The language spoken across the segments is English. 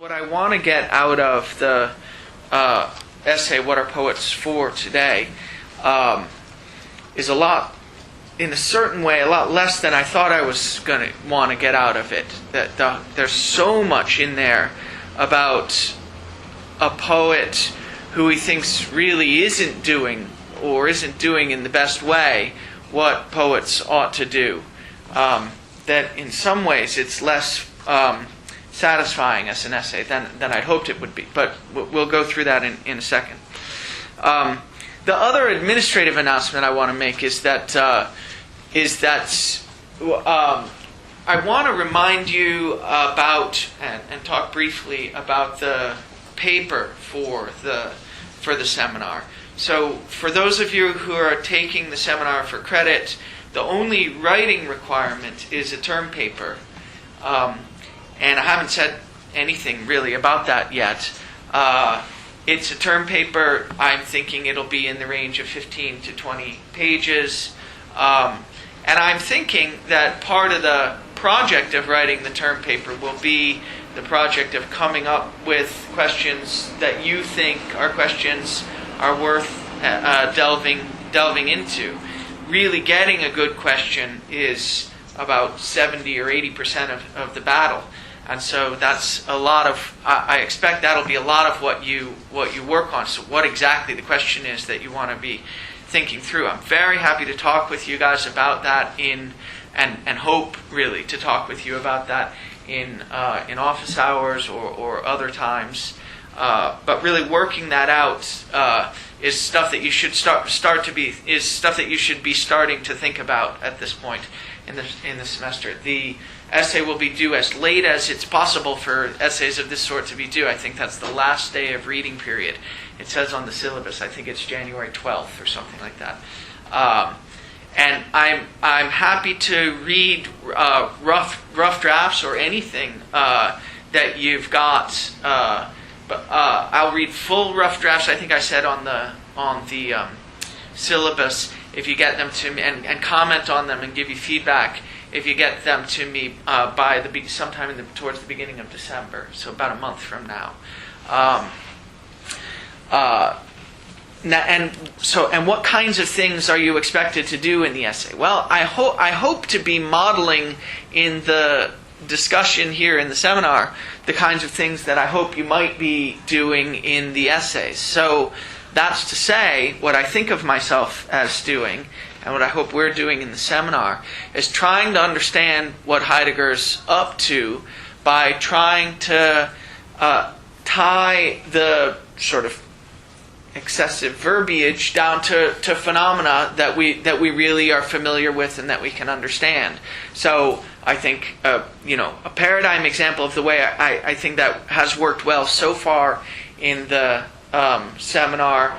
What I want to get out of the essay, What Are Poets For Today, is a lot, in a certain way, a lot less than I thought I was going to want to get out of it. There's so much in there about a poet who he thinks really isn't doing in the best way what poets ought to do. That in some ways it's less satisfying as an essay than I'd hoped it would be. But we'll go through that in a second. The other administrative announcement I want to make is that I want to remind you about and talk briefly about the paper for the seminar. So for those of you who are taking the seminar for credit, the only writing requirement is a term paper. And I haven't said anything really about that yet. It's a term paper. I'm thinking it'll be in the range of 15 to 20 pages. And I'm thinking that part of the project of writing the term paper will be the project of coming up with questions that you think are questions are worth delving into. Really getting a good question is about 70 or 80% of the battle. And so that's a lot of, I expect that'll be a lot of what you work on. So what exactly the question is that you want to be thinking through. I'm very happy to talk with you guys about that and hope really to talk with you about that in office hours or other times. But really working that out is stuff that you should stuff that you should be starting to think about at this point in the semester. The essay will be due as late as it's possible for essays of this sort to be due. I think that's the last day of reading period. It says on the syllabus, I think it's January 12th or something like that. And I'm happy to read rough drafts or anything that you've got. But I'll read full rough drafts. I think I said on the syllabus, if you get them to me and comment on them and give you feedback, if you get them to me by sometime towards the beginning of December, so about a month from now. And what kinds of things are you expected to do in the essay? Well, I hope to be modeling in the discussion here in the seminar the kinds of things that I hope you might be doing in the essays. So that's to say, what I think of myself as doing, and what I hope we're doing in the seminar, is trying to understand what Heidegger's up to by trying to tie the sort of excessive verbiage down to phenomena that we really are familiar with and that we can understand. So I think a paradigm example of the way I think that has worked well so far in the seminar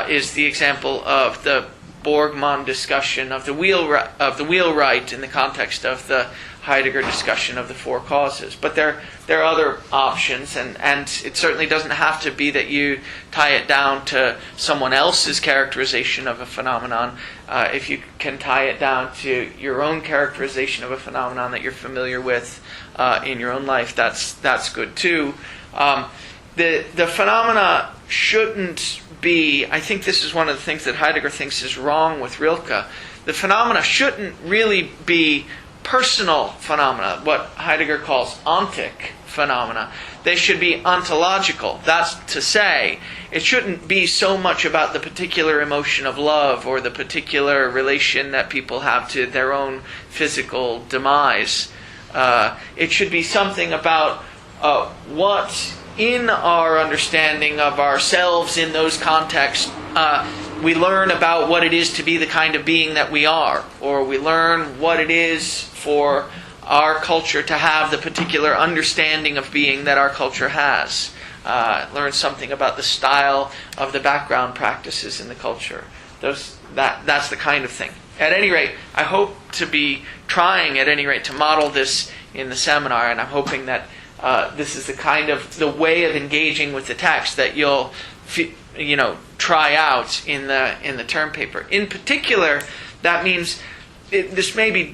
is the example of the Borgmann discussion of the wheelwright in the context of the Heidegger discussion of the four causes. But there are other options, and it certainly doesn't have to be that you tie it down to someone else's characterization of a phenomenon. If you can tie it down to your own characterization of a phenomenon that you're familiar with in your own life, that's good too. The phenomena shouldn't be, I think this is one of the things that Heidegger thinks is wrong with Rilke. The phenomena shouldn't really be personal phenomena, what Heidegger calls ontic phenomena. They should be ontological. That's to say, it shouldn't be so much about the particular emotion of love or the particular relation that people have to their own physical demise. It should be something about what in our understanding of ourselves in those contexts we learn about what it is to be the kind of being that we are, or we learn what it is for our culture to have the particular understanding of being that our culture has. Learn something about the style of the background practices in the culture. That's the kind of thing. At any rate, I hope to be trying, at any rate, to model this in the seminar, and I'm hoping that this is the way of engaging with the text that you'll try out in the term paper. In particular, that means this may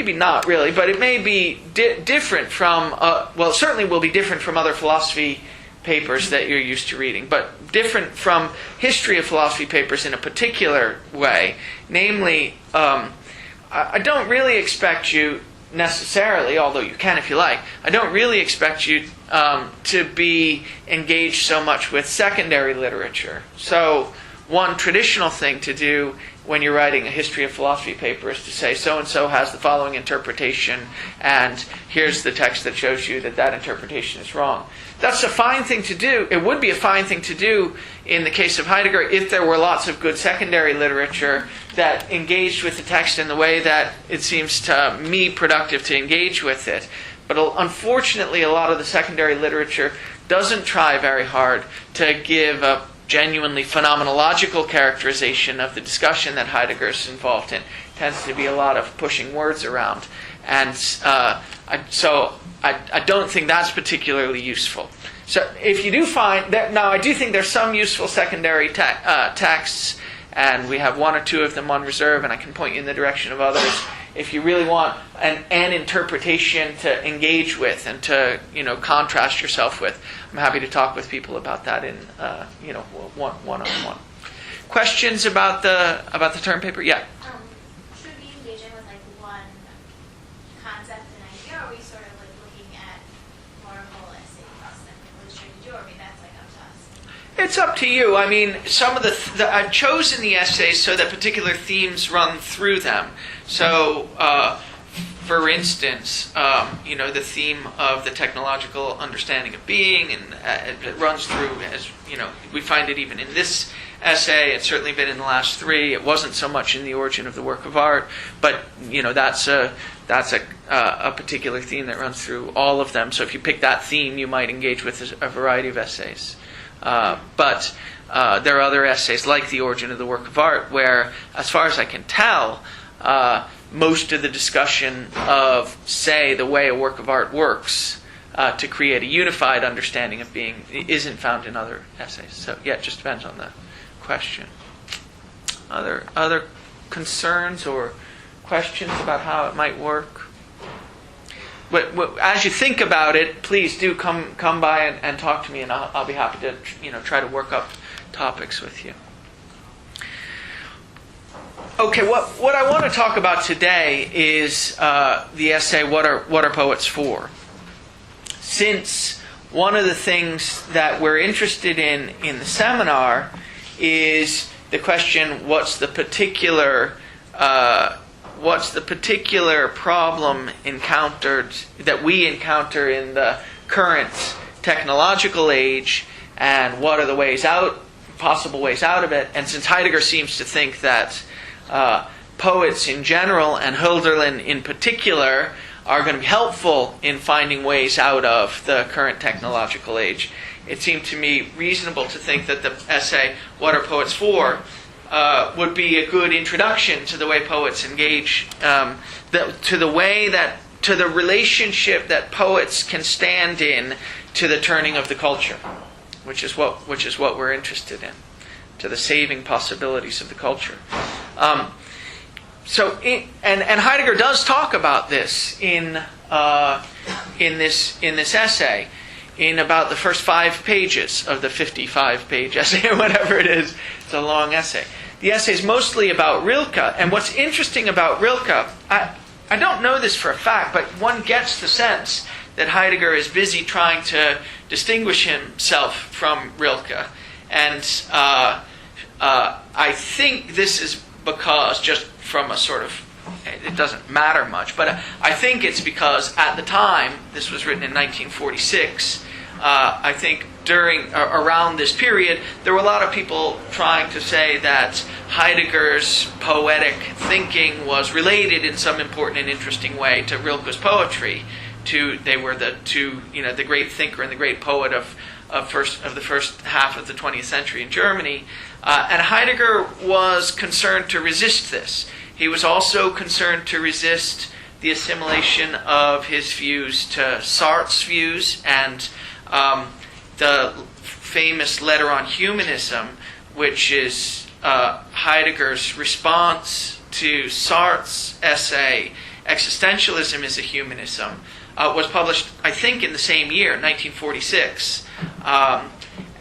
maybe not really, but it may be different from, well, it certainly will be different from other philosophy papers that you're used to reading, but different from history of philosophy papers in a particular way. Namely, I don't really expect you necessarily, although you can if you like, I don't really expect you to be engaged so much with secondary literature. So one traditional thing to do when you're writing a history of philosophy paper is to say so-and-so has the following interpretation, and here's the text that shows you that that interpretation is wrong. That's a fine thing to do. It would be a fine thing to do in the case of Heidegger if there were lots of good secondary literature that engaged with the text in the way that it seems to me productive to engage with it. But unfortunately, a lot of the secondary literature doesn't try very hard to give a genuinely phenomenological characterization of the discussion that Heidegger is involved in. It tends to be a lot of pushing words around. And so I don't think that's particularly useful. So if you do find that, now I do think there's some useful secondary texts, and we have one or two of them on reserve, and I can point you in the direction of others. If you really want an interpretation to engage with and to contrast yourself with, I'm happy to talk with people about that in one-on-one. Questions about the term paper? Yeah. Should we engage in with one concept and idea, or are we sort of looking at more of a whole essay process that we're trying to do, or maybe that's up to us? It's up to you. I mean, some of I've chosen the essays so that particular themes run through them. So, for instance, the theme of the technological understanding of being, and it runs through, as we find it even in this essay. It's certainly been in the last three. It wasn't so much in the origin of the work of art, but that's a particular theme that runs through all of them. So if you pick that theme, you might engage with a variety of essays. But there are other essays like the origin of the work of art, where, as far as I can tell, most of the discussion of, say, the way a work of art works to create a unified understanding of being isn't found in other essays. So, yeah, it just depends on the question. Other concerns or questions about how it might work? But as you think about it, please do come by and talk to me, and I'll be happy to try to work up topics with you. Okay, what I want to talk about today is the essay "What Are Poets For?" Since one of the things that we're interested in the seminar is the question: what's the particular problem that we encounter in the current technological age, and what are the possible ways out of it? And since Heidegger seems to think that poets in general, and Hölderlin in particular, are going to be helpful in finding ways out of the current technological age, it seemed to me reasonable to think that the essay, "What Are Poets For?" would be a good introduction to the way poets engage, to the relationship that poets can stand in to the turning of the culture, which is what we're interested in, to the saving possibilities of the culture. And Heidegger does talk about this in this essay, in about the first 5 pages of the 55-page essay, or whatever it is. It's a long essay. The essay is mostly about Rilke, and what's interesting about Rilke, I don't know this for a fact, but one gets the sense that Heidegger is busy trying to distinguish himself from Rilke, and I think this is because, just from a sort of, it doesn't matter much, but I think it's because at the time, this was written in 1946, I think around this period, there were a lot of people trying to say that Heidegger's poetic thinking was related in some important and interesting way to Rilke's poetry. They were the great thinker and the great poet of the first half of the 20th century in Germany. And Heidegger was concerned to resist this. He was also concerned to resist the assimilation of his views to Sartre's views, and the famous letter on humanism, which is Heidegger's response to Sartre's essay Existentialism is a Humanism, was published, I think, in the same year, 1946.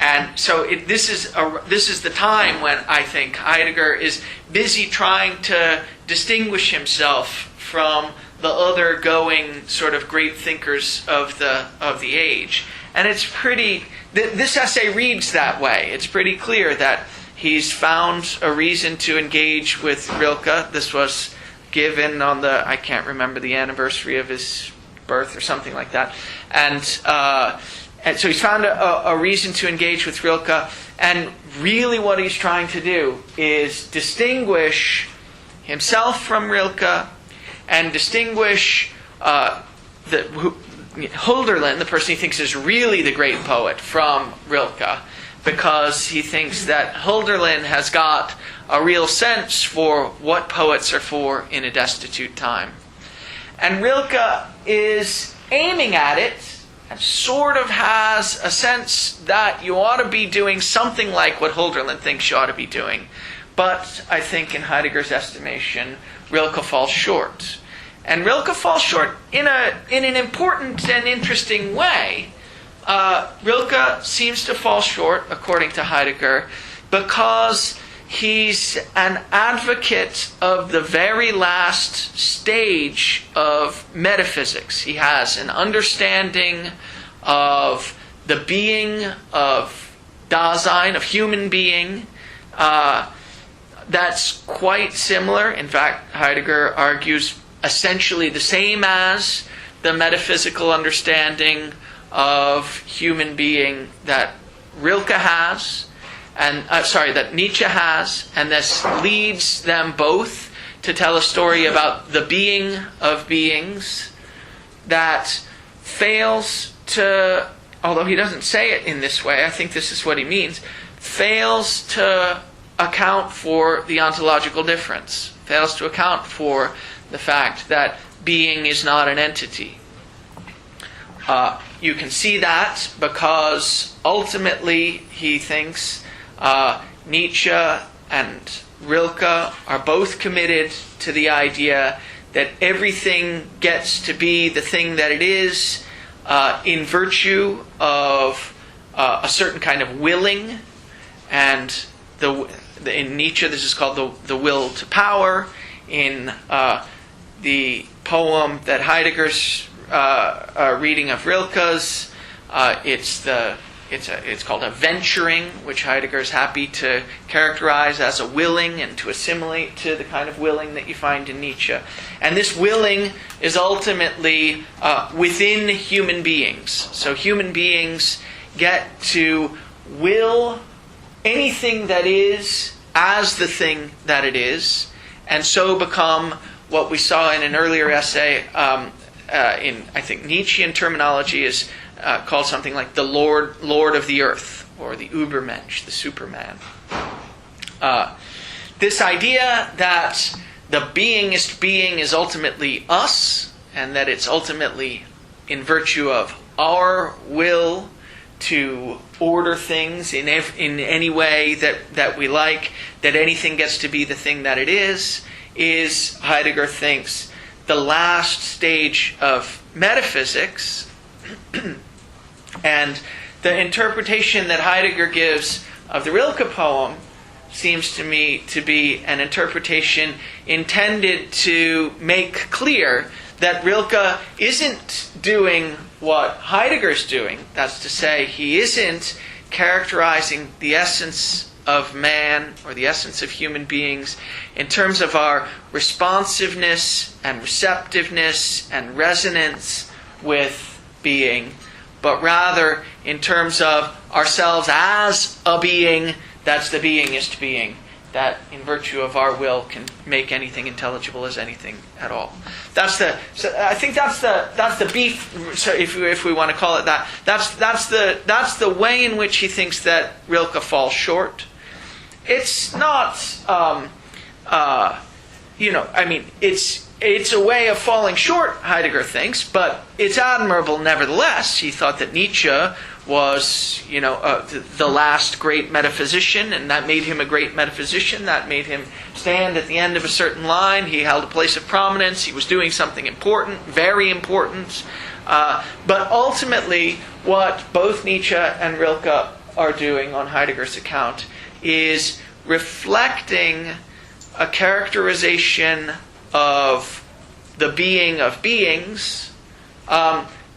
And so this is the time when I think Heidegger is busy trying to distinguish himself from the other going sort of great thinkers of the age. And it's pretty, this essay reads that way. It's pretty clear that he's found a reason to engage with Rilke. This was given on I can't remember the anniversary of his birth or something like that. And so he's found a reason to engage with Rilke. And really what he's trying to do is distinguish himself from Rilke and distinguish Hölderlin, the person he thinks is really the great poet, from Rilke, because he thinks that Hölderlin has got a real sense for what poets are for in a destitute time. And Rilke is aiming at it and sort of has a sense that you ought to be doing something like what Hölderlin thinks you ought to be doing. But I think in Heidegger's estimation, Rilke falls short. And Rilke falls short in an important and interesting way. Rilke seems to fall short, according to Heidegger, because he's an advocate of the very last stage of metaphysics. He has an understanding of the being of Dasein, of human being, that's quite similar. In fact, Heidegger argues essentially the same as the metaphysical understanding of human being that Rilke has, and that Nietzsche has, and this leads them both to tell a story about the being of beings that fails to, although he doesn't say it in this way, I think this is what he means, fails to account for the ontological difference, fails to account for the fact that being is not an entity. You can see that because ultimately he thinks Nietzsche and Rilke are both committed to the idea that everything gets to be the thing that it is in virtue of a certain kind of willing, and in Nietzsche this is called the will to power. In the poem that Heidegger's reading of Rilke's, it's called a venturing, which Heidegger is happy to characterize as a willing and to assimilate to the kind of willing that you find in Nietzsche. And this willing is ultimately within human beings. So human beings get to will anything that is as the thing that it is, and so become what we saw in an earlier essay in, I think, Nietzschean terminology is called something like the Lord of the Earth, or the Übermensch, the Superman. This idea that the beingist being is ultimately us, and that it's ultimately in virtue of our will to order things in any way that we like, that anything gets to be the thing that it is, Heidegger thinks, the last stage of metaphysics. And the interpretation that Heidegger gives of the Rilke poem seems to me to be an interpretation intended to make clear that Rilke isn't doing what Heidegger's doing. That's to say, he isn't characterizing the essence of man or the essence of human beings in terms of our responsiveness and receptiveness and resonance with being, but rather in terms of ourselves as a being that's the beingist being, that in virtue of our will can make anything intelligible as anything at all. I think that's the beef. So if we want to call it that, that's the way in which he thinks that Rilke falls short. It's not, it's it's a way of falling short, Heidegger thinks, but it's admirable nevertheless. He thought that Nietzsche was, the last great metaphysician, and that made him a great metaphysician. That made him stand at the end of a certain line. He held a place of prominence. He was doing something important, very important. But ultimately, what both Nietzsche and Rilke are doing on Heidegger's account is reflecting a characterization of the being of beings.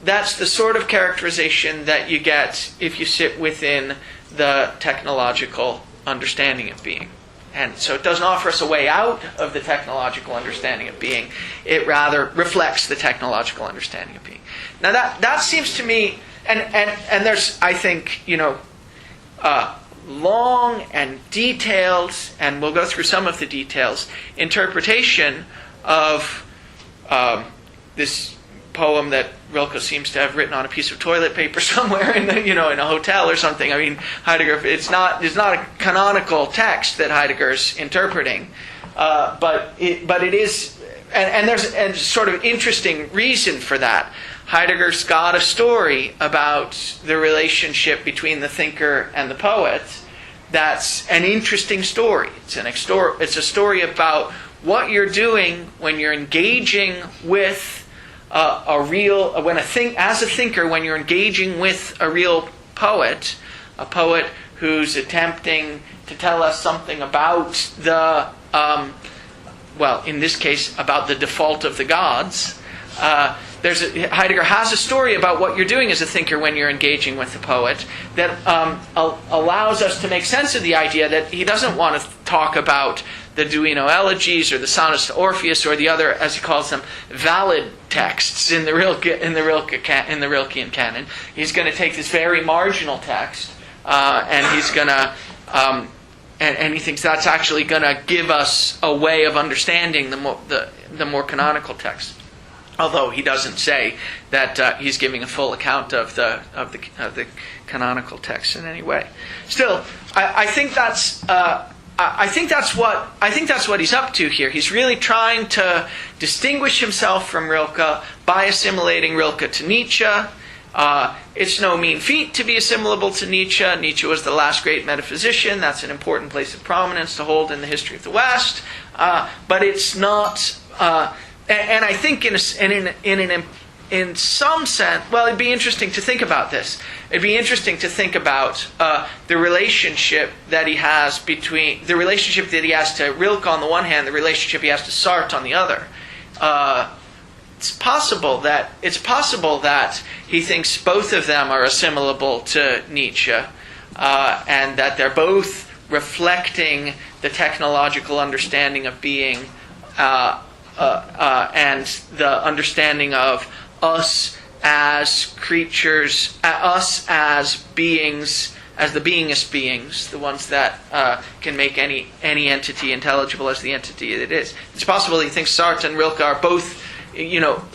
That's the sort of characterization that you get if you sit within the technological understanding of being. And so it doesn't offer us a way out of the technological understanding of being. It rather reflects the technological understanding of being. Now that seems to me, and there's, I think, long and detailed, and we'll go through some of the details, interpretation of this poem that Rilke seems to have written on a piece of toilet paper somewhere in in a hotel or something. I mean, Heidegger, it's not a canonical text that Heidegger's interpreting, but it is, and there's a sort of interesting reason for that. Heidegger's got a story about the relationship between the thinker and the poet. That's an interesting story. It's a story about what you're doing when you're engaging with as a thinker, when you're engaging with a real poet, a poet who's attempting to tell us something about the, in this case, about the default of the gods. Heidegger has a story about what you're doing as a thinker when you're engaging with the poet that allows us to make sense of the idea that he doesn't want to talk about the Duino elegies or the sonnets to Orpheus or the other, as he calls them, valid texts in the Rilkean canon. He's going to take this very marginal text and he's going to and he thinks that's actually going to give us a way of understanding the more canonical text. Although he doesn't say that he's giving a full account of the canonical text in any way. Still, I think that's what he's up to here. He's really trying to distinguish himself from Rilke by assimilating Rilke to Nietzsche. It's no mean feat to be assimilable to Nietzsche. Nietzsche was the last great metaphysician. That's an important place of prominence to hold in the history of the West. But it's not. And I think in some sense, well, it'd be interesting to think about this. It'd be interesting to think about the relationship that he has to Rilke on the one hand, the relationship he has to Sartre on the other. It's possible that he thinks both of them are assimilable to Nietzsche, and that they're both reflecting the technological understanding of being. And the understanding of us as creatures, us as beings, as the beingest beings, the ones that can make any entity intelligible as the entity it is. It's possible he thinks Sartre and Rilke are both,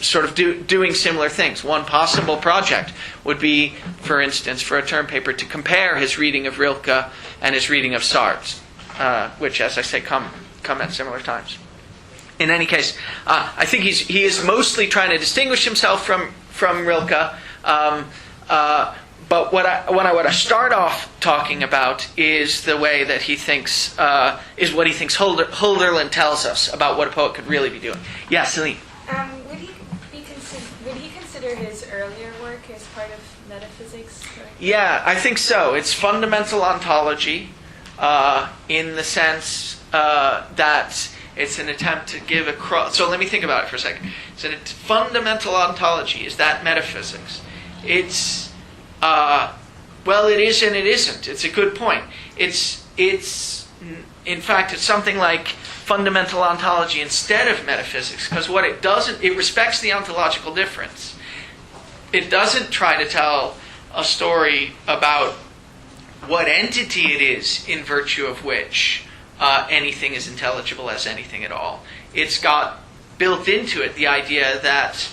sort of doing similar things. One possible project would be, for instance, for a term paper to compare his reading of Rilke and his reading of Sartre, which, as I say, come at similar times. In any case, I think he is mostly trying to distinguish himself from Rilke. But what I start off talking about is the way that he thinks is what he thinks Hölderlin tells us about what a poet could really be doing. Yeah, Celine. Would he consider his earlier work as part of metaphysics? Yeah, I think so. It's fundamental ontology in the sense that it's an attempt to give so let me think about it for a second. So fundamental ontology, is that metaphysics? It's, it is and it isn't. It's a good point. It's in fact, it's something like fundamental ontology instead of metaphysics, because what it doesn't, it respects the ontological difference. It doesn't try to tell a story about what entity it is in virtue of which anything is intelligible as anything at all. It's got built into it the idea that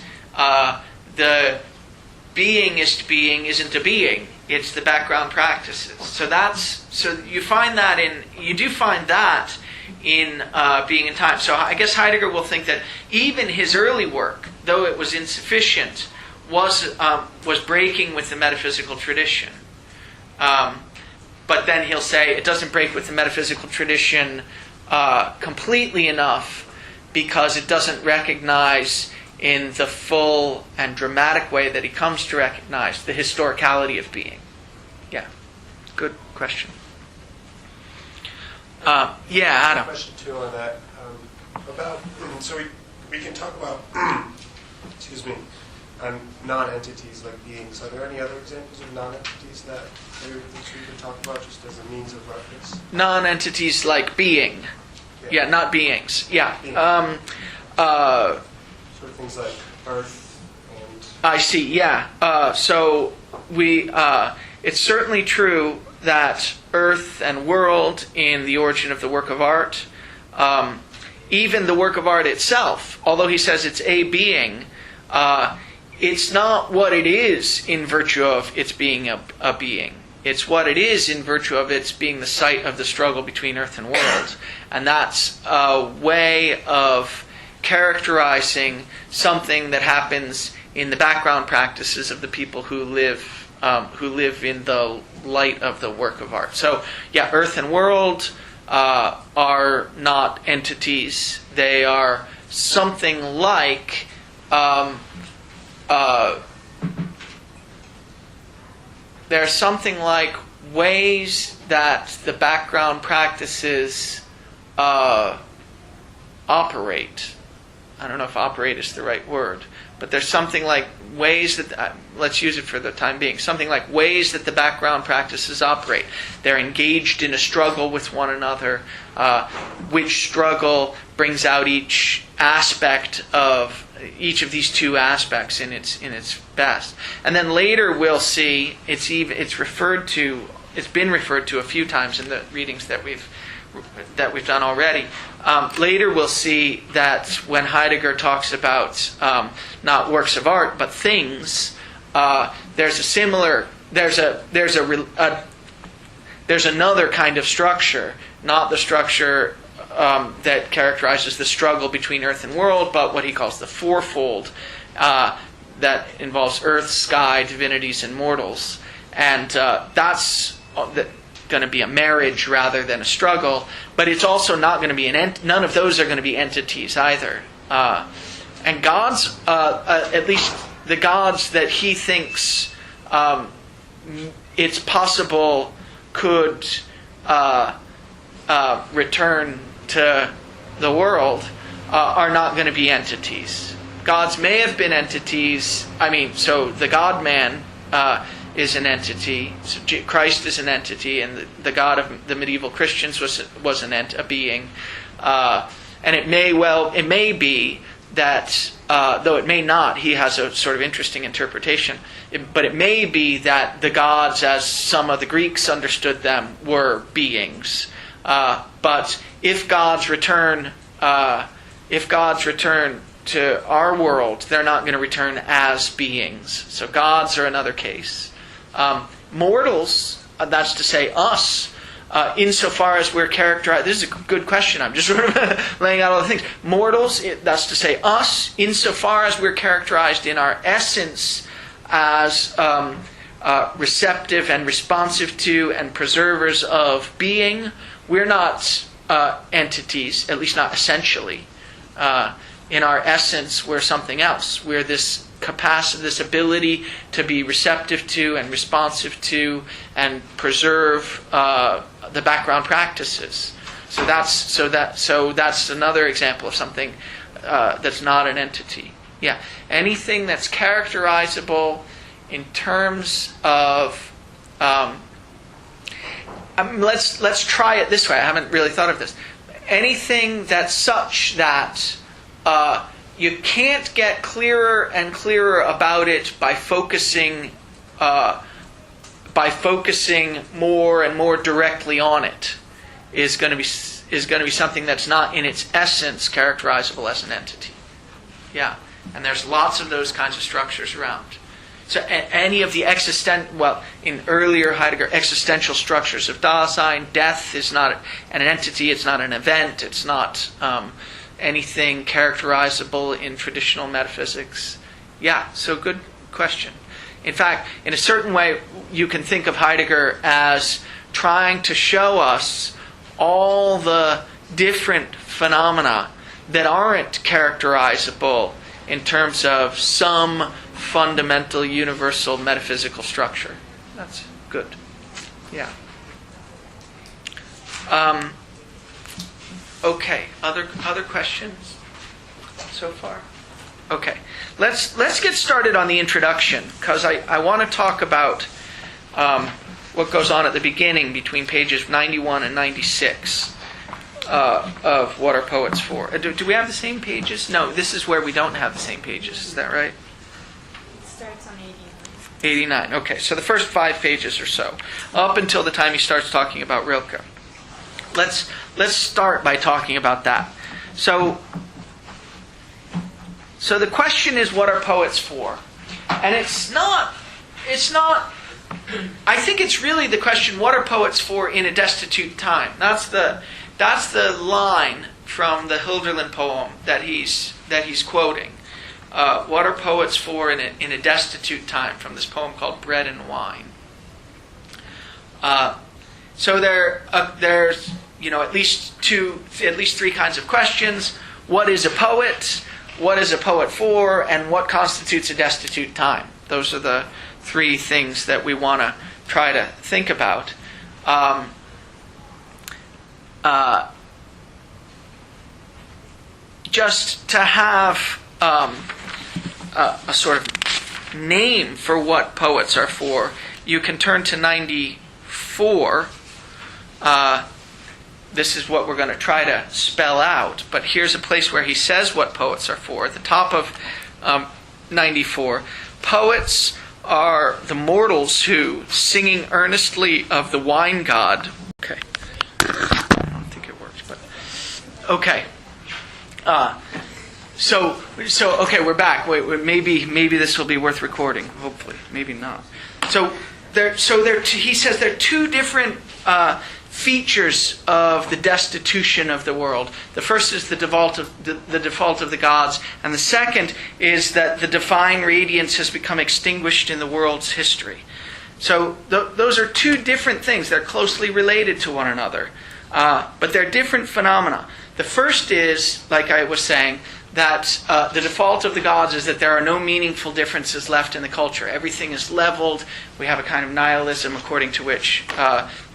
the beingest being isn't a being; it's the background practices. So you do find that in being in time. So I guess Heidegger will think that even his early work, though it was insufficient, was breaking with the metaphysical tradition. But then he'll say it doesn't break with the metaphysical tradition completely enough because it doesn't recognize in the full and dramatic way that he comes to recognize the historicality of being. Yeah, good question. Adam. Question too on that about so we can talk about excuse me on non-entities like beings. Are there any other examples of non-entities that we could talk about just as a means of reference? Non-entities like being. Yeah, not beings. Yeah. Being. Sort of things like earth and. I see. Yeah. So we. It's certainly true that earth and world in the origin of the work of art, even the work of art itself, although he says it's a being, it's not what it is in virtue of its being a being. It's what it is in virtue of its being the site of the struggle between earth and world. And that's a way of characterizing something that happens in the background practices of the people who live in the light of the work of art. So, yeah, earth and world are not entities. They are something like they're something like ways that the background practices operate. I don't know if operate is the right word, but there's something like ways that, let's use it for the time being, something like ways that the background practices operate. They're engaged in a struggle with one another, which struggle brings out each aspect of each of these two aspects in its best. And then later we'll see it's been referred to a few times in the readings that we've done already. Later we'll see that when Heidegger talks about not works of art but things, there's another kind of structure, not the structure that characterizes the struggle between earth and world, but what he calls the fourfold that involves earth, sky, divinities, and mortals. And that's going to be a marriage rather than a struggle, but it's also not going to be none of those are going to be entities either. And gods, at least the gods that he thinks it's possible could return to the world, are not going to be entities. Gods may have been entities. So the God-man is an entity. So Christ is an entity, and the God of the medieval Christians was a being. And it may be that, though it may not, he has a sort of interesting interpretation. But it may be that the gods, as some of the Greeks understood them, were beings. But if gods return to our world, they're not going to return as beings. So gods are another case. Mortals, that's to say us, insofar as we're characterized. This is a good question. I'm just sort of laying out all the things. Mortals, that's to say us, insofar as we're characterized in our essence as receptive and responsive to and preservers of being, we're not entities, at least not essentially. In our essence, we're something else. We're this capacity, this ability to be receptive to and responsive to and preserve the background practices. So that's another example of something that's not an entity. Yeah, anything that's characterizable in terms of. Let's try it this way. I haven't really thought of this. Anything that's such that you can't get clearer and clearer about it by focusing more and more directly on it is going to be something that's not in its essence characterizable as an entity. Yeah, and there's lots of those kinds of structures around. So any of the in earlier Heidegger, existential structures of Dasein, death is not an entity, it's not an event, it's not anything characterizable in traditional metaphysics. Yeah, so good question. In fact, in a certain way, you can think of Heidegger as trying to show us all the different phenomena that aren't characterizable in terms of some fundamental universal metaphysical structure. That's good. Yeah. Okay. Other questions so far? Okay. Let's get started on the introduction, because I want to talk about what goes on at the beginning between pages 91 and 96 of What Are Poets For? Do we have the same pages? No, this is where we don't have the same pages. Is that right? It starts on 89. 89. Okay, so the first 5 pages or so, up until the time he starts talking about Rilke. Let's start by talking about that. So the question is, what are poets for? And it's not. I think it's really the question: what are poets for in a destitute time? That's the line from the Hilderlin poem that he's quoting. What are poets for in a destitute time? From this poem called "Bread and Wine." So there's at least 3 kinds of questions. What is a poet? What is a poet for? And what constitutes a destitute time? Those are the 3 things that we want to try to think about. Just to have a sort of name for what poets are for, you can turn to 94. This is what we're going to try to spell out. But here's a place where he says what poets are for. At the top of 94, poets are the mortals who, singing earnestly of the wine god. Okay. I don't think it works, but okay. So okay, we're back. Wait, maybe this will be worth recording. Hopefully, maybe not. He says there are 2 different features of the destitution of the world. The first is the default of the gods, and the second is that the divine radiance has become extinguished in the world's history. So those are 2 different things. They're closely related to one another, but they're different phenomena. The first is, like I was saying, that the default of the gods is that there are no meaningful differences left in the culture. Everything is leveled. We have a kind of nihilism according to which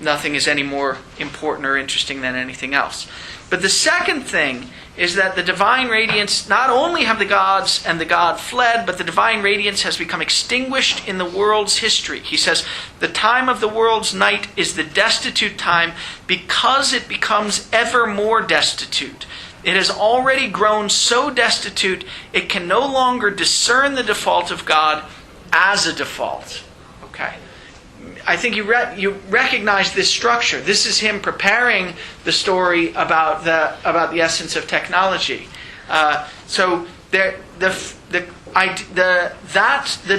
nothing is any more important or interesting than anything else. But the second thing is that the divine radiance, not only have the gods and the god fled, but the divine radiance has become extinguished in the world's history. He says, the time of the world's night is the destitute time because it becomes ever more destitute. It has already grown so destitute, it can no longer discern the default of God as a default. Okay. I think you recognize this structure. This is him preparing the story about the essence of technology. So the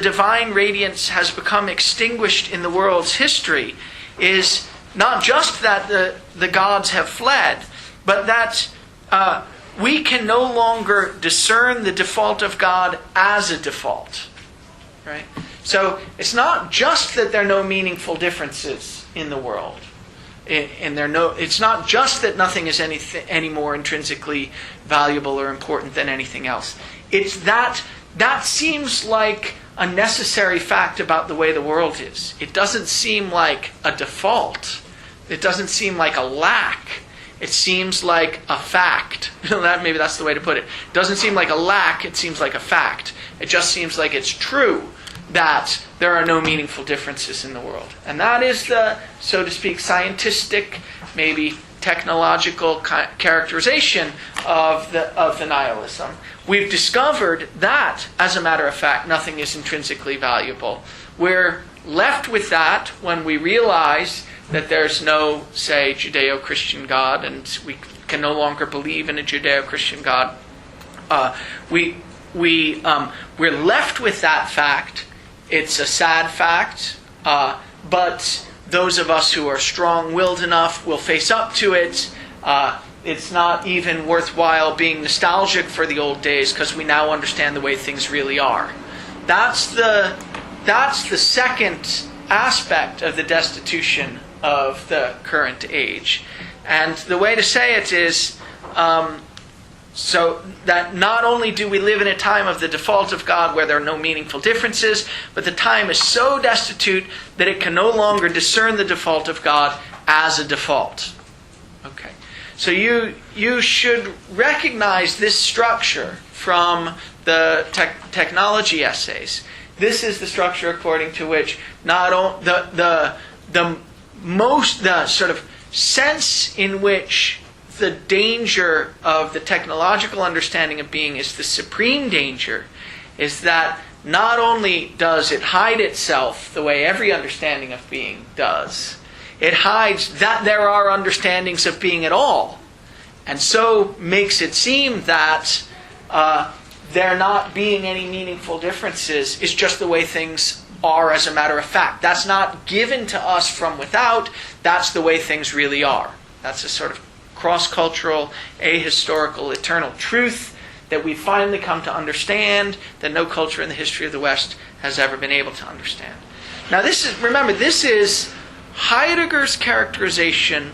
divine radiance has become extinguished in the world's history is not just that the gods have fled, but that we can no longer discern the default of God as a default. Right? So it's not just that there are no meaningful differences in the world. It's not just that nothing is any more intrinsically valuable or important than anything else. It's that seems like a necessary fact about the way the world is. It doesn't seem like a default. It doesn't seem like a lack. It seems like a fact. Maybe that's the way to put it. It doesn't seem like a lack, it seems like a fact. It just seems like it's true that there are no meaningful differences in the world. And that is the, so to speak, scientific, maybe technological characterization of the nihilism. We've discovered that, as a matter of fact, nothing is intrinsically valuable. We're left with that when we realize that there's no, say, Judeo-Christian God, and we can no longer believe in a Judeo-Christian God. We're left with that fact It's a sad fact, but those of us who are strong-willed enough will face up to it. It's not even worthwhile being nostalgic for the old days because we now understand the way things really are. That's the second aspect of the destitution of the current age. And the way to say it is, so that not only do we live in a time of the default of God where there are no meaningful differences, but the time is so destitute that it can no longer discern the default of God as a default. Okay. So you should recognize this structure from the technology essays. This is the structure according to which not the sort of sense in which the danger of the technological understanding of being is the supreme danger is that not only does it hide itself the way every understanding of being does, it hides that there are understandings of being at all, and so makes it seem that there not being any meaningful differences is just the way things are as a matter of fact. That's not given to us from without, that's the way things really are. That's a sort of cross-cultural, ahistorical, eternal truth that we finally come to understand that no culture in the history of the West has ever been able to understand. Now this is Heidegger's characterization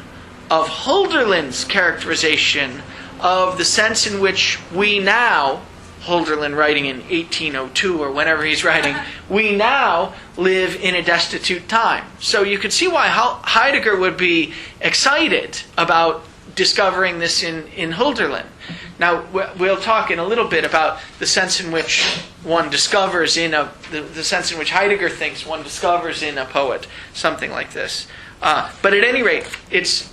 of Hölderlin's characterization of the sense in which we now, Hölderlin writing in 1802 or whenever he's writing, we now live in a destitute time. So you can see why Heidegger would be excited about discovering this in Hölderlin. Now, we'll talk in a little bit about the sense in which one discovers the sense in which Heidegger thinks one discovers in a poet, something like this. But at any rate, it's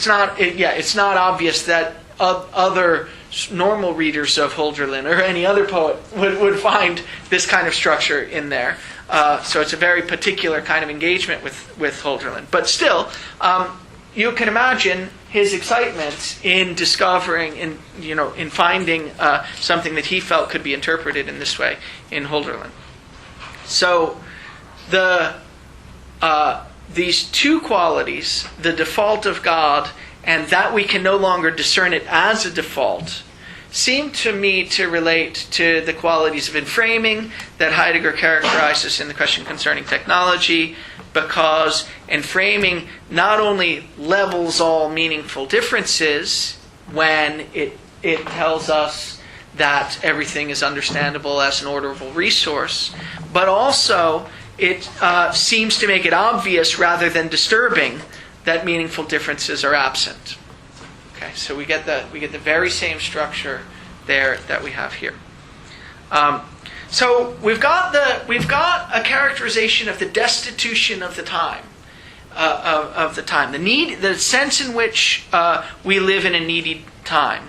not obvious that other normal readers of Hölderlin or any other poet would find this kind of structure in there. So it's a very particular kind of engagement with Hölderlin. But still, you can imagine his excitement in discovering, in finding something that he felt could be interpreted in this way in Hölderlin. So these two qualities, the default of God and that we can no longer discern it as a default, seem to me to relate to the qualities of enframing that Heidegger characterizes in the question concerning technology, because enframing not only levels all meaningful differences when it tells us that everything is understandable as an orderable resource, but also it seems to make it obvious rather than disturbing that meaningful differences are absent. Okay, so we get the very same structure there that we have here. So we've got a characterization of the destitution of the time, the need, the sense in which we live in a needy time,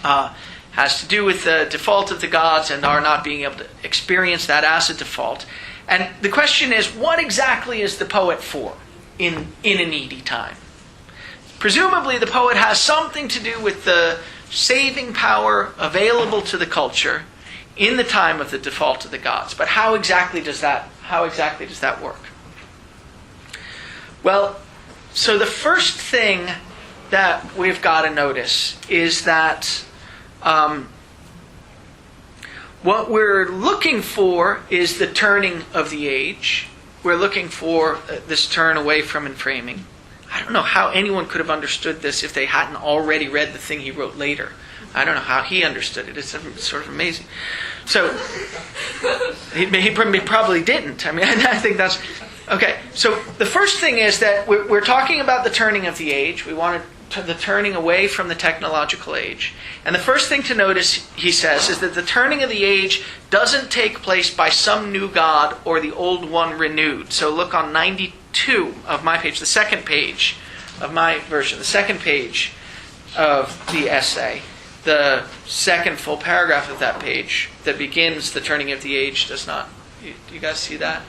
has to do with the default of the gods and our not being able to experience that as a default. And the question is, what exactly is the poet for in a needy time? Presumably the poet has something to do with the saving power available to the culture in the time of the default of the gods. But how exactly does that work? Well, so the first thing that we've got to notice is that what we're looking for is the turning of the age. We're looking for this turn away from enframing. I don't know how anyone could have understood this if they hadn't already read the thing he wrote later. I don't know how he understood it. It's sort of amazing. So he probably didn't. I mean, I think that's okay. So the first thing is that we're talking about the turning of the age. We want the turning away from the technological age. And the first thing to notice, he says, is that the turning of the age doesn't take place by some new god or the old one renewed. So look on 92 of my page, the second page of my version, the second page of the essay. The second full paragraph of that page that begins the turning of the age does not. Do you guys see that?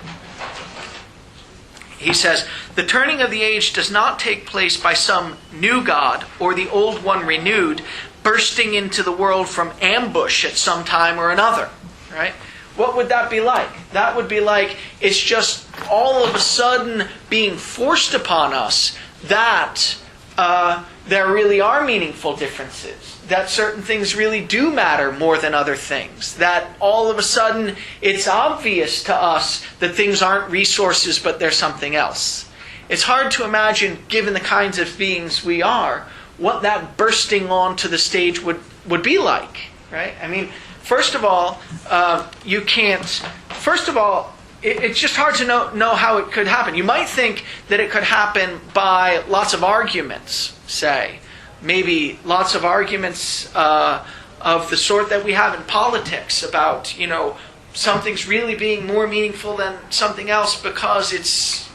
He says, the turning of the age does not take place by some new god or the old one renewed, bursting into the world from ambush at some time or another. Right? What would that be like? That would be like it's just all of a sudden being forced upon us that there really are meaningful differences, that certain things really do matter more than other things, that all of a sudden it's obvious to us that things aren't resources but they're something else. It's hard to imagine, given the kinds of beings we are, what that bursting onto the stage would be like, right? I mean, first of all, it's just hard to know how it could happen. You might think that it could happen by lots of arguments, say. Maybe lots of arguments of the sort that we have in politics about, something's really being more meaningful than something else because it's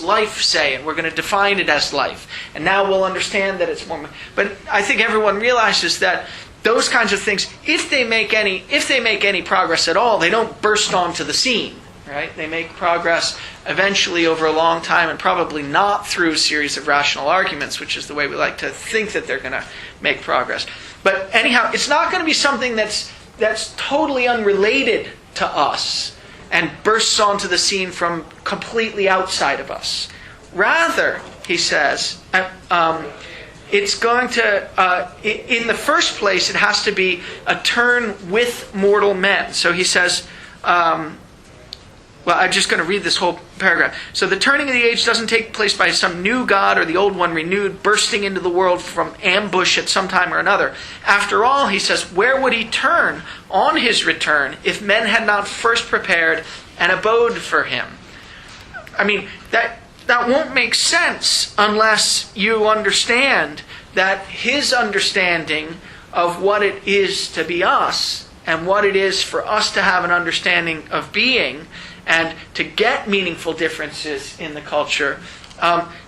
life, say, and we're going to define it as life. And now we'll understand that it's more. But I think everyone realizes that those kinds of things, if they make any progress at all, they don't burst onto the scene, right? They make progress eventually over a long time, and probably not through a series of rational arguments, which is the way we like to think that they're going to make progress. But anyhow, it's not going to be something that's totally unrelated to us and bursts onto the scene from completely outside of us. Rather, he says, it's going to, in the first place, it has to be a turn with mortal men. So he says, I'm just going to read this whole paragraph. So the turning of the age doesn't take place by some new god or the old one renewed, bursting into the world from ambush at some time or another. After all, he says, where would he turn on his return if men had not first prepared an abode for him? I mean, that won't make sense unless you understand that his understanding of what it is to be us and what it is for us to have an understanding of being and to get meaningful differences in the culture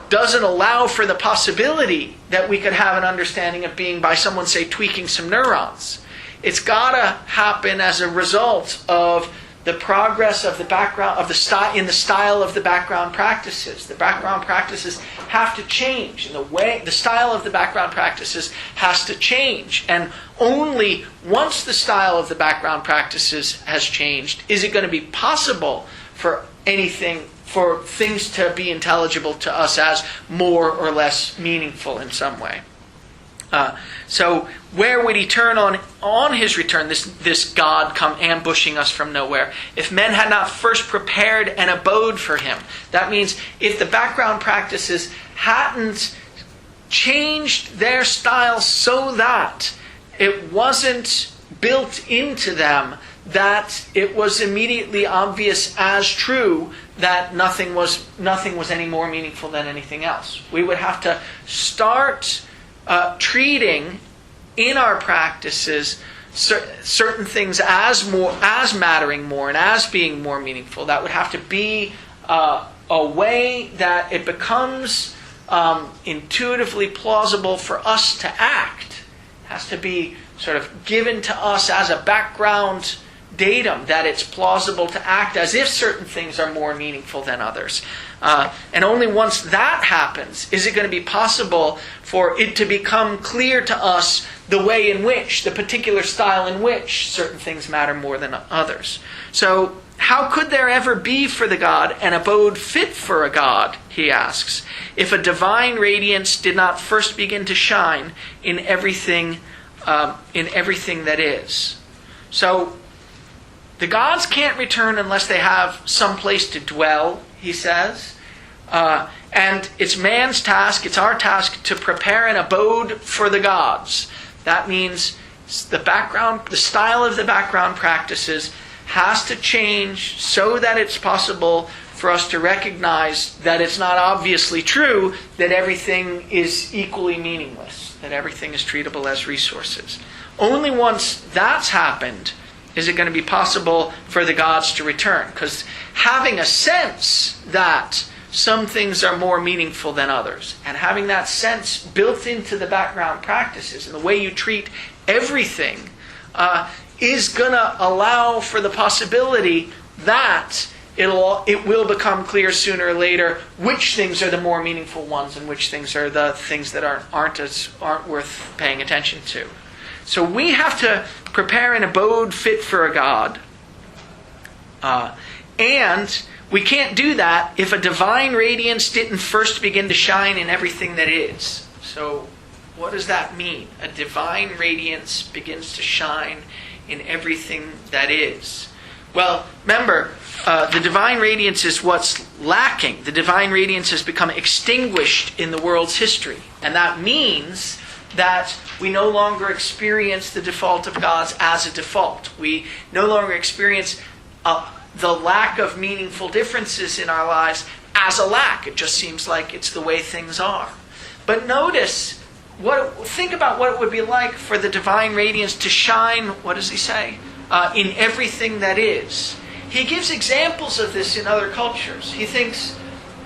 doesn't allow for the possibility that we could have an understanding of being by someone, say, tweaking some neurons. It's got to happen as a result of the progress of the background of the style of the background practices. The background practices have to change, and the style of the background practices has to change. And only once the style of the background practices has changed is it going to be possible for things to be intelligible to us as more or less meaningful in some way. So where would he turn on his return, this God come ambushing us from nowhere, if men had not first prepared an abode for him? That means if the background practices hadn't changed their style so that it wasn't built into them that it was immediately obvious as true that nothing was any more meaningful than anything else. We would have to start treating in our practices certain things as mattering more and as being more meaningful. That would have to be a way that it becomes intuitively plausible for us to act. It has to be sort of given to us as a background datum that it's plausible to act as if certain things are more meaningful than others. And only once that happens is it going to be possible for it to become clear to us the way in which, the particular style in which certain things matter more than others. So how could there ever be for the God an abode fit for a God, he asks, if a divine radiance did not first begin to shine in everything that is? So the gods can't return unless they have some place to dwell, he says. And it's man's task, it's our task to prepare an abode for the gods. That means the style of the background practices has to change so that it's possible for us to recognize that it's not obviously true that everything is equally meaningless, that everything is treatable as resources. Only once that's happened is it going to be possible for the gods to return. Because having a sense that some things are more meaningful than others, and having that sense built into the background practices and the way you treat everything is going to allow for the possibility that it will become clear sooner or later which things are the more meaningful ones and which things are the things that aren't worth paying attention to. So we have to prepare an abode fit for a God. And we can't do that if a divine radiance didn't first begin to shine in everything that is. So what does that mean? A divine radiance begins to shine in everything that is. Well, remember, the divine radiance is what's lacking. The divine radiance has become extinguished in the world's history. And that means that we no longer experience the default of gods as a default. We no longer experience the lack of meaningful differences in our lives as a lack. It just seems like it's the way things are. But notice, think about what it would be like for the divine radiance to shine, what does he say? In everything that is. He gives examples of this in other cultures. He thinks,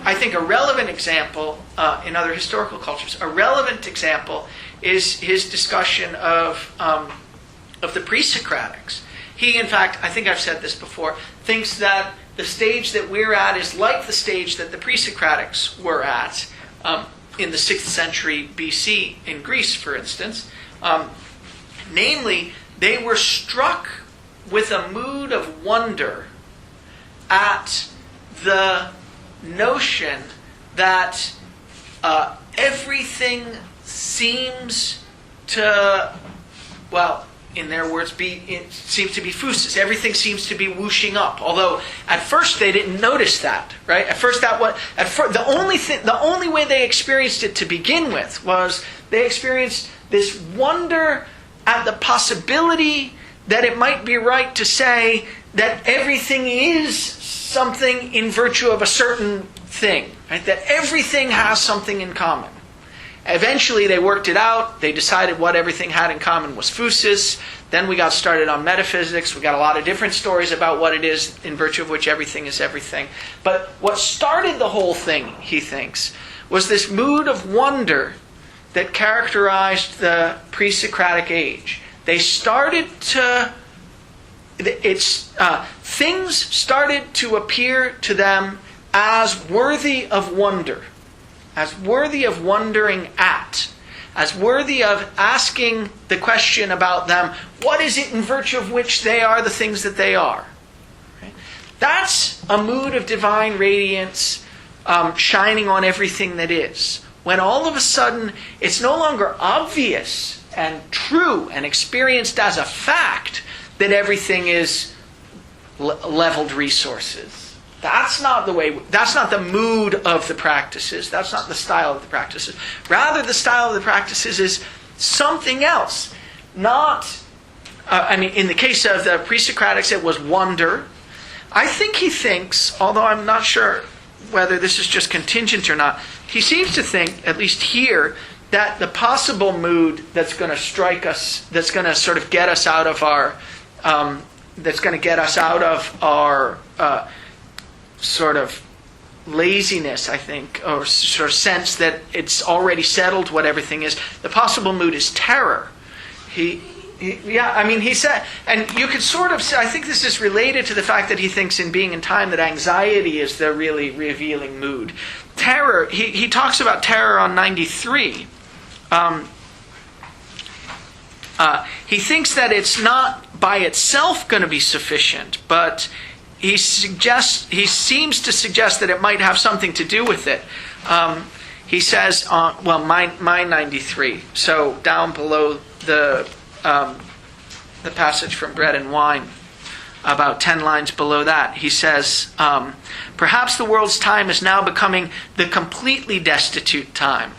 I think a relevant example in other historical cultures, a relevant example is his discussion of the pre-Socratics. He, in fact, I think I've said this before, thinks that the stage that we're at is like the stage that the pre-Socratics were at in the 6th century BC in Greece, for instance. Namely, they were struck with a mood of wonder at the notion that everything seems to, well, in their words, it seems to be phusis. Everything seems to be whooshing up. Although at first they didn't notice that, right? At first the only way they experienced it to begin with was they experienced this wonder at the possibility that it might be right to say that everything is something in virtue of a certain thing, right? That everything has something in common. Eventually they worked it out. They decided what everything had in common was phusis. Then we got started on metaphysics. We got a lot of different stories about what it is in virtue of which everything is everything. But what started the whole thing, he thinks, was this mood of wonder that characterized the pre-Socratic age. They started to... things started to appear to them as worthy of wonder. As worthy of wondering at, as worthy of asking the question about them, what is it in virtue of which they are the things that they are? Okay? That's a mood of divine radiance shining on everything that is. When all of a sudden it's no longer obvious and true and experienced as a fact that everything is leveled resources. That's not the way. That's not the mood of the practices. That's not the style of the practices. Rather, the style of the practices is something else. Not, in the case of the pre-Socratics, it was wonder. I think he thinks, although I'm not sure whether this is just contingent or not, he seems to think, at least here, that the possible mood that's going to strike us, that's going to sort of get us out of our, sort of laziness, I think, or sort of sense that it's already settled what everything is. The possible mood is terror. He said, and you could sort of say, I think this is related to the fact that he thinks in Being in Time that anxiety is the really revealing mood. Terror, he talks about terror on 93. He thinks that it's not by itself going to be sufficient, but he seems to suggest that it might have something to do with it. He says, mine 93. So down below the passage from Bread and Wine, about 10 lines below that, he says, perhaps the world's time is now becoming the completely destitute time.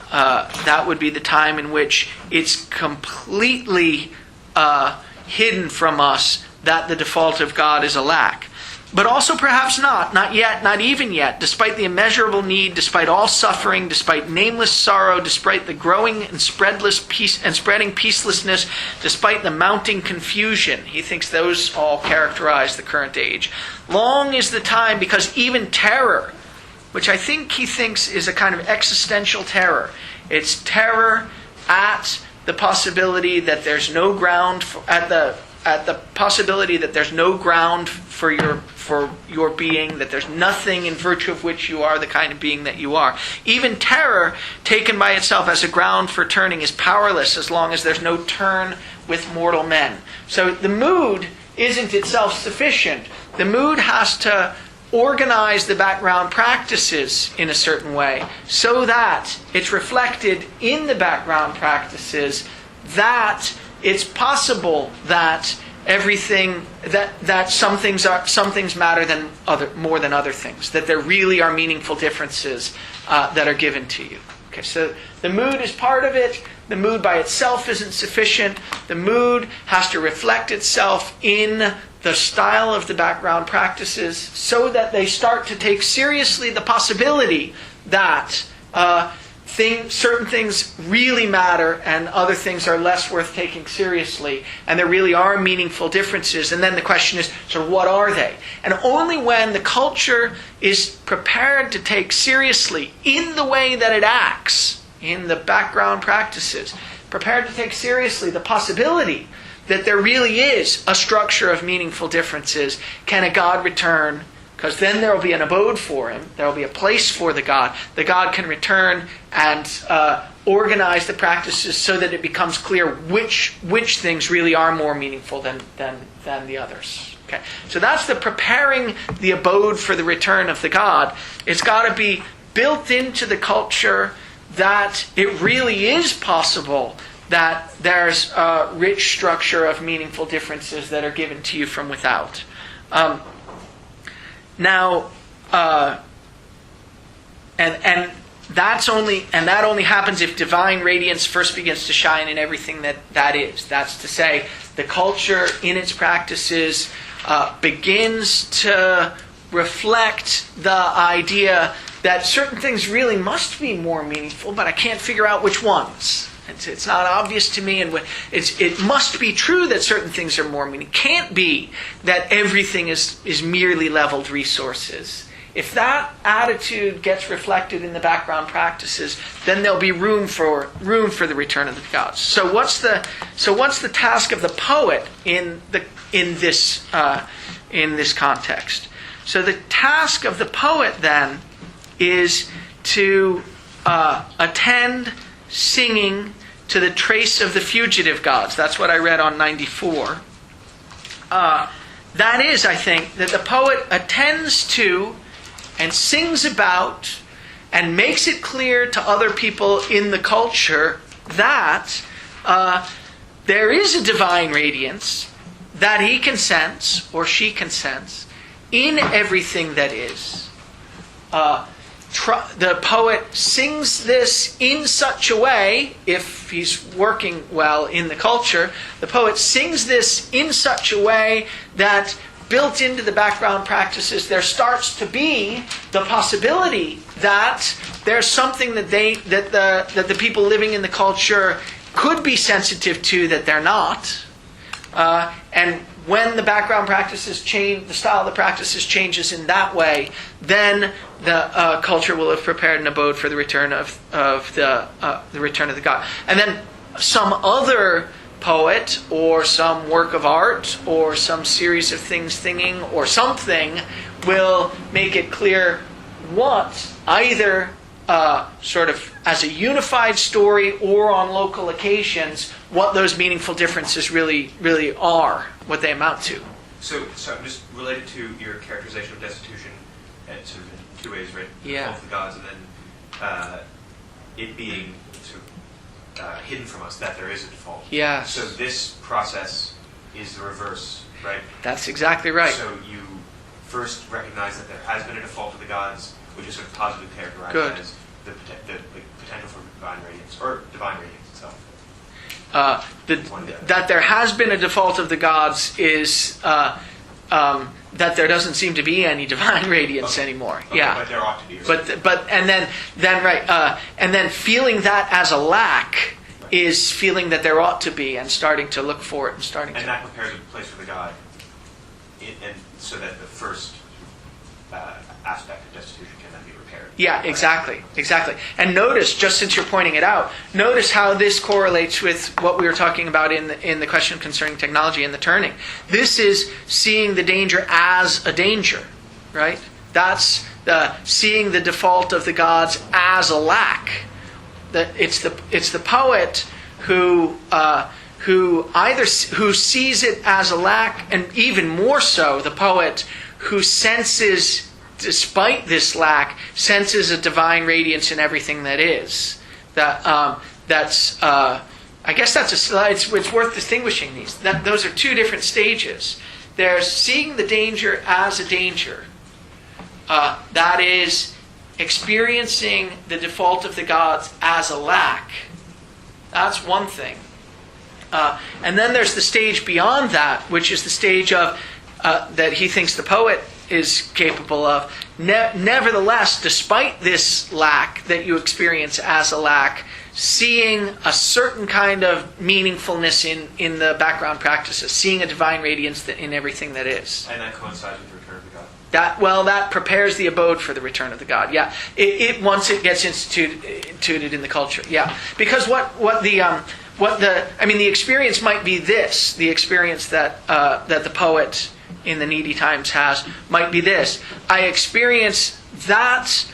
That would be the time in which it's completely hidden from us that the default of God is a lack. But also perhaps not yet, not even yet, despite the immeasurable need, despite all suffering, despite nameless sorrow, despite the growing and spreading peacelessness, despite the mounting confusion. He thinks those all characterize the current age. Long is the time because even terror, which I think he thinks is a kind of existential terror. It's terror at the possibility that there's no ground at the possibility that there's no ground for your being, that there's nothing in virtue of which you are the kind of being that you are. Even terror, taken by itself as a ground for turning, is powerless as long as there's no turn with mortal men. So the mood isn't itself sufficient. The mood has to organize the background practices in a certain way so that it's reflected in the background practices that it's possible that everything that some things matter more than other things, that there really are meaningful differences that are given to you. Okay, so the mood is part of it. The mood by itself isn't sufficient. The mood has to reflect itself in the style of the background practices so that they start to take seriously the possibility that certain things really matter and other things are less worth taking seriously, and there really are meaningful differences. And then the question is, so what are they? And only when the culture is prepared to take seriously in the way that it acts, in the background practices, prepared to take seriously the possibility that there really is a structure of meaningful differences, can a God return? Because then there will be an abode for him. There will be a place for the God. The God can return and organize the practices so that it becomes clear which things really are more meaningful than the others. Okay, so that's the preparing the abode for the return of the God. It's got to be built into the culture that it really is possible that there's a rich structure of meaningful differences that are given to you from without. Now, and that only happens if divine radiance first begins to shine in everything that is. That's to say, the culture in its practices begins to reflect the idea that certain things really must be more meaningful, but I can't figure out which ones. It's not obvious to me, and it must be true that certain things are more meaningful. It can't be that everything is merely leveled resources. If that attitude gets reflected in the background practices, then there'll be room for the return of the gods. So what's the task of the poet in this context? So the task of the poet then is to attend singing to the trace of the fugitive gods. That's what I read on 94. That is, I think, that the poet attends to and sings about and makes it clear to other people in the culture that there is a divine radiance that he can sense, or she can sense, in everything that is. The poet sings this in such a way, if he's working well in the culture, the poet sings this in such a way that built into the background practices there starts to be the possibility that there's something that the people living in the culture could be sensitive to that they're not. And when the background practices change, the style of the practices changes in that way, then the culture will have prepared an abode for the return of the return of the God. And then some other poet or some work of art or some series of things singing or something will make it clear what either sort of as a unified story or on local occasions what those meaningful differences really are, what they amount to. So I'm just related to your characterization of destitution and sort of in two ways, right? Yeah. Both the gods and then it being sort of hidden from us that there is a default. Yes. So this process is the reverse, right? That's exactly right. So you first recognize that there has been a default to the gods, which is sort of positively characterized Good. as the potential for divine radiance, or divine radiance itself. That there has been a default of the gods is that there doesn't seem to be any divine radiance anymore. Okay, Yeah, but there ought to be. And then feeling that as a lack is feeling that there ought to be and starting to look for it and starting And to. that prepares a place for the god, and so that the first aspect of destitution can then be repaired. Yeah, exactly. And notice, just since you're pointing it out, notice how this correlates with what we were talking about in the question concerning technology and the turning. This is seeing the danger as a danger, right? That's seeing the default of the gods as a lack. That it's the poet who who sees it as a lack, and even more so, the poet who senses, despite this lack, senses a divine radiance in everything that is. I guess it's worth distinguishing these. Those are two different stages. There's seeing the danger as a danger. That is experiencing the default of the gods as a lack. That's one thing. And then there's the stage beyond that, which is the stage of that he thinks the poet is capable of. Nevertheless, despite this lack that you experience as a lack, seeing a certain kind of meaningfulness in the background practices, seeing a divine radiance in everything that is. And that coincides with the return of the God. That prepares the abode for the return of the God. Yeah, once it gets instituted in the culture. Yeah, because the experience might be this. The experience that the poet in the needy times has might be this. I experience that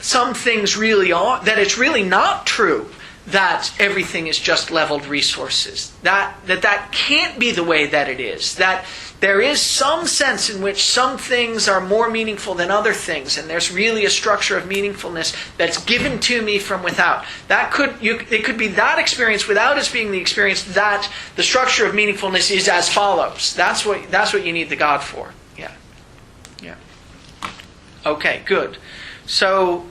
some things really are, that it's really not true that everything is just leveled resources. That can't be the way that it is. That there is some sense in which some things are more meaningful than other things, and there's really a structure of meaningfulness that's given to me from without. It could be that experience without us being the experience that the structure of meaningfulness is as follows. That's what you need the God for. Yeah. Okay, good. So.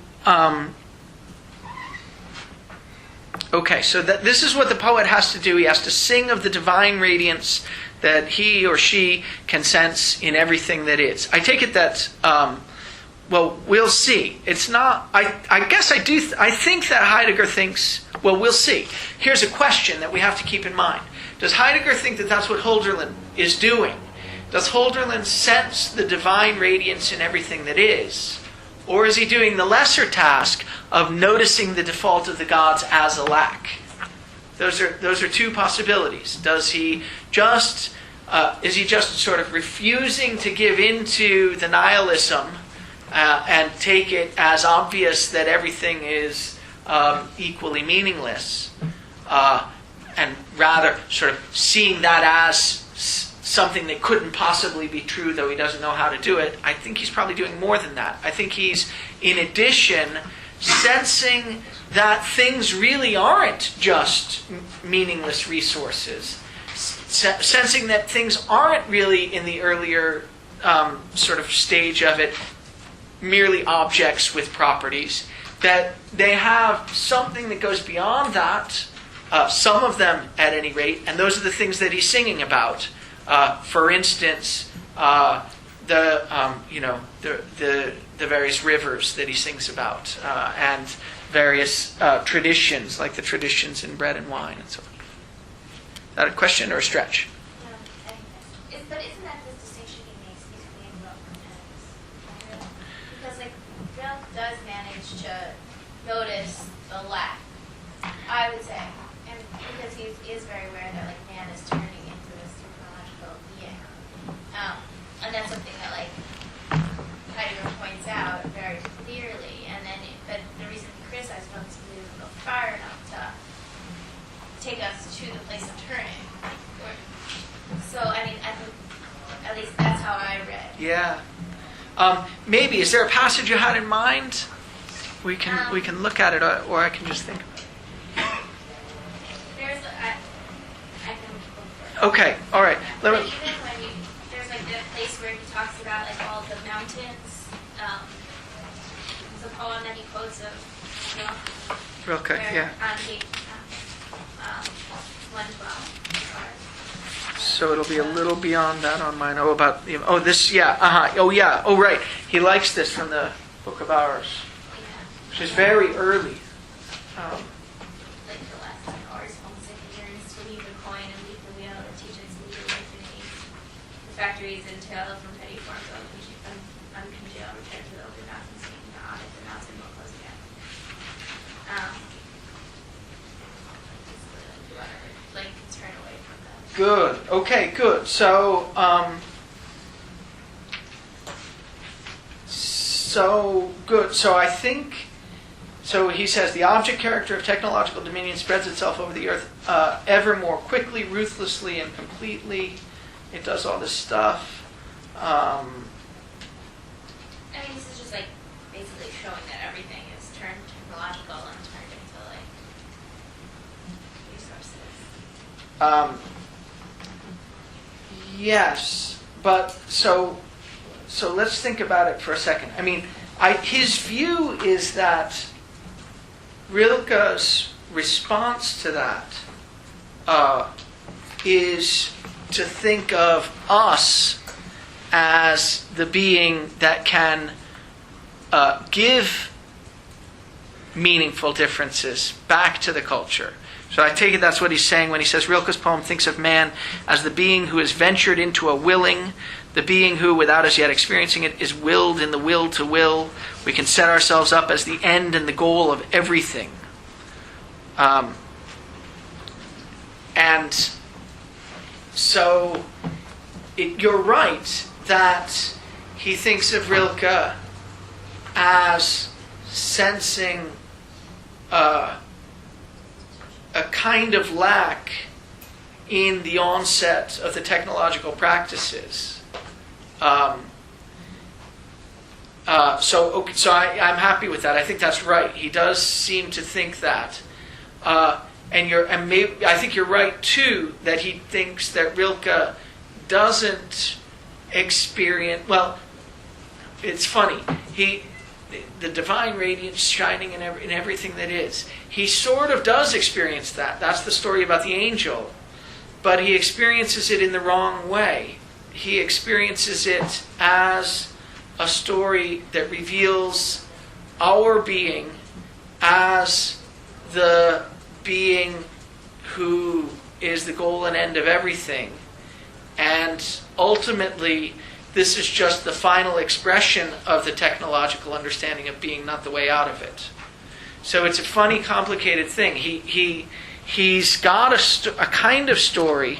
This is what the poet has to do. He has to sing of the divine radiance that he or she can sense in everything that is. I take it that, we'll see. It's not, I guess I think that Heidegger thinks, we'll see. Here's a question that we have to keep in mind. Does Heidegger think that that's what Hölderlin is doing? Does Hölderlin sense the divine radiance in everything that is? Or is he doing the lesser task of noticing the default of the gods as a lack? Those are two possibilities. Is he just sort of refusing to give into the nihilism and take it as obvious that everything is equally meaningless, and rather sort of seeing that as something that couldn't possibly be true, though he doesn't know how to do it? I think he's probably doing more than that. I think he's, in addition, sensing that things really aren't just meaningless resources. Sensing that things aren't really, in the earlier sort of stage of it, merely objects with properties. That they have something that goes beyond that, some of them at any rate, and those are the things that he's singing about. For instance, the various rivers that he sings about, and various traditions, like the traditions in bread and wine, and so on. Is that a question or a stretch? No, but isn't that the distinction he makes between Wilk and Real? Because Real does manage to notice the lack, I would say, and because he is very aware that man is turning into this technological being, and that's something that Heidegger points out very clearly. And then, but the reason he criticizes Wilk is because he doesn't go far enough to take us to the place of turning. So I think at least that's how I read. Yeah. Maybe is there a passage you had in mind? We can look at it, or I can just think about it. I can look for it. Okay. All right. But even when there's the place where he talks about all the mountains. There's a poem that he quotes of. Real quick. Yeah. On page 112. So it'll be a little beyond that on mine. This, yeah, Oh, yeah. Oh, right. He likes this from the Book of Hours, which is very early. The last hours, homesick and yearns to leave the coin and leave the wheel that teaches leader life and age. The factories entail from petty forms of uncongealed, return to the open mouth and speaking to audit the mouth and will close again. Turn away from that. Good. Okay, good. So good. So I think So he says, the object character of technological dominion spreads itself over the earth ever more quickly, ruthlessly, and completely. It does all this stuff. I mean, this is just like basically showing that everything is turned technological and turned into like resources. Yes, but so let's think about it for a second. I mean, his view is that Rilke's response to that is to think of us as the being that can give meaningful differences back to the culture. So I take it that's what he's saying when he says Rilke's poem thinks of man as the being who has ventured into a willing, the being who, without as yet experiencing it, is willed in the will to will. We can set ourselves up as the end and the goal of everything. And so you're right that he thinks of Rilke as sensing a kind of lack in the onset of the technological practices. So I'm happy with that. I think that's right. He does seem to think that, I think you're right too that he thinks that Rilke doesn't experience. Well, it's funny. The divine radiance shining in everything that is. He sort of does experience that. That's the story about the angel. But he experiences it in the wrong way. He experiences it as a story that reveals our being as the being who is the goal and end of everything. And ultimately, this is just the final expression of the technological understanding of being, not the way out of it. So it's a funny, complicated thing. He's got a kind of story,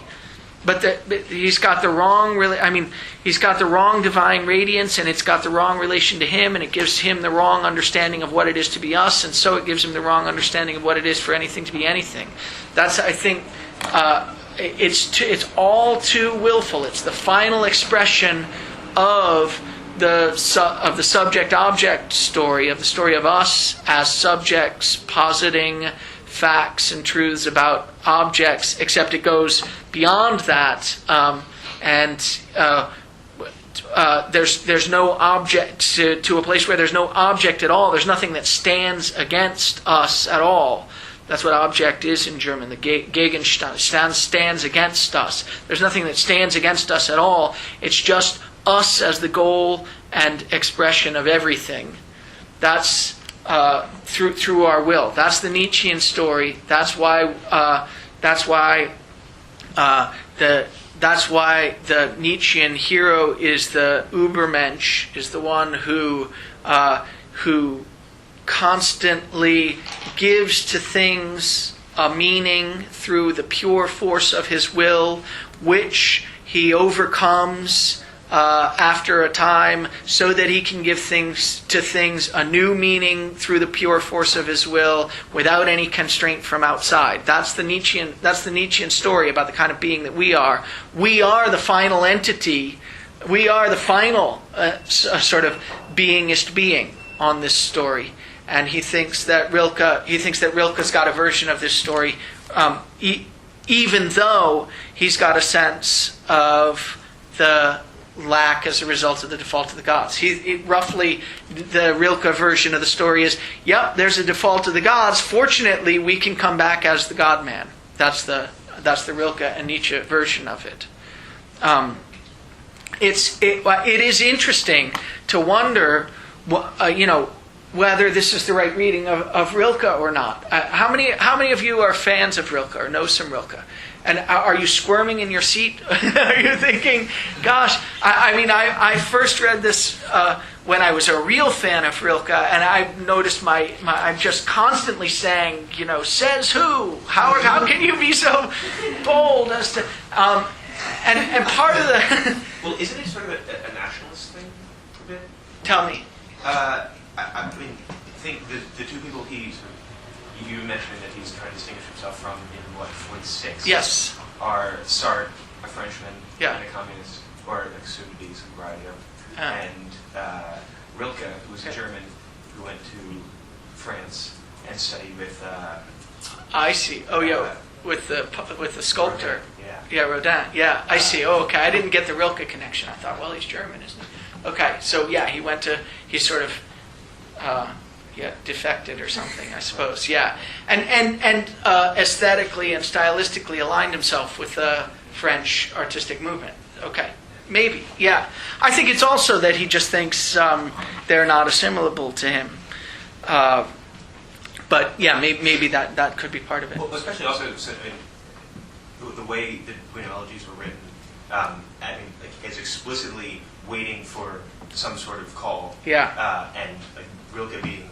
but he's got the wrong. He's got the wrong divine radiance, and it's got the wrong relation to him, and it gives him the wrong understanding of what it is to be us, and so it gives him the wrong understanding of what it is for anything to be anything. That's, I think, it's all too willful. It's the final expression of the subject-object story, of the story of us as subjects positing facts and truths about objects, except it goes beyond that, there's no object to a place where there's no object at all. There's nothing that stands against us at all. That's what object is in German. The Gegenstand stands against us. There's nothing that stands against us at all. It's just us as the goal and expression of everything. That's through our will. That's the Nietzschean story. That's why the Nietzschean hero is the Übermensch, is the one who constantly gives to things a meaning through the pure force of his will, which he overcomes after a time, so that he can give to things a new meaning through the pure force of his will, without any constraint from outside. That's the Nietzschean story about the kind of being that we are. We are the final entity. We are the final sort of beingist being on this story. And he thinks that Rilke's got a version of this story, even though he's got a sense of the lack as a result of the default of the gods. Roughly, the Rilke version of the story is, yep, there's a default of the gods. Fortunately, we can come back as the God-man. That's the Rilke and Nietzsche version of it. It is interesting to wonder, whether this is the right reading of Rilke or not. How many of you are fans of Rilke or know some Rilke? And are you squirming in your seat? Are you thinking, gosh, I first read this when I was a real fan of Rilke, and I noticed I'm just constantly saying, says who? How can you be so bold as to... and part of the... Well, isn't it sort of a nationalist thing a bit? Tell me. I mean, think the two people you mentioned that he's trying to distinguish himself from in what 46 Yes. are Sartre, a Frenchman, Yeah. and a communist, or like soon to be some variety of, Ah. and Rilke, who's a Okay. German who went to France and studied with. I see. Oh yeah, with the sculptor. Yeah. Yeah, Rodin. Yeah, I see. Oh, okay. I didn't get the Rilke connection. I thought, well, he's German, isn't he? Okay, so yeah, he sort of, defected or something, I suppose. Yeah, and aesthetically and stylistically aligned himself with the French artistic movement. Okay, maybe. Yeah, I think it's also that he just thinks they're not assimilable to him. But yeah, maybe that could be part of it. Well, especially also the way the genealogies were written, as explicitly waiting for some sort of call. Yeah. And like Rilke being,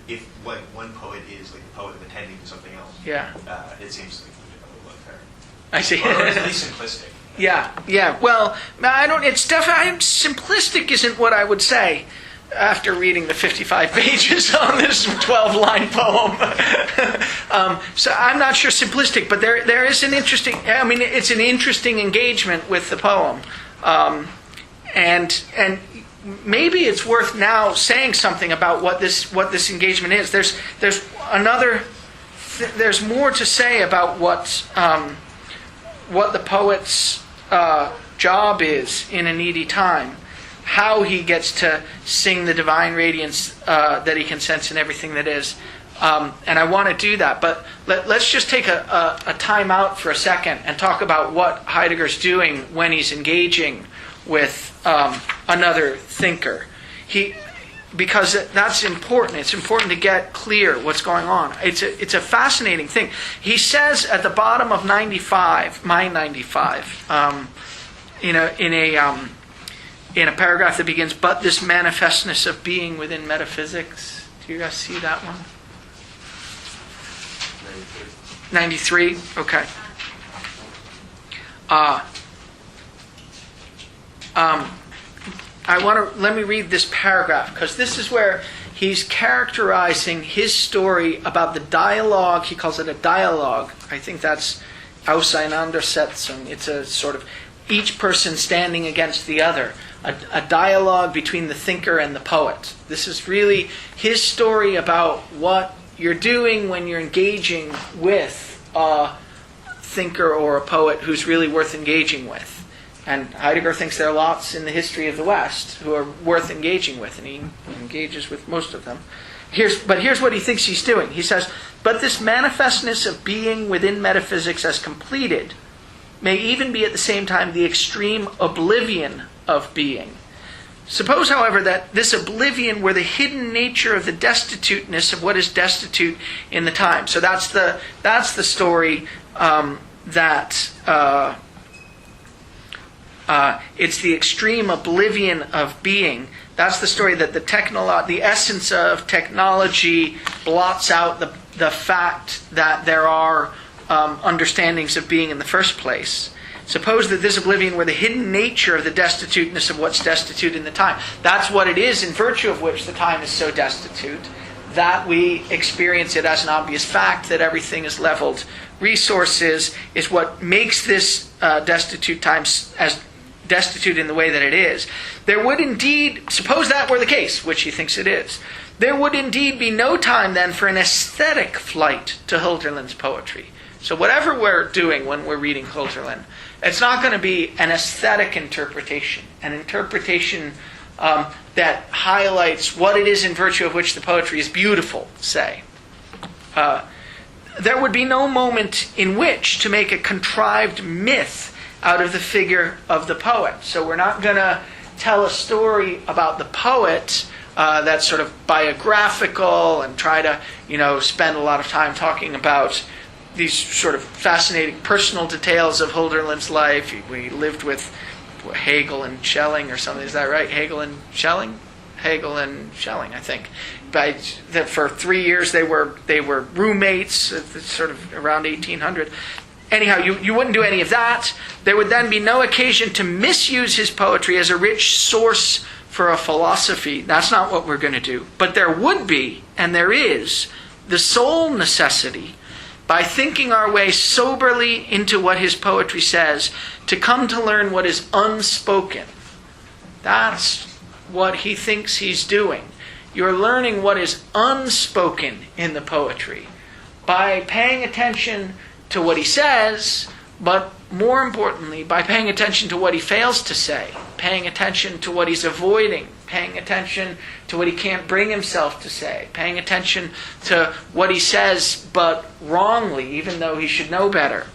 if like one poet is like the poet of attending to something else. Yeah. It seems like a little unfair. I see. Or at least simplistic. Yeah. Well, I don't. It's definitely simplistic. Isn't what I would say after reading the 55 pages on this 12-line poem. So I'm not sure simplistic, but there is an interesting. I mean, it's an interesting engagement with the poem, and maybe it's worth now saying something about what this engagement is. There's more to say about what the poet's job is in a needy time, how he gets to sing the divine radiance that he can sense in everything that is. And I want to do that, but let's just take a time out for a second and talk about what Heidegger's doing when he's engaging with another thinker. Because that's important. It's important to get clear what's going on. It's a fascinating thing. He says at the bottom of 95, in a paragraph that begins, "But this manifestness of being within metaphysics." Do you guys see that one? 93? Okay. Let me read this paragraph, because this is where he's characterizing his story about the dialogue. He calls it a dialogue. I think that's Auseinandersetzung. It's a sort of each person standing against the other. A dialogue between the thinker and the poet. This is really his story about what you're doing when you're engaging with a thinker or a poet who's really worth engaging with. And Heidegger thinks there are lots in the history of the West who are worth engaging with, and he engages with most of them. Here's what he thinks he's doing. He says, "But this manifestness of being within metaphysics as completed may even be at the same time the extreme oblivion of being. Suppose, however, that this oblivion were the hidden nature of the destituteness of what is destitute in the time." So that's the story that it's the extreme oblivion of being. That's the story that the essence of technology blots out the fact that there are understandings of being in the first place. Suppose that this oblivion were the hidden nature of the destituteness of what's destitute in the time. That's what it is, in virtue of which the time is so destitute, that we experience it as an obvious fact, that everything is leveled resources, is what makes this destitute time as destitute in the way that it is. There would indeed, suppose that were the case, which he thinks it is, there would indeed be no time then for an aesthetic flight to Hölderlin's poetry. So whatever we're doing when we're reading Hölderlin, it's not going to be an aesthetic interpretation, an interpretation that highlights what it is in virtue of which the poetry is beautiful, say. There would be no moment in which to make a contrived myth out of the figure of the poet. So we're not going to tell a story about the poet that's sort of biographical and try to, spend a lot of time talking about these sort of fascinating personal details of Hölderlin's life. We lived with Hegel and Schelling or something. Is that right? Hegel and Schelling, I think. For 3 years they were roommates, sort of around 1800. Anyhow, you wouldn't do any of that. There would then be no occasion to misuse his poetry as a rich source for a philosophy. That's not what we're going to do. But there would be, and there is, the sole necessity, by thinking our way soberly into what his poetry says, to come to learn what is unspoken. That's what he thinks he's doing. You're learning what is unspoken in the poetry by paying attention to what he says, but more importantly, by paying attention to what he fails to say, paying attention to what he's avoiding, paying attention to what he can't bring himself to say, paying attention to what he says but wrongly, even though he should know better.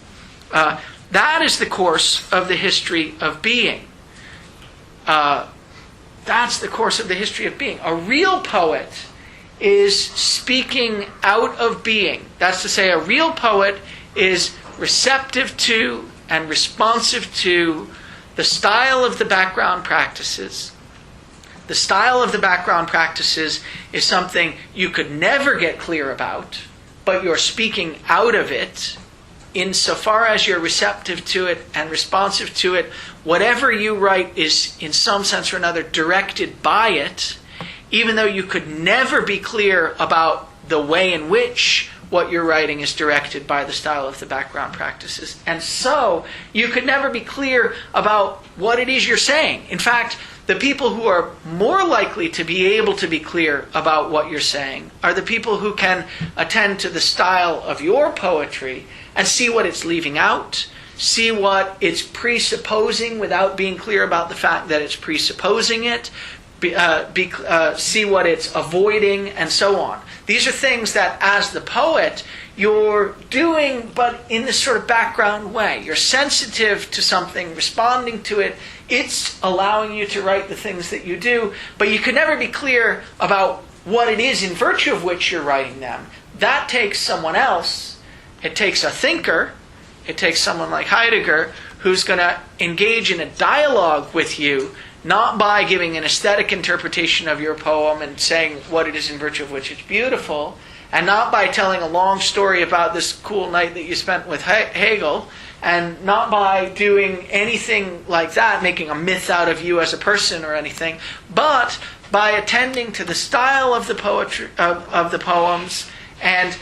That is the course of the history of being. That's the course of the history of being. A real poet is speaking out of being. That's to say, a real poet is receptive to and responsive to the style of the background practices. The style of the background practices is something you could never get clear about, but you're speaking out of it insofar as you're receptive to it and responsive to it. Whatever you write is, in some sense or another, directed by it, even though you could never be clear about the way in which what you're writing is directed by the style of the background practices. And so, you could never be clear about what it is you're saying. In fact, the people who are more likely to be able to be clear about what you're saying are the people who can attend to the style of your poetry and see what it's leaving out, see what it's presupposing without being clear about the fact that it's presupposing it, see what it's avoiding, and so on. These are things that, as the poet, you're doing, but in this sort of background way. You're sensitive to something, responding to it. It's allowing you to write the things that you do, but you could never be clear about what it is in virtue of which you're writing them. That takes someone else. It takes a thinker. It takes someone like Heidegger, who's going to engage in a dialogue with you, not by giving an aesthetic interpretation of your poem and saying what it is in virtue of which it's beautiful, and not by telling a long story about this cool night that you spent with Hegel, and not by doing anything like that, making a myth out of you as a person or anything, but by attending to the style of the poetry of the poems, and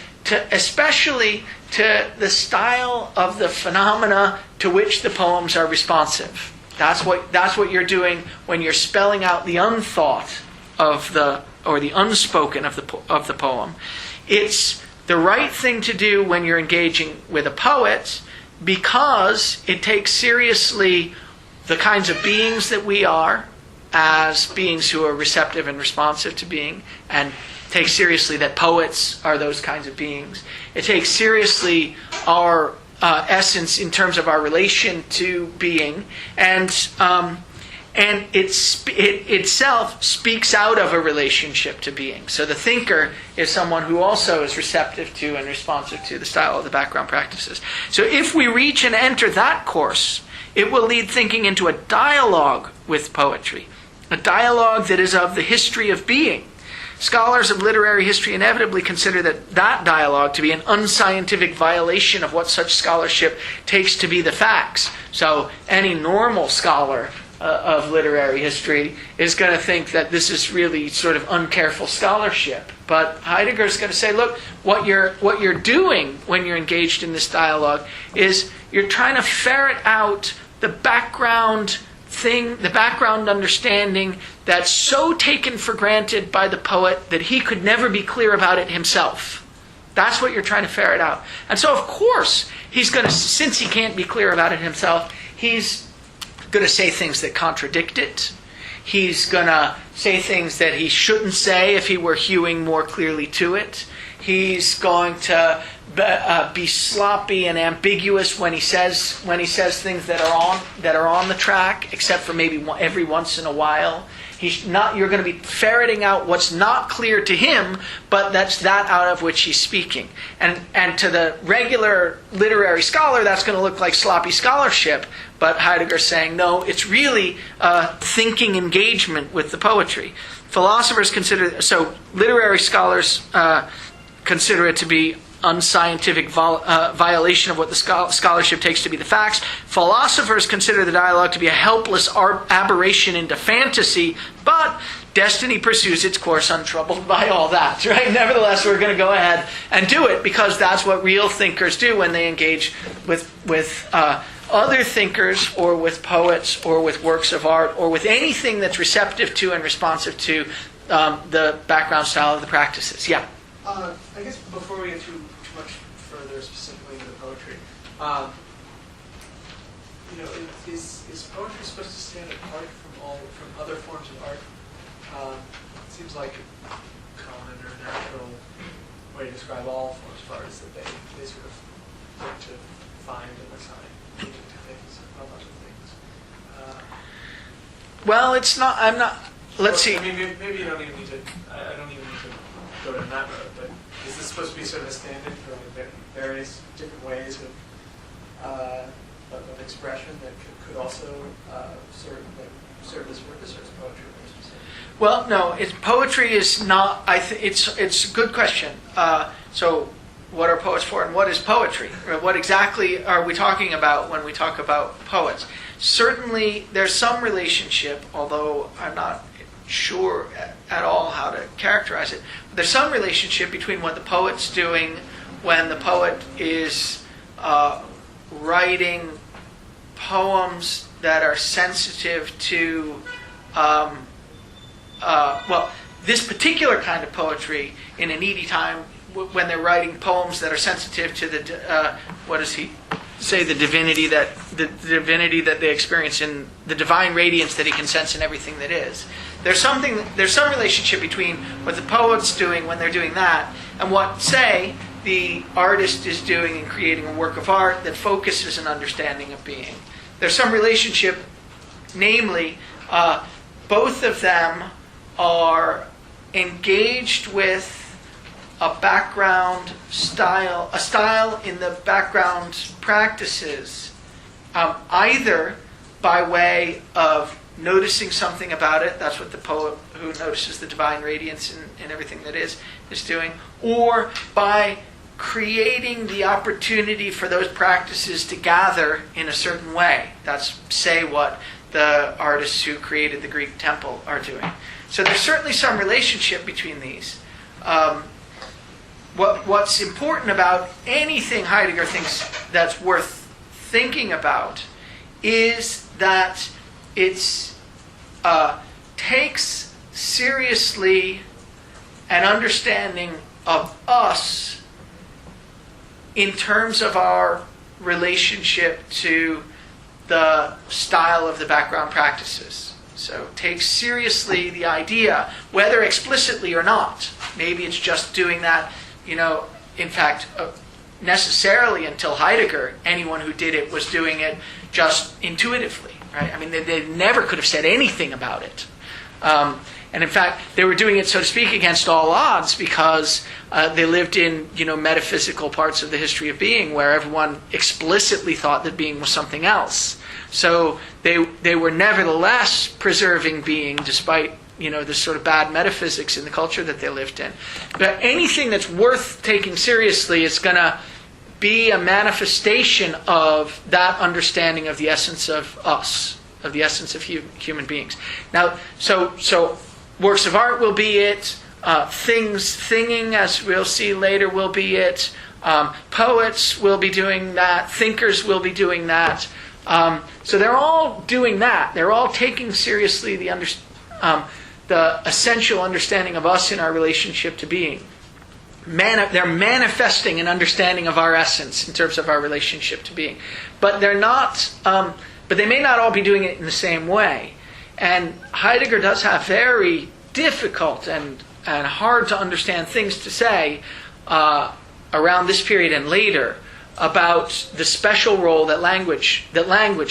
especially to the style of the phenomena to which the poems are responsive. That's what you're doing when you're spelling out the unthought of the unspoken of the poem. It's the right thing to do when you're engaging with a poet, because it takes seriously the kinds of beings that we are as beings who are receptive and responsive to being, and takes seriously that poets are those kinds of beings. It takes seriously our essence in terms of our relation to being, and it itself speaks out of a relationship to being. So the thinker is someone who also is receptive to and responsive to the style of the background practices. So if we reach and enter that course, it will lead thinking into a dialogue with poetry, a dialogue that is of the history of being. Scholars of literary history inevitably consider that dialogue to be an unscientific violation of what such scholarship takes to be the facts. So any normal scholar of literary history is going to think that this is really sort of uncareful scholarship. But Heidegger is going to say, look, what you're doing when you're engaged in this dialogue is you're trying to ferret out the background thing, the background understanding that's so taken for granted by the poet that he could never be clear about it himself. That's what you're trying to ferret out. And so, of course, he's going to, since he can't be clear about it himself, he's going to say things that contradict it. He's going to say things that he shouldn't say if he were hewing more clearly to it. He's going to be sloppy and ambiguous when he says things that are on the track, except for maybe every once in a while. You're going to be ferreting out what's not clear to him, but that's that out of which he's speaking. And to the regular literary scholar, that's going to look like sloppy scholarship. But Heidegger's saying, no, it's really thinking engagement with the poetry. Philosophers literary scholars consider it to be unscientific violation of what the scholarship takes to be the facts. Philosophers consider the dialogue to be a helpless aberration into fantasy, but destiny pursues its course untroubled by all that, right? Nevertheless, we're going to go ahead and do it because that's what real thinkers do when they engage with other thinkers or with poets or with works of art or with anything that's receptive to and responsive to the background style of the practices. Yeah? I guess before we get too much further specifically into the poetry, is poetry supposed to stand apart from other forms of art? It seems like a common or natural way to describe all forms of art is that they sort of look to find and assign meaning to things, a bunch of things. Well, it's not. I'm not. Let's see. I mean, maybe you don't even need to. I don't even need to go down that road. But is this supposed to be sort of a standard for various different ways of expression that could also serve this purpose, or is poetry more specific? Well, no. Poetry is not. It's a good question. So, what are poets for, and what is poetry? What exactly are we talking about when we talk about poets? Certainly, there's some relationship, although I'm not sure at all how to characterize it. But there's some relationship between what the poet's doing when the poet is writing poems that are sensitive to, this particular kind of poetry in a needy time, when they're writing poems that are sensitive to the, what does he say, the divinity that they experience in the divine radiance that he can sense in everything that is. There's some relationship between what the poet's doing when they're doing that and what, say, the artist is doing in creating a work of art that focuses an understanding of being. There's some relationship, namely, both of them are engaged with a background style, a style in the background practices, either by way of noticing something about it, that's what the poet who notices the divine radiance in everything that is doing, or by creating the opportunity for those practices to gather in a certain way. That's, say, what the artists who created the Greek temple are doing. So there's certainly some relationship between these. What's important about anything Heidegger thinks that's worth thinking about is that it takes seriously an understanding of us in terms of our relationship to the style of the background practices. So takes seriously the idea, whether explicitly or not. Maybe it's just doing that, in fact, necessarily until Heidegger, anyone who did it was doing it just intuitively, right? I mean, they never could have said anything about it. And in fact, they were doing it, so to speak, against all odds because they lived in, metaphysical parts of the history of being where everyone explicitly thought that being was something else. So they were nevertheless preserving being despite, this sort of bad metaphysics in the culture that they lived in. But anything that's worth taking seriously is going to be a manifestation of that understanding of the essence of us, of the essence of human beings. Now, so works of art will be it. Thinging, as we'll see later, will be it. Poets will be doing that. Thinkers will be doing that. So they're all doing that. They're all taking seriously the essential understanding of us in our relationship to being. They're manifesting an understanding of our essence in terms of our relationship to being. But they're not. But they may not all be doing it in the same way. And Heidegger does have very difficult and hard to understand things to say around this period and later about the special role that language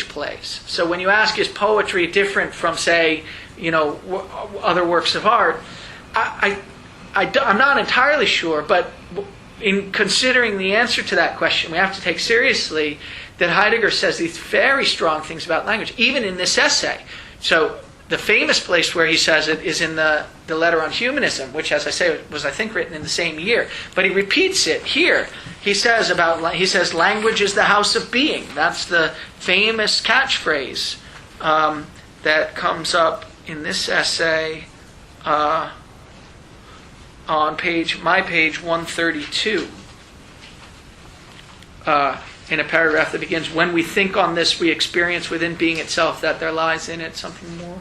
plays. So when you ask, is poetry different from, say, other works of art, I'm not entirely sure, but in considering the answer to that question, we have to take seriously that Heidegger says these very strong things about language, even in this essay. So the famous place where he says it is in the letter on humanism, which, as I say, was, I think, written in the same year. But he repeats it here. He says language is the house of being. That's the famous catchphrase that comes up in this essay on my page 132. In a paragraph that begins, when we think on this, we experience within being itself that there lies in it something more.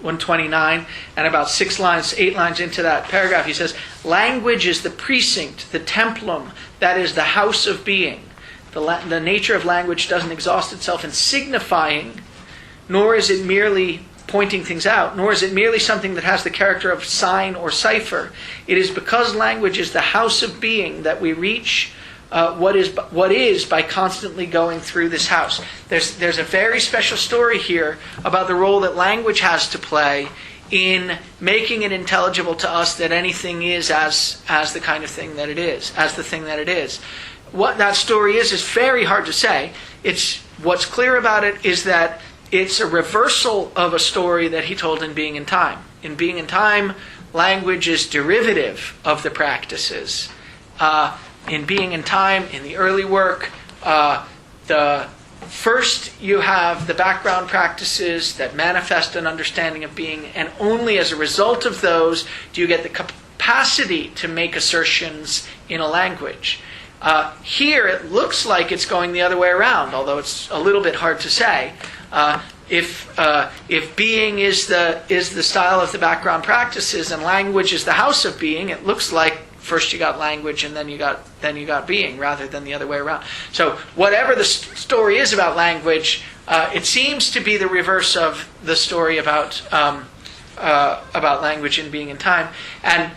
129, and about 8 lines into that paragraph, he says, language is the precinct, the templum, that is the house of being. The nature of language doesn't exhaust itself in signifying, nor is it merely pointing things out, nor is it merely something that has the character of sign or cipher. It is because language is the house of being that we reach what is by constantly going through this house. There's a very special story here about the role that language has to play in making it intelligible to us that anything is as the kind of thing that it is, as the thing that it is. What that story is very hard to say. What's clear about it is that it's a reversal of a story that he told in Being in Time. In Being in Time, language is derivative of the practices. In Being in Time, in the early work, first you have the background practices that manifest an understanding of being, and only as a result of those do you get the capacity to make assertions in a language. Here it looks like it's going the other way around, although it's a little bit hard to say. If being is the style of the background practices and language is the house of being, it looks like first you got language and then you got being, rather than the other way around. So whatever the story is about language, it seems to be the reverse of the story about language and Being in Time. And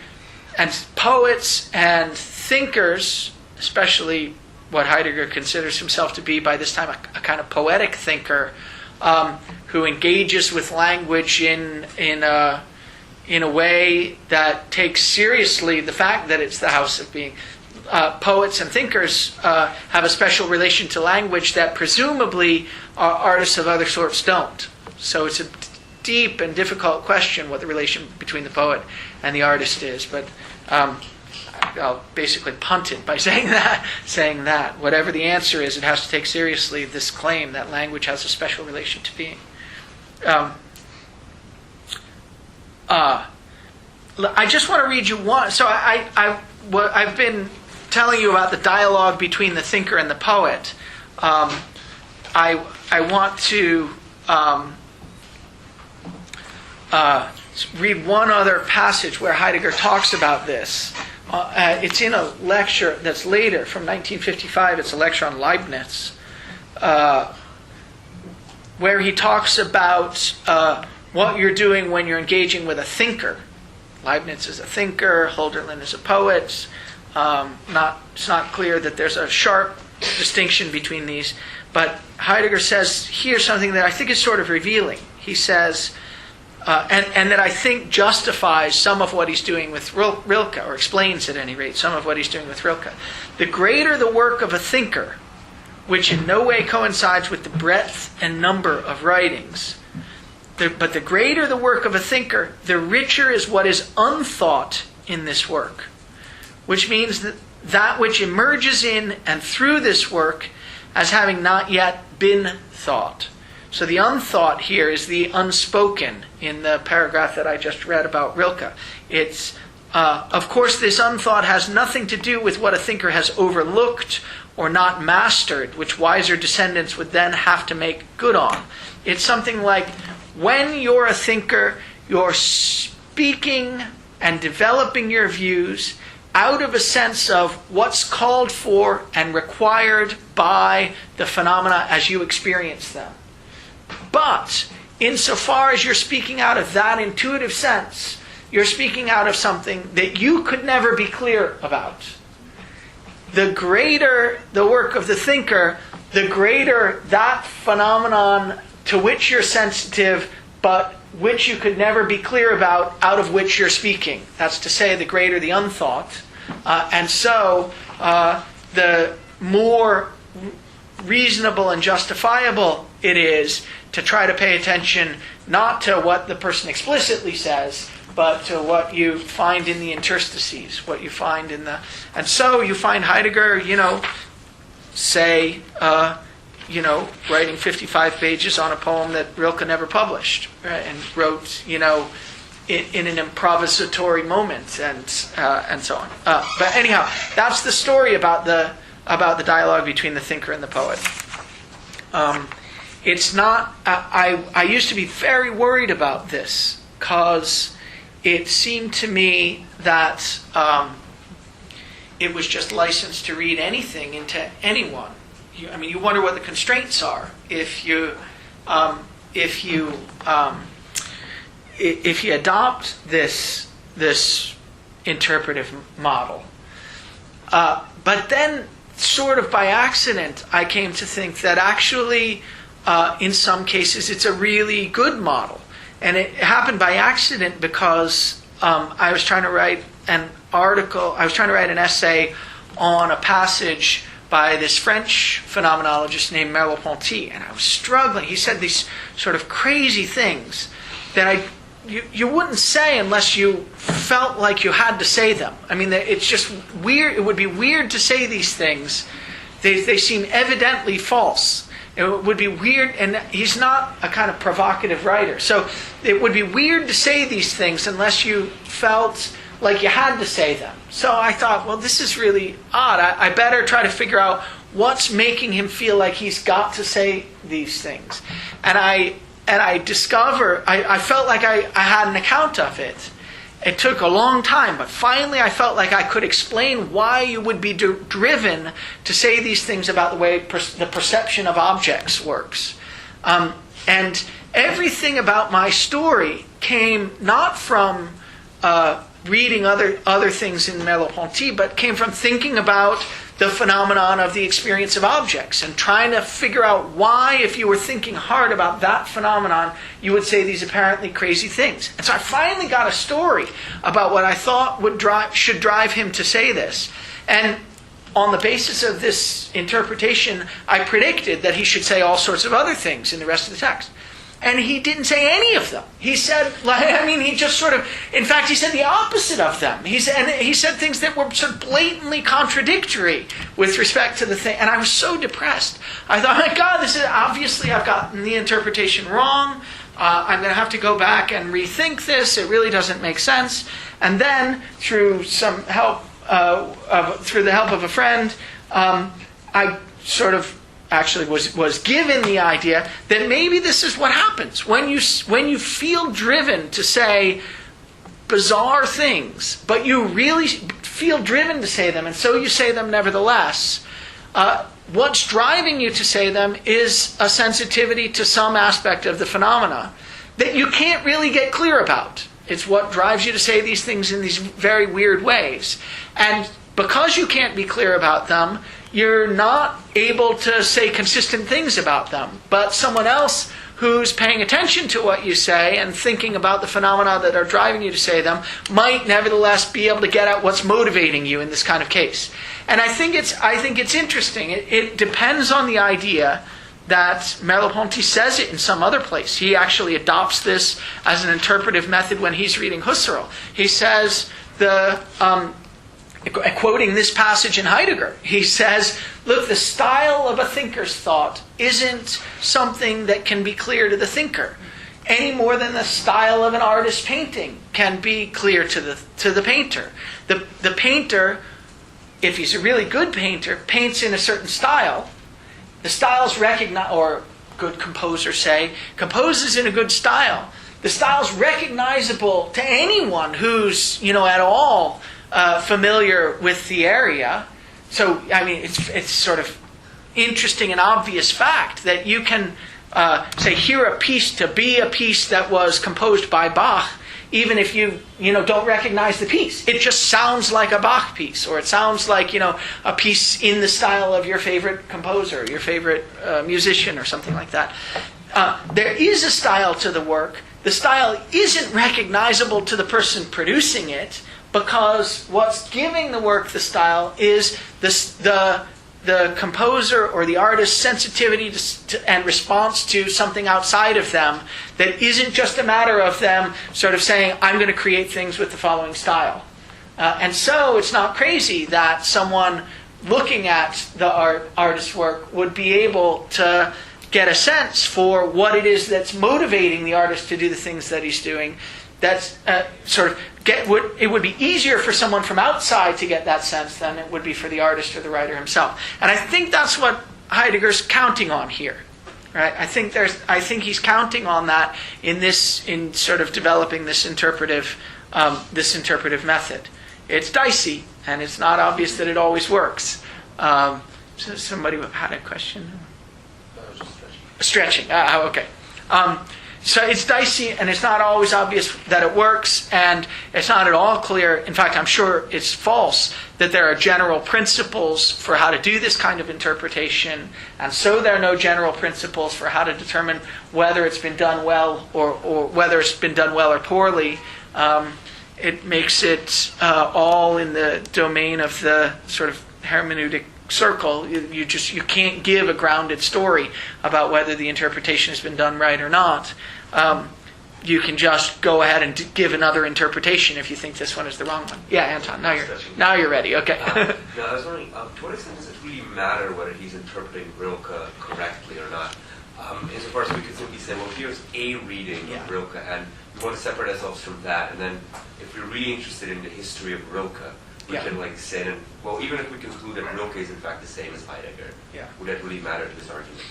poets and thinkers, especially what Heidegger considers himself to be by this time a kind of poetic thinker, who engages with language in a way that takes seriously the fact that it's the house of being. Poets and thinkers have a special relation to language that presumably artists of other sorts don't. So it's a deep and difficult question what the relation between the poet and the artist is. But I'll basically punt it by saying that. Whatever the answer is, it has to take seriously this claim that language has a special relation to being. I just want to read you one. So I've been telling you about the dialogue between the thinker and the poet. I want to read one other passage where Heidegger talks about this. It's in a lecture that's later, from 1955. It's a lecture on Leibniz, where he talks about what you're doing when you're engaging with a thinker. Leibniz is a thinker, Hölderlin is a poet. It's not clear that there's a sharp distinction between these, but Heidegger says here something that I think is sort of revealing. He says, and that I think justifies some of what he's doing with Rilke, or explains at any rate some of what he's doing with Rilke. The greater the work of a thinker, which in no way coincides with the breadth and number of writings, but the greater the work of a thinker, the richer is what is unthought in this work. Which means that which emerges in and through this work as having not yet been thought. So the unthought here is the unspoken in the paragraph that I just read about Rilke. It's, of course, this unthought has nothing to do with what a thinker has overlooked or not mastered, which wiser descendants would then have to make good on. It's something like, when you're a thinker, you're speaking and developing your views out of a sense of what's called for and required by the phenomena as you experience them. But insofar as you're speaking out of that intuitive sense, you're speaking out of something that you could never be clear about. The greater the work of the thinker, the greater that phenomenon to which you're sensitive, but which you could never be clear about, out of which you're speaking. That's to say, the greater the unthought. And so, the more reasonable and justifiable it is to try to pay attention not to what the person explicitly says, but to what you find in the interstices, what you find in the... And so you find Heidegger, say, writing 55 pages on a poem that Rilke never published, right? And wrote, in an improvisatory moment, and so on. But anyhow, that's the story about the dialogue between the thinker and the poet. It's not. I used to be very worried about this because it seemed to me that it was just licensed to read anything into anyone. You wonder what the constraints are if you adopt this interpretive model. But then, sort of by accident, I came to think that actually, in some cases, it's a really good model. And it happened by accident because I was trying to write an essay on a passage by this French phenomenologist named Merleau-Ponty, and I was struggling. He said these sort of crazy things that you wouldn't say unless you felt like you had to say them. It's just weird. It would be weird to say these things. They seem evidently false. It would be weird, and he's not a kind of provocative writer. So it would be weird to say these things unless you felt like you had to say them. So I thought, well, this is really odd. I better try to figure out what's making him feel like he's got to say these things. And I discover, I felt like I had an account of it. It took a long time, but finally I felt like I could explain why you would be driven to say these things about the way the perception of objects works. And everything about my story came not from reading other things in Merleau-Ponty, but came from thinking about the phenomenon of the experience of objects and trying to figure out why, if you were thinking hard about that phenomenon, you would say these apparently crazy things. And so I finally got a story about what I thought should drive him to say this. And on the basis of this interpretation, I predicted that he should say all sorts of other things in the rest of the text. And he didn't say any of them. He said, he just sort of, in fact, he said the opposite of them. He said things that were sort of blatantly contradictory with respect to the thing. And I was so depressed. I thought, oh my God, this is obviously I've gotten the interpretation wrong. I'm going to have to go back and rethink this. It really doesn't make sense. And then, through some help, through the help of a friend, I sort of actually was given the idea that maybe this is what happens when you feel driven to say bizarre things, but you really feel driven to say them, and so you say them nevertheless. What's driving you to say them is a sensitivity to some aspect of the phenomena that you can't really get clear about. It's what drives you to say these things in these very weird ways. And because you can't be clear about them, you're not able to say consistent things about them. But someone else who's paying attention to what you say and thinking about the phenomena that are driving you to say them might nevertheless be able to get at what's motivating you in this kind of case. And I think it's interesting. It depends on the idea that Merleau-Ponty says it in some other place. He actually adopts this as an interpretive method when he's reading Husserl. He says quoting this passage in Heidegger, he says, look, the style of a thinker's thought isn't something that can be clear to the thinker, any more than the style of an artist's painting can be clear to the painter. The painter, if he's a really good painter, paints in a certain style. The style's recognized, or good composers say, composes in a good style. The style's recognizable to anyone who's, at all familiar with the area. So, it's sort of interesting and obvious fact that you can say, hear a piece to be a piece that was composed by Bach, even if you don't recognize the piece. It just sounds like a Bach piece, or it sounds like, a piece in the style of your favorite composer, your favorite musician, or something like that. There is a style to the work. The style isn't recognizable to the person producing it, because what's giving the work the style is the the composer or the artist's sensitivity and response to something outside of them that isn't just a matter of them sort of saying, I'm going to create things with the following style. And so it's not crazy that someone looking at the artist's work would be able to get a sense for what it is that's motivating the artist to do the things that he's doing. That's it would be easier for someone from outside to get that sense than it would be for the artist or the writer himself. And I think that's what Heidegger's counting on here, right? I think he's counting on that in sort of developing this interpretive method. It's dicey, and it's not obvious that it always works. So somebody had a question. Stretching. Okay. So it's dicey, and it's not always obvious that it works, and it's not at all clear. In fact, I'm sure it's false that there are general principles for how to do this kind of interpretation, and so there are no general principles for how to determine whether it's been done well or whether it's been done well or poorly. It makes it all in the domain of the sort of hermeneutic circle. You can't give a grounded story about whether the interpretation has been done right or not. You can just go ahead and give another interpretation if you think this one is the wrong one. Yeah, Anton, now you're ready. Okay. No, I was wondering, to what extent does it really matter whether he's interpreting Rilke correctly or not? Insofar as we could simply say, well, here's a reading of Rilke, and we want to separate ourselves from that, and then if we're really interested in the history of Rilke, we can say, then, well, even if we conclude that Rilke is in fact the same as Heidegger, would that really matter to this argument?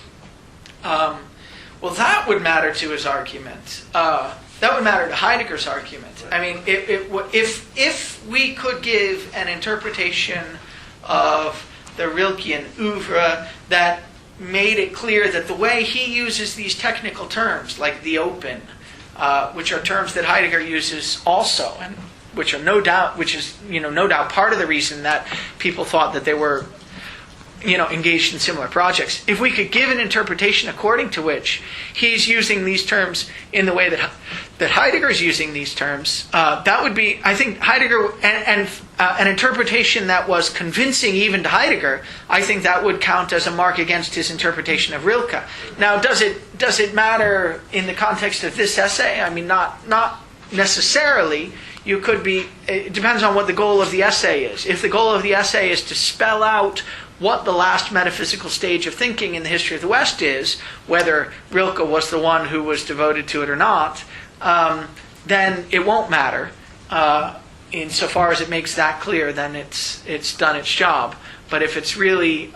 Well, that would matter to his argument. That would matter to Heidegger's argument. I mean, if we could give an interpretation of the Rilkean oeuvre that made it clear that the way he uses these technical terms, like the open, which are terms that Heidegger uses also, and which is no doubt part of the reason that people thought that they were engaged in similar projects. If we could give an interpretation according to which he's using these terms in the way that Heidegger is using these terms, that would be, I think, Heidegger, and an interpretation that was convincing even to Heidegger, I think that would count as a mark against his interpretation of Rilke. Now, does it matter in the context of this essay? I mean, not necessarily. It depends on what the goal of the essay is. If the goal of the essay is to spell out what the last metaphysical stage of thinking in the history of the West is, whether Rilke was the one who was devoted to it or not, then it won't matter. Insofar as it makes that clear, then it's done its job. But if it's really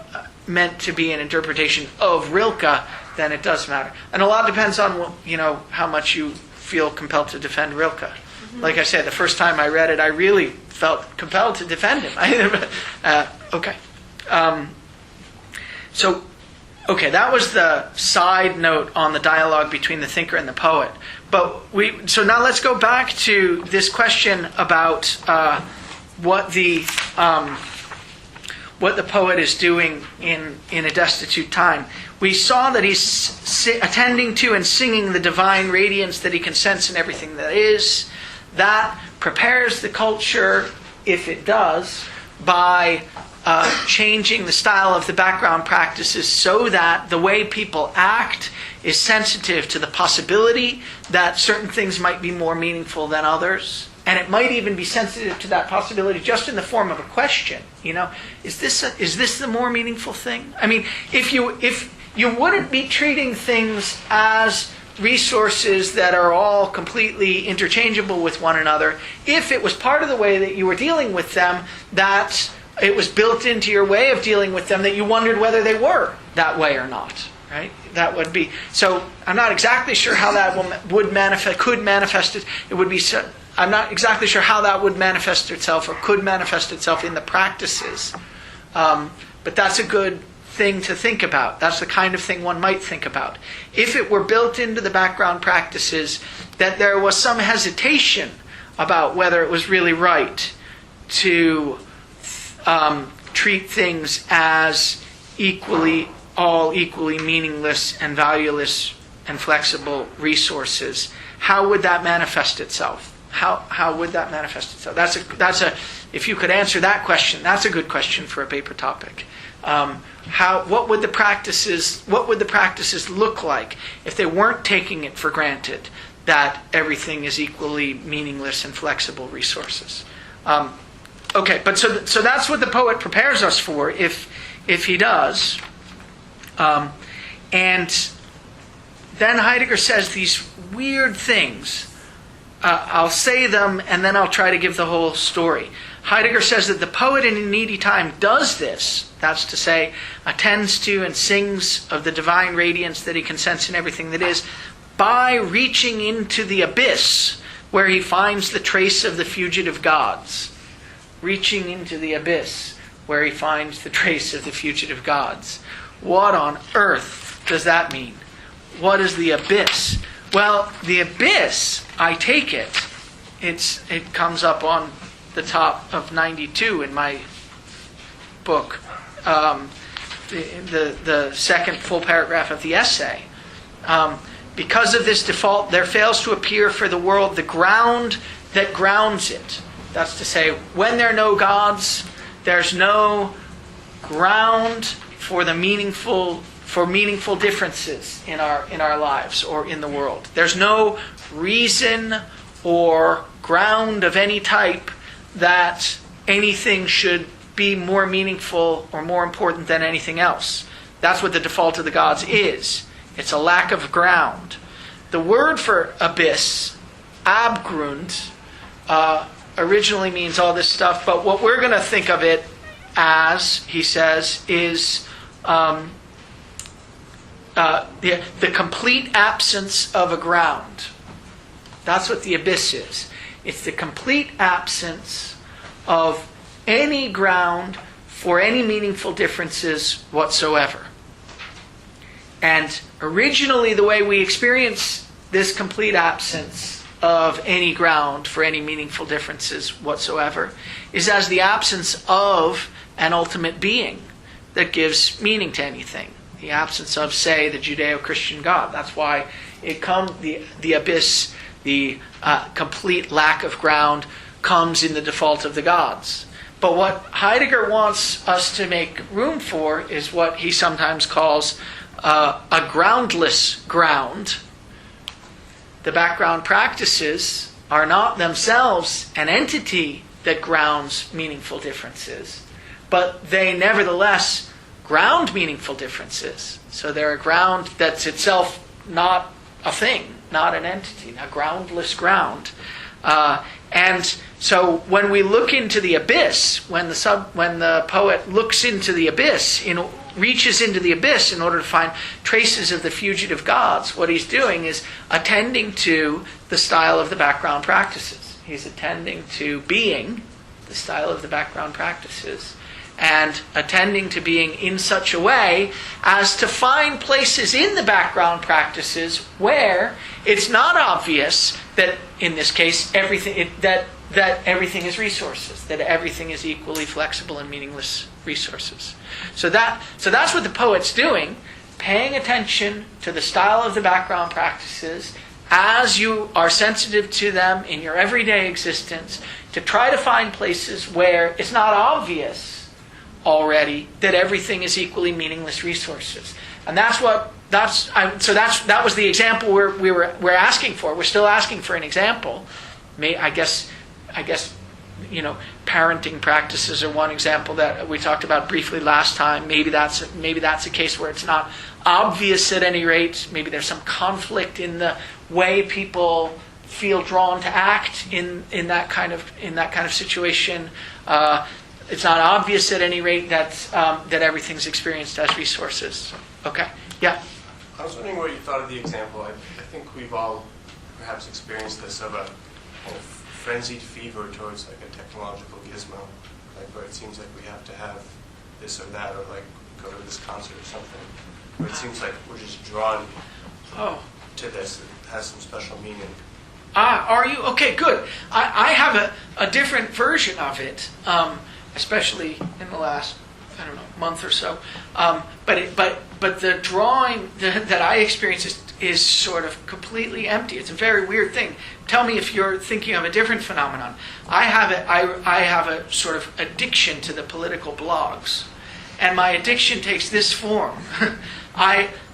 meant to be an interpretation of Rilke, then it does matter. And a lot depends on how much you feel compelled to defend Rilke. Like I said, the first time I read it, I really felt compelled to defend him. Okay. That was the side note on the dialogue between the thinker and the poet. So now let's go back to this question about what the poet is doing in a destitute time. We saw that he's attending to and singing the divine radiance that he can sense in everything that is. That prepares the culture, if it does, by changing the style of the background practices so that the way people act is sensitive to the possibility that certain things might be more meaningful than others. And it might even be sensitive to that possibility just in the form of a question. Is this the more meaningful thing? I mean, if you wouldn't be treating things as resources that are all completely interchangeable with one another, if it was part of the way that you were dealing with them, that it was built into your way of dealing with them, that you wondered whether they were that way or not, right? That would be, so I'm not exactly sure how that could manifest it. It would be, I'm not exactly sure how that would manifest itself or could manifest itself in the practices. But that's a good thing to think about. That's the kind of thing one might think about. If it were built into the background practices that there was some hesitation about whether it was really right to treat things as all equally meaningless and valueless and flexible resources, how would that manifest itself? How would that manifest itself? if you could answer that question, that's a good question for a paper topic. What would the practices look like if they weren't taking it for granted that everything is equally meaningless and flexible resources? Okay, but so that's what the poet prepares us for if he does. And then Heidegger says these weird things. I'll say them and then I'll try to give the whole story. Heidegger says that the poet in a needy time does this, that's to say, attends to and sings of the divine radiance that he can sense in everything that is, by reaching into the abyss where he finds the trace of the fugitive gods. Reaching into the abyss where he finds the trace of the fugitive gods. What on earth does that mean? What is the abyss? Well, the abyss, I take it comes up on the top of 92 in my book, the second full paragraph of the essay. Because of this default, there fails to appear for the world the ground that grounds it. That's to say, when there are no gods, there's no ground for meaningful differences in our lives or in the world. There's no reason or ground of any type that anything should be more meaningful or more important than anything else. That's what the default of the gods is. It's a lack of ground. The word for abyss, Abgrund, originally means all this stuff, but what we're going to think of it as, he says, is the complete absence of a ground. That's what the abyss is. It's the complete absence of any ground for any meaningful differences whatsoever. And originally the way we experience this complete absence of any ground for any meaningful differences whatsoever is as the absence of an ultimate being that gives meaning to anything. The absence of, say, the Judeo-Christian God. That's why the abyss, the complete lack of ground, comes in the default of the gods. But what Heidegger wants us to make room for is what he sometimes calls a groundless ground. The background practices are not themselves an entity that grounds meaningful differences, but they nevertheless ground meaningful differences. So they're a ground that's itself not a thing, not an entity, a groundless ground. And so when we look into the abyss, when the poet looks into the abyss, reaches into the abyss in order to find traces of the fugitive gods, what he's doing is attending to the style of the background practices. He's attending to being, the style of the background practices, and attending to being in such a way as to find places in the background practices where it's not obvious that, in this case, that everything is resources, that everything is equally flexible and meaningless resources. So that's what the poet's doing, paying attention to the style of the background practices as you are sensitive to them in your everyday existence, to try to find places where it's not obvious already that everything is equally meaningless resources. And that was the example we're asking for. We're still asking for an example. I guess parenting practices are one example that we talked about briefly last time. Maybe that's a case where it's not obvious at any rate. Maybe there's some conflict in the way people feel drawn to act in that kind of situation. It's not obvious at any rate that everything's experienced as resources. Okay, yeah. I was wondering what you thought of the example. I think we've all perhaps experienced this of a kind of frenzied fever towards like a technological gizmo, like where it seems like we have to have this or that, or like go to this concert or something. Where it seems like we're just drawn to this. It has some special meaning. Are you? Okay, good. I have a different version of it. Especially in the last, month or so. But the drawing that I experience is is sort of completely empty. It's a very weird thing. Tell me if you're thinking of a different phenomenon. I have a sort of addiction to the political blogs, and my addiction takes this form.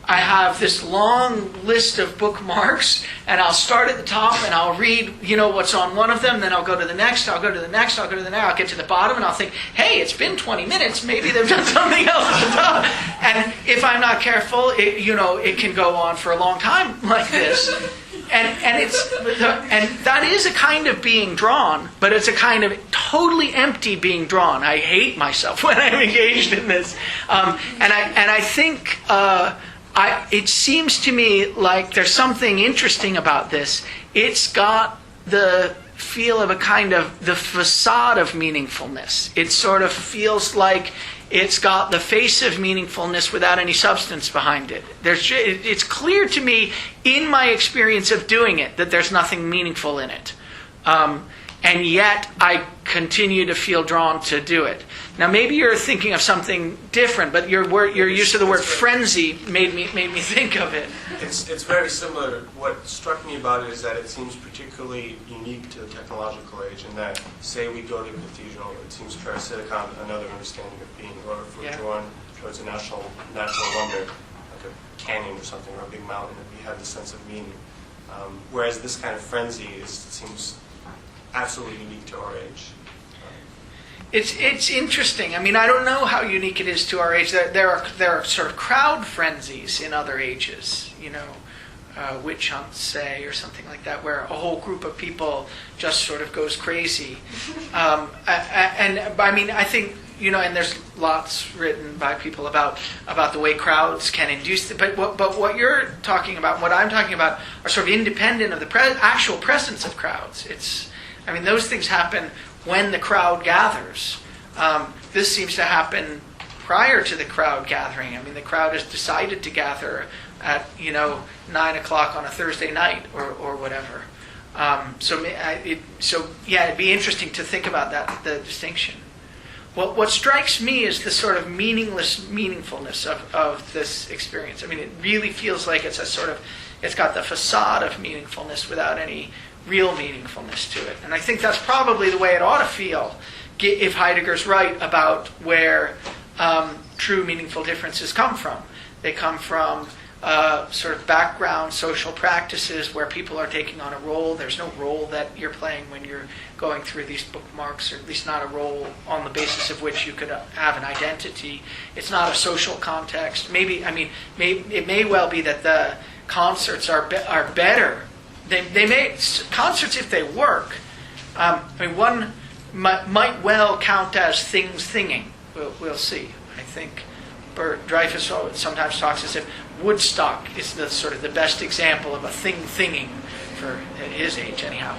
I have this long list of bookmarks, and I'll start at the top and I'll read, what's on one of them, then I'll go to the next, I'll go to the next, I'll go to the next, I'll get to the bottom and I'll think, hey, it's been 20 minutes, maybe they've done something else at the top. And if I'm not careful, it can go on for a long time like this. And that is a kind of being drawn, but it's a kind of totally empty being drawn. I hate myself when I'm engaged in this. And I think... it seems to me like there's something interesting about this. It's got the feel of a kind of the facade of meaningfulness. It sort of feels like it's got the face of meaningfulness without any substance behind it. It's clear to me in my experience of doing it that there's nothing meaningful in it. And yet I continue to feel drawn to do it. Now maybe you're thinking of something different, but your use of the word frenzy made me think of it. It's very similar. What struck me about it is that it seems particularly unique to the technological age, in that, say we go to a cathedral, it seems parasitic on another understanding of being, or if we're drawn towards a natural wonder, like a canyon or something, or a big mountain, and we have the sense of meaning. Whereas this kind of frenzy seems absolutely unique to our age. It's interesting. I mean, I don't know how unique it is to our age. There are sort of crowd frenzies in other ages, witch hunts, say, or something like that, where a whole group of people just sort of goes crazy. I think, and there's lots written by people about the way crowds can induce it. But what you're talking about, what I'm talking about, are sort of independent of the actual presence of crowds. Those things happen when the crowd gathers. This seems to happen prior to the crowd gathering. The crowd has decided to gather at 9 o'clock on a Thursday night or whatever. It'd be interesting to think about that, the distinction. What strikes me is the sort of meaningfulness of this experience. It really feels like it's got the facade of meaningfulness without any real meaningfulness to it. And I think that's probably the way it ought to feel if Heidegger's right about where true meaningful differences come from. They come from sort of background social practices where people are taking on a role. There's no role that you're playing when you're going through these bookmarks, or at least not a role on the basis of which you could have an identity. It's not a social context. It may well be that the concerts are better. They may, concerts, if they work, one might well count as things thinging. We'll see. I think Bert Dreyfus sometimes talks as if Woodstock is the sort of the best example of a thing thinging for his age, anyhow.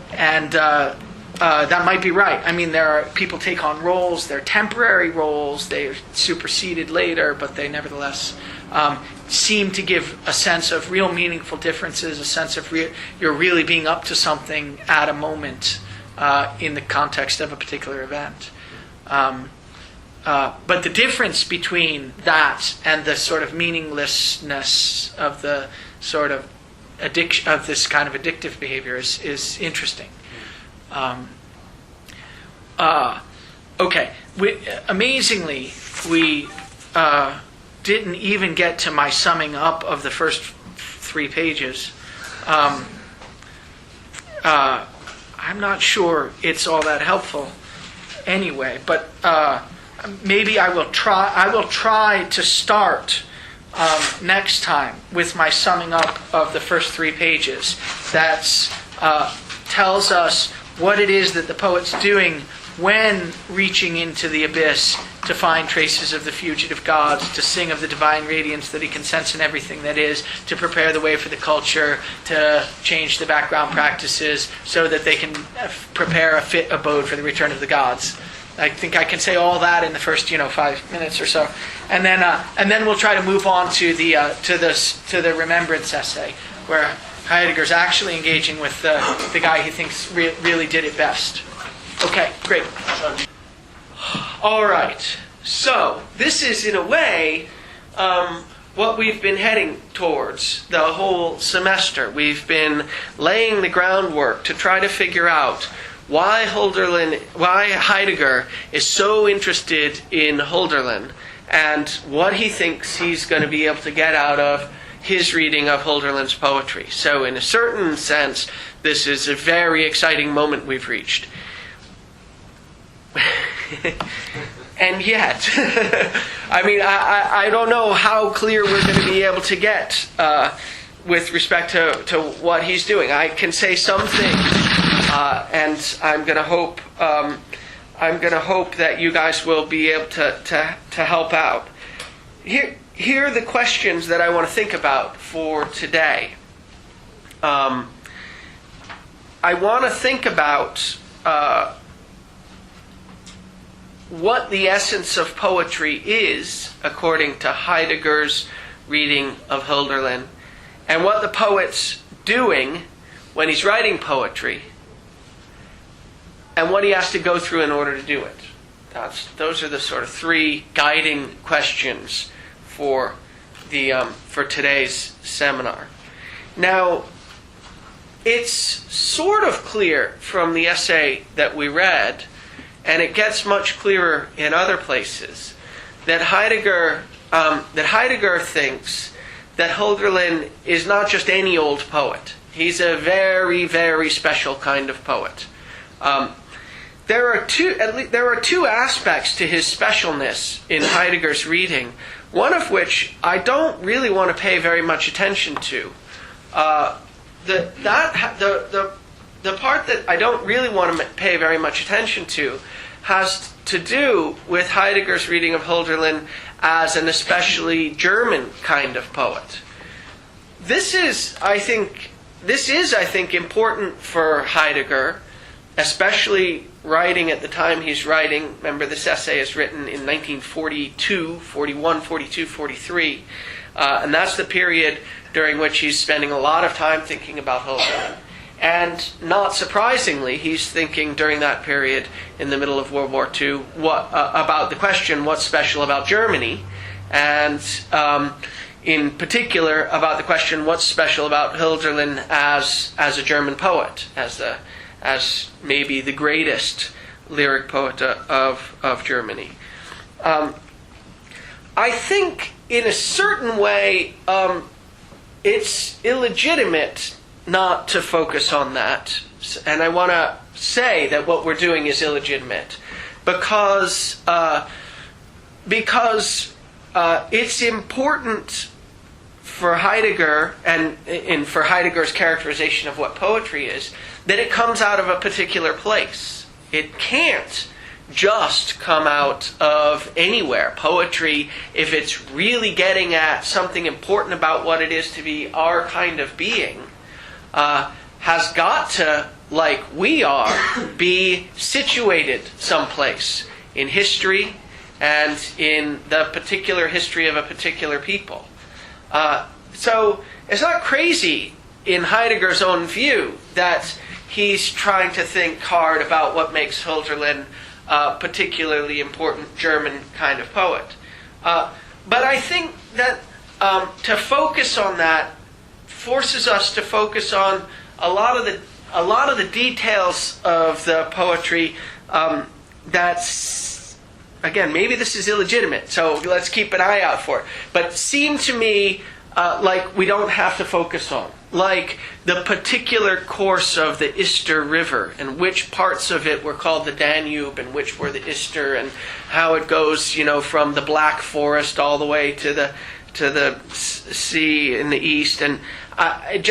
That might be right. There are people take on roles. They're temporary roles. They're superseded later, but they nevertheless seem to give a sense of real meaningful differences, a sense of you're really being up to something at a moment in the context of a particular event. But the difference between that and the sort of meaninglessness of the sort of addiction of this kind of addictive behavior is interesting. Okay. Amazingly, we didn't even get to my summing up of the first 3 pages. I'm not sure it's all that helpful anyway, but maybe I will try to start next time with my summing up of the first 3 pages. That tells us what it is that the poet's doing when reaching into the abyss to find traces of the fugitive gods, to sing of the divine radiance that he can sense in everything that is, to prepare the way for the culture, to change the background practices so that they can prepare a fit abode for the return of the gods. I think I can say all that in the first 5 minutes or so, and then we'll try to move on to the remembrance essay, where Heidegger's actually engaging with the guy he thinks really did it best. Okay, great. All right. So this is, in a way, what we've been heading towards the whole semester. We've been laying the groundwork to try to figure out why Heidegger is so interested in Hölderlin and what he thinks he's going to be able to get out of his reading of Hölderlin's poetry. So in a certain sense, this is a very exciting moment we've reached. And yet, I don't know how clear we're going to be able to get with respect to what he's doing. I can say some things, and I'm going to hope that you guys will be able to help out. Here are the questions that I want to think about for today. I want to think about what the essence of poetry is, according to Heidegger's reading of Hölderlin, and what the poet's doing when he's writing poetry, and what he has to go through in order to do it. Those are the sort of three guiding questions for today's seminar. Now, it's sort of clear from the essay that we read, and it gets much clearer in other places, that Heidegger thinks that Hölderlin is not just any old poet. He's a very, very special kind of poet. There are two aspects to his specialness in Heidegger's reading, one of which I don't really want to pay very much attention to. The part that I don't really want to pay very much attention to has to do with Heidegger's reading of Hölderlin as an especially German kind of poet. This is, I think, important for Heidegger, especially writing at the time he's writing. Remember, this essay is written in 1942, 41, 42, 43, and that's the period during which he's spending a lot of time thinking about Hölderlin. And not surprisingly, he's thinking during that period in the middle of World War II about the question, what's special about Germany? And in particular, about the question, what's special about Hölderlin as a German poet, as maybe the greatest lyric poet of Germany. I think, in a certain way, it's illegitimate not to focus on that. And I want to say that what we're doing is illegitimate because it's important for Heidegger and for Heidegger's characterization of what poetry is, that it comes out of a particular place. It can't just come out of anywhere. Poetry, if it's really getting at something important about what it is to be our kind of being, has got to, like we are, be situated someplace in history and in the particular history of a particular people. So it's not crazy in Heidegger's own view that he's trying to think hard about what makes Hölderlin a particularly important German kind of poet. But I think that to focus on that forces us to focus on a lot of the details of the poetry that's, again, maybe this is illegitimate, so let's keep an eye out for it, but seem to me like we don't have to focus on, like the particular course of the Ister River and which parts of it were called the Danube and which were the Ister, and how it goes, from the Black Forest all the way to the sea in the east. And I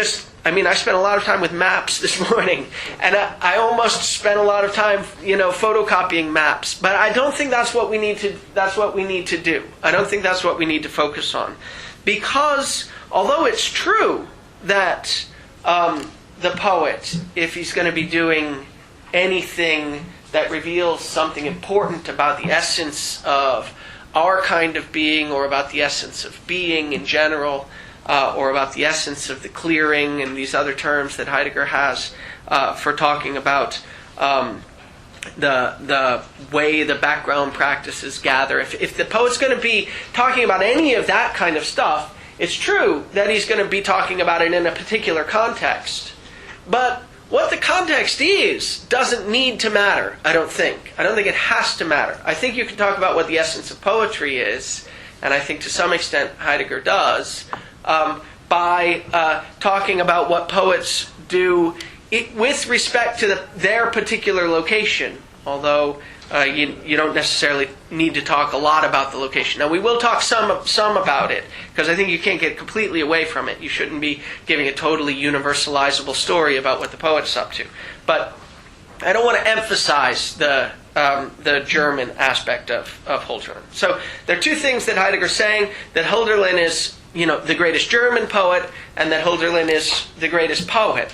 spent a lot of time with maps this morning, and I almost spent a lot of time, photocopying maps. But I don't think that's what we need to. That's what we need to do. I don't think that's what we need to focus on, because although it's true that the poet, if he's going to be doing anything that reveals something important about the essence of our kind of being, or about the essence of being in general, or about the essence of the clearing and these other terms that Heidegger has for talking about the way the background practices gather. If the poet's going to be talking about any of that kind of stuff, it's true that he's going to be talking about it in a particular context. But what the context is doesn't need to matter, I don't think. I don't think it has to matter. I think you can talk about what the essence of poetry is, and I think to some extent Heidegger does, by talking about what poets do with respect to their particular location, although you don't necessarily need to talk a lot about the location. Now, we will talk some about it, because I think you can't get completely away from it. You shouldn't be giving a totally universalizable story about what the poet's up to. But I don't want to emphasize the German aspect of Hölderlin. So there are two things that Heidegger's saying: that Hölderlin is, the greatest German poet, and that Hölderlin is the greatest poet.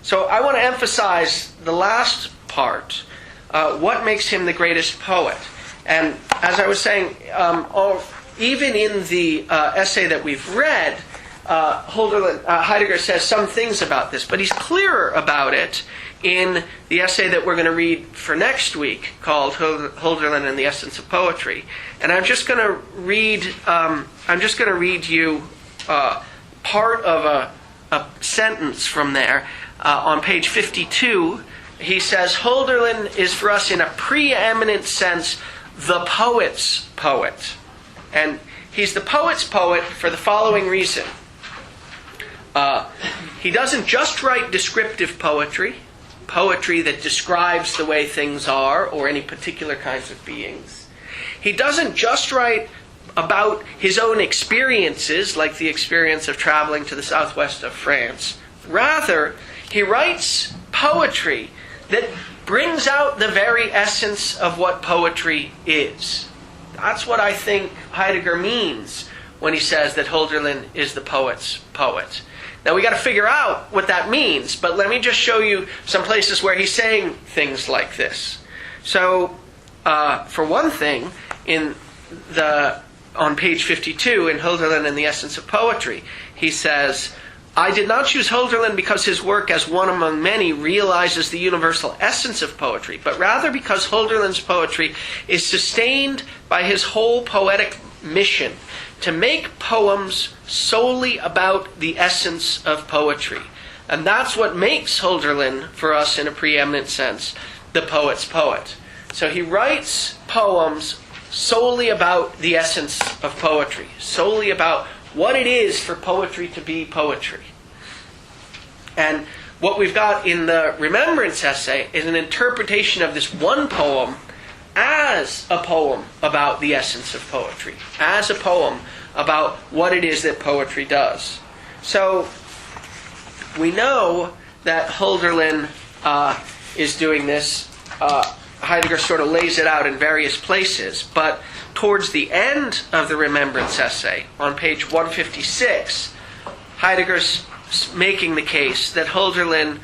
So I want to emphasize the last part. What makes him the greatest poet? And as I was saying, even in the essay that we've read, Heidegger says some things about this, but he's clearer about it in the essay that we're going to read for next week, called Hölderlin and the Essence of Poetry. And I'm just going to read. You part of a sentence from there on page 52. He says, Hölderlin is for us in a preeminent sense the poet's poet. And he's the poet's poet for the following reason. He doesn't just write descriptive poetry that describes the way things are or any particular kinds of beings. He doesn't just write about his own experiences, like the experience of traveling to the southwest of France. Rather, he writes poetry that brings out the very essence of what poetry is. That's what I think Heidegger means when he says that Hölderlin is the poet's poet. Now we got to figure out what that means, but let me just show you some places where he's saying things like this. So, for one thing, on page 52 in Hölderlin and the Essence of Poetry, he says, I did not choose Hölderlin because his work as one among many realizes the universal essence of poetry, but rather because Hölderlin's poetry is sustained by his whole poetic mission to make poems solely about the essence of poetry. And that's what makes Hölderlin, for us in a preeminent sense, the poet's poet. So he writes poems solely about the essence of poetry, solely about what it is for poetry to be poetry. And what we've got in the Remembrance essay is an interpretation of this one poem as a poem about the essence of poetry, as a poem about what it is that poetry does. So we know that Hölderlin is doing this. Heidegger sort of lays it out in various places, but towards the end of the Remembrance essay, on page 156, Heidegger's making the case that Hölderlin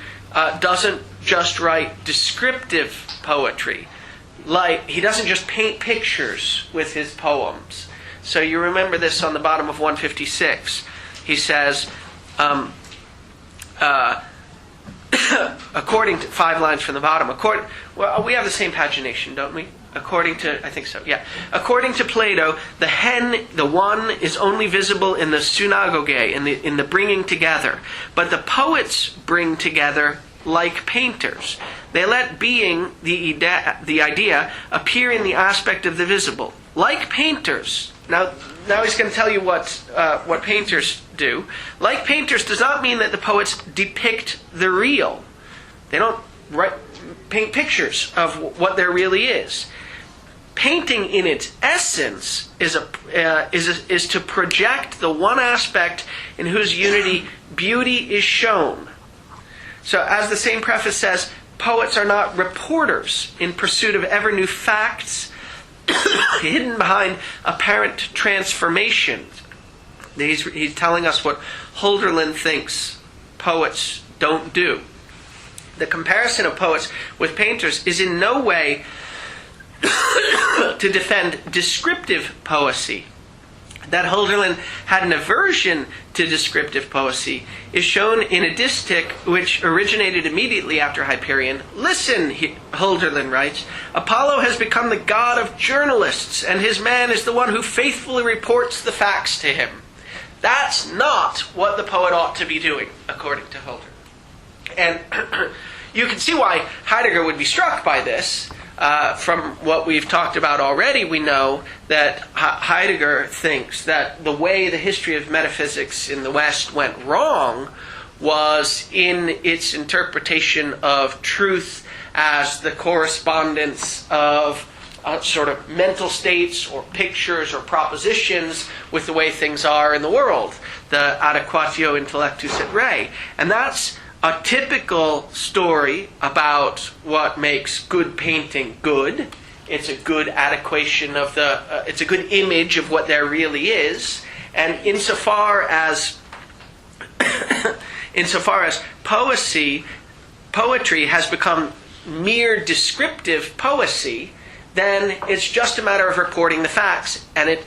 doesn't just write descriptive poetry. Like, he doesn't just paint pictures with his poems. So you remember this on the bottom of 156. He says, according to 5 lines from the bottom, we have the same pagination, don't we? According to Plato, the hen, the one, is only visible in the synagogue, in the bringing together. But the poets bring together like painters. They let being, the idea, appear in the aspect of the visible. Like painters. Now he's going to tell you what painters do. Like painters does not mean that the poets depict the real. They don't paint pictures of what there really is. Painting in its essence is to project the one aspect in whose unity beauty is shown. So as the same preface says, poets are not reporters in pursuit of ever new facts hidden behind apparent transformations. He's telling us what Hölderlin thinks poets don't do. The comparison of poets with painters is in no way to defend descriptive poesy, that Hölderlin had an aversion to descriptive poesy is shown in a distich which originated immediately after Hyperion. Listen, Hölderlin writes, Apollo has become the god of journalists, and his man is the one who faithfully reports the facts to him. That's not what the poet ought to be doing, according to Hölderlin. And you can see why Heidegger would be struck by this. From what we've talked about already, we know that Heidegger thinks that the way the history of metaphysics in the West went wrong was in its interpretation of truth as the correspondence of sort of mental states or pictures or propositions with the way things are in the world, the adequatio intellectus et re. And that's a typical story about what makes good painting good. It's a good adequation of it's a good image of what there really is. And insofar as poetry has become mere descriptive poesy, then it's just a matter of reporting the facts, and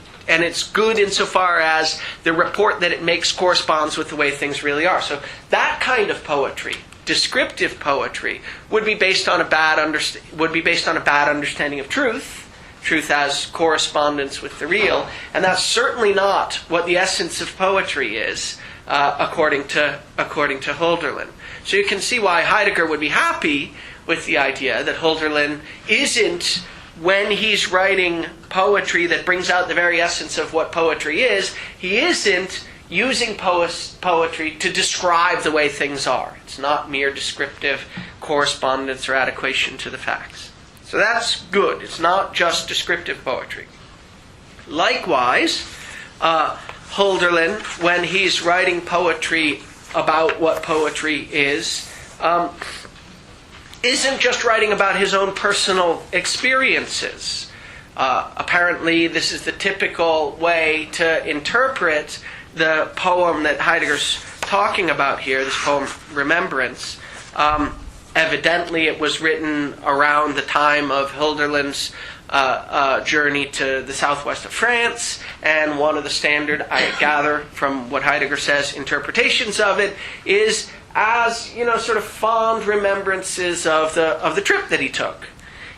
it's good insofar as the report that it makes corresponds with the way things really are. So that kind of poetry, descriptive poetry, would be based on a bad understanding of truth as correspondence with the real, and that's certainly not what the essence of poetry is, according to Hölderlin. So you can see why Heidegger would be happy with the idea that Hölderlin isn't, when he's writing poetry that brings out the very essence of what poetry is, he isn't using poetry to describe the way things are. It's not mere descriptive correspondence or adequation to the facts. So that's good. It's not just descriptive poetry. Likewise, Hölderlin, when he's writing poetry about what poetry is, isn't just writing about his own personal experiences. Apparently, this is the typical way to interpret the poem that Heidegger's talking about here, this poem, Remembrance. Evidently, it was written around the time of Hölderlin's journey to the southwest of France, and one of the standard, I gather from what Heidegger says, interpretations of it is as, sort of fond remembrances of the trip that he took.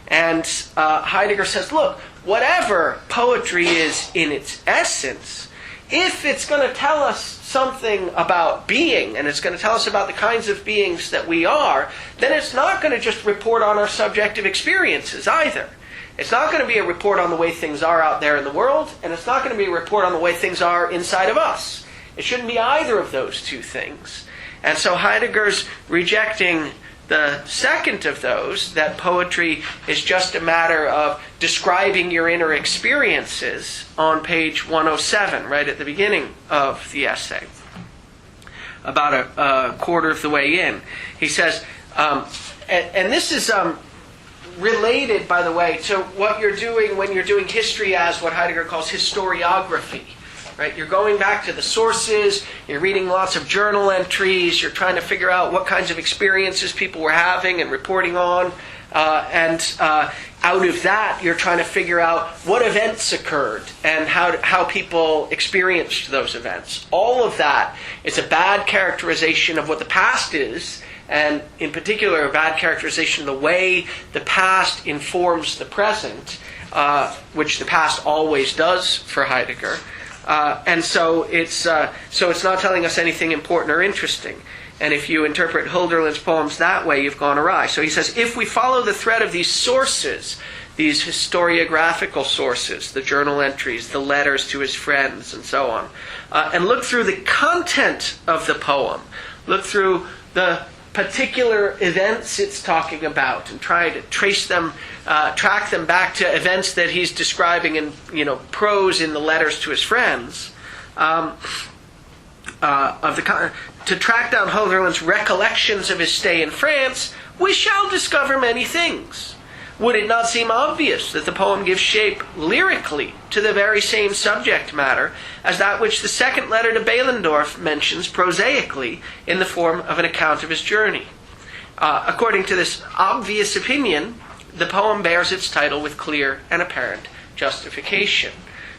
And Heidegger says, look, whatever poetry is in its essence, if it's going to tell us something about being, and it's going to tell us about the kinds of beings that we are, then it's not going to just report on our subjective experiences either. It's not going to be a report on the way things are out there in the world, and it's not going to be a report on the way things are inside of us. It shouldn't be either of those two things. And so Heidegger's rejecting the second of those, that poetry is just a matter of describing your inner experiences, on page 107, right at the beginning of the essay, about a quarter of the way in. He says, and this is related, by the way, to what you're doing when you're doing history as what Heidegger calls historiography. Right? You're going back to the sources, you're reading lots of journal entries, you're trying to figure out what kinds of experiences people were having and reporting on, and out of that you're trying to figure out what events occurred and how people experienced those events. All of that is a bad characterization of what the past is, and in particular a bad characterization of the way the past informs the present, which the past always does for Heidegger. And so it's not telling us anything important or interesting. And if you interpret Hölderlin's poems that way, you've gone awry. So he says, if we follow the thread of these sources, these historiographical sources, the journal entries, the letters to his friends, and so on, and look through the content of the poem, look through the particular events it's talking about, and try to trace them, track them back to events that he's describing in prose in the letters to his friends, to track down Hölderlin's recollections of his stay in France, we shall discover many things. Would it not seem obvious that the poem gives shape lyrically to the very same subject matter as that which the second letter to Behlendorf mentions prosaically in the form of an account of his journey? According to this obvious opinion, the poem bears its title with clear and apparent justification.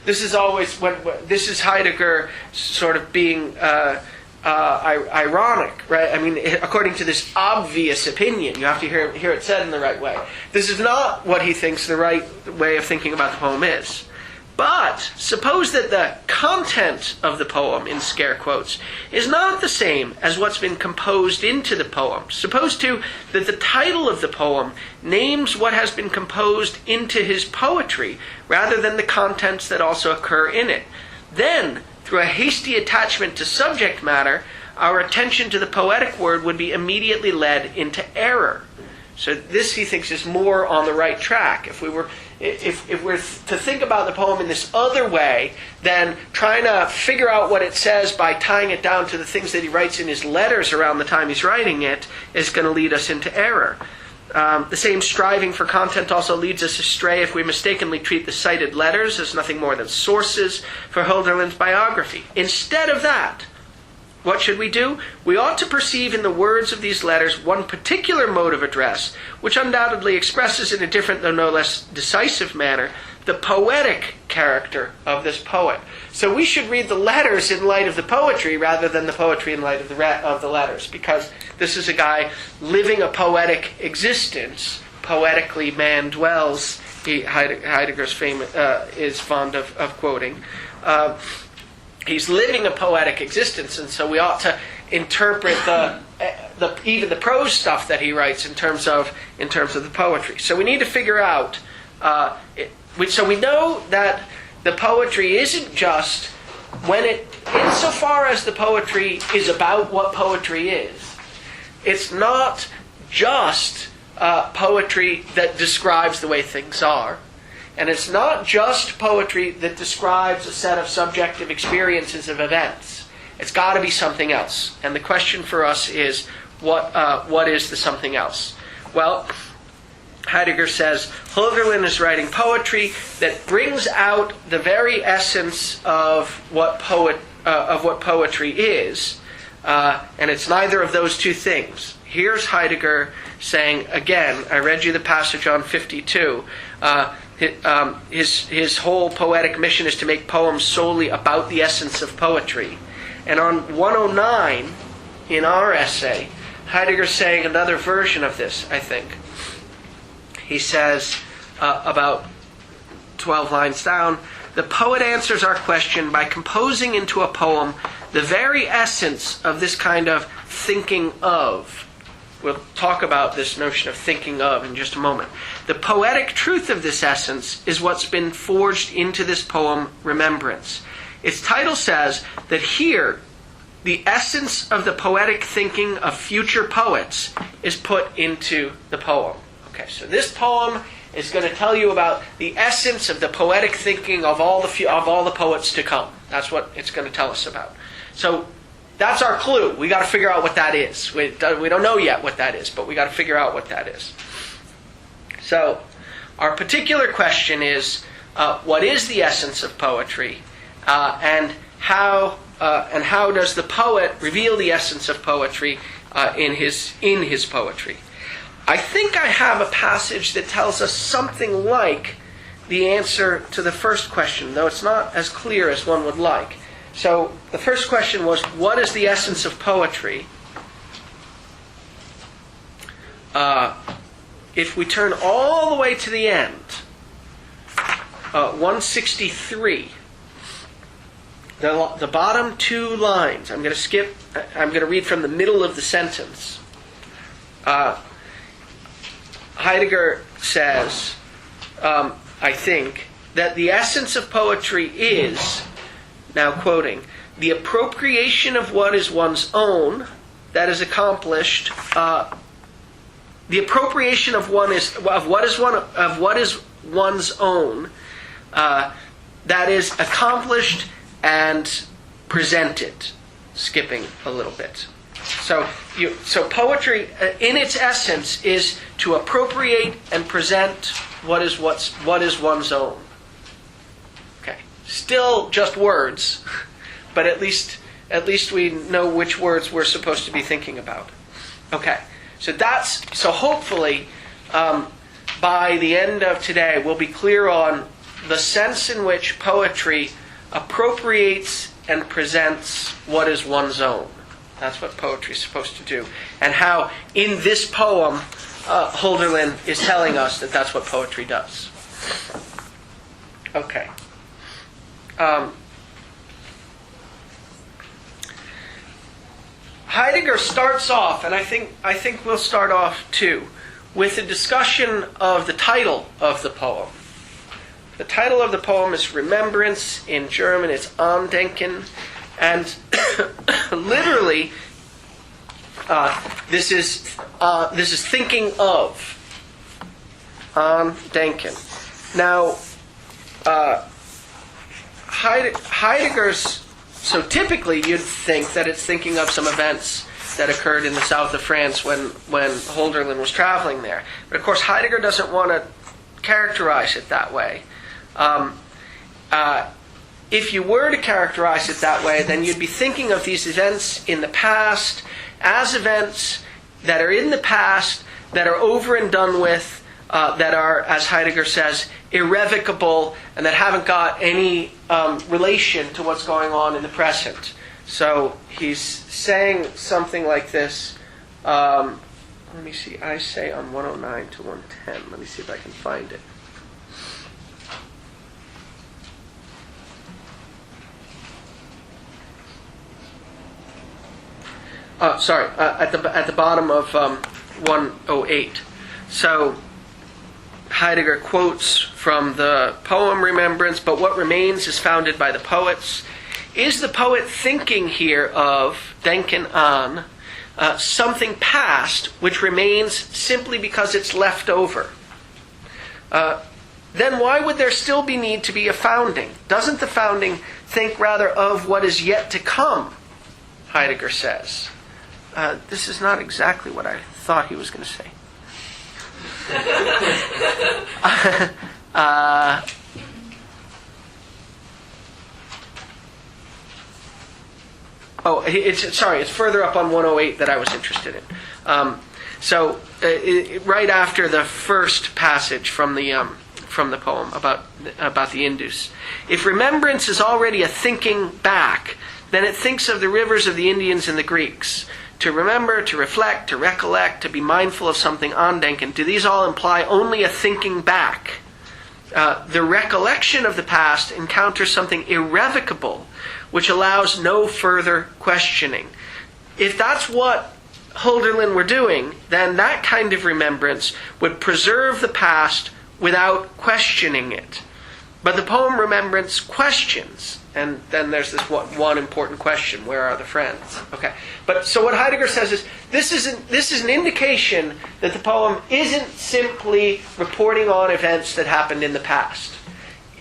this is always this is Heidegger sort of being ironic, right? I mean, according to this obvious opinion, you have to hear it said in the right way. This is not what he thinks the right way of thinking about the poem is. But suppose that the content of the poem, in scare quotes, is not the same as what's been composed into the poem. Suppose, too, that the title of the poem names what has been composed into his poetry, rather than the contents that also occur in it. Then, through a hasty attachment to subject matter, our attention to the poetic word would be immediately led into error. So this, he thinks, is more on the right track. If we're to think about the poem in this other way, then trying to figure out what it says by tying it down to the things that he writes in his letters around the time he's writing it is going to lead us into error. The same striving for content also leads us astray if we mistakenly treat the cited letters as nothing more than sources for Hölderlin's biography. Instead of that, what should we do? We ought to perceive in the words of these letters one particular mode of address, which undoubtedly expresses in a different though no less decisive manner the poetic character of this poet. So we should read the letters in light of the poetry rather than the poetry in light of the letters, because this is a guy living a poetic existence. Poetically man dwells, Heidegger's is fond of quoting. He's living a poetic existence, and so we ought to interpret even the prose stuff that he writes in terms of the poetry. So we need to figure out. So we know that the poetry isn't just insofar as the poetry is about what poetry is. It's not just poetry that describes the way things are. And it's not just poetry that describes a set of subjective experiences of events. It's got to be something else. And the question for us is, what is the something else? Well, Heidegger says Hölderlin is writing poetry that brings out the very essence of what poetry is, and it's neither of those two things. Here's Heidegger saying again. I read you the passage on 52. His whole poetic mission is to make poems solely about the essence of poetry. And on 109 in our essay, Heidegger's saying another version of this, I think. He says, about 12 lines down, the poet answers our question by composing into a poem the very essence of this kind of thinking of. We'll talk about this notion of thinking of in just a moment. The poetic truth of this essence is what's been forged into this poem, Remembrance. Its title says that here, the essence of the poetic thinking of future poets is put into the poem. Okay, so this poem is going to tell you about the essence of the poetic thinking of all the poets to come. That's what it's going to tell us about. So that's our clue. We got to figure out what that is. We don't know yet what that is, but we got to figure out what that is. So our particular question is, what is the essence of poetry, and how does the poet reveal the essence of poetry in his poetry? I think I have a passage that tells us something like the answer to the first question, though it's not as clear as one would like. So the first question was, what is the essence of poetry? If we turn all the way to the end, 163, the bottom two lines, I'm going to read from the middle of the sentence. Heidegger says, I think, that the essence of poetry is, now quoting, the appropriation of what is one's own, that is accomplished. The appropriation of what is one's own, that is accomplished and presented. Skipping a little bit. So poetry, in its essence, is to appropriate and present what is one's own. Okay, still just words, but at least we know which words we're supposed to be thinking about. Okay, so hopefully by the end of today we'll be clear on the sense in which poetry appropriates and presents what is one's own. That's what poetry is supposed to do. And how, in this poem, Hölderlin is telling us that that's what poetry does. Okay. Heidegger starts off, and I think we'll start off too, with a discussion of the title of the poem. The title of the poem is Remembrance. In German, it's Andenken, and literally, this is thinking of. Andenken. Now, Heidegger's. So typically, you'd think that it's thinking of some events that occurred in the south of France when Hölderlin was traveling there. But of course, Heidegger doesn't want to characterize it that way. If you were to characterize it that way, then you'd be thinking of these events in the past as events that are in the past, that are over and done with, that are, as Heidegger says, irrevocable, and that haven't got any relation to what's going on in the present. So he's saying something like this. Let me see. I say on 109 to 110. Let me see if I can find it. At the bottom of 108. So Heidegger quotes from the poem Remembrance, but what remains is founded by the poets. Is the poet thinking here of, denken an, something past which remains simply because it's left over? Then why would there still be need to be a founding? Doesn't the founding think rather of what is yet to come? Heidegger says. This is not exactly what I thought he was going to say. It's further up on 108 that I was interested in. Right after the first passage from the poem about the Indus. If remembrance is already a thinking back, then it thinks of the rivers of the Indians and the Greeks. To remember, to reflect, to recollect, to be mindful of something, andenken. Do these all imply only a thinking back? The recollection of the past encounters something irrevocable, which allows no further questioning. If that's what Hölderlin were doing, then that kind of remembrance would preserve the past without questioning it. But the poem Remembrance questions. And then there's this one important question: where are the friends? Okay. But so what Heidegger says is this is an indication that the poem isn't simply reporting on events that happened in the past.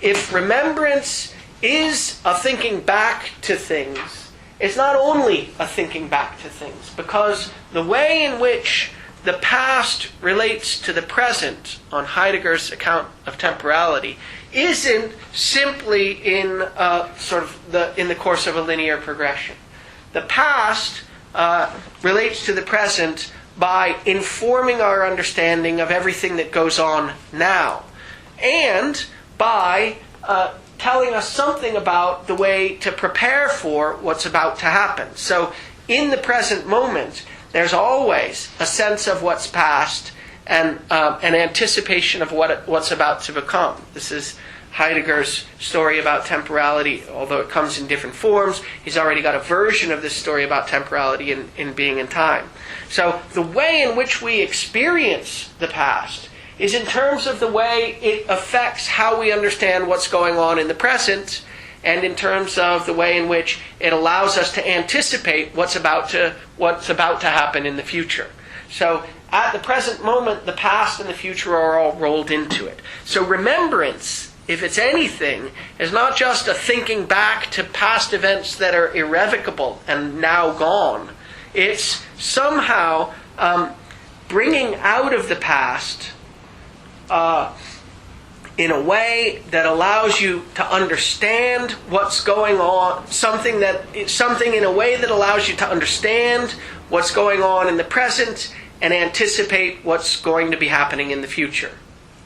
If remembrance is a thinking back to things, it's not only a thinking back to things, because the way in which the past relates to the present on Heidegger's account of temporality isn't simply in the course of a linear progression. The past relates to the present by informing our understanding of everything that goes on now, and by telling us something about the way to prepare for what's about to happen. So in the present moment, there's always a sense of what's past and an anticipation of what's about to become. This is Heidegger's story about temporality, although it comes in different forms. He's already got a version of this story about temporality in Being and Time. So the way in which we experience the past is in terms of the way it affects how we understand what's going on in the present, and in terms of the way in which it allows us to anticipate what's about to happen in the future. So at the present moment, the past and the future are all rolled into it. So remembrance, if it's anything, is not just a thinking back to past events that are irrevocable and now gone. It's somehow bringing out of the past in a way that allows you to understand what's going on, something in a way that allows you to understand what's going on in the present and anticipate what's going to be happening in the future.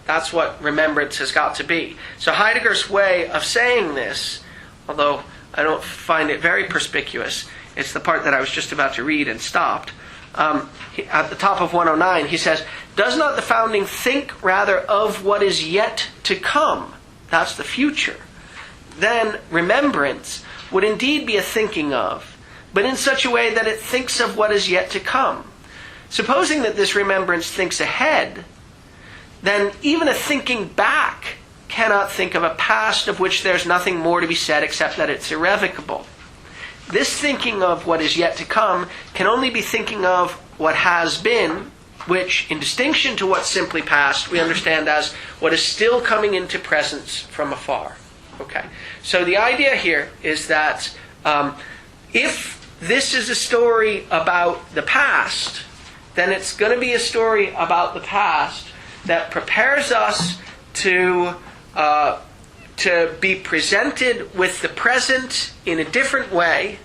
That's what remembrance has got to be. So Heidegger's way of saying this, although I don't find it very perspicuous, it's the part that I was just about to read and stopped. At the top of 109, he says, "Does not the founding think rather of what is yet to come?" That's the future. "Then remembrance would indeed be a thinking of, but in such a way that it thinks of what is yet to come. Supposing that this remembrance thinks ahead, then even a thinking back cannot think of a past of which there's nothing more to be said except that it's irrevocable. This thinking of what is yet to come can only be thinking of what has been, which, in distinction to what's simply past, we understand as what is still coming into presence from afar." Okay, so the idea here is that if this is a story about the past, then it's going to be a story about the past that prepares us to be presented with the present in a different way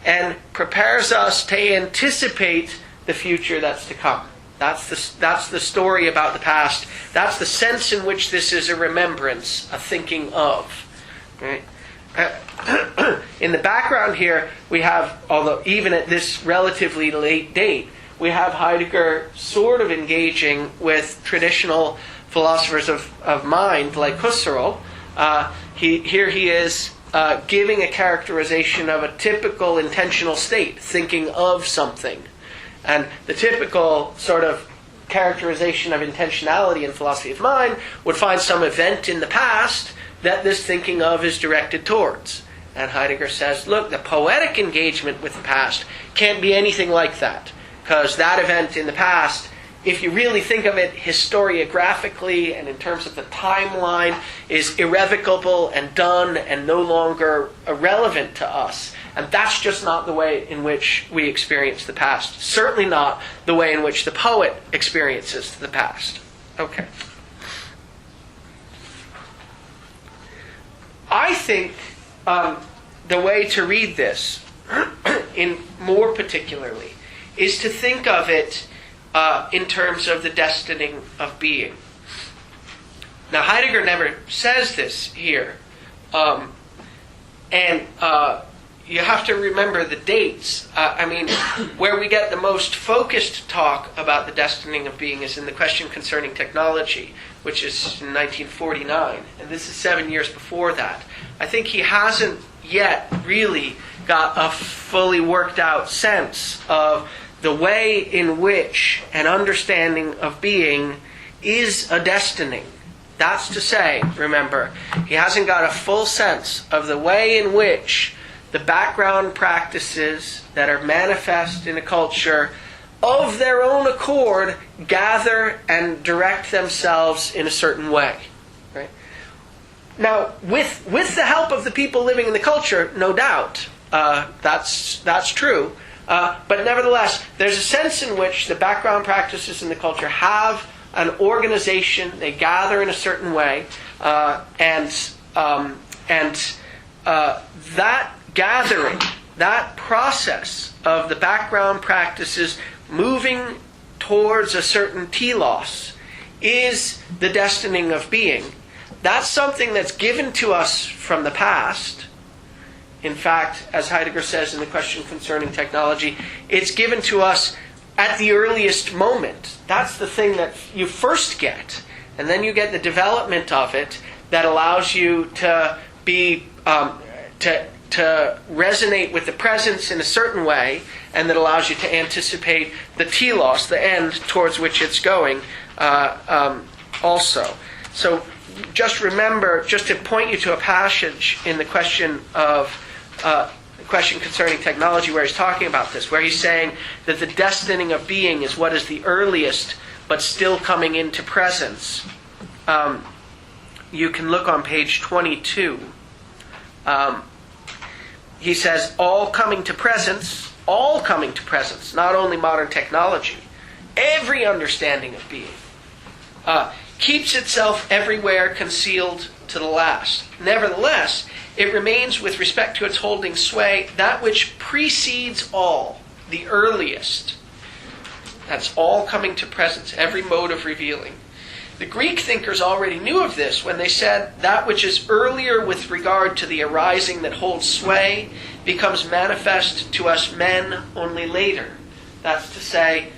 and prepares us to anticipate the future that's to come. That's the story about the past. That's the sense in which this is a remembrance, a thinking of. Right? In the background here, we have, although even at this relatively late date, we have Heidegger sort of engaging with traditional philosophers of mind, like Husserl. Here he is giving a characterization of a typical intentional state, thinking of something. And the typical sort of characterization of intentionality in philosophy of mind would find some event in the past that this thinking of is directed towards. And Heidegger says, look, the poetic engagement with the past can't be anything like that. Because that event in the past, if you really think of it historiographically and in terms of the timeline, is irrevocable and done and no longer irrelevant to us. And that's just not the way in which we experience the past. Certainly not the way in which the poet experiences the past. Okay. I think the way to read this, in more particularly, is to think of it in terms of the destining of being. Now, Heidegger never says this here. And you have to remember the dates. Where we get the most focused talk about the destining of being is in the Question Concerning Technology, which is in 1949. And this is 7 years before that. I think he hasn't yet really got a fully worked out sense of the way in which an understanding of being is a destining. That's to say, remember, he hasn't got a full sense of the way in which the background practices that are manifest in a culture of their own accord gather and direct themselves in a certain way. Right? Now, with the help of the people living in the culture, no doubt, that's true. But nevertheless, there's a sense in which the background practices in the culture have an organization. They gather in a certain way, and that gathering, that process of the background practices moving towards a certain telos is the destining of being. That's something that's given to us from the past. In fact, as Heidegger says in the Question Concerning Technology, it's given to us at the earliest moment. That's the thing that you first get. And then you get the development of it that allows you to be to resonate with the presence in a certain way, and that allows you to anticipate the telos, the end towards which it's going, also. So just remember, just to point you to a passage in the Question Concerning Technology where he's talking about this, where he's saying that the destining of being is what is the earliest but still coming into presence. You can look on page 22. He says, all coming to presence, not only modern technology, every understanding of being, keeps itself everywhere concealed to the last. Nevertheless, it remains with respect to its holding sway that which precedes all, the earliest. That's all coming to presence, every mode of revealing. The Greek thinkers already knew of this when they said that which is earlier with regard to the arising that holds sway becomes manifest to us men only later. That's to say,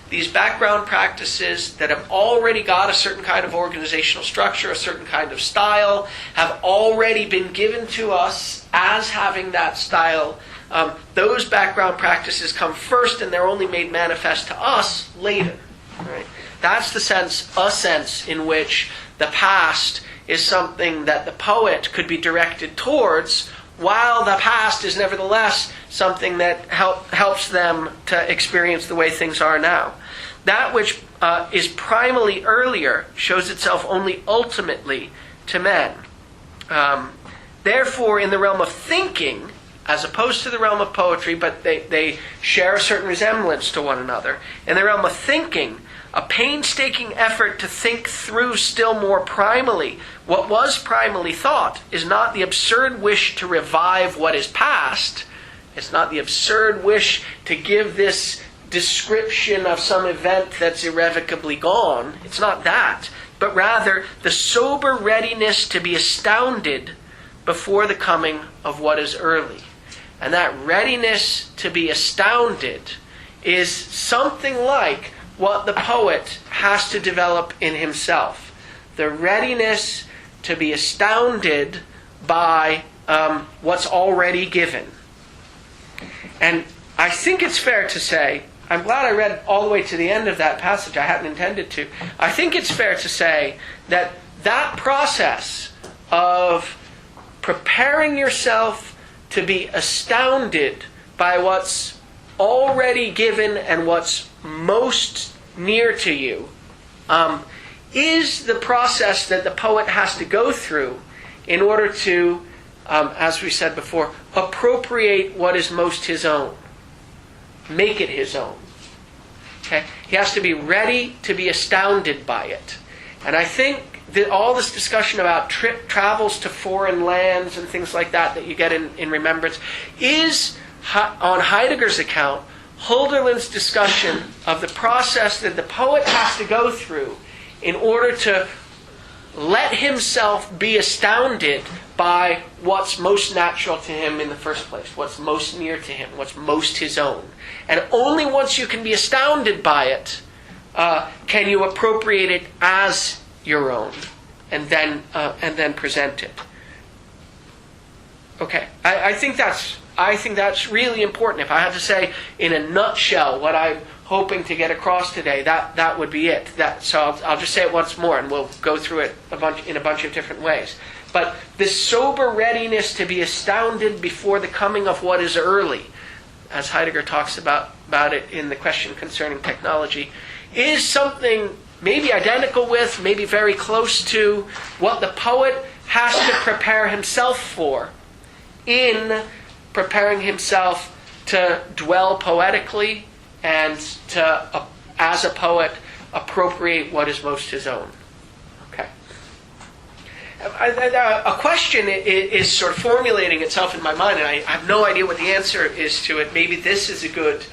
these background practices that have already got a certain kind of organizational structure, a certain kind of style, have already been given to us as having that style. Those background practices come first, and they're only made manifest to us later. Right? That's a sense in which the past is something that the poet could be directed towards, while the past is nevertheless something that helps them to experience the way things are now. That which is primally earlier shows itself only ultimately to men. Therefore, in the realm of thinking, as opposed to the realm of poetry, but they share a certain resemblance to one another, in the realm of thinking, a painstaking effort to think through still more primally what was primally thought is not the absurd wish to revive what is past. It's not the absurd wish to give this description of some event that's irrevocably gone. It's not that, but rather the sober readiness to be astounded before the coming of what is early. And that readiness to be astounded is something like what the poet has to develop in himself. The readiness to be astounded by what's already given. And I think it's fair to say, I'm glad I read all the way to the end of that passage. I hadn't intended to. I think it's fair to say that that process of preparing yourself to be astounded by what's already given and what's most near to you is the process that the poet has to go through in order to, as we said before, appropriate what is most his own. Make it his own. Okay? He has to be ready to be astounded by it. And I think that all this discussion about travels to foreign lands and things like that you get in Remembrance is, on Heidegger's account, Hölderlin's discussion of the process that the poet has to go through in order to let himself be astounded by what's most natural to him in the first place, what's most near to him, what's most his own. And only once you can be astounded by it can you appropriate it as your own and then present it. Okay, I think that's really important. If I had to say in a nutshell what I'm hoping to get across today, that would be it. So I'll just say it once more, and we'll go through it in a bunch of different ways. But this sober readiness to be astounded before the coming of what is early, as Heidegger talks about it in the question concerning technology, is something maybe identical with, maybe very close to, what the poet has to prepare himself for in preparing himself to dwell poetically and to, as a poet, appropriate what is most his own. Okay. A question is sort of formulating itself in my mind, and I have no idea what the answer is to it. Maybe this is a good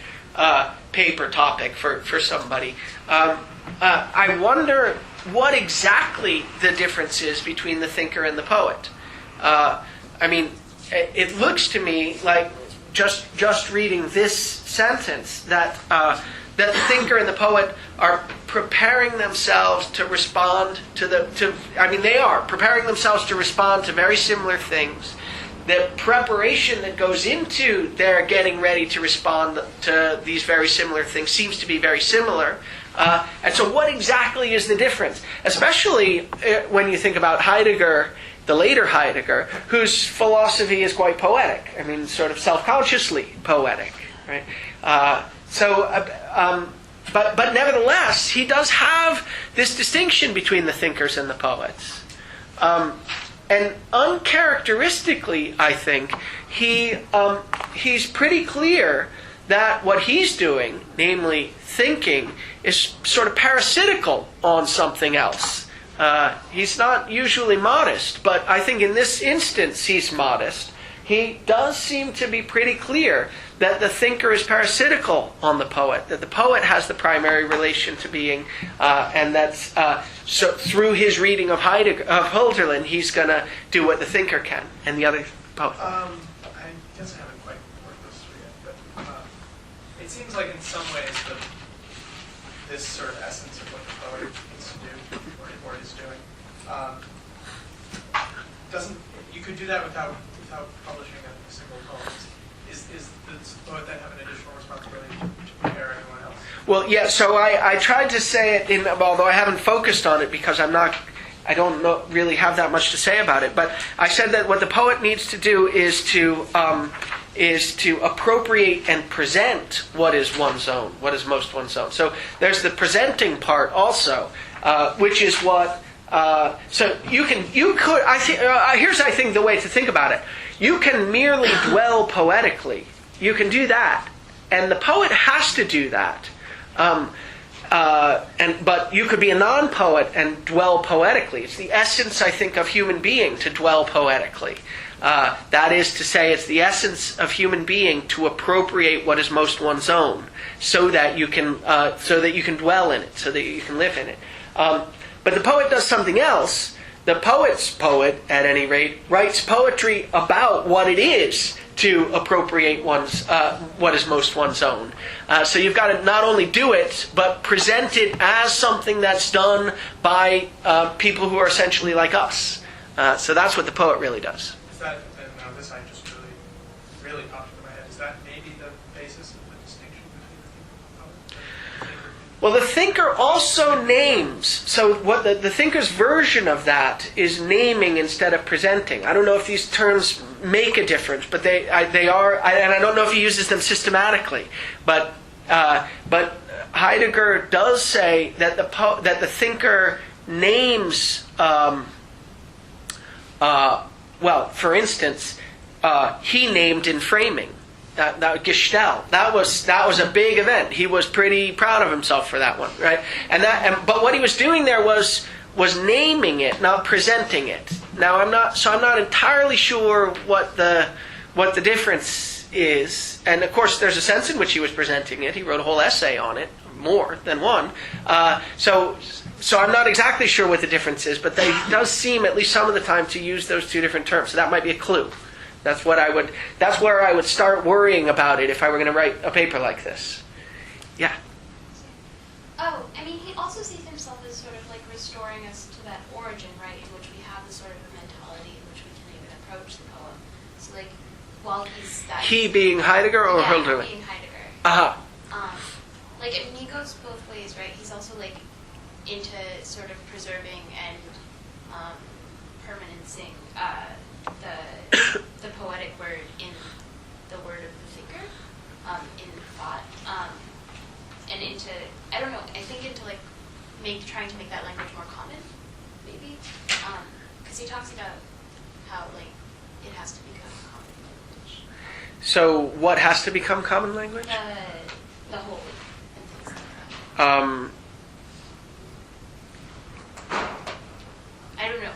paper topic for somebody. I wonder what exactly the difference is between the thinker and the poet. It looks to me like just reading this sentence that the thinker and the poet are preparing themselves to respond they are preparing themselves to respond to very similar things. The preparation that goes into their getting ready to respond to these very similar things seems to be very similar. And so what exactly is the difference? Especially when you think about Heidegger, the later Heidegger, whose philosophy is quite poetic. Sort of self-consciously poetic, right? But nevertheless, he does have this distinction between the thinkers and the poets. And uncharacteristically, I think, he's pretty clear that what he's doing, namely thinking, is sort of parasitical on something else. He's not usually modest, but I think in this instance he's modest. he does seem to be pretty clear that the thinker is parasitical on the poet, that the poet has the primary relation to being, and that's so through his reading of Heidegger, of Hölderlin, he's going to do what the thinker can, and the other poet. I guess I haven't quite worked those through yet, but it seems like in some ways this sort of essence of what the poet needs to do, or is doing, doesn't, you could do that without publishing a single poem. Is the poet then have an additional responsibility to prepare anyone else? Well, yeah, so I tried to say it, although I haven't focused on it because I don't really have that much to say about it, but I said that what the poet needs to do is to appropriate and present what is one's own, what is most one's own. So there's the presenting part also, which is what. So here's I think the way to think about it. You can merely dwell poetically. You can do that, and the poet has to do that. But you could be a non-poet and dwell poetically. It's the essence, I think, of human being to dwell poetically. That is to say, it's the essence of human being to appropriate what is most one's own, so that you can dwell in it, so that you can live in it. But the poet does something else. The poet's poet, at any rate, writes poetry about what it is to appropriate what is most one's own. So you've got to not only do it, but present it as something that's done by people who are essentially like us. So that's what the poet really does. Is that, and now this I just really popped into my head, is that maybe the basis of the distinction between the poet? Well, the thinker also names. So what the thinker's version of that is naming instead of presenting. I don't know if these terms make a difference, but they are, and I don't know if he uses them systematically. But Heidegger does say that the thinker names. Well, for instance, he named in framing. That Gestalt. That was a big event. He was pretty proud of himself for that one, right? But what he was doing there was naming it, not presenting it. Now I'm not entirely sure what the difference is. And of course, there's a sense in which he was presenting it. He wrote a whole essay on it, more than one. So I'm not exactly sure what the difference is, but it does seem, at least some of the time, to use those two different terms. So that might be a clue. That's where I would start worrying about it if I were going to write a paper like this. Yeah. Oh, I mean, he also sees himself as sort of like restoring us to that origin, right, in which we have the sort of a mentality in which we can even approach the poem. So, like, while he's that... He being Heidegger or Hölderlin? Being Heidegger. Uh-huh. Like, I mean, he goes both ways, right? He's also, like, into sort of preserving and permanencing the poetic word in the word of the thinker, in thought, and into, I don't know, I think into like trying to make that language more common, maybe, because he talks about how like it has to become common language. So what has to become common language? The holy and things like that. I don't know.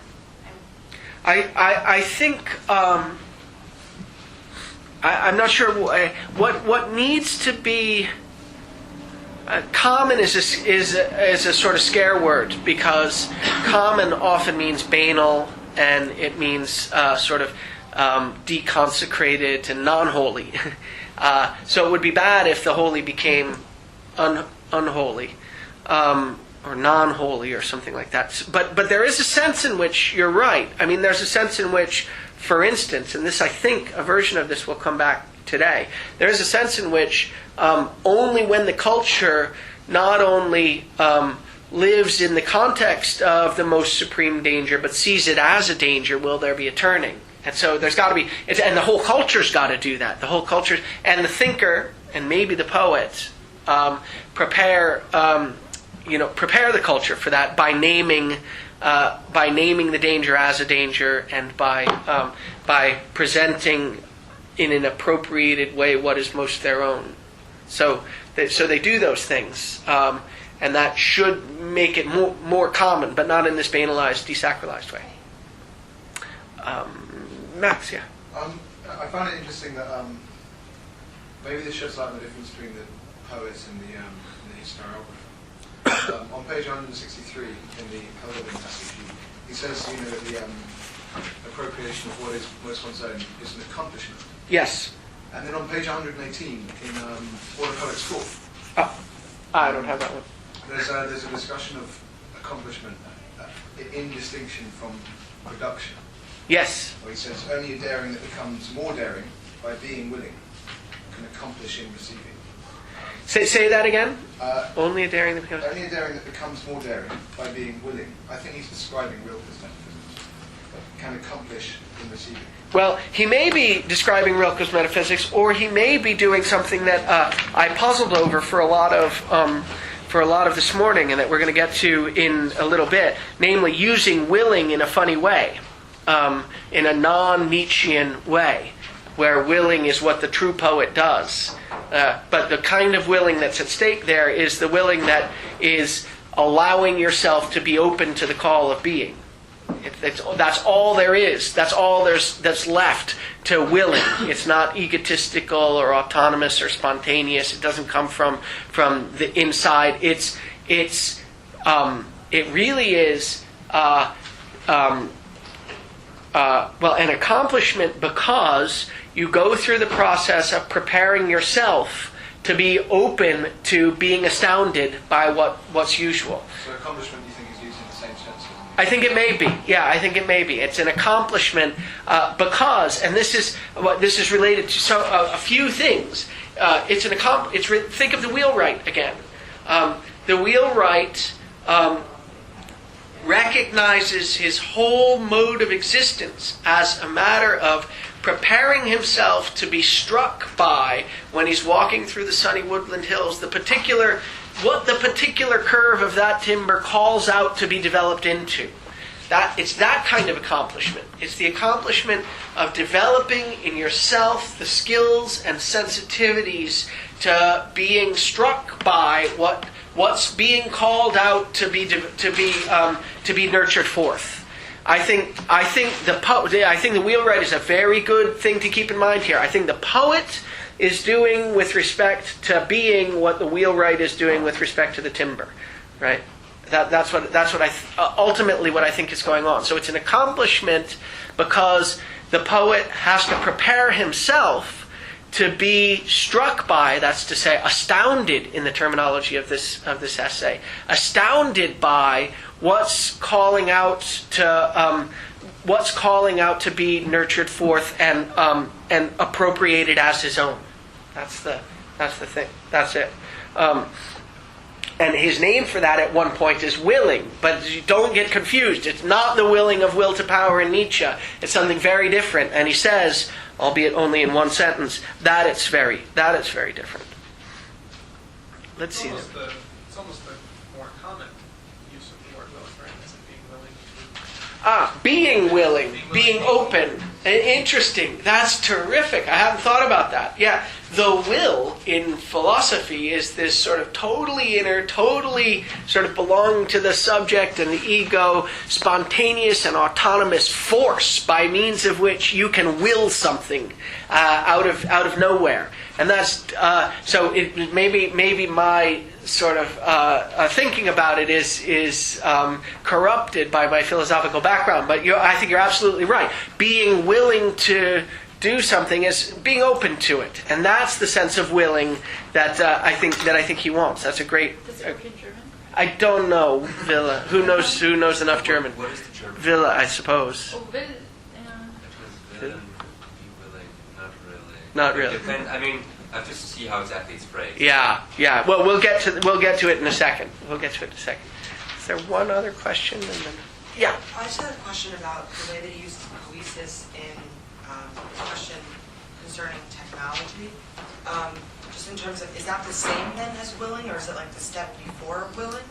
I think I'm not sure what needs to be common is a sort of scare word, because common often means banal, and it means sort of deconsecrated and non-holy. So it would be bad if the holy became unholy. Or non-holy or something like that. But there is a sense in which you're right. I mean, there's a sense in which, for instance, and this, I think, a version of this will come back today, there is a sense in which only when the culture not only lives in the context of the most supreme danger, but sees it as a danger, will there be a turning. And so there's got to be, and the whole culture's got to do that. The whole culture, and the thinker, and maybe the poet, prepare the culture for that by naming the danger as a danger, and by presenting in an appropriated way what is most their own. So they do those things, and that should make it more common, but not in this banalized, desacralized way. Max, yeah. I found it interesting that maybe this sheds light on the difference between the poet and the historiographer. On page 163 in the Hölderlin passage, he says, you know, that the appropriation of what is most one's own is an accomplishment. Yes. And then on page 118 in What a Poet's For, I don't have that one. there's a discussion of accomplishment in distinction from production. Yes. Where he says, only a daring that becomes more daring by being willing can accomplish in receiving. Say that again. Only a daring that becomes more daring by being willing. I think he's describing Rilke's metaphysics. Can accomplish in receiving. Well, he may be describing Rilke's metaphysics, or he may be doing something that I puzzled over for a lot of this morning, and that we're going to get to in a little bit. Namely, using willing in a funny way, in a non-Nietzschean way, where willing is what the true poet does. But the kind of willing that's at stake there is the willing that is allowing yourself to be open to the call of being. That's all there is. That's all that's left to willing. It's not egotistical or autonomous or spontaneous. It doesn't come from the inside. It really is an accomplishment because you go through the process of preparing yourself to be open to being astounded by what's usual. So accomplishment, you think, is used in the same sense? I think it may be. Yeah, I think it may be. It's an accomplishment because, and this is related to a few things. Think of the wheelwright again. The wheelwright recognizes his whole mode of existence as a matter of preparing himself to be struck by, when he's walking through the sunny woodland hills, what the particular curve of that timber calls out to be developed into. It's that kind of accomplishment. It's the accomplishment of developing in yourself the skills and sensitivities to being struck by what's being called out to be nurtured forth. I think the wheelwright is a very good thing to keep in mind here. I think the poet is doing with respect to being what the wheelwright is doing with respect to the timber, right? That's what ultimately what I think is going on. So it's an accomplishment because the poet has to prepare himself to be struck by, that's to say, astounded in the terminology of this essay, astounded by what's calling out to be nurtured forth and appropriated as his own. That's the thing. That's it. And his name for that at one point is willing, but you don't get confused. It's not the willing of will to power in Nietzsche. It's something very different. And he says, albeit only in one sentence, that it's very different. Let's see. It's almost the more common use of the word willing, right? As being willing. Being open. Interesting. That's terrific. I haven't thought about that. Yeah, the will in philosophy is this sort of totally inner, totally sort of belonging to the subject and the ego, spontaneous and autonomous force by means of which you can will something out of nowhere. And that's so. It maybe my sort of thinking about it is corrupted by my philosophical background. But I think you're absolutely right. Being willing to do something is being open to it, and that's the sense of willing that I think he wants. That's a great. Does it work in German? I don't know, Villa. Who knows enough German? What is the German? Villa, I suppose. Oh, will. Willing, be willing, not really. Not really. I have to see how exactly it's phrased. Yeah. Well, we'll get to it in a second. Is there one other question? And then, yeah. I just had a question about the way that he used poesis in the question concerning technology. Just in terms of, is that the same then as willing, or is it like the step before willing?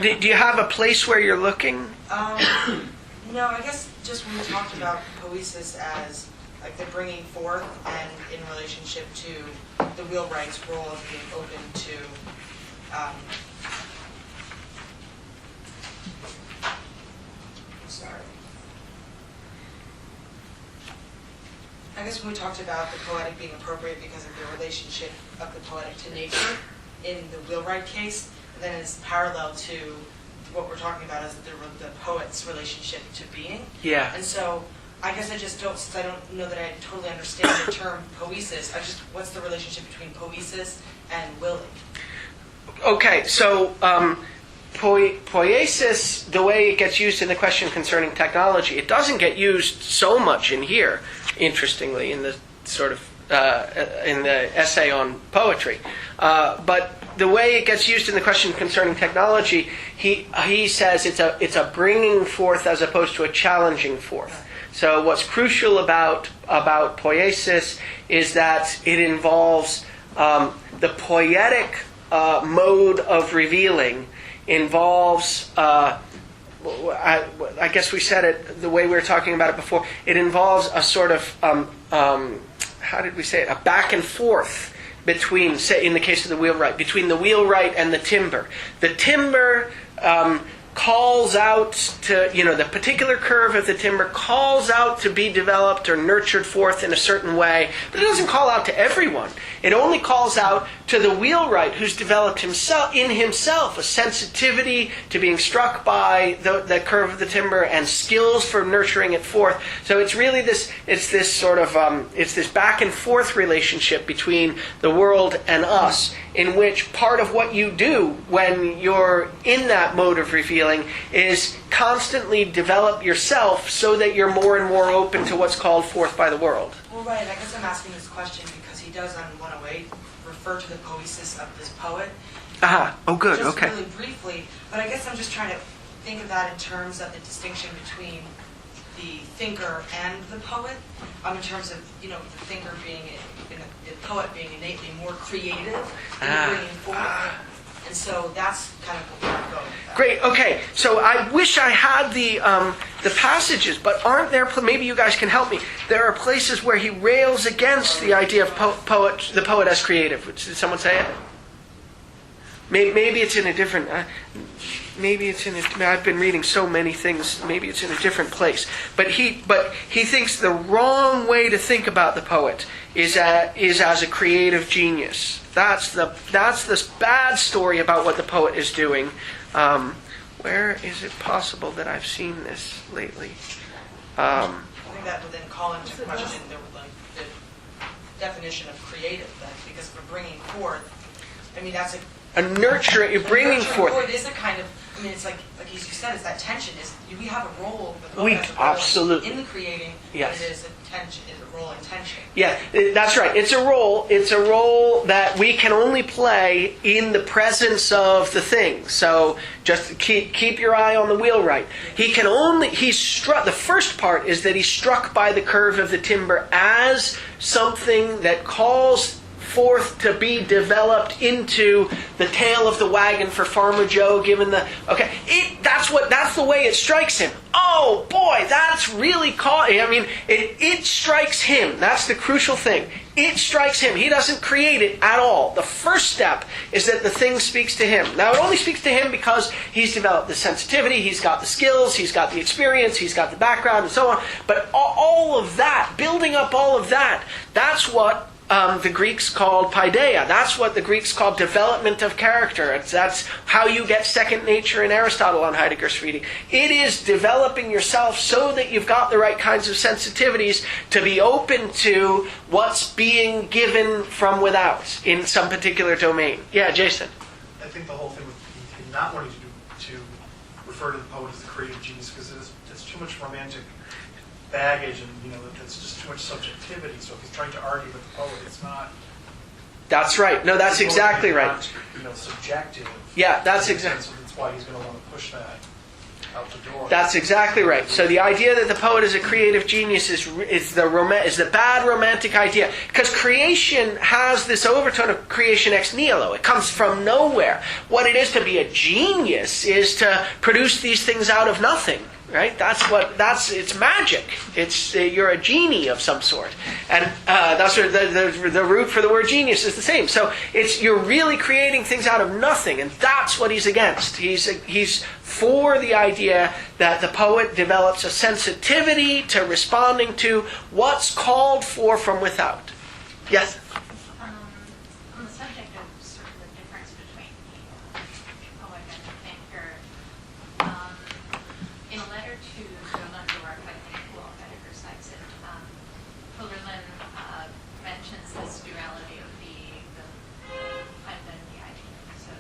Do you have a place where you're looking? No, I guess just when we talked about poesis as like the bringing forth and in relationship to the wheelwright's role of being open to I guess when we talked about the poetic being appropriate because of the relationship of the poetic to nature in the wheelwright case, then it's parallel to what we're talking about as the poet's relationship to being. Yeah. And so I guess I just don't, since I don't know that I totally understand the term poesis, what's the relationship between poesis and willing? Okay, so poiesis, the way it gets used in the question concerning technology, it doesn't get used so much in here, interestingly, in the sort of in the essay on poetry. But the way it gets used in the question concerning technology, he says it's a bringing forth as opposed to a challenging forth. So what's crucial about poiesis is that it involves the poietic mode of revealing involves, I guess we said it the way we were talking about it before, it involves a sort of, how did we say it, a back and forth between, say in the case of the wheelwright, between the wheelwright and the timber. The timber calls out to, the particular curve of the timber calls out to be developed or nurtured forth in a certain way, but it doesn't call out to everyone. It only calls out to the wheelwright who's developed himself a sensitivity to being struck by the curve of the timber and skills for nurturing it forth. So it's really this back and forth relationship between the world and us, in which part of what you do when you're in that mode of revealing is constantly develop yourself so that you're more and more open to what's called forth by the world. Well, right, I guess I'm asking this question because he does on 108 refer to the poesis of this poet. Oh good, just okay. Really briefly, but I guess I'm just trying to think of that in terms of the distinction between the thinker and the poet, in terms of, the thinker being, the poet being innately more creative in bringing forth. And so that's kind of what we're going with that. Great. Okay. So I wish I had the passages, but aren't there? Maybe you guys can help me. There are places where he rails against the idea of the poet as creative. Did someone say it? Maybe it's in a different. Maybe it's in. I've been reading so many things. Maybe it's in a different place. But he thinks the wrong way to think about the poet is as a creative genius. That's the bad story about what the poet is doing. Where is it possible that I've seen this lately? I think that would then call into question the definition of creative, then, because for bringing forth, that's a nurturing. You're bringing forth. It is a kind of. It's like as you said, it's that tension. We have a role. We absolutely in the creating. Yes. But it is a tension. Is a role in tension. Yeah, that's right. It's a role. It's a role that we can only play in the presence of the thing. So just keep your eye on the wheelwright. He's struck. The first part is that he's struck by the curve of the timber as something that calls forth to be developed into the tail of the wagon for Farmer Joe, given the that's the way it strikes him. Oh boy, that's really it strikes him. That's the crucial thing. It strikes him. He doesn't create it at all. The first step is that the thing speaks to him. Now, it only speaks to him because he's developed the sensitivity, he's got the skills, he's got the experience, he's got the background, and so on. But all of that, building up all of that, that's what the Greeks called paideia. That's what the Greeks called development of character. That's how you get second nature in Aristotle on Heidegger's reading. It is developing yourself so that you've got the right kinds of sensitivities to be open to what's being given from without in some particular domain. Yeah, Jason. I think the whole thing with him not wanting to refer to the poet as the creative genius because it's too much romantic baggage and that's just too much subjectivity. So if he's trying to argue with the poet, it's not. That's right. No, that's exactly right. Not, subjective. Yeah, that's exactly. So that's why he's going to want to push that out the door. That's exactly right. So the idea that the poet is a creative genius is the bad romantic idea, because creation has this overtone of creation ex nihilo. It comes from nowhere. What it is to be a genius is to produce these things out of nothing. right? It's magic. It's you're a genie of some sort, and that's where the root for the word genius is the same. So you're really creating things out of nothing, and that's what he's against. He's for the idea that the poet develops a sensitivity to responding to what's called for from without. Yes? On the subject of sort of the difference between the poet and the thinker, in a letter to Roland Dorff, I think, well, Heidegger cites it, Hilderlin mentions this duality of the and then the ideal. So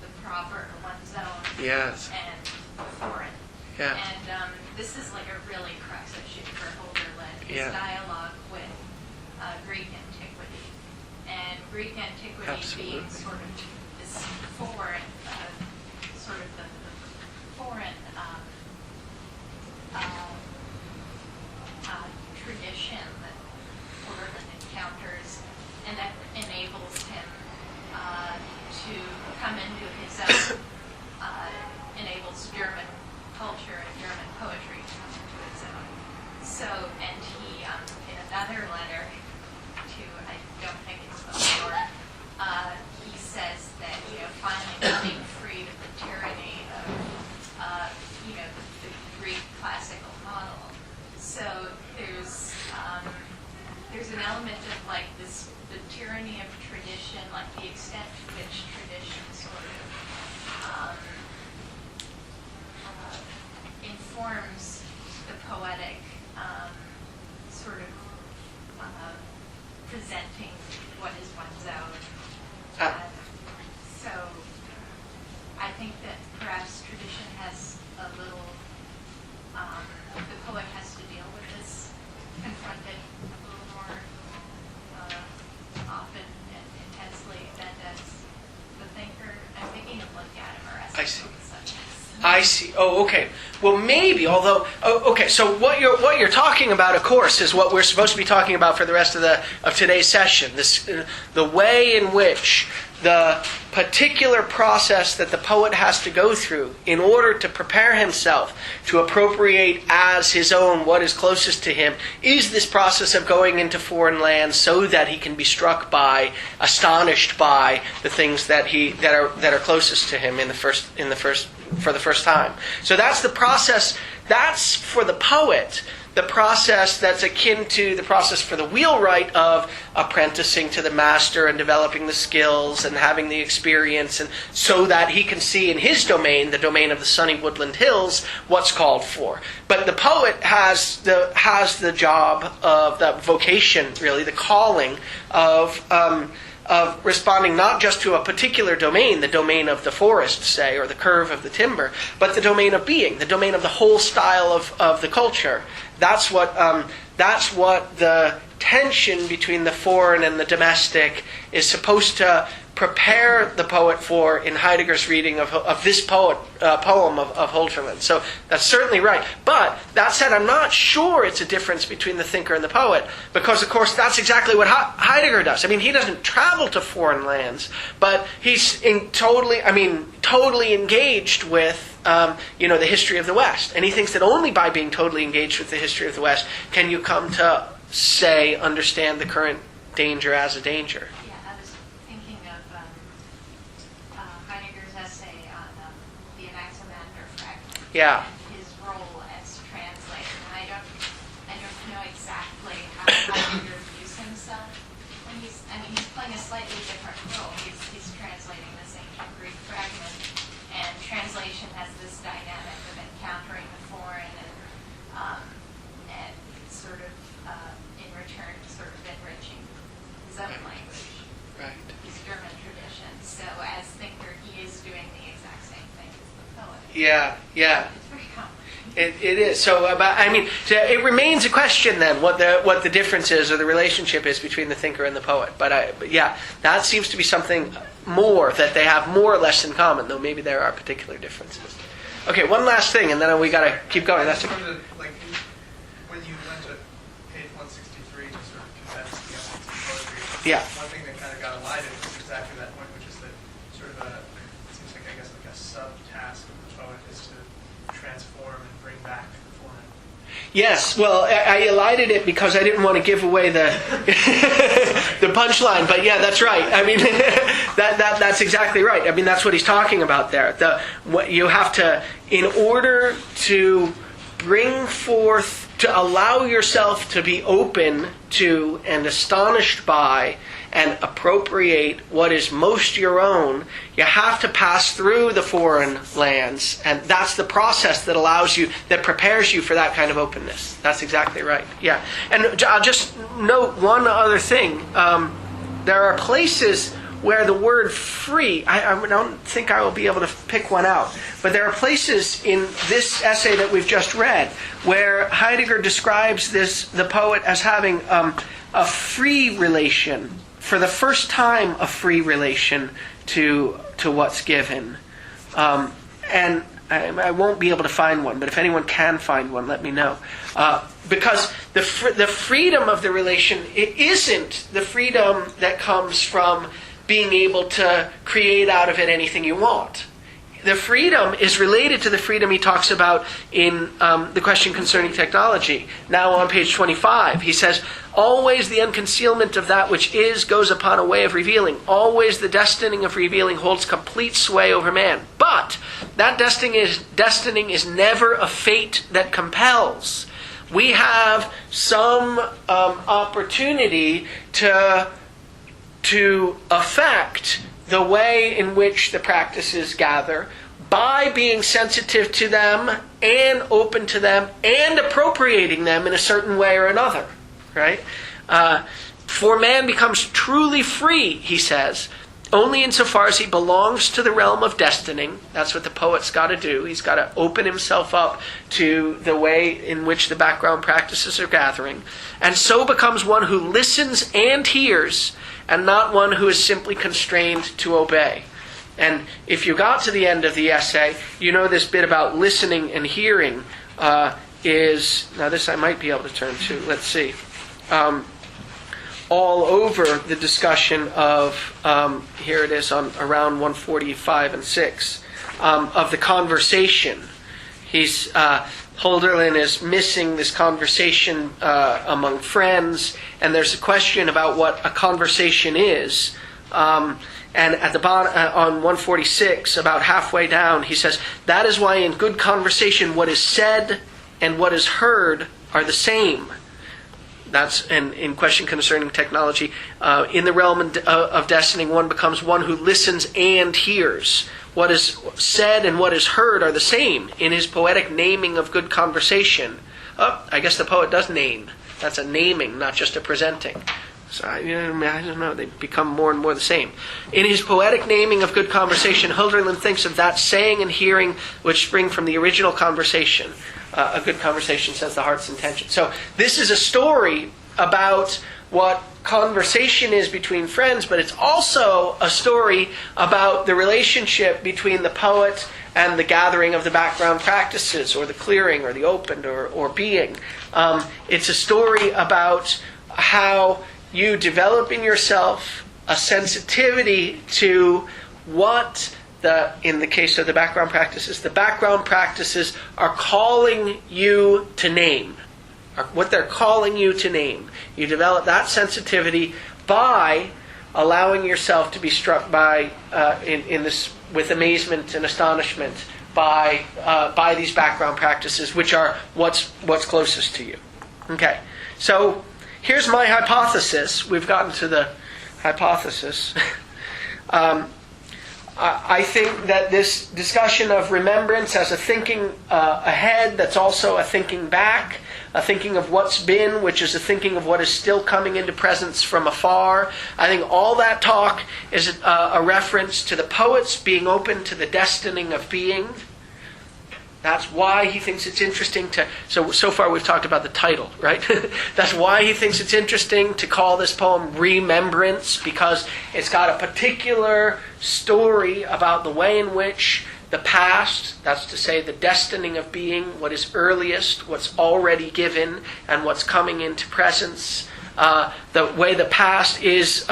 the proper, one's own, Yes. and the foreign. Yeah. And this is like a really crux issue for Holderlin, his Yeah. dialogue with Greek antiquity. And Greek antiquity being Absolutely. sort of this foreign, sort of the foreign tradition that Holderlin encounters, and that enables him to come into his own, enables German culture and German poetry to come into its own. So, and he, in another letter to, I don't think it's before, he says that, finally being freed of the tyranny of, the Greek classical model. So there's an element of like this, the tyranny of tradition, like the extent to which tradition sort of informs the poetic sort of presenting what is one's own. So I think that perhaps tradition has a little, the poet has to deal with this, confront it a little more often and intensely than does the thinker. I'm thinking of like Gadamer as I see. such. I see. Oh, okay. Well, maybe. Although, okay. So what you're talking about, of course, is what we're supposed to be talking about for the rest of today's session. This, the way in which the particular process that the poet has to go through in order to prepare himself to appropriate as his own what is closest to him is this process of going into foreign lands so that he can be struck by, astonished by the things that are closest to him for the first time. So that's the process. That's for the poet, the process that's akin to the process for the wheelwright of apprenticing to the master and developing the skills and having the experience, and so that he can see in his domain, the domain of the sunny woodland hills, what's called for. But the poet has the job of the vocation, really, the calling of responding not just to a particular domain, the domain of the forest, say, or the curve of the timber, but the domain of being, the domain of the whole style of the culture. That's what the tension between the foreign and the domestic is supposed to prepare the poet for in Heidegger's reading of this poem of Holderlin. So that's certainly right. But that said, I'm not sure it's a difference between the thinker and the poet, because of course that's exactly what Heidegger does. I mean, he doesn't travel to foreign lands, but he's totally engaged with the history of the West. And he thinks that only by being totally engaged with the history of the West can you come to, say, understand the current danger as a danger. Yeah, I was thinking of Heidegger's essay on the Anaximander fragment. Yeah. And his role as translator. And I don't know exactly how Heidegger views himself when he's playing a slightly different role. He's translating this ancient Greek fragment, and translation has this dynamic of encountering the foreign and sort of in return sort of enriching his own language, Right. his German tradition. So as thinker, he is doing the exact same thing as the poet. Yeah. It's very complicated. It is. So, it remains a question then what the difference is or the relationship is between the thinker and the poet. But yeah, that seems to be something more that they have more or less in common, though maybe there are particular differences. Okay, one last thing, and then we got to keep going. That's From the, when you went to page 163 to sort of condense the essence of poetry, Yeah. one thing that kind of got elided was exactly that point, which is that sort of it seems like, I guess, like a subtask of the poet is to transform and bring back beforehand. Yes, well, I elided it because I didn't want to give away the the punchline. But yeah, that's right. I mean, that's exactly right. I mean, that's what he's talking about there. What you have to, in order to bring forth, to allow yourself to be open to and astonished by and appropriate what is most your own, you have to pass through the foreign lands. And that's the process that allows you, that prepares you for that kind of openness. That's exactly right. Yeah. And I'll just note one other thing. There are places where the word free, I don't think I will be able to pick one out, but there are places in this essay that we've just read where Heidegger describes the poet as having a free relation, for the first time a free relation to what's given. And I won't be able to find one, but if anyone can find one, let me know. Because the freedom of the relation, it isn't the freedom that comes from being able to create out of it anything you want. The freedom is related to the freedom he talks about in the question concerning technology. Now on page 25, he says, always the unconcealment of that which is goes upon a way of revealing. Always the destining of revealing holds complete sway over man. But that destining is never a fate that compels. We have some opportunity to affect the way in which the practices gather by being sensitive to them and open to them and appropriating them in a certain way or another, right? For man becomes truly free, he says, only insofar as he belongs to the realm of destining. That's what the poet's got to do. He's got to open himself up to the way in which the background practices are gathering, and so becomes one who listens and hears, and not one who is simply constrained to obey. And if you got to the end of the essay, you know this bit about listening and hearing is, now this I might be able to turn to, let's see, all over the discussion of, here it is on around 145 and 6, of the conversation. Holderlin is missing this conversation among friends, and there's a question about what a conversation is. And at the bottom, on 146, about halfway down, he says, that is why in good conversation what is said and what is heard are the same. That's in question concerning technology. In the realm of destiny, one becomes one who listens and hears. What is said and what is heard are the same in his poetic naming of good conversation. Oh, I guess the poet does name. That's a naming, not just a presenting. So I don't know, they become more and more the same. In his poetic naming of good conversation, Hölderlin thinks of that saying and hearing which spring from the original conversation. A good conversation says the heart's intention. So this is a story about what conversation is between friends, but it's also a story about the relationship between the poet and the gathering of the background practices, or the clearing, or the opened, or being. It's a story about how you develop in yourself a sensitivity to what in the case of the background practices are calling you to name, or what they're calling you to name. You develop that sensitivity by allowing yourself to be struck by in this with amazement and astonishment by these background practices, which are what's closest to you. Okay, so here's my hypothesis. We've gotten to the hypothesis. I think that this discussion of remembrance as a thinking ahead, that's also a thinking back, a thinking of what's been, which is a thinking of what is still coming into presence from afar. I think all that talk is a reference to the poets being open to the destining of being. That's why he thinks it's interesting to... So far we've talked about the title, right? That's why he thinks it's interesting to call this poem Remembrance, because it's got a particular story about the way in which the past, that's to say the destining of being, what is earliest, what's already given, and what's coming into presence, the way the past is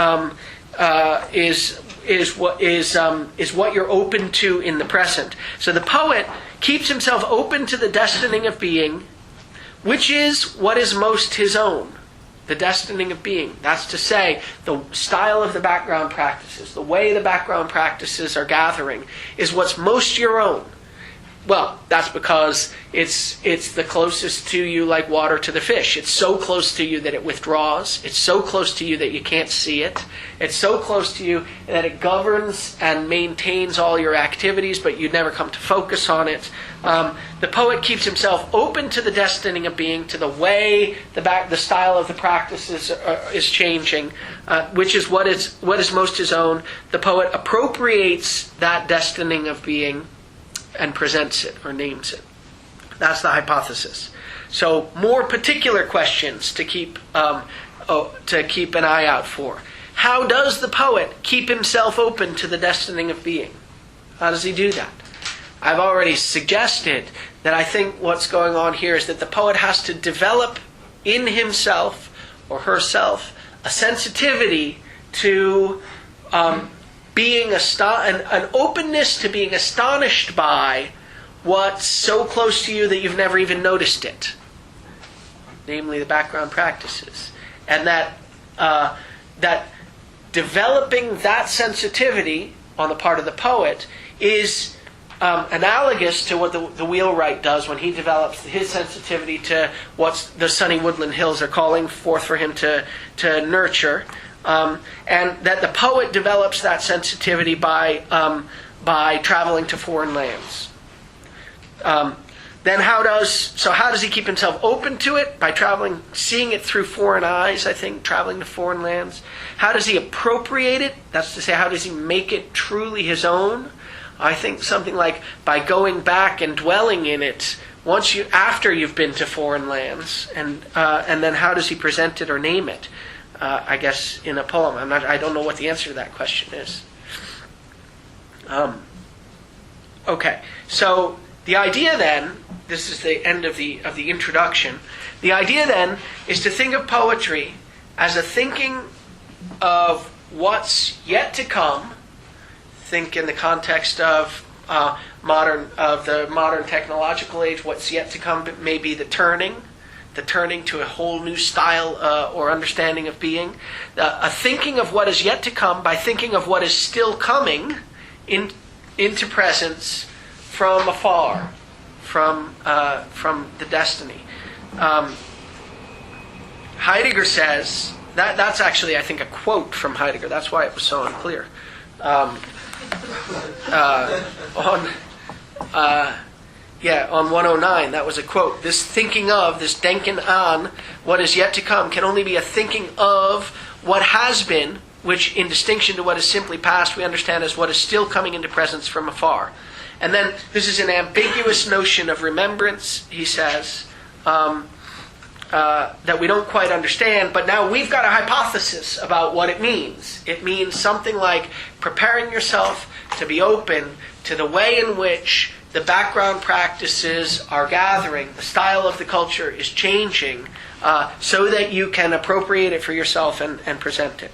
what you're open to in the present. So the poet keeps himself open to the destining of being, which is what is most his own. The destining of being. That's to say, the style of the background practices, the way the background practices are gathering, is what's most your own. Well, that's because it's the closest to you like water to the fish. It's so close to you that it withdraws. It's so close to you that you can't see it. It's so close to you that it governs and maintains all your activities, but you never come to focus on it. The poet keeps himself open to the destining of being, to the way the style of the practices is changing, which is what is most his own. The poet appropriates that destining of being and presents it or names it. That's the hypothesis. So more particular questions to keep an eye out for. How does the poet keep himself open to the destining of being? How does he do that? I've already suggested that I think what's going on here is that the poet has to develop in himself or herself a sensitivity to being an openness to being astonished by what's so close to you that you've never even noticed it, namely the background practices, and that developing that sensitivity on the part of the poet is analogous to what the wheelwright does when he develops his sensitivity to what the sunny woodland hills are calling forth for him to nurture. And that the poet develops that sensitivity by traveling to foreign lands. Then how does he keep himself open to it? By traveling, seeing it through foreign eyes, I think, traveling to foreign lands. How does he appropriate it? That's to say, how does he make it truly his own? I think something like by going back and dwelling in it after you've been to foreign lands, and then how does he present it or name it? I guess in a poem. I don't know what the answer to that question is. Okay, so the idea then, this is the end of the introduction. The idea then is to think of poetry as a thinking of what's yet to come. Think in the context of the modern technological age. What's yet to come may be the turning to a whole new style or understanding of being. A thinking of what is yet to come by thinking of what is still coming into presence from afar, from the destiny. Heidegger says, that's actually, I think, a quote from Heidegger. That's why it was so unclear. On 109, that was a quote. This thinking of, this denken an, what is yet to come, can only be a thinking of what has been, which in distinction to what is simply past, we understand as what is still coming into presence from afar. And then this is an ambiguous notion of remembrance, he says, that we don't quite understand, but now we've got a hypothesis about what it means. It means something like preparing yourself to be open to the way in which the background practices are gathering, the style of the culture is changing, so that you can appropriate it for yourself and present it.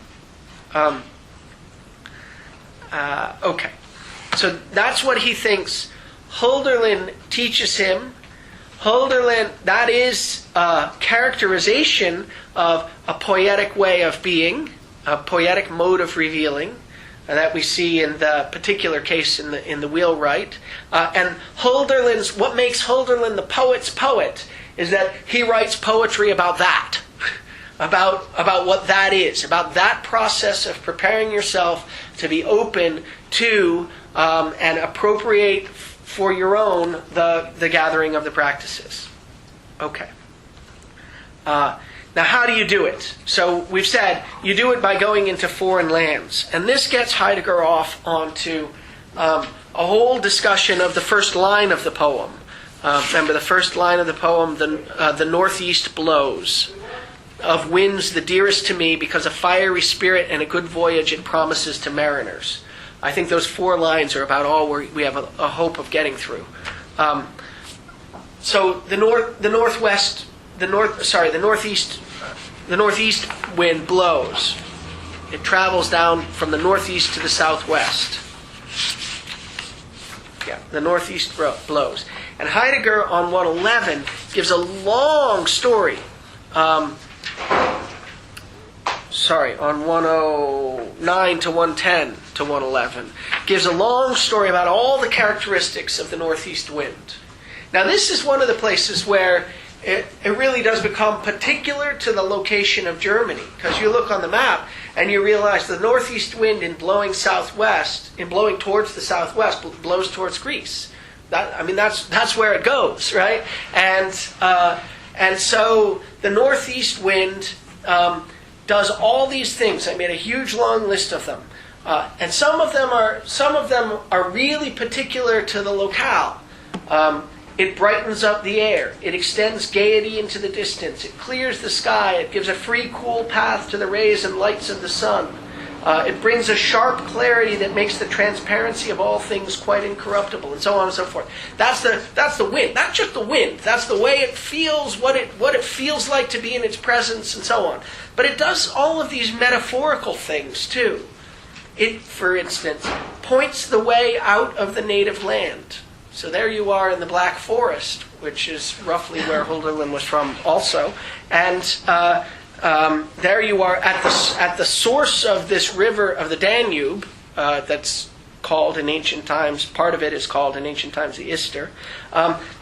Okay. So that's what he thinks Hölderlin teaches him. Hölderlin, that is a characterization of a poetic way of being, a poetic mode of revealing, that we see in the particular case in the wheelwright. And Hölderlin's, what makes Hölderlin the poet's poet is that he writes poetry about that, about what that is, about that process of preparing yourself to be open to and appropriate for your own the gathering of the practices. Okay. Now, how do you do it? So we've said you do it by going into foreign lands. And this gets Heidegger off onto a whole discussion of the first line of the poem. Remember the first line of the poem, the northeast blows, of winds the dearest to me, because a fiery spirit and a good voyage it promises to mariners. I think those 4 lines are about all we have a hope of getting through. So the northeast wind blows. It travels down from the northeast to the southwest. Yeah, The northeast blows. And Heidegger on 111 gives a long story. On 109 to 110 to 111, gives a long story about all the characteristics of the northeast wind. Now this is one of the places where it really does become particular to the location of Germany, because you look on the map and you realize the northeast wind in blowing towards the southwest blows towards Greece. That's where it goes, right? And so the northeast wind does all these things. I made a huge long list of them, and some of them are really particular to the locale. It brightens up the air. It extends gaiety into the distance. It clears the sky. It gives a free, cool path to the rays and lights of the sun. It brings a sharp clarity that makes the transparency of all things quite incorruptible, and so on and so forth. That's the wind. Not just the wind. That's the way it feels, what it feels like to be in its presence, and so on. But it does all of these metaphorical things too. It, for instance, points the way out of the native land. So there you are in the Black Forest, which is roughly where Hölderlin was from also. And there you are at the source of this river of the Danube, that's called in ancient times, part of it is called in ancient times the Ister.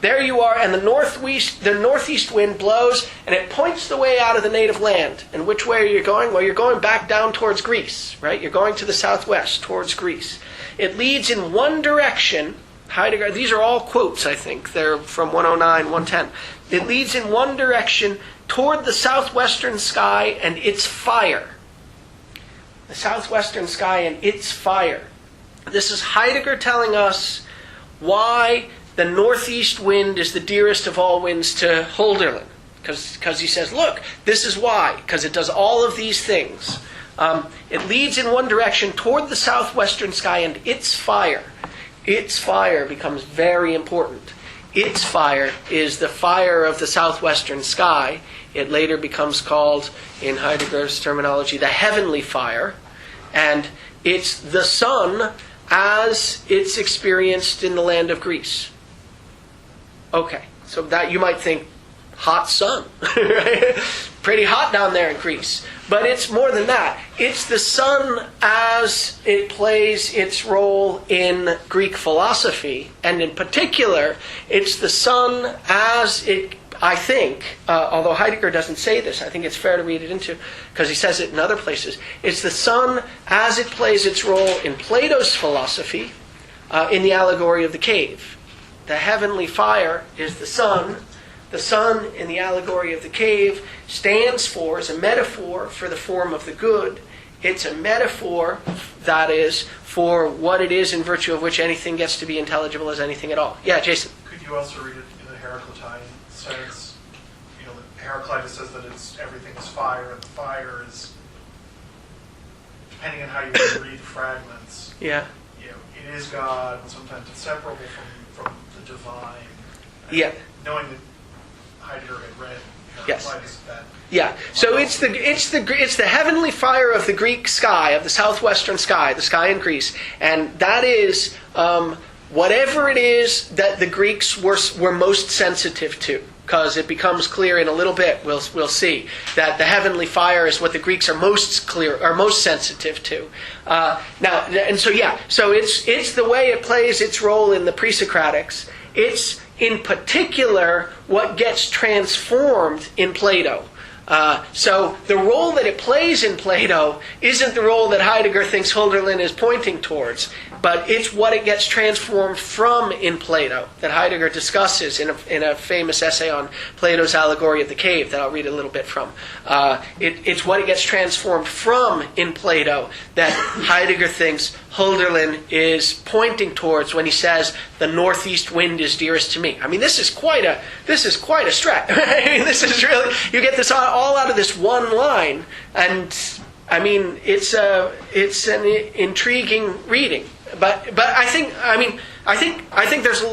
There you are, and the northeast wind blows, and it points the way out of the native land. And which way are you going? Well, you're going back down towards Greece, right? You're going to the southwest, towards Greece. It leads in one direction. Heidegger, these are all quotes, I think. They're from 109, 110. It leads in one direction toward the southwestern sky and its fire. The southwestern sky and its fire. This is Heidegger telling us why the northeast wind is the dearest of all winds to Hölderlin. Because he says, look, this is why. Because it does all of these things. It leads in one direction toward the southwestern sky and its fire. Its fire becomes very important. Its fire is the fire of the southwestern sky. It later becomes called, in Heidegger's terminology, the heavenly fire. And it's the sun as it's experienced in the land of Greece. Okay, so that you might think, hot sun. Right? Pretty hot down there in Greece. But it's more than that. It's the sun as it plays its role in Greek philosophy. And in particular, it's the sun as it, I think, although Heidegger doesn't say this, I think it's fair to read it into, because he says it in other places. It's the sun as it plays its role in Plato's philosophy, in the allegory of the cave. The heavenly fire is the sun. The sun in the allegory of the cave stands for, is a metaphor for the form of the good. It's a metaphor, that is, for what it is in virtue of which anything gets to be intelligible as anything at all. Yeah, Jason? Could you also read it in the Heraclitean sense? You know, Heraclitus says that everything is fire, and the fire is, depending on how you read fragments, Yeah. you know, it is God, and sometimes it's separable from the divine. And Yeah. knowing that Heidegger had read Yes. Heraclitus, that Yeah, so it's the heavenly fire of the Greek sky, of the southwestern sky, the sky in Greece, and that is whatever it is that the Greeks were most sensitive to, because it becomes clear in a little bit. We'll see that the heavenly fire is what the Greeks are most sensitive to. So it's the way it plays its role in the pre-Socratics. It's in particular what gets transformed in Plato. So the role that it plays in Plato isn't the role that Heidegger thinks Hölderlin is pointing towards, but it's what it gets transformed from in Plato that Heidegger discusses in a famous essay on Plato's allegory of the cave that I'll read a little bit from. It's what it gets transformed from in Plato that Heidegger thinks Hölderlin is pointing towards when he says the northeast wind is dearest to me. I mean, this is quite a stretch. I mean, this is really, you get this all out of this one line, and I mean, it's an intriguing reading. But I think there's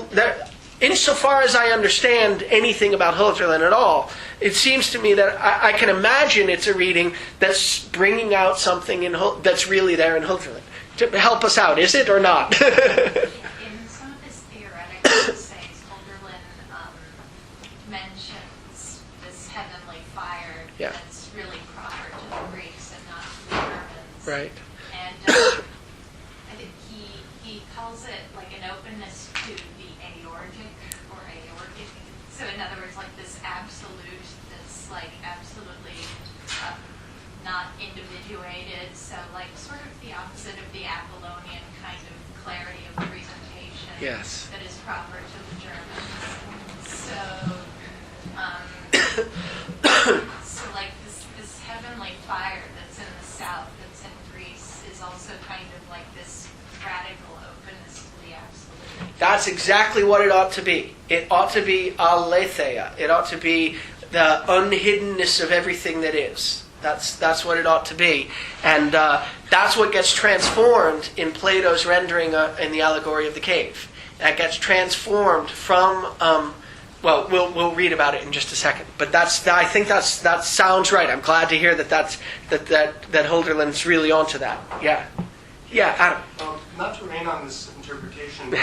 insofar as I understand anything about Hölderlin at all, it seems to me that I can imagine it's a reading that's bringing out something that's really there in Hölderlin. To help us out, is it or not? In some of his theoretical essays, Holderlin mentions this heavenly fire Yeah. that's really proper to the Greeks and not to the Germans. Right. And I think he calls it like an openness to the aortic or aortic. So in other words, like this absolute that's like absolutely not individuated. So like sort of the opposite of the Apollonian kind of clarity of presentation. Yes. That is proper to the Germans. So, so like this heavenly fire that's in the south, that's in Greece, is also kind of like this radical openness to the absolute. That's exactly what it ought to be. It ought to be aletheia. It ought to be the unhiddenness of everything that is. That's what it ought to be. And that's what gets transformed in Plato's rendering in the allegory of the cave. That gets transformed from, well, we'll read about it in just a second. But I think that sounds right. I'm glad to hear that Holderlin's really onto that. Yeah. Yeah, Adam. Not to remain on this interpretation, but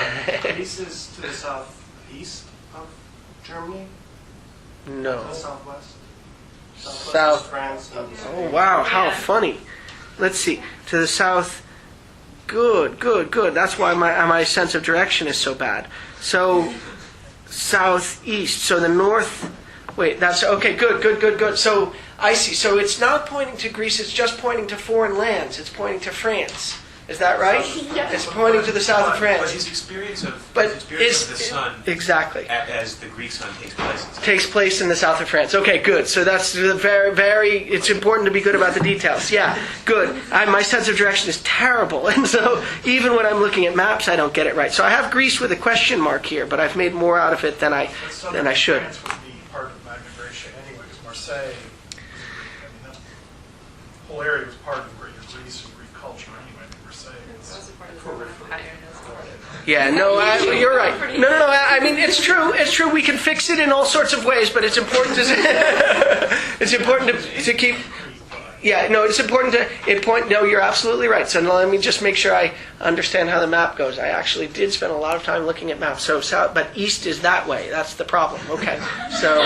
Greece is to the southeast of Germany? No. To the southwest? Southwest South. is France. And Oh, wow, how funny. Let's see. To the south. Good. That's why my sense of direction is so bad. So, southeast. So the north. Wait, that's okay. Good. So, I see. So it's not pointing to Greece, it's just pointing to foreign lands. It's pointing to France. Is that right? It's pointing to the south of But France. his experience of But the sun exactly. as the Greek sun takes place. Takes place in the south of France. Okay, good. So that's very, it's important to be good about the details. Yeah, good. My sense of direction is terrible. And so even when I'm looking at maps, I don't get it right. So I have Greece with a question mark here, but I've made more out of it than I should. France would be part of Magna Graecia anyway, because Marseille, that whole area was part of Greece and Greek culture anyway. Marseille is Yeah, no, you're right. No. I mean, it's true. It's true. We can fix it in all sorts of ways, but it's important to keep. Yeah, no, it's important to No, you're absolutely right. So let me just make sure I understand how the map goes. I actually did spend a lot of time looking at maps. So south, but east is that way. That's the problem. Okay, so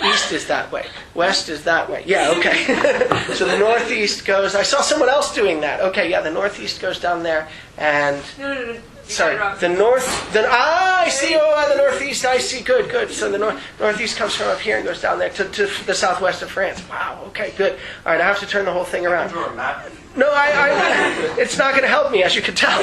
east is that way. West is that way. Yeah, okay. So the northeast goes. I saw someone else doing that. Okay, yeah, the northeast goes down there, and. No. Sorry, the north. I see. Oh, the northeast. I see. Good. So the northeast comes from up here and goes down there to the southwest of France. Wow. Okay. Good. All right. I have to turn the whole thing around. draw a map. No, it's not going to help me, as you can tell.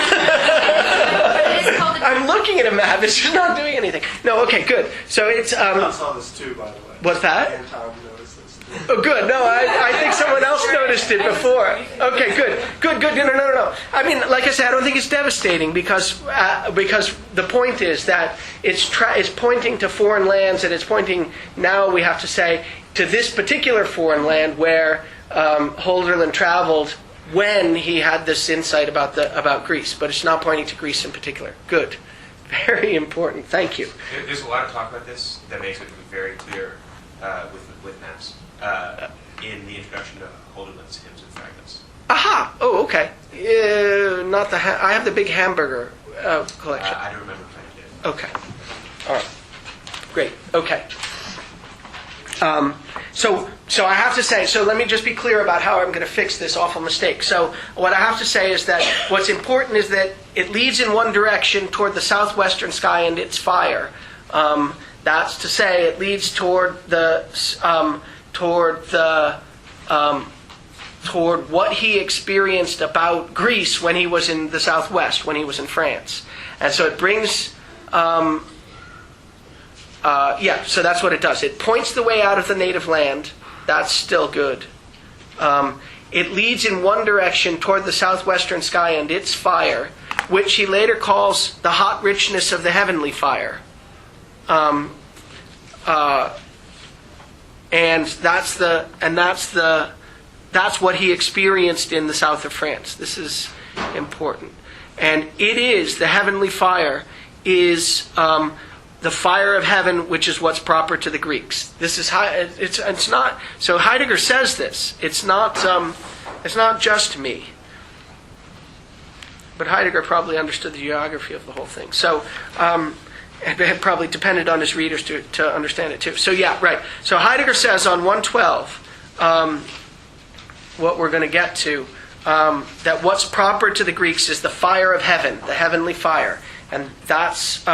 I'm looking at a map. It's just not doing anything. No. Okay. Good. So it's. I saw this too, by the way. What's that? And Tom noticed this. Oh, good. No, I think someone else noticed it before. Okay, good. No. I mean, like I said, I don't think it's devastating because the point is that it's pointing to foreign lands, and it's pointing, now we have to say, to this particular foreign land where Holderlin traveled when he had this insight about Greece. But it's not pointing to Greece in particular. Good. Very important. Thank you. There's a lot of talk about this that makes it very clear with maps in the introduction to Holderlin's Hymns and Fragments. Aha! Oh, okay. Not the. I have the big hamburger collection. I don't remember if I did. Okay. All right. Great. Okay. So I have to say, so let me just be clear about how I'm going to fix this awful mistake. So what I have to say is that what's important is that it leads in one direction toward the southwestern sky and its fire. That's to say, it leads toward what he experienced about Greece when he was in the southwest, when he was in France. And so it brings, so that's what it does. It points the way out of the native land. That's still good. It leads in one direction toward the southwestern sky and its fire, which he later calls the hot richness of the heavenly fire. And that's what he experienced in the south of France. This is important. And it is, the heavenly fire is the fire of heaven, which is what's proper to the Greeks. This is it's not. So Heidegger says this. It's not just me. But Heidegger probably understood the geography of the whole thing. So had probably depended on his readers to understand it too. So yeah, right. So Heidegger says on 112, what we're going to get to, that what's proper to the Greeks is the fire of heaven, the heavenly fire. And that's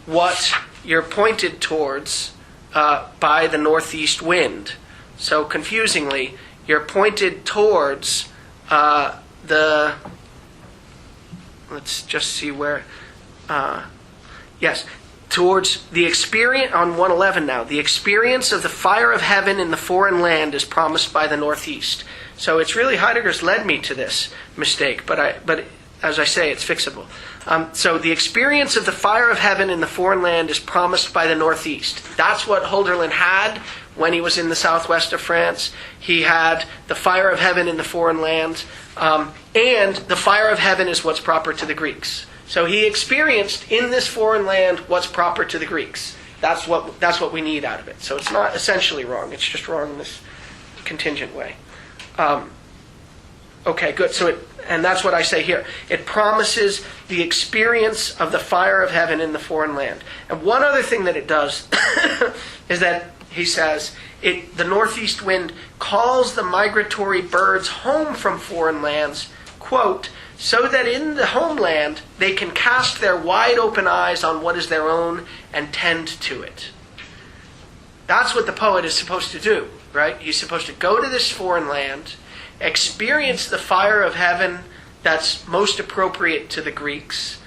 what you're pointed towards by the northeast wind. So confusingly, you're pointed towards let's just see where, yes, towards the experience, on 111 now, the experience of the fire of heaven in the foreign land is promised by the northeast. So it's really Heidegger's led me to this mistake, but as I say, it's fixable. So the experience of the fire of heaven in the foreign land is promised by the northeast. That's what Hölderlin had when he was in the southwest of France. He had the fire of heaven in the foreign land, and the fire of heaven is what's proper to the Greeks. So he experienced in this foreign land what's proper to the Greeks. That's what we need out of it. So it's not essentially wrong. It's just wrong in this contingent way. Okay, good. And that's what I say here. It promises the experience of the fire of heaven in the foreign land. And one other thing that it does is that he says the northeast wind calls the migratory birds home from foreign lands, quote, so that in the homeland they can cast their wide open eyes on what is their own and tend to it. That's what the poet is supposed to do, right? He's supposed to go to this foreign land, experience the fire of heaven that's most appropriate to the Greeks,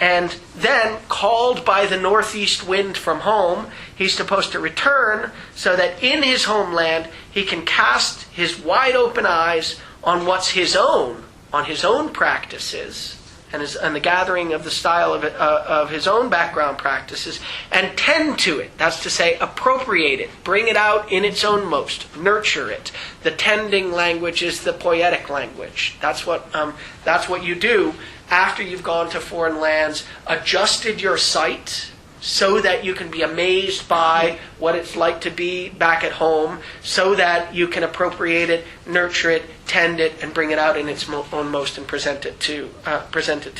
and then, called by the northeast wind from home, he's supposed to return so that in his homeland he can cast his wide open eyes on what's his own, on his own practices, and the gathering of the style of his own background practices, and tend to it. That's to say, appropriate it, bring it out in its own most, nurture it. The tending language is the poetic language. That's what you do after you've gone to foreign lands, adjusted your sight so that you can be amazed by what it's like to be back at home, so that you can appropriate it, nurture it, tend it, and bring it out in its own most and present it to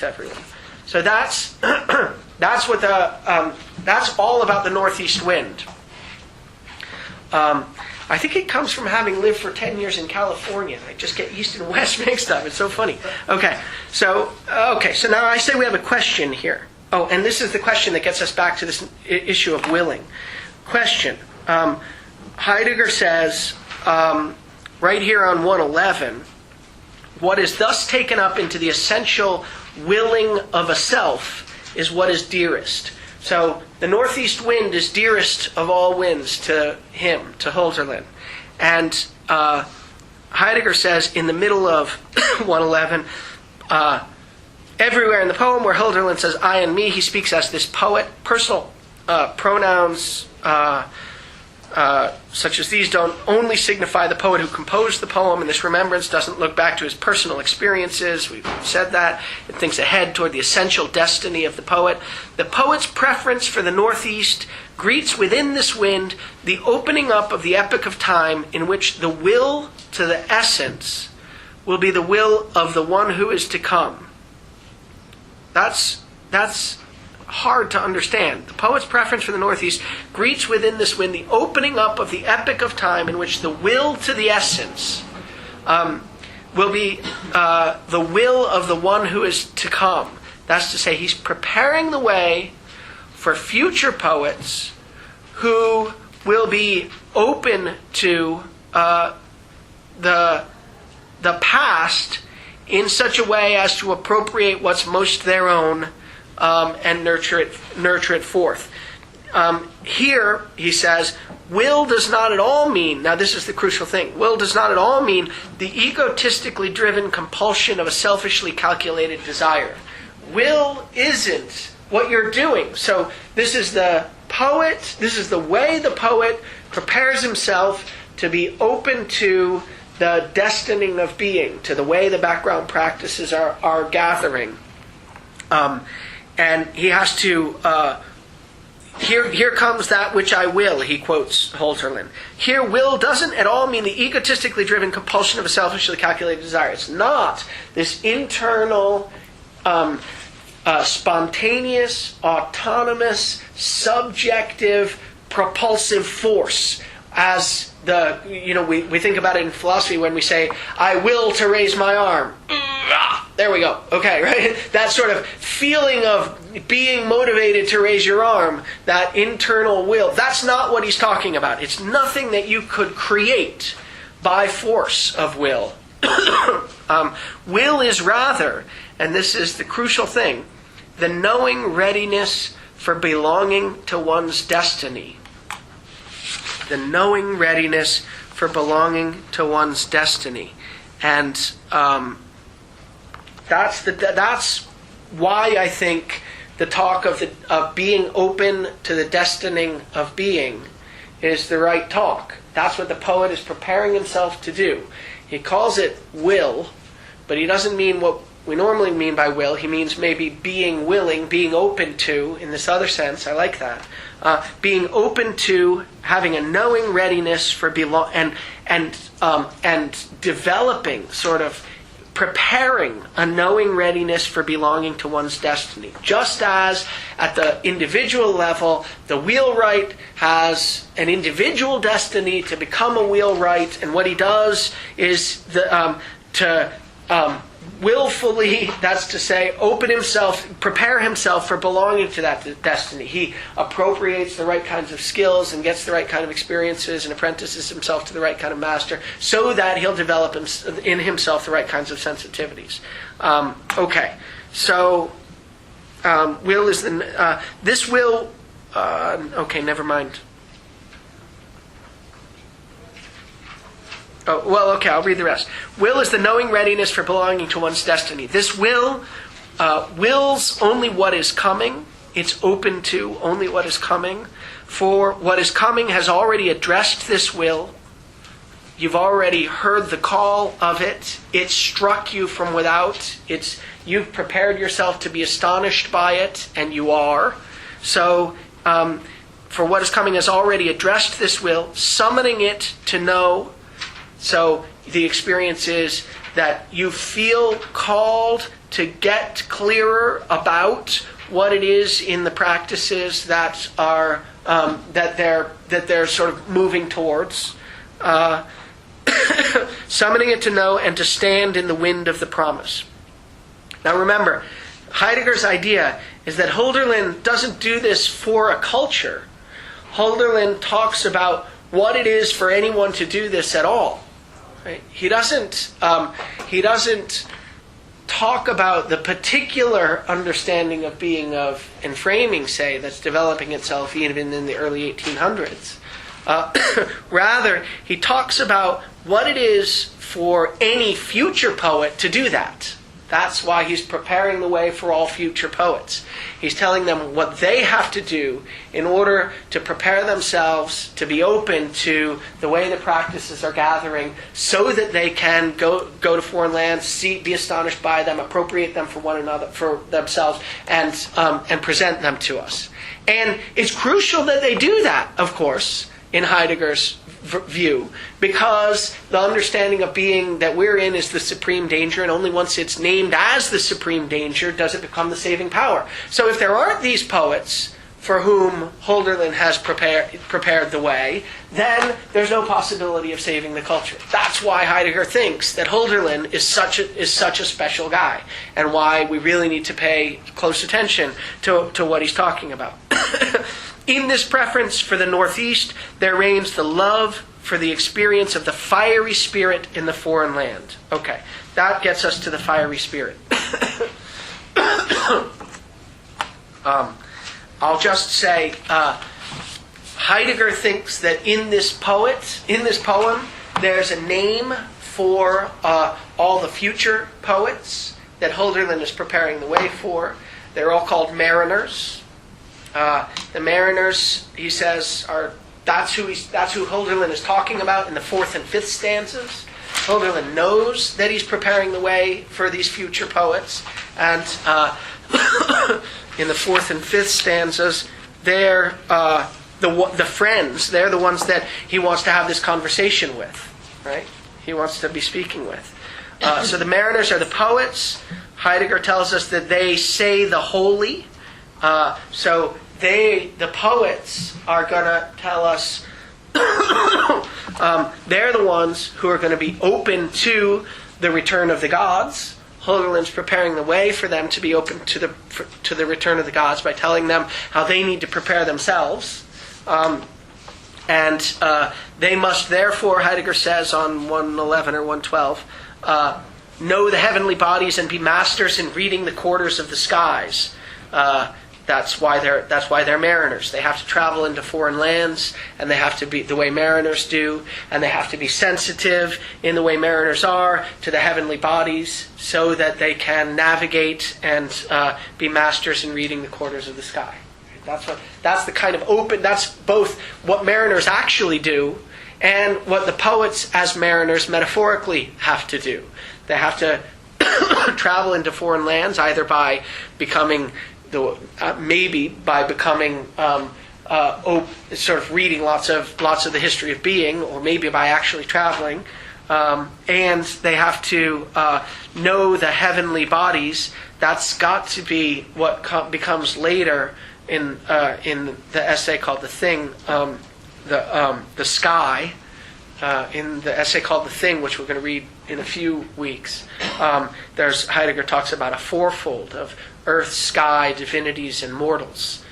everyone. So that's what that's all about the northeast wind. I think it comes from having lived for 10 years in California. I just get east and west mixed up. It's so funny. Okay, so now I say we have a question here. Oh, and this is the question that gets us back to this issue of willing. Question. Heidegger says, right here on 111, what is thus taken up into the essential willing of a self is what is dearest. So the northeast wind is dearest of all winds to him, to Hölderlin. And Heidegger says in the middle of 111, everywhere in the poem where Hölderlin says I and me, he speaks as this poet. Personal pronouns such as these don't only signify the poet who composed the poem, and this remembrance doesn't look back to his personal experiences. We've said that. It thinks ahead toward the essential destiny of the poet. The poet's preference for the northeast greets within this wind the opening up of the epoch of time in which the will to the essence will be the will of the one who is to come. That's hard to understand. The poet's preference for the northeast greets within this wind the opening up of the epoch of time in which the will to the essence will be the will of the one who is to come. That's to say, he's preparing the way for future poets who will be open to the past in such a way as to appropriate what's most their own and nurture it forth. Here, he says, will does not at all mean, now this is the crucial thing, will does not at all mean the egotistically driven compulsion of a selfishly calculated desire. Will isn't what you're doing. So this is the poet, this is the way the poet prepares himself to be open to the destining of being, to the way the background practices are gathering. And he has to, here comes that which I will, he quotes Hölderlin. Here, will doesn't at all mean the egotistically driven compulsion of a selfishly calculated desire. It's not this internal spontaneous, autonomous, subjective, propulsive force. As we think about it in philosophy when we say, I will to raise my arm. There we go. Okay, right? That sort of feeling of being motivated to raise your arm, that internal will, that's not what he's talking about. It's nothing that you could create by force of will. Will is rather, and this is the crucial thing, the knowing readiness for belonging to one's destiny. The knowing readiness for belonging to one's destiny. And that's why I think the talk of being open to the destining of being is the right talk. That's what the poet is preparing himself to do. He calls it will, but he doesn't mean what we normally mean by will. He means maybe being willing, being open to, in this other sense. I like that. Being open to having a knowing readiness for and developing, sort of preparing a knowing readiness for belonging to one's destiny. Just as at the individual level, the wheelwright has an individual destiny to become a wheelwright, and what he does is to willfully, that's to say, prepare himself for belonging to that destiny. He appropriates the right kinds of skills and gets the right kind of experiences and apprentices himself to the right kind of master so that he'll develop in himself the right kinds of sensitivities. So will is this will. Never mind. I'll read the rest. Will is the knowing readiness for belonging to one's destiny. This will wills only what is coming. It's open to only what is coming. For what is coming has already addressed this will. You've already heard the call of it. It struck you from without. You've prepared yourself to be astonished by it, and you are. So, for what is coming has already addressed this will, summoning it to know. So the experience is that you feel called to get clearer about what it is in the practices that are that they're sort of moving towards. Summoning it to know and to stand in the wind of the promise. Now remember, Heidegger's idea is that Hölderlin doesn't do this for a culture. Hölderlin talks about what it is for anyone to do this at all. Right? He doesn't talk about the particular understanding of being of and framing, say, that's developing itself even in the early 1800s. Rather, he talks about what it is for any future poet to do that. That's why he's preparing the way for all future poets. He's telling them what they have to do in order to prepare themselves to be open to the way the practices are gathering so that they can go to foreign lands, be astonished by them, appropriate them for one another, for themselves, and present them to us. And it's crucial that they do that, of course, in Heidegger's view, because the understanding of being that we're in is the supreme danger, and only once it's named as the supreme danger does it become the saving power. So if there aren't these poets for whom Hölderlin has prepared the way, then there's no possibility of saving the culture. That's why Heidegger thinks that Hölderlin is such a special guy, and why we really need to pay close attention to what he's talking about. In this preference for the Northeast, there reigns the love for the experience of the fiery spirit in the foreign land. Okay, that gets us to the fiery spirit. I'll just say, Heidegger thinks that in this poem, there's a name for all the future poets that Hölderlin is preparing the way for. They're all called mariners. The mariners, he says, that's who Hölderlin is talking about in the 4th and 5th stanzas. Hölderlin knows that he's preparing the way for these future poets, and in the 4th and 5th stanzas, they're the friends. They're the ones that he wants to have this conversation with, right? he wants to be speaking with. So the mariners are the poets. Heidegger tells us that they say the holy. So the poets are going to tell us they're the ones who are going to be open to the return of the gods. Hölderlin's preparing the way for them to be open to the return of the gods by telling them how they need to prepare themselves. And they must therefore, Heidegger says on 111 or 112, know the heavenly bodies and be masters in reading the quarters of the skies. That's why they're mariners. They have to travel into foreign lands, and they have to be the way mariners do, and they have to be sensitive in the way mariners are to the heavenly bodies, so that they can navigate and be masters in reading the quarters of the sky. That's the kind of open. That's both what mariners actually do, and what the poets as mariners metaphorically have to do. They have to travel into foreign lands, either by becoming maybe by becoming sort of reading lots of the history of being, or maybe by actually traveling, and they have to know the heavenly bodies. That's got to be what becomes later in the essay called The Thing, the sky. In the essay called The Thing, which we're going to read in a few weeks, Heidegger talks about a fourfold of earth, sky, divinities, and mortals.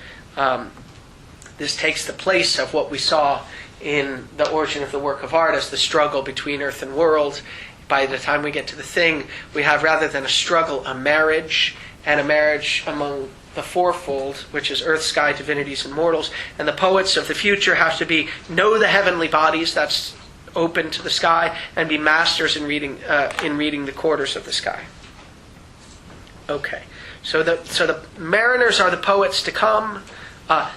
This takes the place of what we saw in The Origin of the Work of Art as the struggle between earth and world. By the time we get to The Thing, we have, rather than a struggle, a marriage, and a marriage among the fourfold, which is earth, sky, divinities, and mortals. And the poets of the future have to know the heavenly bodies, that's open to the sky, and be masters in reading the quarters of the sky. Okay, so the mariners are the poets to come.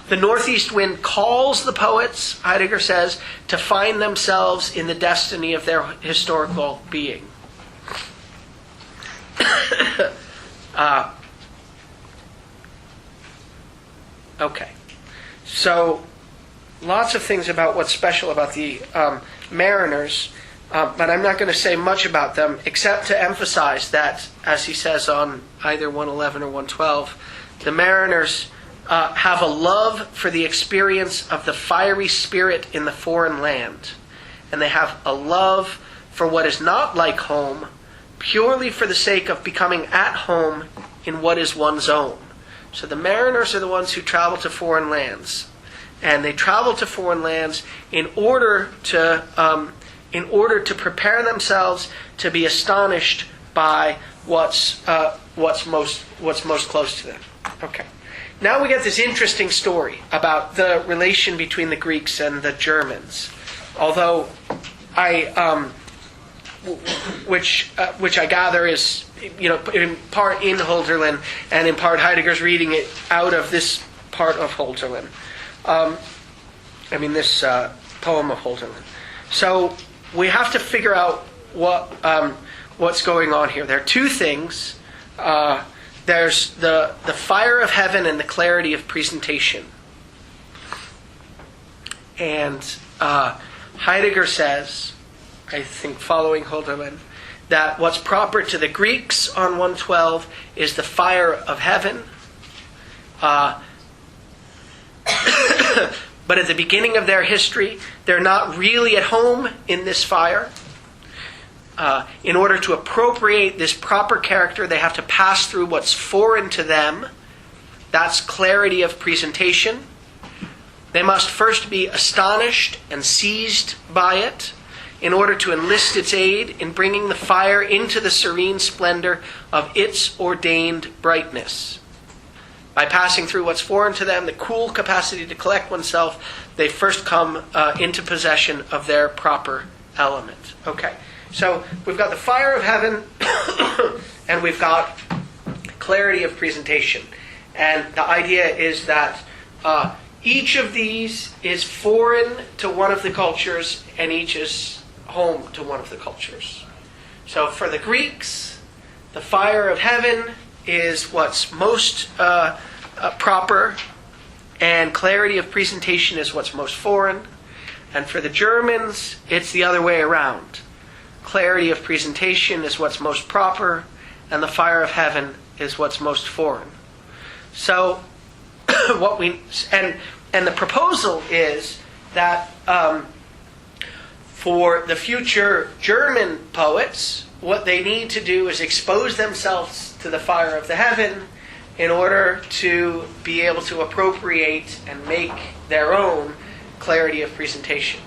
The northeast wind calls the poets, Heidegger says, to find themselves in the destiny of their historical being. Okay, so lots of things about what's special about the mariners, but I'm not going to say much about them except to emphasize that, as he says on either 111 or 112, the mariners have a love for the experience of the fiery spirit in the foreign land, and they have a love for what is not like home, purely for the sake of becoming at home in what is one's own. So the mariners are the ones who travel to foreign lands. And they travel to foreign lands in order to prepare themselves to be astonished by what's most close to them. Okay. Now we get this interesting story about the relation between the Greeks and the Germans. Although which I gather is, in part in Hölderlin, and in part Heidegger's reading it out of this part of Hölderlin. This poem of Hölderlin. So we have to figure out what's going on here. There are two things. There's the fire of heaven and the clarity of presentation. And Heidegger says, I think following Hölderlin, that what's proper to the Greeks on 112 is the fire of heaven. But at the beginning of their history, they're not really at home in this fire. In order to appropriate this proper character, they have to pass through what's foreign to them. That's clarity of presentation. They must first be astonished and seized by it in order to enlist its aid in bringing the fire into the serene splendor of its ordained brightness. By passing through what's foreign to them, the cool capacity to collect oneself, they first come into possession of their proper element. Okay, so we've got the fire of heaven and we've got clarity of presentation. And the idea is that each of these is foreign to one of the cultures and each is home to one of the cultures. So for the Greeks, the fire of heaven is what's most proper, and clarity of presentation is what's most foreign. And for the Germans, it's the other way around. clarity of presentation is what's most proper, and the fire of heaven is what's most foreign. So, and the proposal is that for the future German poets, what they need to do is expose themselves to the fire of the heaven in order to be able to appropriate and make their own clarity of presentation.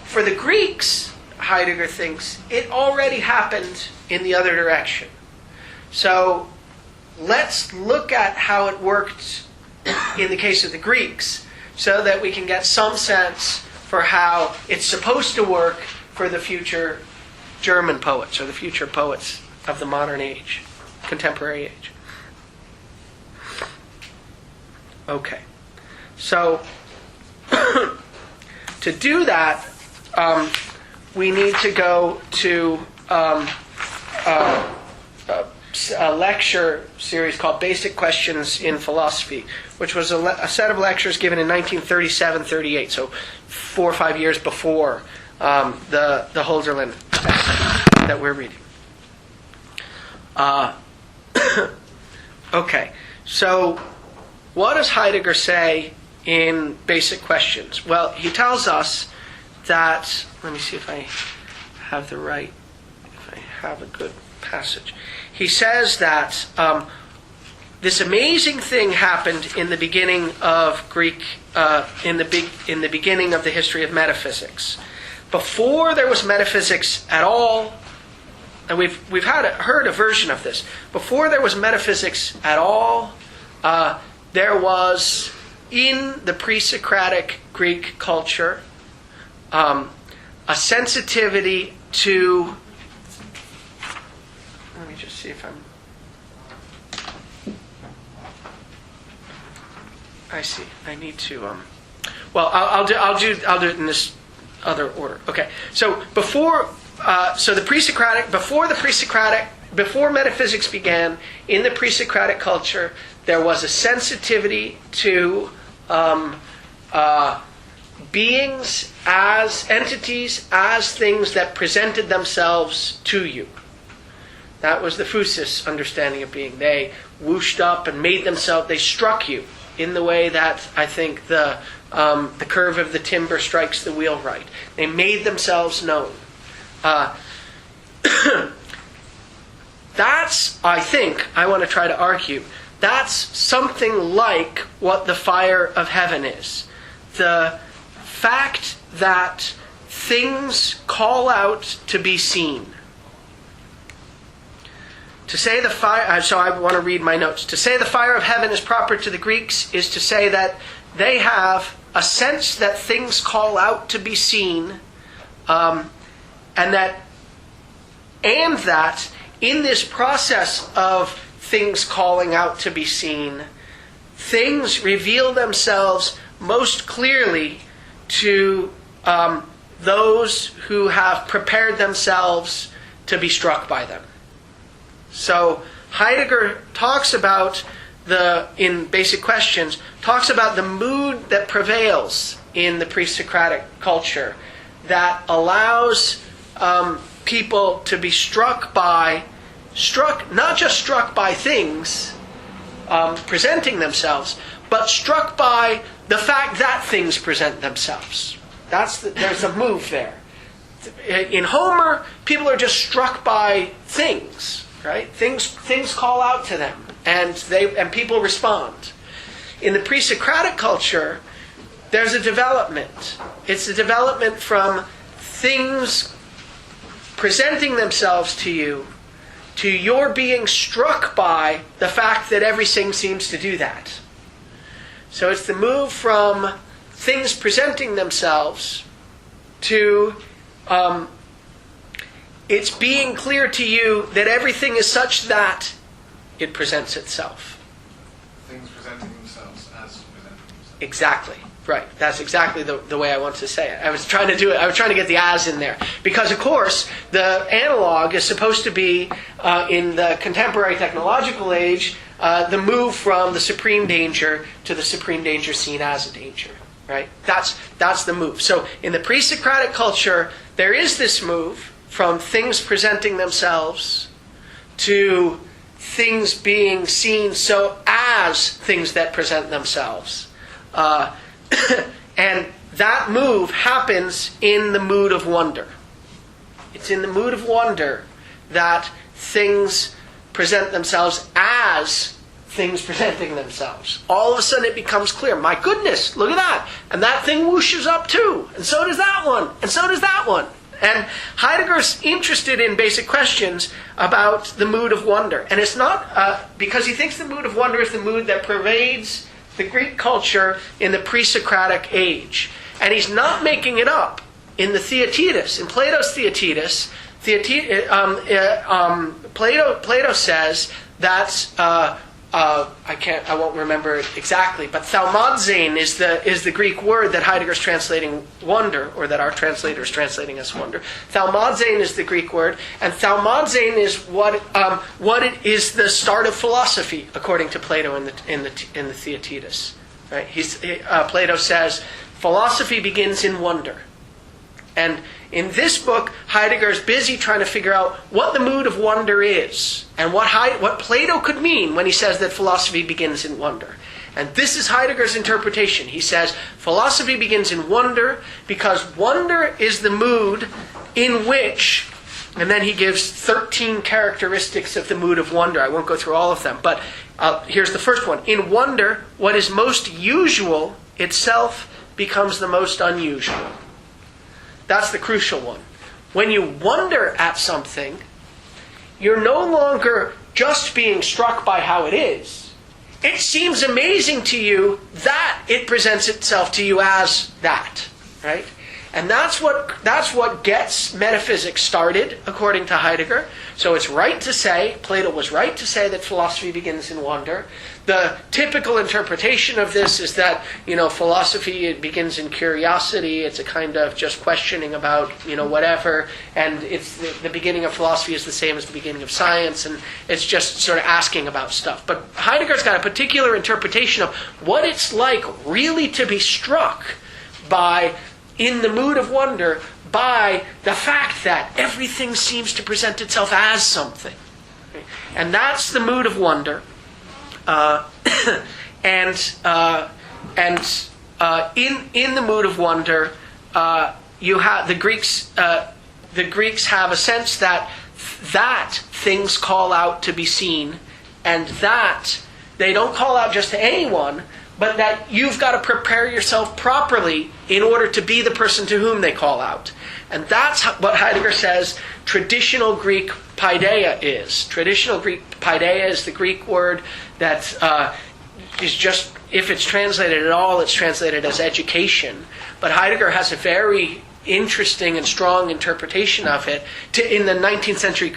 For the Greeks, Heidegger thinks, it already happened in the other direction. So let's look at how it worked in the case of the Greeks so that we can get some sense for how it's supposed to work for the future German poets or the future poets of the modern age, contemporary age. Okay. So to do that, we need to go to a lecture series called Basic Questions in Philosophy, which was a set of lectures given in 1937-38, so 4 or 5 years before the Hölderlin text that we're reading. Okay, so what does Heidegger say in Basic Questions? Well, he tells us that, let me see if I have a good passage. He says that this amazing thing happened in the beginning of Greek, in the beginning of the history of metaphysics. Before there was metaphysics at all, and we've heard a version of this. Before there was metaphysics at all, there was in the pre-Socratic Greek culture a sensitivity to. Let me just see if I see. I need to. Well, I'll do it in this other order. Okay. So before before metaphysics began, in the pre-Socratic culture, there was a sensitivity to beings as entities, as things that presented themselves to you. That was the Phusis understanding of being. They whooshed up and made themselves, they struck you in the way that I think the curve of the timber strikes the wheelwright. They made themselves known. That's, I think, I want to try to argue, that's something like what the fire of heaven is. The fact that things call out to be seen. To say the fire, so I want to read my notes. To say the fire of heaven is proper to the Greeks is to say that they have a sense that things call out to be seen, and that in this process of things calling out to be seen, things reveal themselves most clearly to those who have prepared themselves to be struck by them. So Heidegger talks about in Basic Questions, talks about the mood that prevails in the pre-Socratic culture that allows people to be not just struck by things presenting themselves, but struck by the fact that things present themselves. There's a move there. In Homer, people are just struck by things, right? Things call out to them, and people respond. In the pre-Socratic culture, there's a development. It's a development from things presenting themselves to you, to your being struck by the fact that everything seems to do that. So it's the move from things presenting themselves to it's being clear to you that everything is such that it presents itself. Things presenting themselves as presenting themselves. Exactly. Right. That's exactly the way I want to say it. I was trying to do it. I was trying to get the as in there. Because, of course, the analog is supposed to be, in the contemporary technological age, the move from the supreme danger to the supreme danger seen as a danger. Right? That's the move. So in the pre-Socratic culture, there is this move from things presenting themselves to things being seen so as things that present themselves. And that move happens in the mood of wonder. It's in the mood of wonder that things present themselves as things presenting themselves. All of a sudden it becomes clear, my goodness, look at that. And that thing whooshes up too. And so does that one. And so does that one. And Heidegger's interested in basic questions about the mood of wonder. And it's not because he thinks the mood of wonder is the mood that pervades the Greek culture in the pre-Socratic age. And he's not making it up. In the Theaetetus, in Plato's Theaetetus, Plato says that I won't remember it exactly, but thaumazein is the Greek word that Heidegger's translating wonder, or that our translator is translating as wonder. Thaumazein is the Greek word, and thaumazein is what it is the start of philosophy, according to Plato in the Theaetetus. Right? Plato says philosophy begins in wonder. And in this book, Heidegger is busy trying to figure out what the mood of wonder is and what Plato could mean when he says that philosophy begins in wonder. And this is Heidegger's interpretation. He says philosophy begins in wonder because wonder is the mood in which, and then he gives 13 characteristics of the mood of wonder. I won't go through all of them, but here's the first one. In wonder, what is most usual itself becomes the most unusual. That's the crucial one. When you wonder at something, you're no longer just being struck by how it is. It seems amazing to you that it presents itself to you as that, right? And that's what gets metaphysics started, according to Heidegger. So it's right to say, Plato was right to say that philosophy begins in wonder. The typical interpretation of this is that, philosophy, it begins in curiosity. It's a kind of just questioning about, whatever. And it's the beginning of philosophy is the same as the beginning of science. And it's just sort of asking about stuff. But Heidegger's got a particular interpretation of what it's like really to be struck by, in the mood of wonder, by the fact that everything seems to present itself as something. And that's the mood of wonder. In the mood of wonder, you have the Greeks. The Greeks have a sense that things call out to be seen, and that they don't call out just to anyone, but that you've got to prepare yourself properly in order to be the person to whom they call out. And that's what Heidegger says traditional Greek paideia is. Traditional Greek paideia is the Greek word that is just, if it's translated at all, it's translated as education. But Heidegger has a very interesting and strong interpretation of it. In the 19th century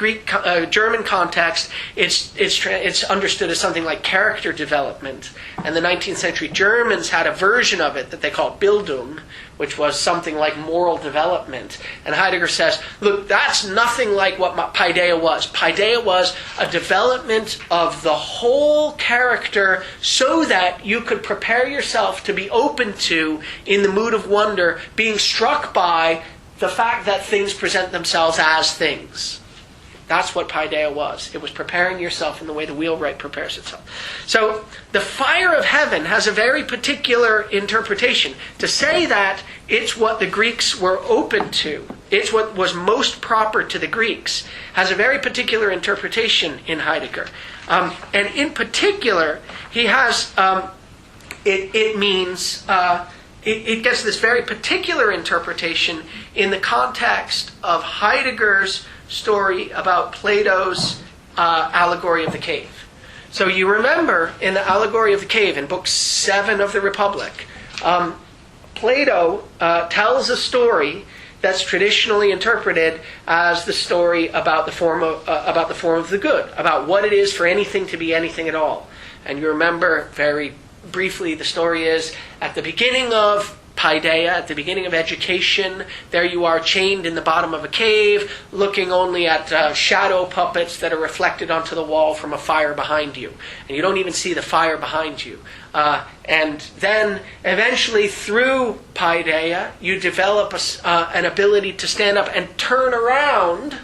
German context, it's understood as something like character development. And the 19th century Germans had a version of it that they called Bildung, which was something like moral development. And Heidegger says, look, that's nothing like what paideia was. Paideia was a development of the whole character so that you could prepare yourself to be open to, in the mood of wonder, being struck by the fact that things present themselves as things. That's what paideia was. It was preparing yourself in the way the wheelwright prepares itself. So the fire of heaven has a very particular interpretation. To say that it's what the Greeks were open to, it's what was most proper to the Greeks, has a very particular interpretation in Heidegger. And in particular, he has, it means, it gets this very particular interpretation in the context of Heidegger's story about Plato's allegory of the cave. So you remember in the allegory of the cave, in Book 7 of the Republic, Plato tells a story that's traditionally interpreted as the story about the form of the good, about what it is for anything to be anything at all. And you remember very briefly, the story is at the beginning of paideia, at the beginning of education. There you are chained in the bottom of a cave, looking only at shadow puppets that are reflected onto the wall from a fire behind you. And you don't even see the fire behind you. And then eventually through paideia, you develop an ability to stand up and turn around.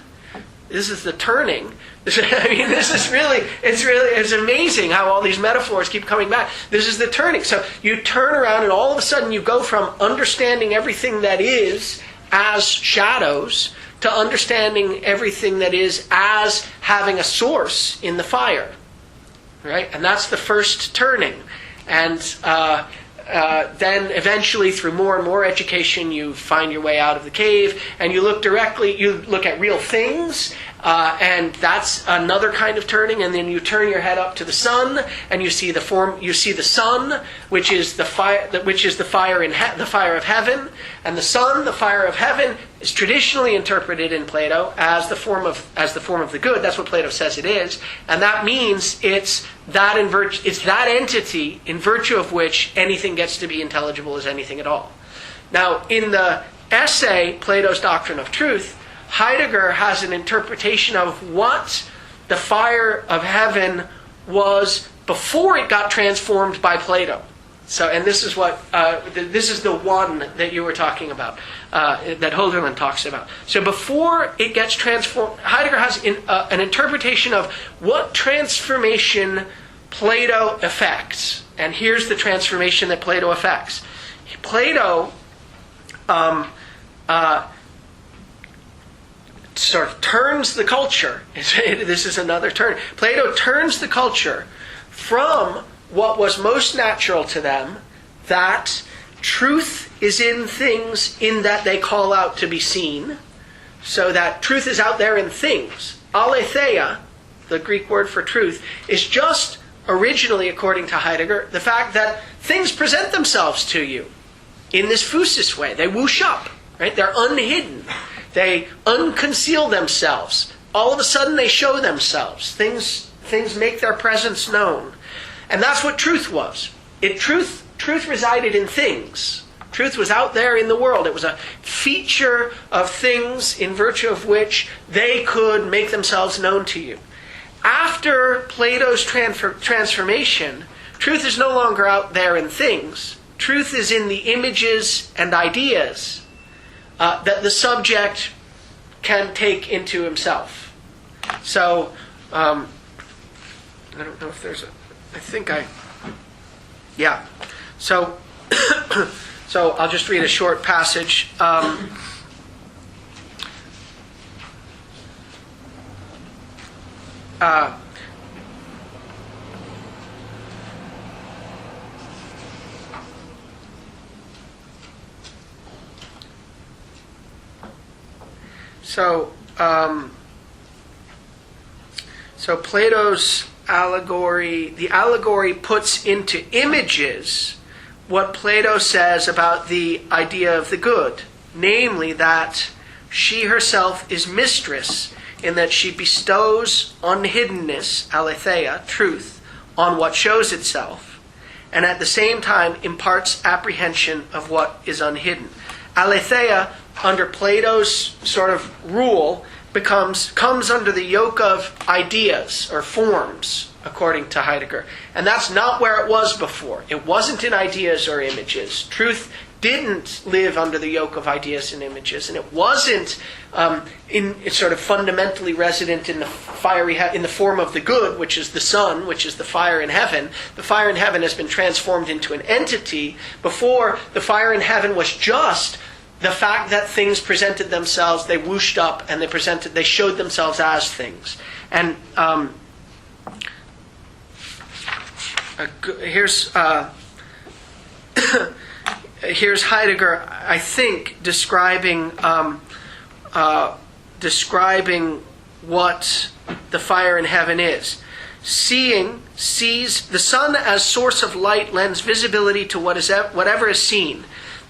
This is the turning. I mean, it's amazing how all these metaphors keep coming back. This is the turning. So you turn around and all of a sudden you go from understanding everything that is as shadows to understanding everything that is as having a source in the fire. Right? And that's the first turning. And then eventually through more and more education you find your way out of the cave and you look at real things, and that's another kind of turning. And then you turn your head up to the sun and you see the sun, which is the fire, the fire of heaven. And the sun, the fire of heaven, is traditionally interpreted in Plato as the form of the good. That's what Plato says it is, and that means it's that entity in virtue of which anything gets to be intelligible as anything at all. Now, in the essay Plato's Doctrine of Truth, Heidegger has an interpretation of what the fire of heaven was before it got transformed by Plato. So, and this is this is the one that you were talking about, that Holderlin talks about. So before it gets transformed, Heidegger has an interpretation of what transformation Plato effects. And here's the transformation that Plato effects. Plato sort of turns the culture. This is another turn. Plato turns the culture from what was most natural to them, that truth is in things in that they call out to be seen, so that truth is out there in things. Aletheia, the Greek word for truth, is just originally, according to Heidegger, the fact that things present themselves to you in this phusis way. They whoosh up, right? They're unhidden. They unconceal themselves. All of a sudden they show themselves. Things make their presence known. And that's what truth was. Truth resided in things. Truth was out there in the world. It was a feature of things in virtue of which they could make themselves known to you. After Plato's transformation, truth is no longer out there in things. Truth is in the images and ideas that the subject can take into himself. So, I don't know if there's yeah. So, so I'll just read a short passage. So Plato's allegory, the allegory puts into images what Plato says about the idea of the good, namely that she herself is mistress in that she bestows unhiddenness, aletheia, truth, on what shows itself, and at the same time imparts apprehension of what is unhidden. Aletheia, under Plato's sort of rule, comes under the yoke of ideas or forms, according to Heidegger. And that's not where it was before. It wasn't in ideas or images. Truth didn't live under the yoke of ideas and images, and it wasn't it's sort of fundamentally resident in the fiery in the form of the good, which is the sun, which is the fire in heaven. The fire in heaven has been transformed into an entity. Before, the fire in heaven was just the fact that things presented themselves, they whooshed up, and they showed themselves as things. And here's Heidegger, I think, describing what the fire in heaven is. Sees the sun as source of light lends visibility to whatever is seen.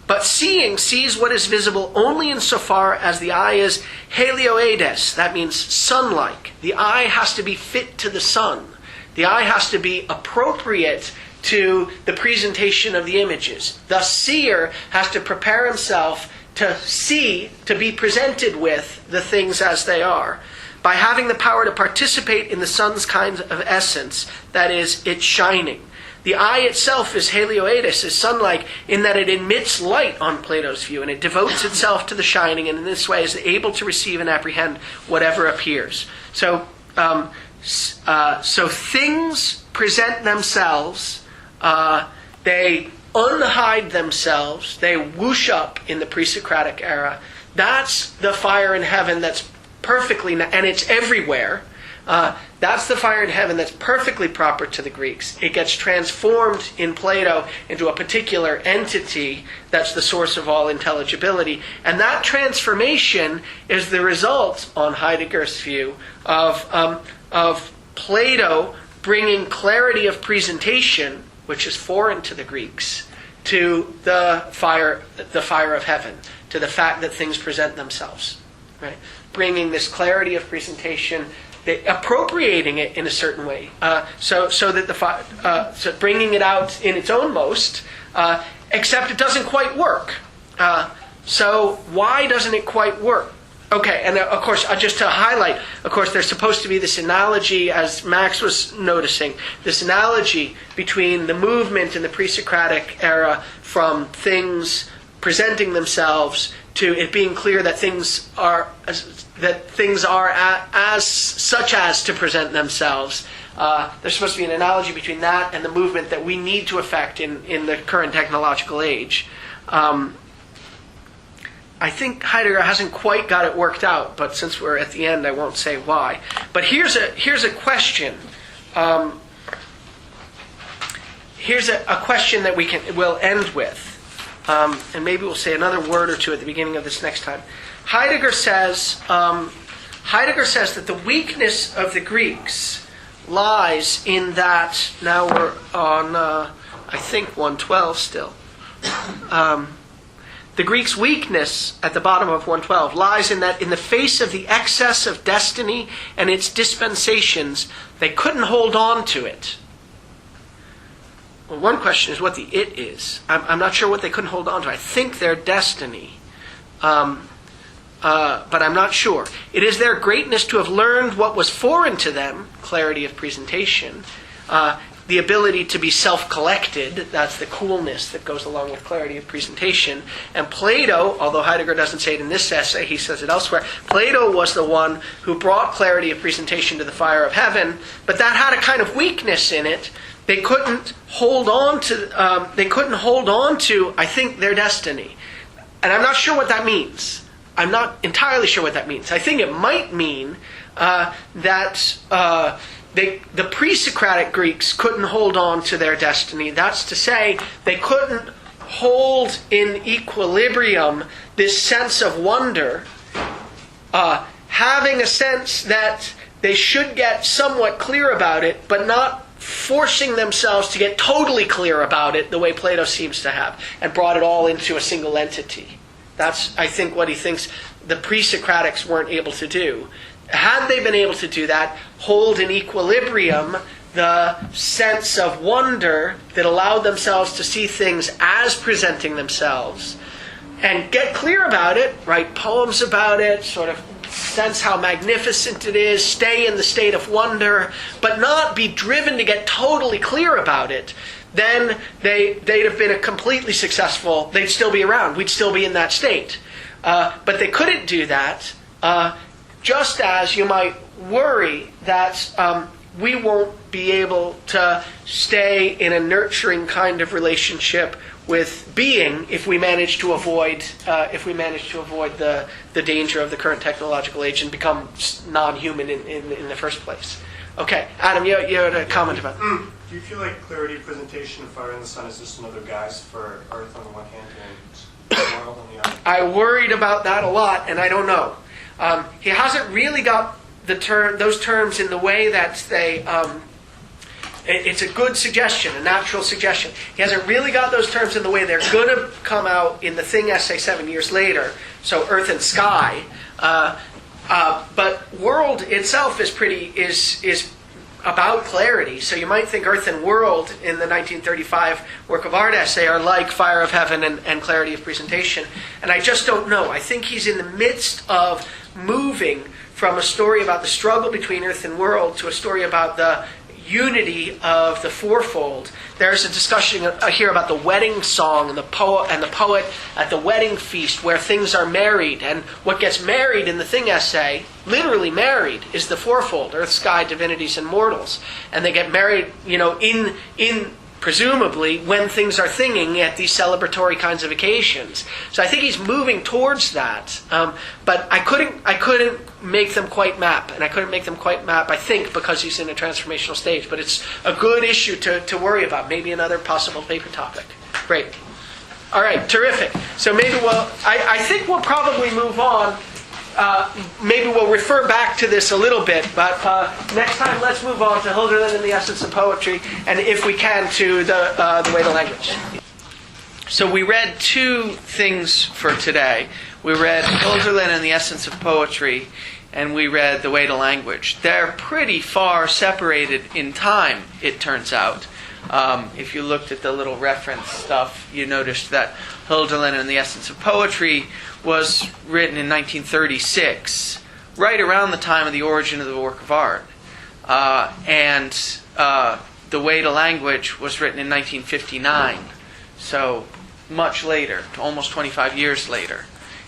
But seeing sees what is visible only insofar as the eye is helioides, that means sun-like. The eye has to be fit to the sun. The eye has to be appropriate to the presentation of the images. The seer has to prepare himself to see, to be presented with the things as they are. By having the power to participate in the sun's kind of essence, that is, its shining. The eye itself is helioides, is sun-like, in that it emits light on Plato's view, and it devotes itself to the shining, and in this way is able to receive and apprehend whatever appears. So things present themselves, they unhide themselves, they whoosh up in the pre-Socratic era. That's the fire in heaven that's perfectly, and it's everywhere. That's the fire in heaven that's perfectly proper to the Greeks. It gets transformed in Plato into a particular entity that's the source of all intelligibility. And that transformation is the result, on Heidegger's view, of Plato bringing clarity of presentation, which is foreign to the Greeks, to the fire of heaven, to the fact that things present themselves. Right? Bringing this clarity of presentation, appropriating it in a certain way, so that so bringing it out in its own most, except it doesn't quite work. So why doesn't it quite work? Okay, and of course, just to highlight, of course, there's supposed to be this analogy, as Max was noticing, this analogy between the movement in the pre-Socratic era from things presenting themselves to it being clear that things are as such as to present themselves. There's supposed to be an analogy between that and the movement that we need to effect in the current technological age. I think Heidegger hasn't quite got it worked out, but since we're at the end, I won't say why. But here's a question. Here's a question that we'll end with. And maybe we'll say another word or two at the beginning of this next time. Heidegger says that the weakness of the Greeks lies in that, now we're on, I think, 112 still. The Greeks' weakness at the bottom of 112 lies in that in the face of the excess of destiny and its dispensations, they couldn't hold on to it. Well, one question is what the it is. I'm not sure what they couldn't hold on to. I think their destiny. But I'm not sure. It is their greatness to have learned what was foreign to them, clarity of presentation, the ability to be self-collected, that's the coolness that goes along with clarity of presentation. And Plato, although Heidegger doesn't say it in this essay, he says it elsewhere, Plato was the one who brought clarity of presentation to the fire of heaven, but that had a kind of weakness in it. They couldn't hold on to, I think, their destiny. And I'm not sure what that means. I'm not entirely sure what that means. I think it might mean that the pre-Socratic Greeks couldn't hold on to their destiny. That's to say, they couldn't hold in equilibrium this sense of wonder, having a sense that they should get somewhat clear about it, but not forcing themselves to get totally clear about it the way Plato seems to have, and brought it all into a single entity. That's, I think, what he thinks the pre-Socratics weren't able to do. Had they been able to do that, hold in equilibrium the sense of wonder that allowed themselves to see things as presenting themselves, and get clear about it, write poems about it, sort of sense how magnificent it is, stay in the state of wonder, but not be driven to get totally clear about it, then they'd have been a completely successful, they'd still be around, we'd still be in that state. But they couldn't do that, just as you might worry that we won't be able to stay in a nurturing kind of relationship with being if we manage to avoid the danger of the current technological age and become non-human in the first place. Okay, Adam, you had a comment about that. Do you feel like clarity of presentation of fire in the sun is just another guise for Earth on the one hand and the world on the other? I worried about that a lot, and I don't know. He hasn't really got those terms in the way that they. It's a good suggestion, a natural suggestion. He hasn't really got those terms in the way they're going to come out in the Thing essay 7 years later. So Earth and Sky, but world itself is about clarity. So you might think Earth and World in the 1935 work of art essay are like Fire of Heaven and Clarity of Presentation. And I just don't know. I think he's in the midst of moving from a story about the struggle between Earth and World to a story about the unity of the fourfold. There's a discussion here about the wedding song and the poet at the wedding feast where things are married, and what gets married in the Thing essay, literally married, is the fourfold: earth, sky, divinities, and mortals. And they get married, in presumably when things are thinging at these celebratory kinds of occasions. So I think he's moving towards that. But I couldn't make them quite map. And I couldn't make them quite map, I think, because he's in a transformational stage. But it's a good issue to worry about. Maybe another possible paper topic. Great. All right, terrific. So maybe I think we'll probably move on. Maybe we'll refer back to this a little bit, but next time let's move on to Hölderlin and the Essence of Poetry, and if we can, to the Way to Language. So we read two things for today. We read Hölderlin and the Essence of Poetry, and we read The Way to Language. They're pretty far separated in time, it turns out. If you looked at the little reference stuff, you noticed that Hölderlin and the Essence of Poetry was written in 1936, right around the time of the origin of the work of art. And The Way to Language was written in 1959, so much later, almost 25 years later.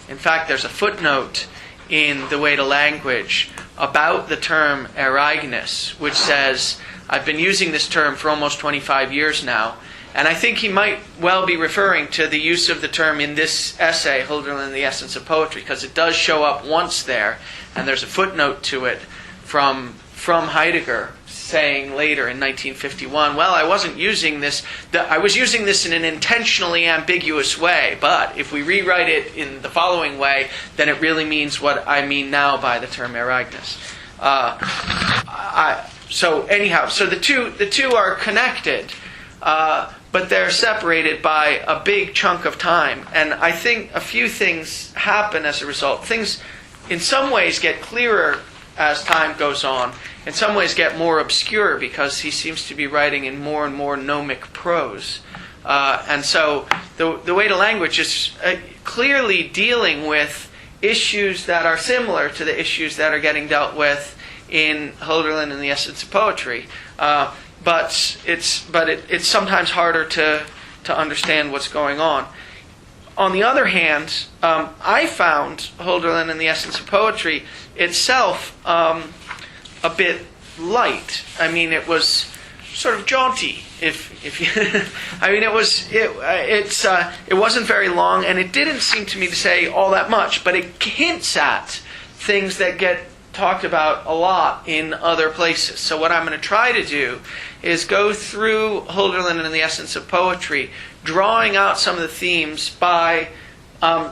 In fact, there's a footnote in The Way to Language about the term Ereignis, which says, I've been using this term for almost 25 years now, and I think he might well be referring to the use of the term in this essay, Hölderlin and the Essence of Poetry, because it does show up once there, and there's a footnote to it from Heidegger saying later in 1951, well, I wasn't using this, I was using this in an intentionally ambiguous way, but if we rewrite it in the following way, then it really means what I mean now by the term Ereignis. So the two are connected, but they're separated by a big chunk of time. And I think a few things happen as a result. Things in some ways get clearer as time goes on. In some ways get more obscure because he seems to be writing in more and more gnomic prose. And so the Way to Language is clearly dealing with issues that are similar to the issues that are getting dealt with in Hölderlin and the Essence of Poetry. But it's sometimes harder to understand what's going on. On the other hand, I found Hölderlin and the Essence of Poetry itself a bit light. I mean, it was sort of jaunty. If you, I mean, it wasn't very long, and it didn't seem to me to say all that much. But it hints at things that get talked about a lot in other places. So what I'm going to try to do is go through Hölderlin and the Essence of Poetry, drawing out some of the themes by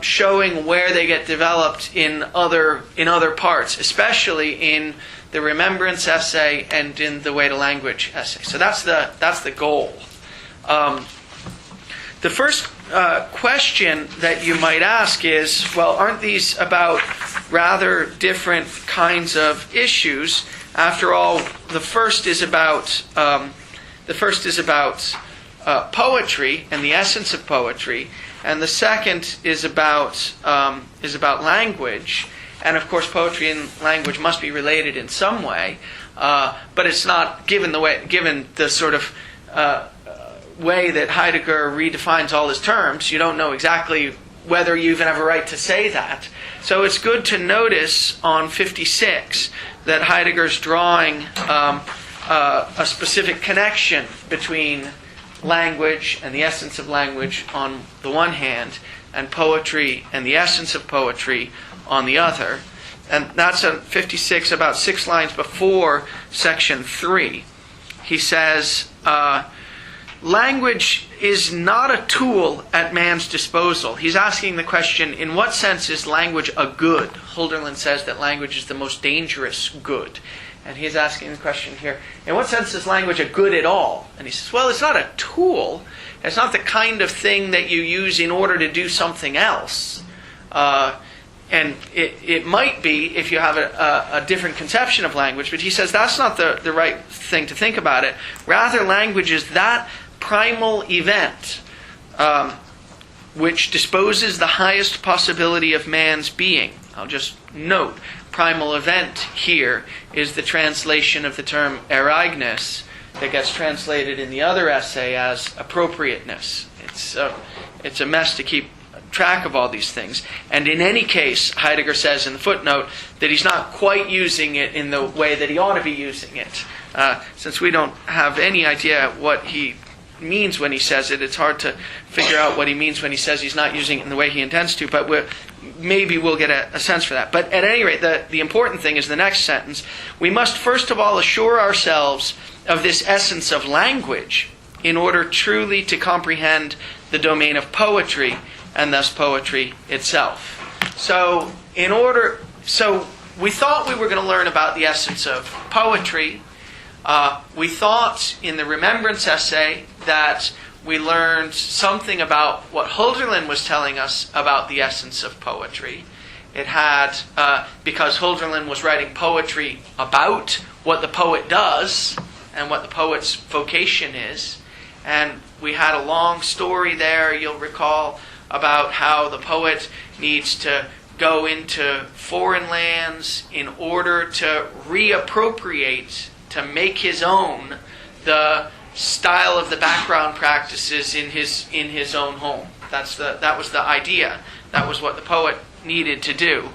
showing where they get developed in other parts, especially in the Remembrance essay and in the Way to Language essay. So that's the goal. The first question that you might ask is, well, aren't these about rather different kinds of issues? After all, the first is about poetry and the essence of poetry, and the second is about language. And of course, poetry and language must be related in some way, but it's not given the sort of way that Heidegger redefines all his terms. You don't know exactly whether you even have a right to say that. So it's good to notice on 56 that Heidegger's drawing a specific connection between language and the essence of language on the one hand, and poetry and the essence of poetry on the other. And that's on 56, about 6 lines before section 3. He says, language is not a tool at man's disposal. He's asking the question, in what sense is language a good? Hölderlin says that language is the most dangerous good. And he's asking the question here, in what sense is language a good at all? And he says, well, it's not a tool. It's not the kind of thing that you use in order to do something else. it might be if you have a different conception of language, but he says that's not the right thing to think about it. Rather, language is that primal event which disposes the highest possibility of man's being. I'll just note, primal event here is the translation of the term ereignis that gets translated in the other essay as appropriateness. It's a mess to keep track of all these things. And in any case, Heidegger says in the footnote that he's not quite using it in the way that he ought to be using it. Since we don't have any idea what he means when he says it, it's hard to figure out what he means when he says he's not using it in the way he intends to, but maybe we'll get a sense for that. But at any rate, the important thing is the next sentence. We must first of all assure ourselves of this essence of language in order truly to comprehend the domain of poetry, and thus poetry itself. So we thought we were going to learn about the essence of poetry. We thought in the Remembrance essay that we learned something about what Hölderlin was telling us about the essence of poetry. It had, because Hölderlin was writing poetry about what the poet does and what the poet's vocation is. And we had a long story there, you'll recall, about how the poet needs to go into foreign lands in order to reappropriate, to make his own, the style of the background practices in his own home. That was the idea. That was what the poet needed to do.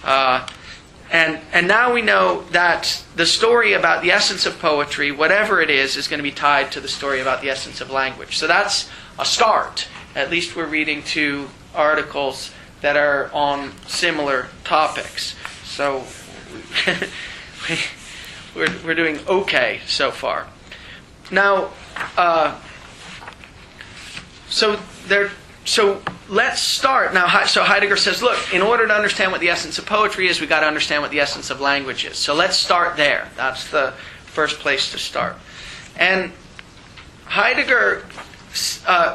And now we know that the story about the essence of poetry, whatever it is going to be tied to the story about the essence of language. So that's a start. At least we're reading two articles that are on similar topics. So we're doing okay so far. Now, so let's start now. So Heidegger says, look, in order to understand what the essence of poetry is, we've got to understand what the essence of language is. So let's start there. That's the first place to start. And Heidegger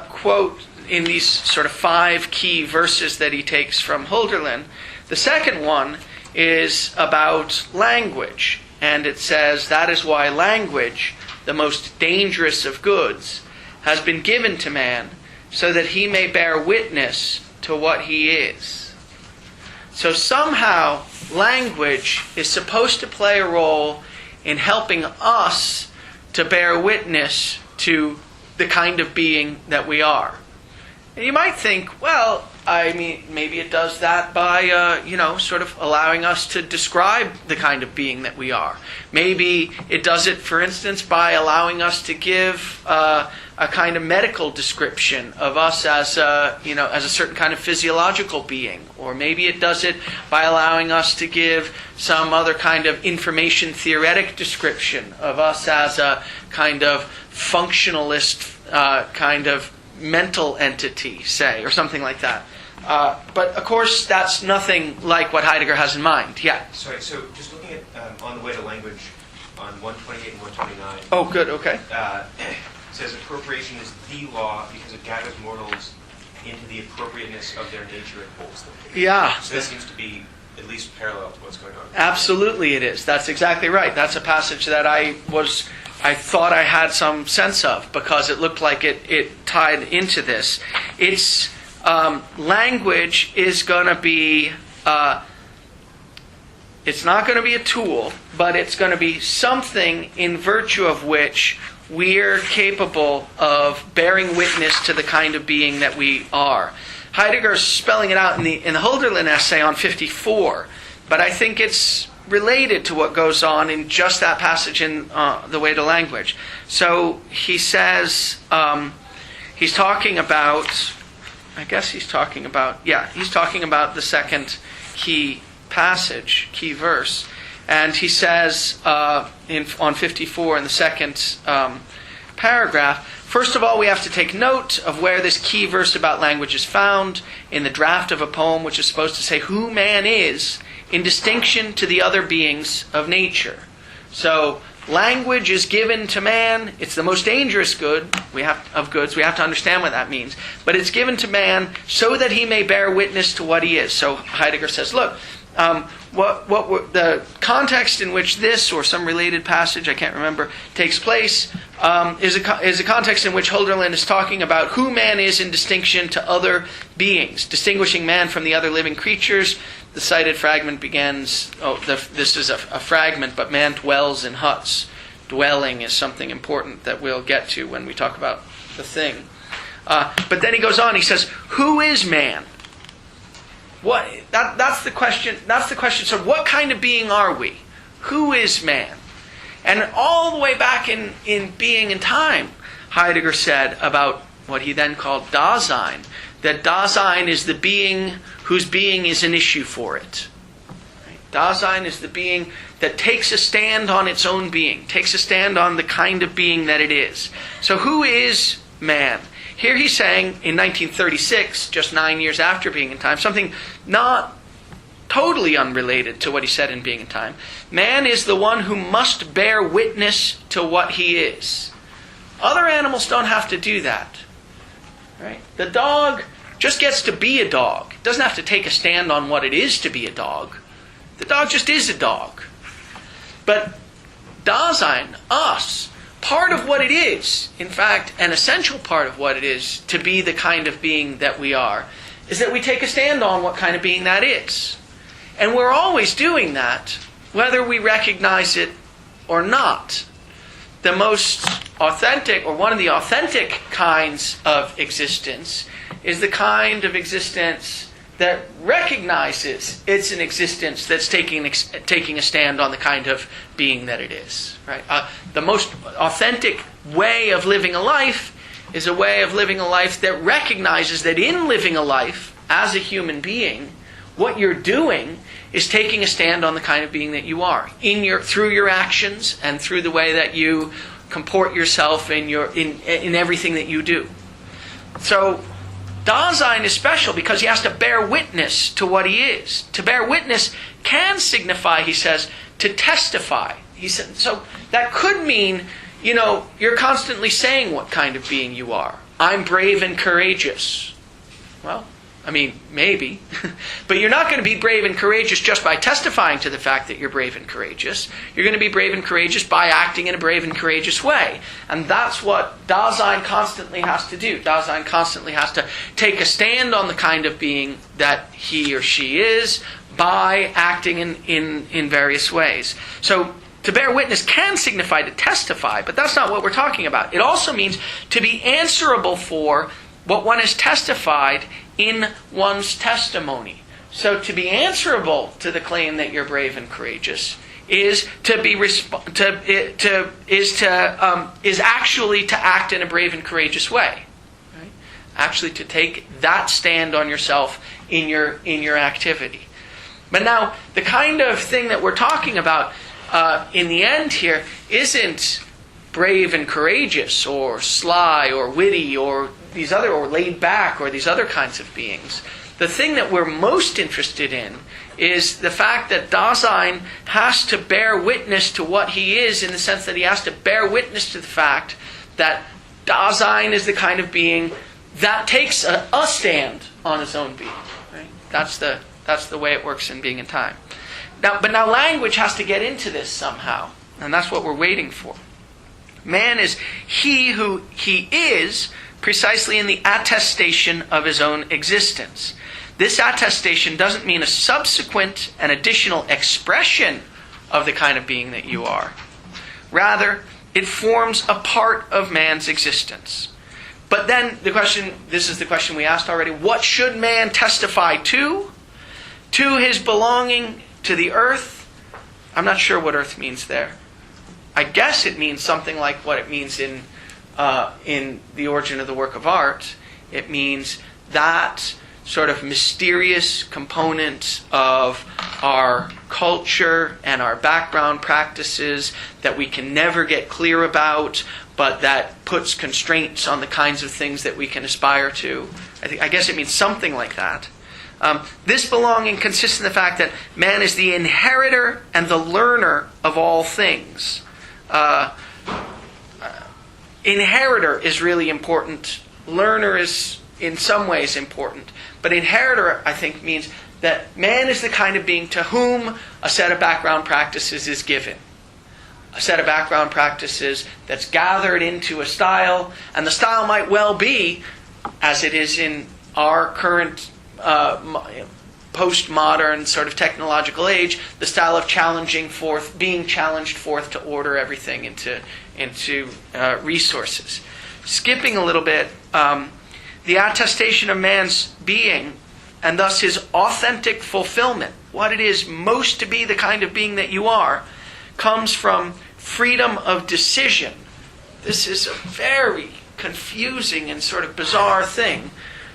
quote in these sort of 5 key verses that he takes from Hölderlin. The second one is about language. And it says, that is why language, the most dangerous of goods, has been given to man, so that he may bear witness to what he is. So somehow, language is supposed to play a role in helping us to bear witness to the kind of being that we are. And you might think, well, I mean, maybe it does that by, sort of allowing us to describe the kind of being that we are. Maybe it does it, for instance, by allowing us to give a kind of medical description of us as a certain kind of physiological being. Or maybe it does it by allowing us to give some other kind of information theoretic description of us as a kind of functionalist kind of mental entity, say, or something like that. But of course, that's nothing like what Heidegger has in mind. Yeah. Sorry. So just looking at on the way to language on 128 and 129. Oh, good. Okay. It says appropriation is the law because it gathers mortals into the appropriateness of their nature and holds them. Yeah. So that seems to be at least parallel to what's going on. Absolutely, it is. That's exactly right. That's a passage that I thought I had some sense of because it looked like it tied into this. It's language is going to be. It's not going to be a tool, but it's going to be something in virtue of which we're capable of bearing witness to the kind of being that we are. Heidegger's spelling it out in the Hölderlin essay on 54, but I think it's related to what goes on in just that passage in The Way to Language. So he says, he's talking about the second key passage, key verse. And he says on 54 in the second paragraph, first of all, we have to take note of where this key verse about language is found in the draft of a poem which is supposed to say who man is in distinction to the other beings of nature. So language is given to man. It's the most dangerous good of goods. We have to understand what that means. But it's given to man so that he may bear witness to what he is. So Heidegger says, look, the context in which this or some related passage, I can't remember, takes place is a context in which Hölderlin is talking about who man is in distinction to other beings, distinguishing man from the other living creatures. The cited fragment begins, this is a fragment, but man dwells in huts. Dwelling is something important that we'll get to when we talk about the thing. But then he goes on, he says, who is man? That's the question. That's the question. So what kind of being are we? Who is man? And all the way back in Being and Time, Heidegger said about what he then called Dasein, that Dasein is the being whose being is an issue for it. Right? Dasein is the being that takes a stand on its own being, takes a stand on the kind of being that it is. So who is man? Here he's saying in 1936, just 9 years after Being in Time, something not totally unrelated to what he said in Being in Time. Man is the one who must bear witness to what he is. Other animals don't have to do that. Right? The dog just gets to be a dog. It doesn't have to take a stand on what it is to be a dog. The dog just is a dog. But Dasein, us, part of what it is, in fact, an essential part of what it is to be the kind of being that we are, is that we take a stand on what kind of being that is. And we're always doing that, whether we recognize it or not. The most authentic, or one of the authentic kinds of existence, is the kind of existence that recognizes it's an existence that's taking a stand on the kind of being that it is. Right? The most authentic way of living a life is a way of living a life that recognizes that in living a life as a human being, what you're doing is taking a stand on the kind of being that you are through your actions and through the way that you comport yourself in everything that you do. So Dasein is special because he has to bear witness to what he is. To bear witness can signify, he says, to testify. He said, so that could mean, you're constantly saying what kind of being you are. I'm brave and courageous. Well, maybe. But you're not going to be brave and courageous just by testifying to the fact that you're brave and courageous. You're going to be brave and courageous by acting in a brave and courageous way. And that's what Dasein constantly has to do. Dasein constantly has to take a stand on the kind of being that he or she is by acting in various ways. So to bear witness can signify to testify, but that's not what we're talking about. It also means to be answerable for what one has testified in one's testimony. So to be answerable to the claim that you're brave and courageous is actually to act in a brave and courageous way. Right? Actually to take that stand on yourself in your activity. But now the kind of thing that we're talking about in the end here isn't brave and courageous or sly or witty or laid back or these other kinds of beings. The thing that we're most interested in is the fact that Dasein has to bear witness to what he is, in the sense that he has to bear witness to the fact that Dasein is the kind of being that takes a stand on his own being. Right? That's the way it works in Being in Time. But now language has to get into this somehow, and that's what we're waiting for. Man is he who he is, precisely in the attestation of his own existence. This attestation doesn't mean a subsequent and additional expression of the kind of being that you are. Rather, it forms a part of man's existence. But then this is the question we asked already, what should man testify to? To his belonging to the earth? I'm not sure what earth means there. I guess it means something like what it means in The Origin of the Work of Art. It means that sort of mysterious component of our culture and our background practices that we can never get clear about, but that puts constraints on the kinds of things that we can aspire to. I guess it means something like that. This belonging consists in the fact that man is the inheritor and the learner of all things. Inheritor is really important. Learner is in some ways important. But inheritor, I think, means that man is the kind of being to whom a set of background practices is given. A set of background practices that's gathered into a style, and the style might well be, as it is in our current postmodern sort of technological age, the style of being challenged forth to order everything into resources. Skipping a little bit, the attestation of man's being, and thus his authentic fulfillment, what it is most to be the kind of being that you are, comes from freedom of decision. This is a very confusing and sort of bizarre thing,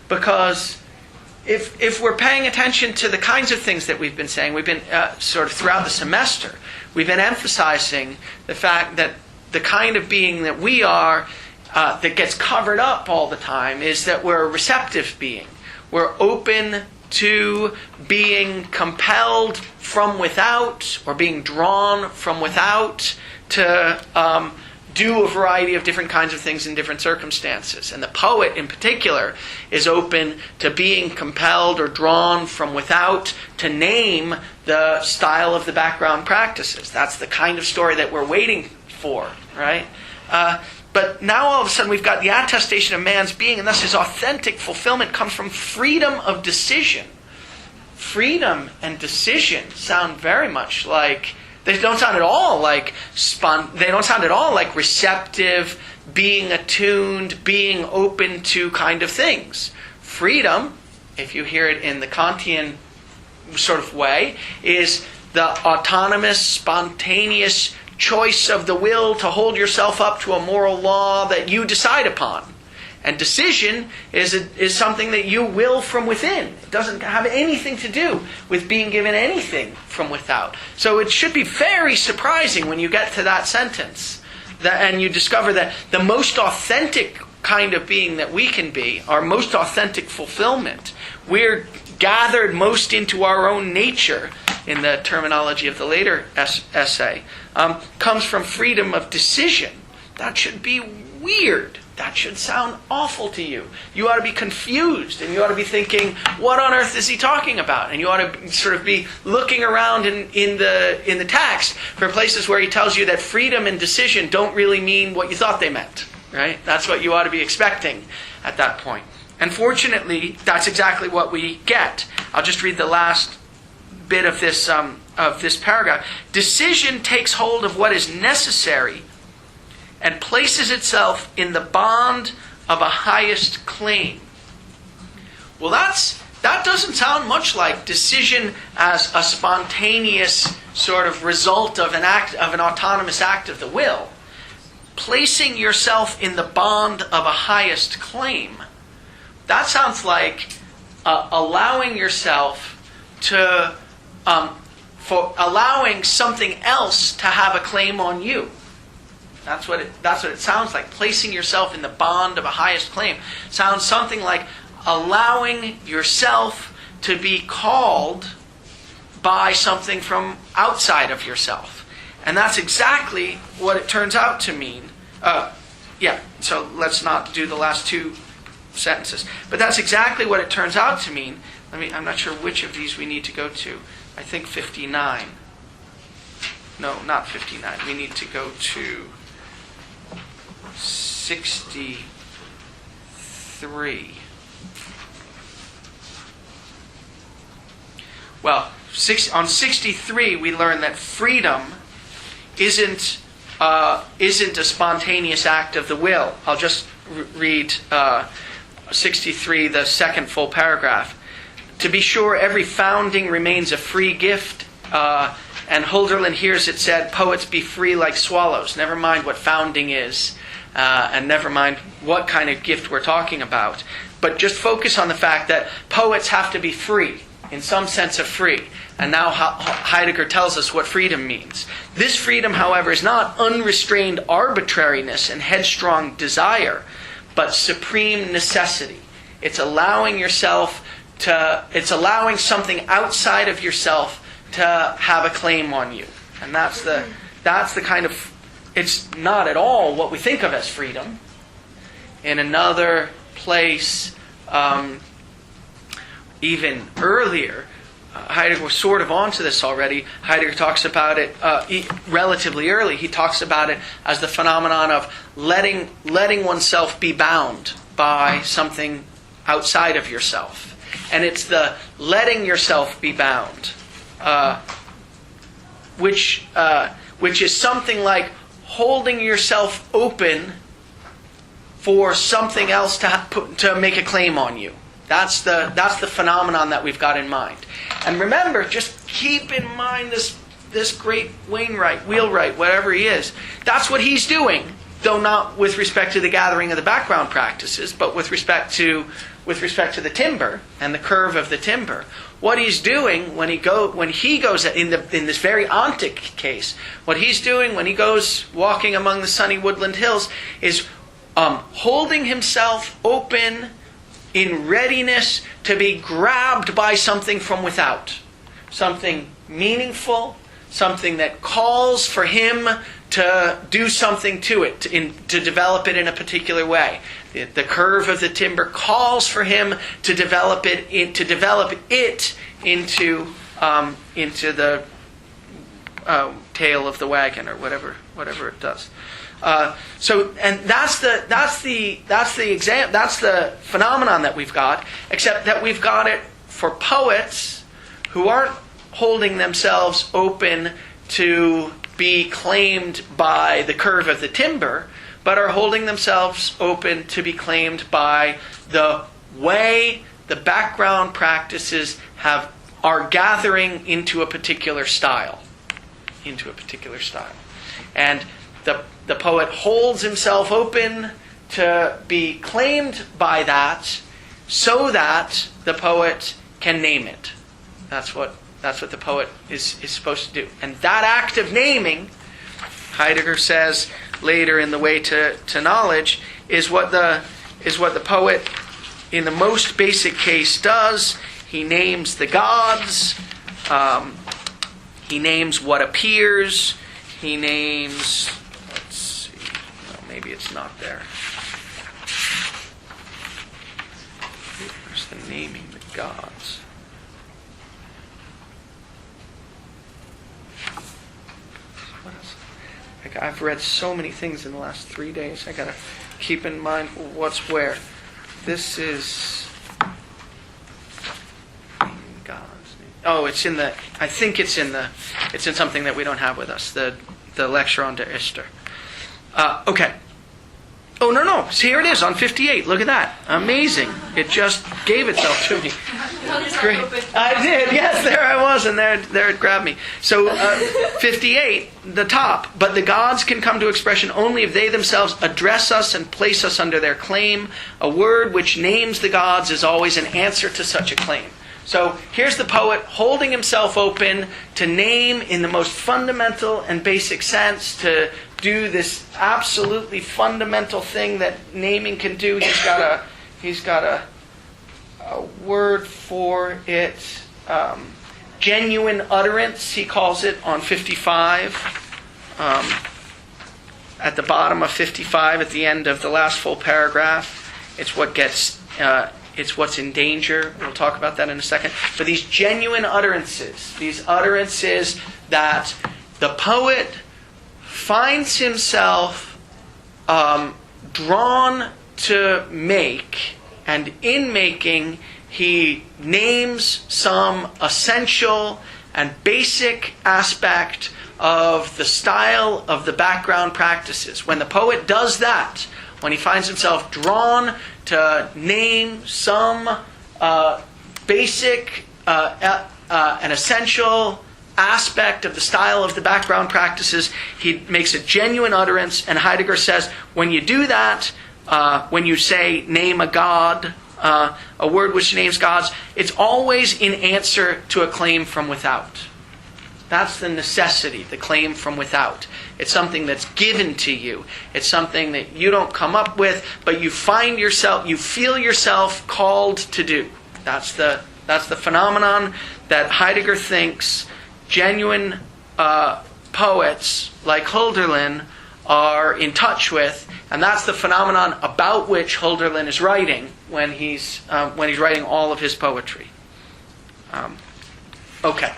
because if we're paying attention to the kinds of things that we've been saying, we've been sort of throughout the semester, we've been emphasizing the fact that the kind of being that we are that gets covered up all the time is that we're a receptive being. We're open to being compelled from without or being drawn from without to do a variety of different kinds of things in different circumstances. And the poet in particular is open to being compelled or drawn from without to name the style of the background practices. That's the kind of story that we're waiting for, right? But now all of a sudden we've got the attestation of man's being, and thus his authentic fulfillment comes from freedom of decision. Freedom and decision sound very much like, they don't sound at all like receptive, being attuned, being open to kind of things. Freedom, if you hear it in the Kantian sort of way, is the autonomous, spontaneous choice of the will to hold yourself up to a moral law that you decide upon. And decision is something that you will from within. It doesn't have anything to do with being given anything from without. So it should be very surprising when you get to that sentence and you discover that the most authentic kind of being that we can be, our most authentic fulfillment, we're gathered most into our own nature, in the terminology of the later essay, comes from freedom of decision. That should be weird. That should sound awful to you. You ought to be confused, and you ought to be thinking, what on earth is he talking about? And you ought to sort of be looking around in the text for places where he tells you that freedom and decision don't really mean what you thought they meant. Right? That's what you ought to be expecting at that point. And fortunately, that's exactly what we get. I'll just read the last bit of this paragraph. Decision takes hold of what is necessary and places itself in the bond of a highest claim. Well, that doesn't sound much like decision as a spontaneous sort of result of an autonomous act of the will. Placing yourself in the bond of a highest claim. That sounds like allowing yourself to, for allowing something else to have a claim on you. That's what it sounds like. Placing yourself in the bond of a highest claim sounds something like allowing yourself to be called by something from outside of yourself. And that's exactly what it turns out to mean. So let's not do the last two sentences. But that's exactly what it turns out to mean. I'm not sure which of these we need to go to. I think 59. No, not 59. We need to go to 63. Well, on 63 we learn that freedom isn't a spontaneous act of the will. I'll just read 63, the second full paragraph. To be sure, every founding remains a free gift, and Hölderlin hears it said, poets be free like swallows. Never mind what founding is, and never mind what kind of gift we're talking about. But just focus on the fact that poets have to be free, in some sense of free. And now Heidegger tells us what freedom means. This freedom, however, is not unrestrained arbitrariness and headstrong desire, but supreme necessity. It's allowing something outside of yourself to have a claim on you. And that's the kind of it's not at all what we think of as freedom. In another place, even earlier, Heidegger was sort of onto this already. Heidegger talks about it relatively early. He talks about it as the phenomenon of letting oneself be bound by something outside of yourself. And it's the letting yourself be bound, which is something like holding yourself open for something else to make a claim on you. That's the phenomenon that we've got in mind. And remember, just keep in mind this great Wheelwright, whatever he is. That's what he's doing, though not with respect to the gathering of the background practices, but with respect to the timber and the curve of the timber. What he's doing when he goes in this very ontic case, what he's doing when he goes walking among the sunny woodland hills is holding himself open in readiness to be grabbed by something from without. Something meaningful, something that calls for him to do something to it, to develop it in a particular way. The curve of the timber calls for him to develop it into the tail of the wagon, or whatever it does. And that's the phenomenon that we've got, except that we've got it for poets who aren't holding themselves open to be claimed by the curve of the timber, but are holding themselves open to be claimed by the way the background practices are gathering into a particular style. And the poet holds himself open to be claimed by that, so that the poet can name it. That's what the poet is supposed to do. And that act of naming, Heidegger says later in The Way to Knowledge, is what the poet in the most basic case does. He names the gods. He names what appears. He names... Let's see. No, maybe it's not there. Where's the naming the gods? What else? I've read so many things in the last 3 days. I gotta keep in mind what's where. This is God's name. Oh, it's in the. I think it's in something that we don't have with us. The lecture on Der Ister. Okay. Oh, no. See, here it is on 58. Look at that. Amazing. It just gave itself to me. Great. I did. Yes, there I was, and there it grabbed me. So 58, the top. But the gods can come to expression only if they themselves address us and place us under their claim. A word which names the gods is always an answer to such a claim. So here's the poet holding himself open to name in the most fundamental and basic sense, to do this absolutely fundamental thing that naming can do. He's got a word for it. Genuine utterance, he calls it on 55. At the bottom of 55, at the end of the last full paragraph, it's what's in danger. We'll talk about that in a second. But these genuine utterances, these utterances that the poet finds himself drawn to make, and in making, he names some essential and basic aspect of the style of the background practices. When the poet does that, when he finds himself drawn to name some basic and essential aspect of the style of the background practices, he makes a genuine utterance. And Heidegger says, when you do that, when you say name a god, a word which names gods, it's always in answer to a claim from without. That's the necessity, the claim from without. It's something that's given to you. It's something that you don't come up with, but you feel yourself called to do. That's the phenomenon that Heidegger thinks genuine poets like Hölderlin are in touch with, and that's the phenomenon about which Hölderlin is writing when he's writing all of his poetry. Okay,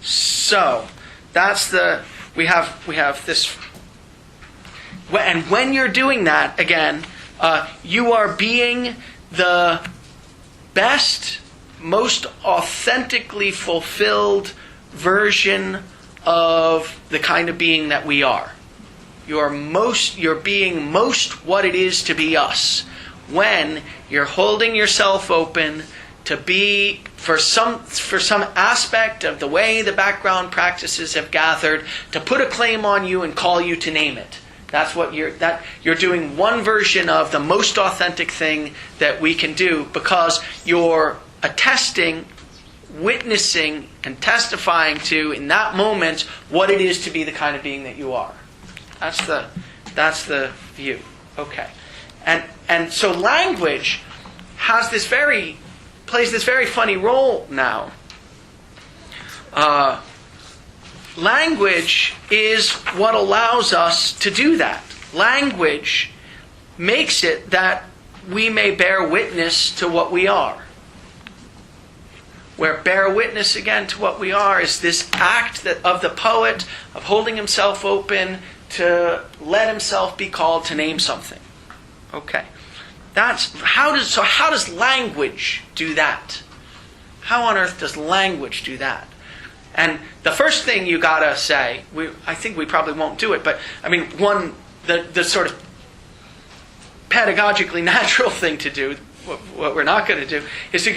so that's we have this, and when you're doing that again, you are being the best, most authentically fulfilled version of the kind of being that we are. You're being most what it is to be us when you're holding yourself open to be for some aspect of the way the background practices have gathered to put a claim on you and call you to name it. That's what you're doing one version of the most authentic thing that we can do, because you're attesting, witnessing, and testifying to in that moment what it is to be the kind of being that you are. That's the view. Okay. And so language plays this very funny role now. Language is what allows us to do that. Language makes it that we may bear witness to what we are. Where bear witness again to what we are is this act of the poet of holding himself open to let himself be called to name something. Okay. How does language do that? How on earth does language do that? And the first thing you gotta say, I think we probably won't do it, but I mean, the sort of pedagogically natural thing to do, what we're not going to do, is to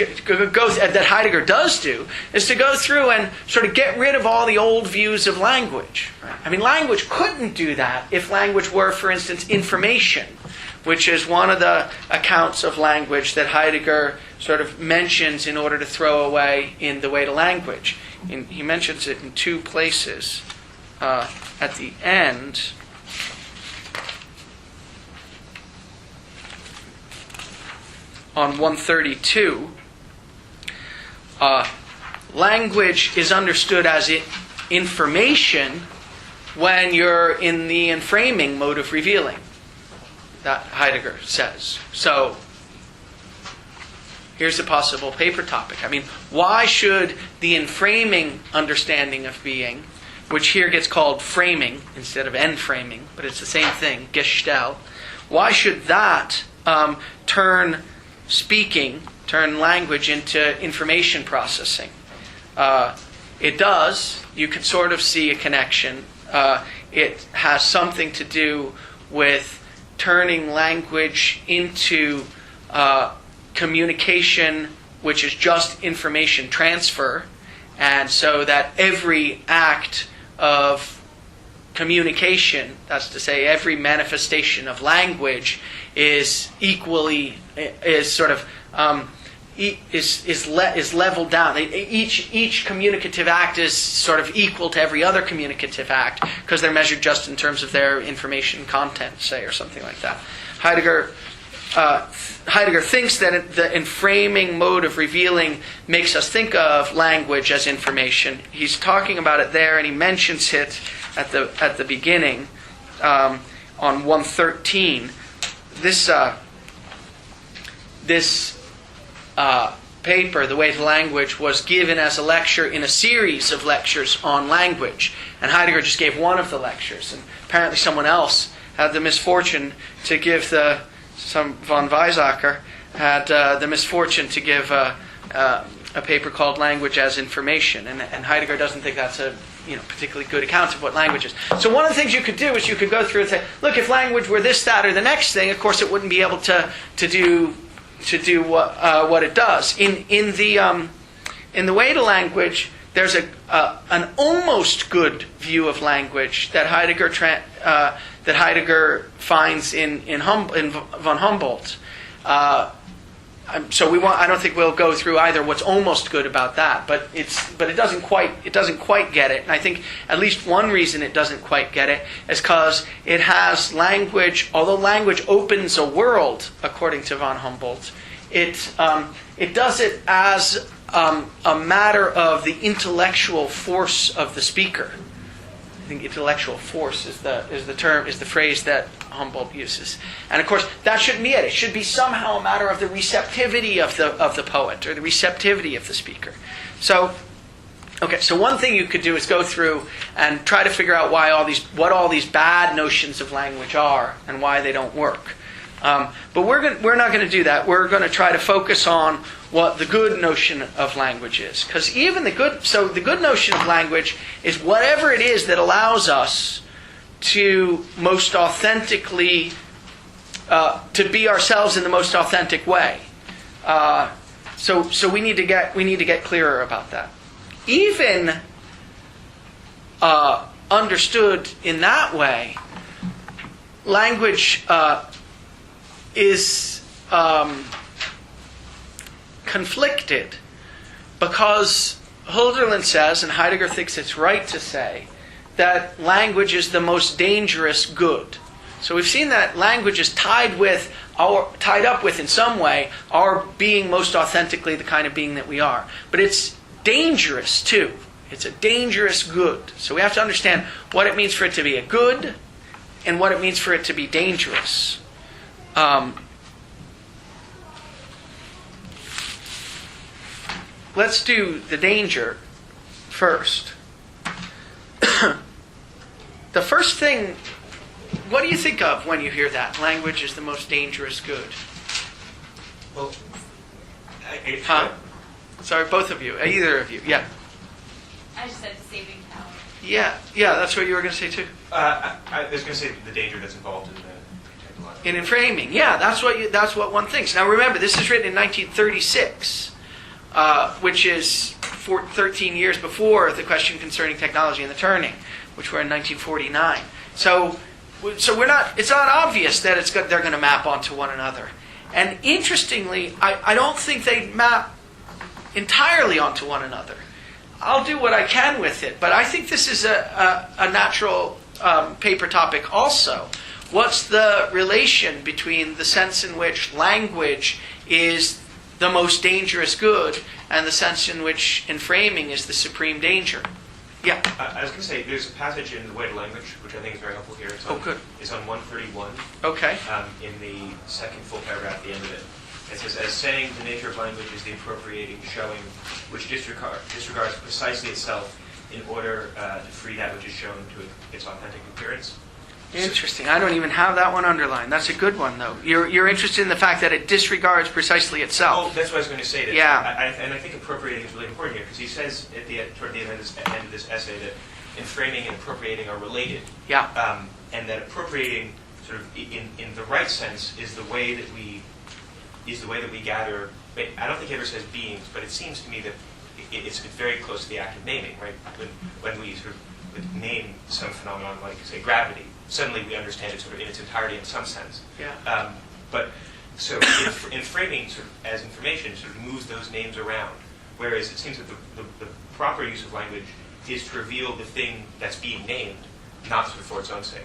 go that Heidegger does do, is to go through and sort of get rid of all the old views of language. Right? I mean, language couldn't do that if language were, for instance, information, which is one of the accounts of language that Heidegger sort of mentions in order to throw away in The Way to Language. He mentions it in two places. At the end, on 132, language is understood as information when you're in the enframing mode of revealing. That Heidegger says. So, here's a possible paper topic. I mean, why should the enframing understanding of being, which here gets called framing instead of enframing, but it's the same thing, Gestell, why should that turn language into information processing? It does. You can sort of see a connection. It has something to do with turning language into communication, which is just information transfer, and so that every act of communication, that's to say every manifestation of language, is leveled down. Each communicative act is sort of equal to every other communicative act because they're measured just in terms of their information content, say, or something like that. Heidegger thinks that the enframing mode of revealing makes us think of language as information. He's talking about it there, and he mentions it at the beginning on 113. This paper, The Way to Language, was given as a lecture in a series of lectures on language. And Heidegger just gave one of the lectures. And apparently someone else had the misfortune to give von Weizsäcker had the misfortune to give a paper called Language as Information. And Heidegger doesn't think that's a particularly good account of what language is. So one of the things you could do is you could go through and say, look, if language were this, that, or the next thing, of course it wouldn't be able to do what it does. In the Way to Language, there's an almost good view of language that Heidegger finds in von Humboldt. So I don't think we'll go through either what's almost good about that, but it doesn't quite get it. And I think at least one reason it doesn't quite get it is because it has language. Although language opens a world, according to von Humboldt, it does it as a matter of the intellectual force of the speaker. I think intellectual force is the phrase that Humboldt uses. And of course, that shouldn't be it. It should be somehow a matter of the receptivity of the poet or the receptivity of the speaker. So, okay, so one thing you could do is go through and try to figure out what all these bad notions of language are and why they don't work. But we're not going to do that. We're going to try to focus on what the good notion of language is. Because even the good notion of language is whatever it is that allows us to most authentically, to be ourselves in the most authentic way. So we need to get clearer about that. Even understood in that way, language is conflicted because Hölderlin says, and Heidegger thinks it's right to say, that language is the most dangerous good. So we've seen that language is tied up with in some way our being most authentically the kind of being that we are. But it's dangerous too. It's a dangerous good. So we have to understand what it means for it to be a good and what it means for it to be dangerous. Let's do the danger first. The first thing, what do you think of when you hear that? Language is the most dangerous good. Well, Sorry, both of you. Either of you. Yeah. I just said saving power. Yeah, that's what you were going to say too. I was going to say the danger that's involved in the technological. In framing, yeah, that's what one thinks. Now remember, this is written in 1936, which is 13 years before the question concerning technology and the turning, which were in 1949. So we're not. It's not obvious that they're going to map onto one another. And interestingly, I don't think they map entirely onto one another. I'll do what I can with it, but I think this is a natural paper topic also. What's the relation between the sense in which language is the most dangerous good and the sense in which framing is the supreme danger? Yeah. I was going to say, there's a passage in The Way to Language, which I think is very helpful here. Good. It's on 131. Okay. In the second full paragraph at the end of it. It says, as saying the nature of language is the appropriating showing, which disregards precisely itself in order to free that which is shown to its authentic appearance. Interesting. I don't even have that one underlined. That's a good one, though. You're interested in the fact that it disregards precisely itself. Oh, that's what I was going to say. Yeah. And I think appropriating is really important here, because he says toward the end of this essay that framing and appropriating are related. Yeah. And that appropriating, sort of in the right sense, is the way that we gather. I don't think he ever says beings, but it seems to me that it's very close to the act of naming, right? When we sort of name some phenomenon like, say, gravity, suddenly we understand it sort of in its entirety in some sense. Yeah. But so in framing, sort of as information, sort of moves those names around. Whereas it seems that the proper use of language is to reveal the thing that's being named, not sort of for its own sake.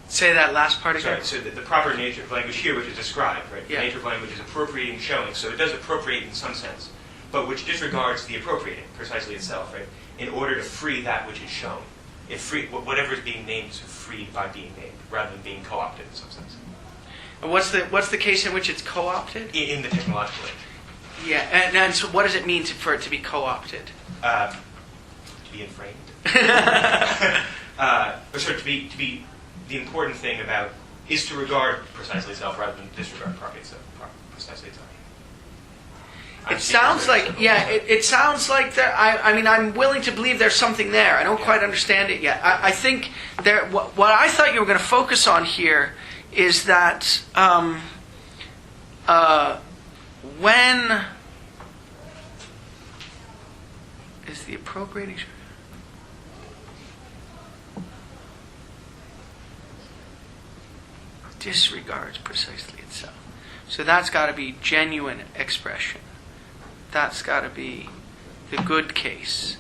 Say that last part again. Sorry, so the proper nature of language here, which is described, right? Yeah. The nature of language is appropriating showing, so it does appropriate in some sense, but which disregards the appropriating, precisely itself, right? In order to free that which is shown. Whatever is being named is freed by being named, rather than being co-opted in some sense. And what's the case in which it's co-opted? In the technological age. Yeah, and so what does it mean for it to be co-opted? To be inframed. Or sort of to be the important thing about is to regard precisely itself rather than disregard precisely itself. It sounds like, it sounds like there. I mean, I'm willing to believe there's something there. I don't quite understand it yet. I think there. What I thought you were going to focus on here is that when is the appropriating. Disregards precisely itself. So that's got to be genuine expression. That's got to be the good case.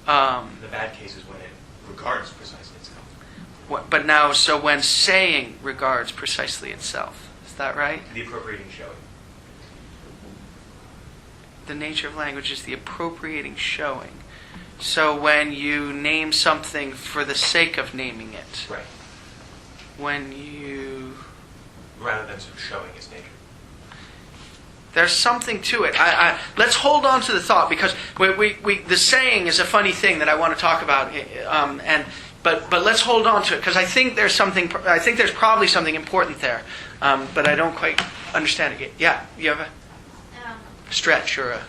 The bad case is when it regards precisely itself. But now, so when saying regards precisely itself, is that right? The appropriating showing. The nature of language is the appropriating showing. So when you name something for the sake of naming it, Right. when you... Rather than sort of showing its nature. There's something to it. Let's hold on to the thought, because the saying is a funny thing that I want to talk about, but let's hold on to it, because I think there's probably something important there, but I don't quite understand it yet. Yeah, you have a stretch or a...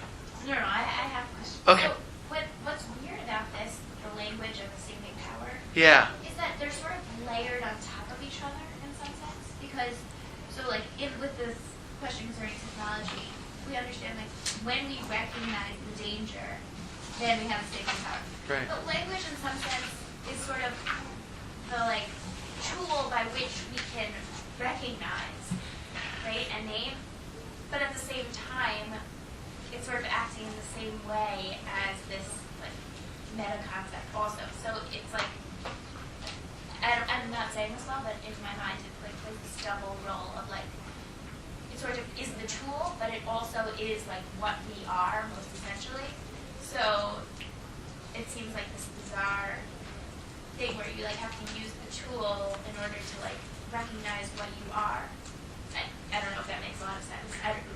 No, I have a question. Okay. So what's weird about this, the language of assuming power, Yeah. is that they're sort of layered on top of each other in some sense. Because, so like, with this question concerning technology, we understand like when we recognize the danger, then we have a statement of power. Right. But language in some sense is sort of the like tool by which we can recognize, right, and name. But at the same time, it's sort of acting in the same way as this like meta concept also. So it's like, I'm not saying this well, but in my mind it's like there's this double role of like, it sort of is the tool, but it also is like what we are most essentially. So it seems like this bizarre thing where you like have to use the tool in order to like recognize what you are. I don't know if that makes a lot of sense. I don't know.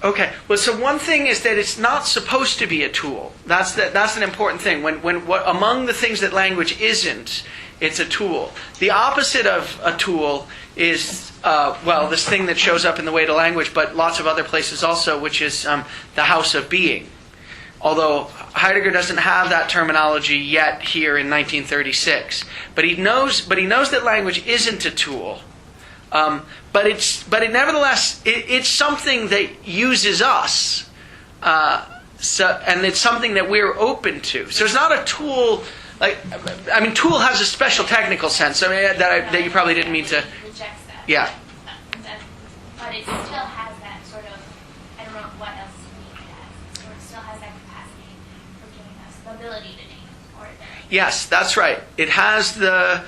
Okay. Well, so one thing is that it's not supposed to be a tool. That's an important thing. Among the things that language isn't, it's a tool. The opposite of a tool is this thing that shows up in the way to language, but lots of other places also, which is the house of being. Although Heidegger doesn't have that terminology yet here in 1936, but he knows that language isn't a tool. But nevertheless, it's something that uses us, and it's something that we're open to. So it's not a tool. Tool has a special technical sense. That you probably didn't mean to. Rejects that. Yeah. But it still has that sort of, I don't know what else to name it as. It still has that capacity for giving us the ability to name. Yes, that's right. It has the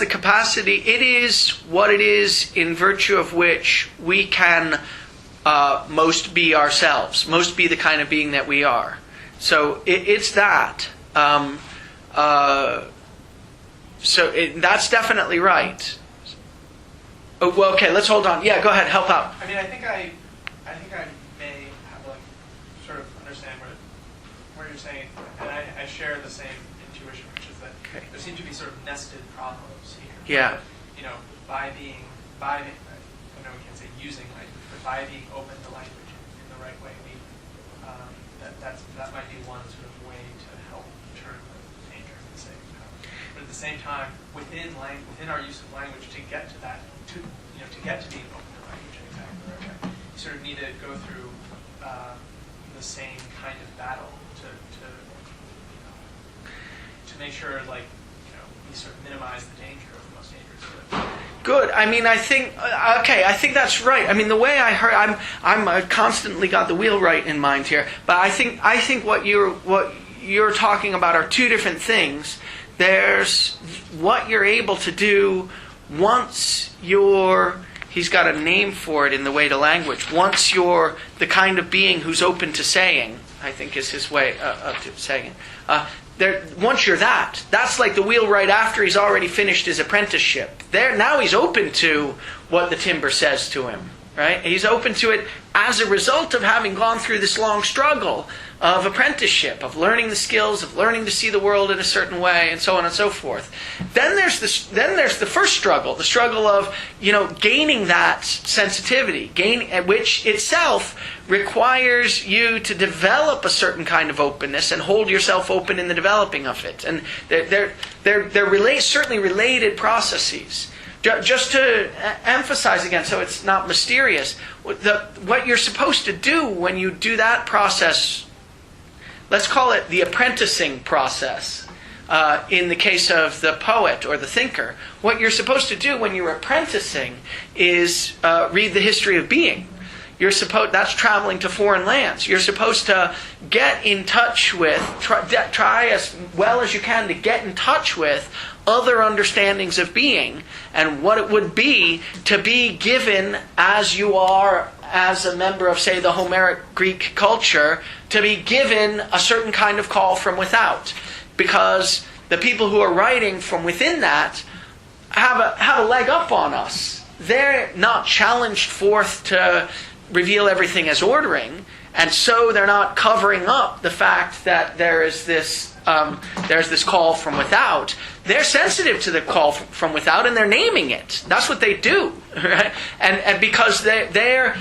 capacity. It is what it is in virtue of which we can most be ourselves, most be the kind of being that we are. So it's that. That's definitely right. Oh, well, okay, let's hold on. Yeah, go ahead, help out. I mean, I think I may have like sort of understand where you're saying, and I share the same intuition, which is that there seem to be sort of nested problems here. Yeah. You know, by I know we can't say using language, but by being open to language in the right way, that might be one sort of way to help turn the danger of the same power. But at the same time, within our use of language, to get to that, to get to being open to language in exactly the right way, you sort of need to go through the same kind of battle to make sure, we sort of minimize the danger of the most dangerous. Good. I mean, I think that's right. I mean, the way I heard, I'm constantly got the wheel right in mind here. But I think what you're talking about are two different things. There's what you're able to do once he's got a name for it in the way to language. Once you're the kind of being who's open to saying, I think is his way of saying it. Once you're that's like the wheelwright after he's already finished his apprenticeship. Now he's open to what the timber says to him, right? He's open to it as a result of having gone through this long struggle of apprenticeship, of learning the skills, of learning to see the world in a certain way, and so on and so forth. Then there's the first struggle, the struggle of gaining that sensitivity, which itself requires you to develop a certain kind of openness and hold yourself open in the developing of it. And they're certainly related processes. Just to emphasize again, so it's not mysterious, what you're supposed to do when you do that process, let's call it the apprenticing process, in the case of the poet or the thinker, what you're supposed to do when you're apprenticing is read the history of being. That's traveling to foreign lands. You're supposed to get in touch with, try as well as you can to get in touch with other understandings of being and what it would be to be given as you are as a member of, say, the Homeric Greek culture, to be given a certain kind of call from without, because the people who are writing from within that have a leg up on us. They're not challenged forth to reveal everything as ordering, and so they're not covering up the fact that there's this call from without. They're sensitive to the call from without, and they're naming it. That's what they do, right? And because they're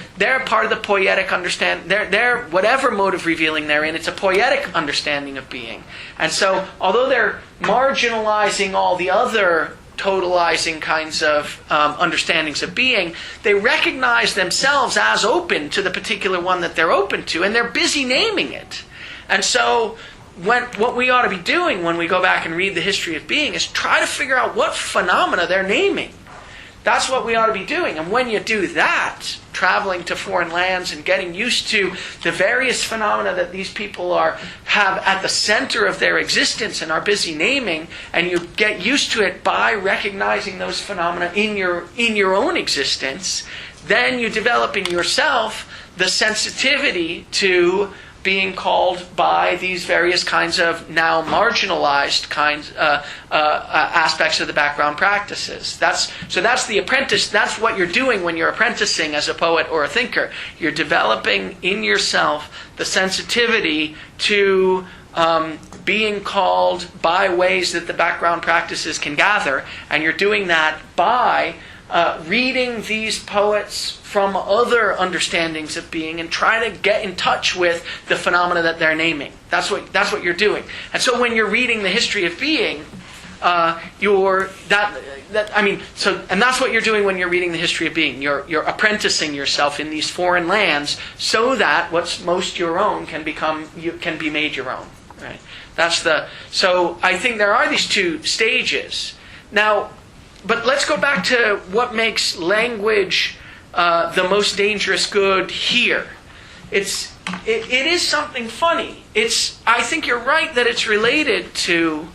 part of the poietic understand. They're whatever mode of revealing they're in. It's a poietic understanding of being. And so, although they're marginalizing all the other totalizing kinds of understandings of being, they recognize themselves as open to the particular one that they're open to, and they're busy naming it. And so, what we ought to be doing when we go back and read the history of being is try to figure out what phenomena they're naming. That's what we ought to be doing. And when you do that, traveling to foreign lands and getting used to the various phenomena that these people have at the center of their existence and are busy naming, and you get used to it by recognizing those phenomena in your own existence, then you develop in yourself the sensitivity to being called by these various kinds of now marginalized aspects of the background practices. That's the apprentice. That's what you're doing when you're apprenticing as a poet or a thinker. You're developing in yourself the sensitivity to being called by ways that the background practices can gather, and you're doing that by reading these poets from other understandings of being and trying to get in touch with the phenomena that they're naming. That's what you're doing. And so when you're reading the history of being, and that's what you're doing when you're reading the history of being. You're apprenticing yourself in these foreign lands so that what's most your own can be made your own. Right? So I think there are these two stages. Now, but let's go back to what makes language the most dangerous good here. It is something funny. I think you're right that it's related to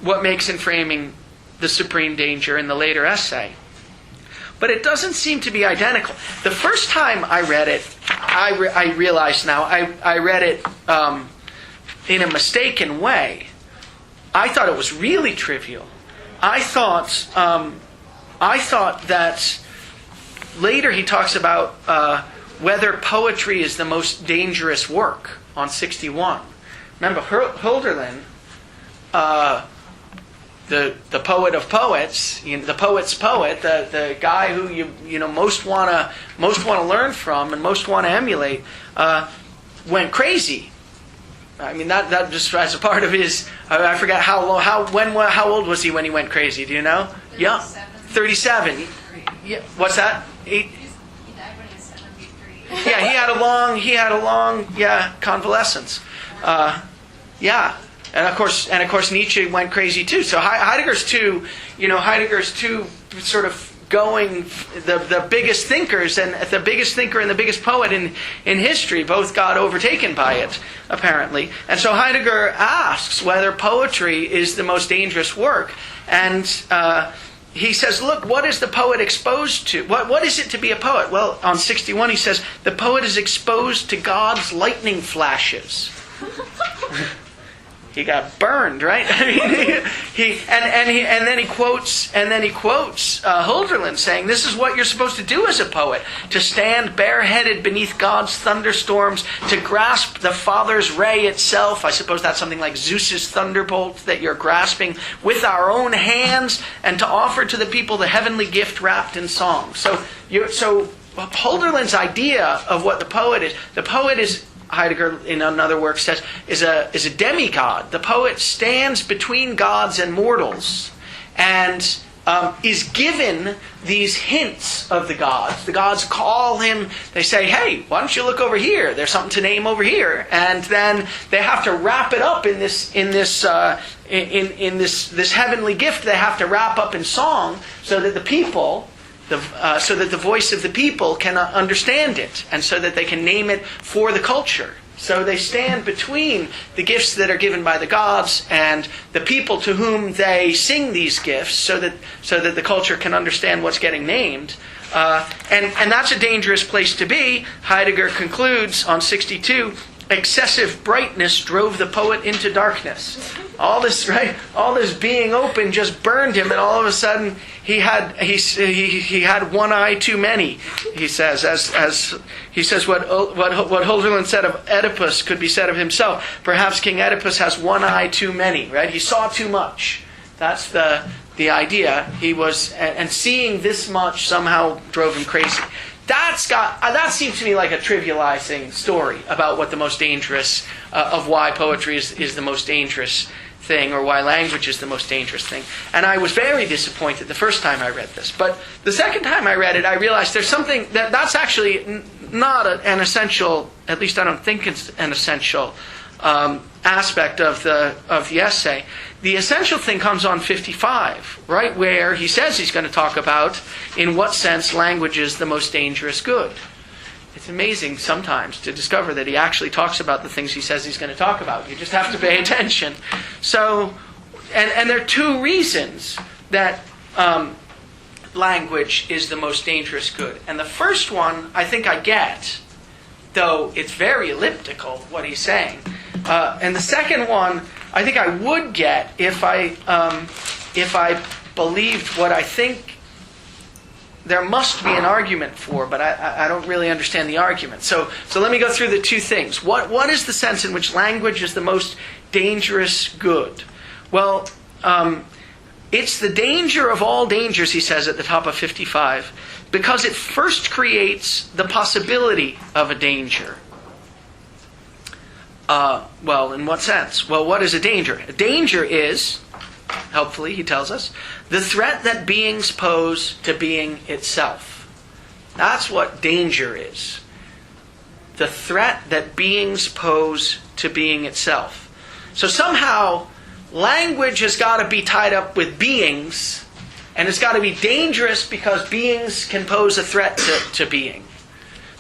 what makes in framing the supreme danger in the later essay. But it doesn't seem to be identical. The first time I read it, I realize now, I read it in a mistaken way. I thought it was really trivial. I thought that later he talks about whether poetry is the most dangerous work on 61. Remember, Hölderlin, the poet of poets, the poet's poet, the guy who you most want to learn from and most want to emulate, went crazy. I mean that just as a part of his. I forget how old was he when he went crazy? Do you know? 37. Yeah, 37. Yeah, what's that? He died when he was 73. Yeah, he had a long convalescence. And of course Nietzsche went crazy too. So Heidegger's two sort of going the biggest thinkers, and the biggest thinker and the biggest poet in history both got overtaken by it, apparently. And so Heidegger asks whether poetry is the most dangerous work. And he says, look, what is the poet exposed to? What is it to be a poet? Well, on 61 he says, the poet is exposed to God's lightning flashes. He got burned, right? And then he quotes Hölderlin saying, "This is what you're supposed to do as a poet: to stand bareheaded beneath God's thunderstorms, to grasp the Father's ray itself." I suppose that's something like Zeus's thunderbolt that you're grasping with our own hands, and to offer to the people the heavenly gift wrapped in song. So Hölderlin's idea of what the poet is. Heidegger, in another work, says is a demigod. The poet stands between gods and mortals, and is given these hints of the gods. The gods call him. They say, "Hey, why don't you look over here? There's something to name over here." And then they have to wrap it up in this heavenly gift. They have to wrap up in song so that the people. So that the voice of the people can understand it, and so that they can name it for the culture. So they stand between the gifts that are given by the gods and the people to whom they sing these gifts, so that the culture can understand what's getting named. And that's a dangerous place to be. Heidegger concludes on 62, excessive brightness drove the poet into darkness. All this, right? All this being open just burned him, and all of a sudden he had one eye too many. He says, as he says, what Hölderlin said of Oedipus could be said of himself. Perhaps King Oedipus has one eye too many. Right? He saw too much. That's the idea. He was, and seeing this much somehow drove him crazy. That seems to me like a trivializing story about what the most dangerous, of why poetry is the most dangerous thing, or why language is the most dangerous thing. And I was very disappointed the first time I read this. But the second time I read it, I realized there's something that's actually not an essential, at least I don't think it's an essential aspect of the essay. The essential thing comes on 55, right, where he says he's going to talk about in what sense language is the most dangerous good. It's amazing sometimes to discover that he actually talks about the things he says he's going to talk about. You just have to pay attention. So, and there are two reasons that language is the most dangerous good. And the first one I think I get, though it's very elliptical what he's saying. And the second one I think I would get if I believed what I think there must be an argument for, but I don't really understand the argument. So let me go through the two things. What is the sense in which language is the most dangerous good? Well, it's the danger of all dangers, he says at the top of 55, because it first creates the possibility of a danger. Well, in what sense? Well, what is a danger? A danger is, helpfully, he tells us, the threat that beings pose to being itself. That's what danger is. The threat that beings pose to being itself. So somehow, language has got to be tied up with beings, and it's got to be dangerous because beings can pose a threat to being.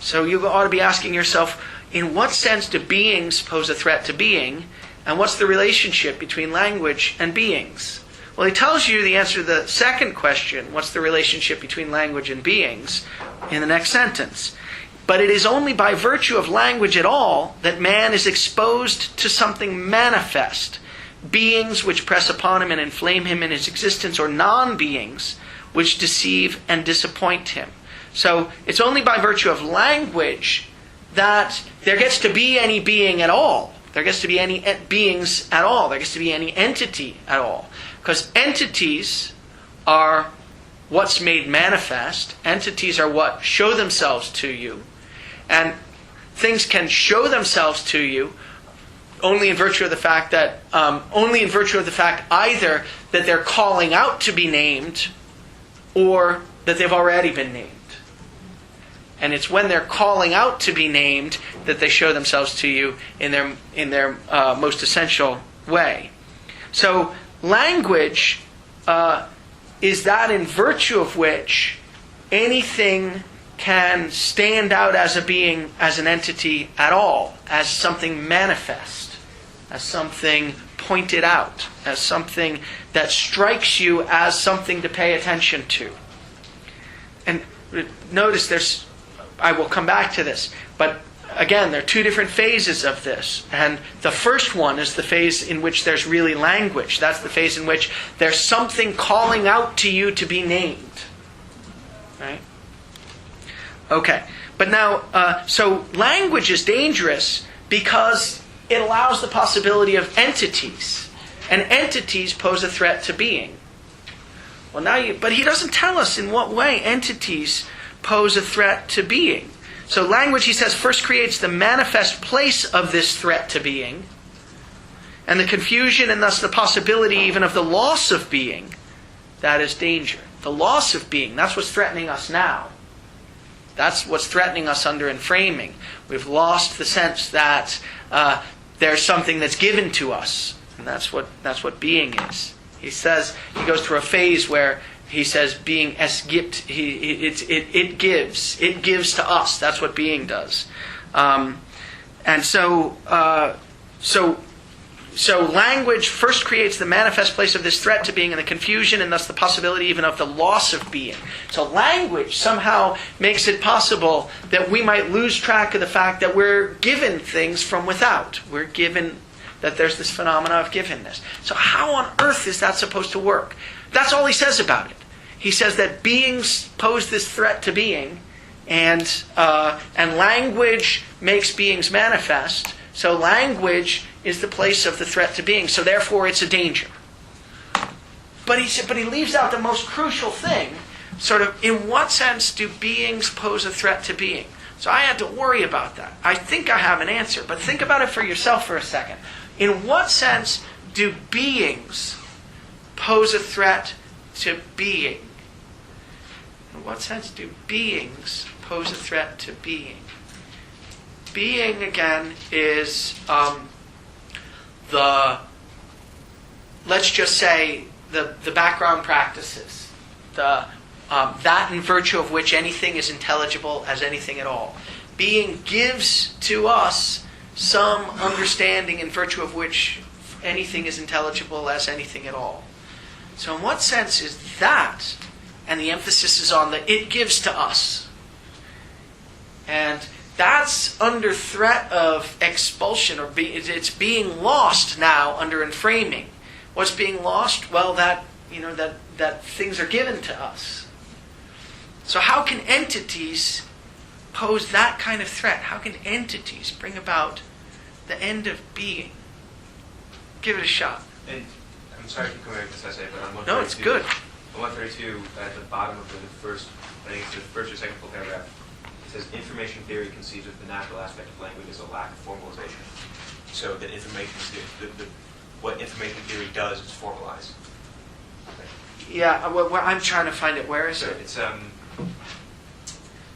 So you ought to be asking yourself, in what sense do beings pose a threat to being? And what's the relationship between language and beings? Well, he tells you the answer to the second question, what's the relationship between language and beings, in the next sentence. But it is only by virtue of language at all that man is exposed to something manifest, beings which press upon him and inflame him in his existence, or non-beings which deceive and disappoint him. So it's only by virtue of language that there gets to be any being at all. There gets to be any beings at all. There gets to be any entity at all. Because entities are what's made manifest. Entities are what show themselves to you. And things can show themselves to you only in virtue of the fact that, either that they're calling out to be named, or that they've already been named. And it's when they're calling out to be named that they show themselves to you in their most essential way. So language is that in virtue of which anything can stand out as a being, as an entity at all, as something manifest, as something pointed out, as something that strikes you as something to pay attention to. And notice I will come back to this, but again, there are two different phases of this. And the first one is the phase in which there's really language. That's the phase in which there's something calling out to you to be named. Right? Okay. But now, so language is dangerous because it allows the possibility of entities. And entities pose a threat to being. Well, but he doesn't tell us in what way entities pose a threat to being. So language, he says, first creates the manifest place of this threat to being, and the confusion and thus the possibility even of the loss of being. That is danger. The loss of being, that's what's threatening us now. That's what's threatening us under enframing. We've lost the sense that there's something that's given to us, and that's what being is. He says, he goes through a phase where he says being es gibt, it gives to us. That's what being does. And so So language first creates the manifest place of this threat to being and the confusion and thus the possibility even of the loss of being. So language somehow makes it possible that we might lose track of the fact that we're given things from without. We're given, that there's this phenomena of givenness. So how on earth is that supposed to work? That's all he says about it. He says that beings pose this threat to being, and language makes beings manifest. So language is the place of the threat to being. So therefore, it's a danger. But he leaves out the most crucial thing. Sort of, in what sense do beings pose a threat to being? So I had to worry about that. I think I have an answer, but think about it for yourself for a second. In what sense do beings pose a threat to being? In what sense do beings pose a threat to being? Being, again, is let's just say, the background practices, that in virtue of which anything is intelligible as anything at all. Being gives to us some understanding in virtue of which anything is intelligible as anything at all. So in what sense is that, and the emphasis is on the it gives to us, and that's under threat of expulsion, or it's being lost now under enframing. What's being lost? Well, that things are given to us. So how can entities pose that kind of threat? How can entities bring about the end of being? Give it a shot. And I'm sorry to come back to this essay, but on 132, No, it's good. On 132, at the bottom of the first, I think it's the first or second full paragraph, it says information theory conceives of the natural aspect of language as a lack of formalization. So that what information theory does is formalize. Yeah, I'm trying to find it. Where is it? It's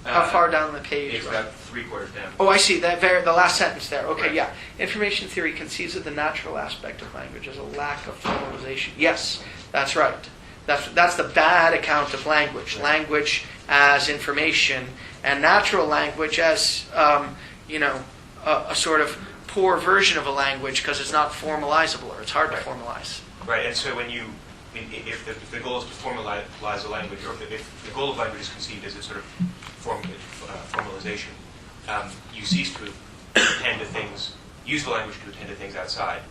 How far down the page? It's about 3/4 down. Oh, I see. The last sentence there. Okay, Right. yeah. Information theory conceives of the natural aspect of language as a lack of formalization. Yes, that's right. That's the bad account of language. Right. Language as information, and natural language as a sort of poor version of a language because it's not formalizable, or it's hard to formalize. Right, and so if the goal is to formalize a language, or if the goal of language is conceived as a sort of formalization, you cease to attend to things, use the language to attend to things outside,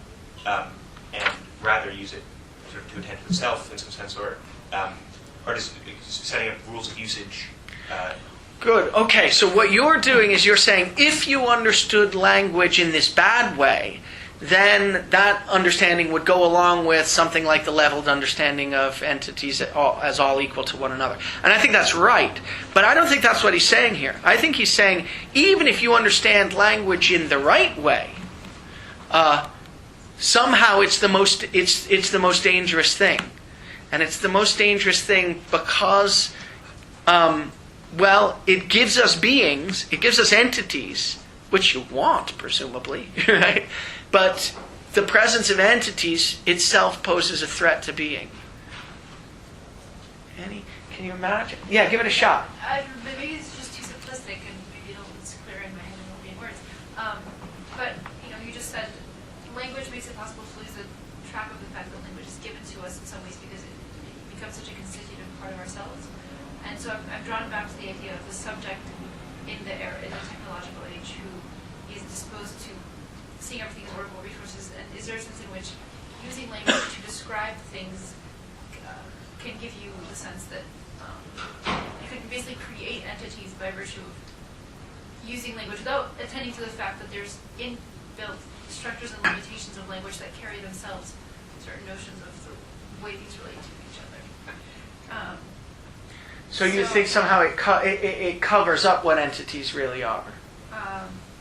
and rather use it sort of to attend to itself in some sense, or just setting up rules of usage. Good. Okay, so what you're doing is you're saying if you understood language in this bad way, then that understanding would go along with something like the leveled understanding of entities as all equal to one another. And I think that's right. But I don't think that's what he's saying here. I think he's saying even if you understand language in the right way, somehow it's the most dangerous thing. And it's the most dangerous thing because it gives us beings, it gives us entities, which you want, presumably, right? But the presence of entities itself poses a threat to being. Can you imagine? Yeah, give it a shot. Maybe it's just too simplistic, and maybe it's clear in my head and it'll be in words. But you just said language makes it possible to lose the track of the fact that language is given to us in some ways because it becomes such a constitutive part of ourselves. And so I'm drawn back to the idea of the subject in the technological age who is disposed to seeing everything as workable resources. And is there a sense in which using language to describe things can give you the sense that you can basically create entities by virtue of using language without attending to the fact that there's inbuilt structures and limitations of language that carry themselves certain notions of the way things relate to each other. So you think somehow it covers up what entities really are?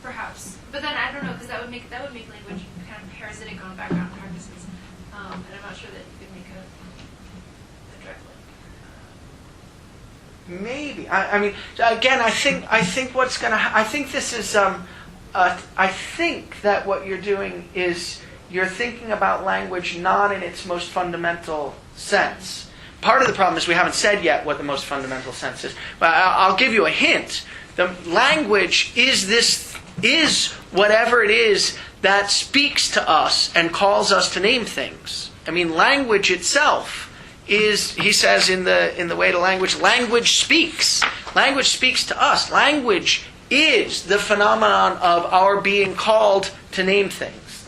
Perhaps, but then I don't know because that would make language kind of parasitic on background practices, and I'm not sure that you could make a direct link. Maybe. I mean, again, I think what's going to. I think this is. I think that what you're doing is you're thinking about language not in its most fundamental sense. Part of the problem is we haven't said yet what the most fundamental sense is. But I'll give you a hint. The language is whatever it is that speaks to us and calls us to name things. I mean, language itself is, he says in the Way to Language, language speaks. Language speaks to us. Language is the phenomenon of our being called to name things.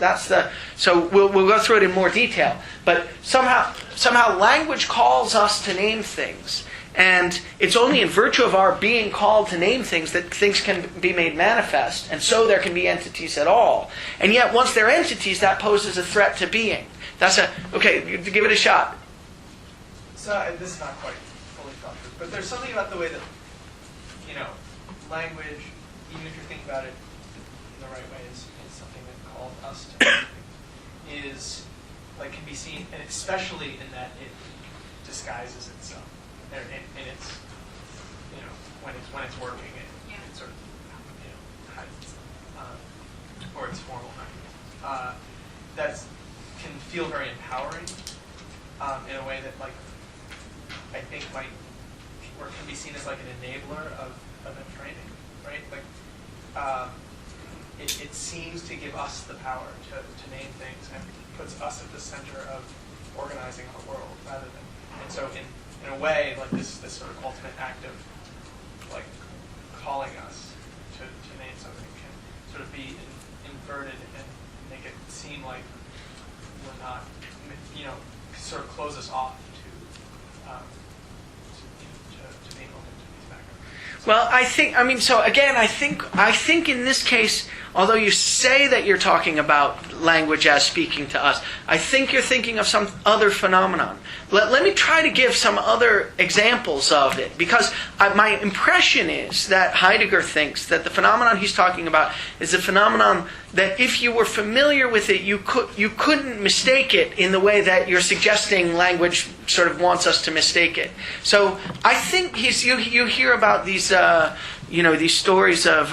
So we'll go through it in more detail. But somehow language calls us to name things. And it's only in virtue of our being called to name things that things can be made manifest. And so there can be entities at all. And yet once they're entities, that poses a threat to being. Okay, give it a shot. So this is not quite fully thought through, but there's something about the way that, language, even if you're thinking about it in the right way, is something that calls us to anything, can be seen, and especially in that it disguises itself. And it's, when it's working, it sort of, hides itself, or it's formal. That can feel very empowering in a way that, I think might, or can be seen as like an enabler of a training, right? It seems to give us the power to name things and puts us at the center of organizing our world rather than, and so in a way, this sort of ultimate act of calling us to name something can sort of be inverted and make it seem like we're not, sort of close us off to being open to these backgrounds. Well, I think in this case, although you say that you're talking about language as speaking to us, I think you're thinking of some other phenomenon. Let me try to give some other examples of it, because my impression is that Heidegger thinks that the phenomenon he's talking about is a phenomenon that if you were familiar with it, you couldn't mistake it in the way that you're suggesting language sort of wants us to mistake it. So I think you hear about these these stories of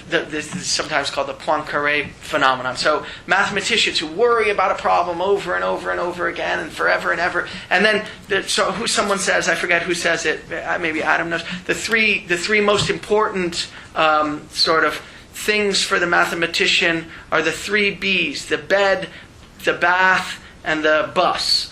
this is sometimes called the Poincaré phenomenon. So mathematicians who worry about a problem over and over and over again and forever and ever, and then someone says, I forget who says it, maybe Adam knows, the three most important sort of things for the mathematician are the 3 B's: the bed, the bath, and the bus.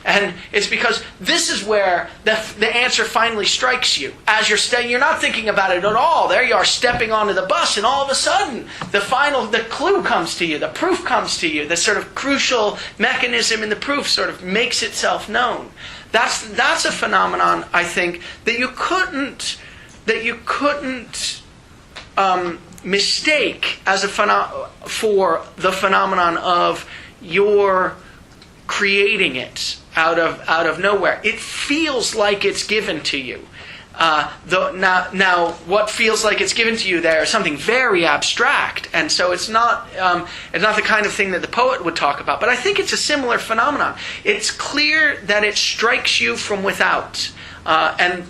And it's because this is where the answer finally strikes you. As you're not thinking about it at all. There you are stepping onto the bus, and all of a sudden the clue comes to you, the proof comes to you, the sort of crucial mechanism in the proof sort of makes itself known. That's a phenomenon, I think, that you couldn't mistake as for the phenomenon of your creating it out of nowhere. It feels like it's given to you. Now, what feels like it's given to you there is something very abstract, and so it's not the kind of thing that the poet would talk about. But I think it's a similar phenomenon. It's clear that it strikes you from without, and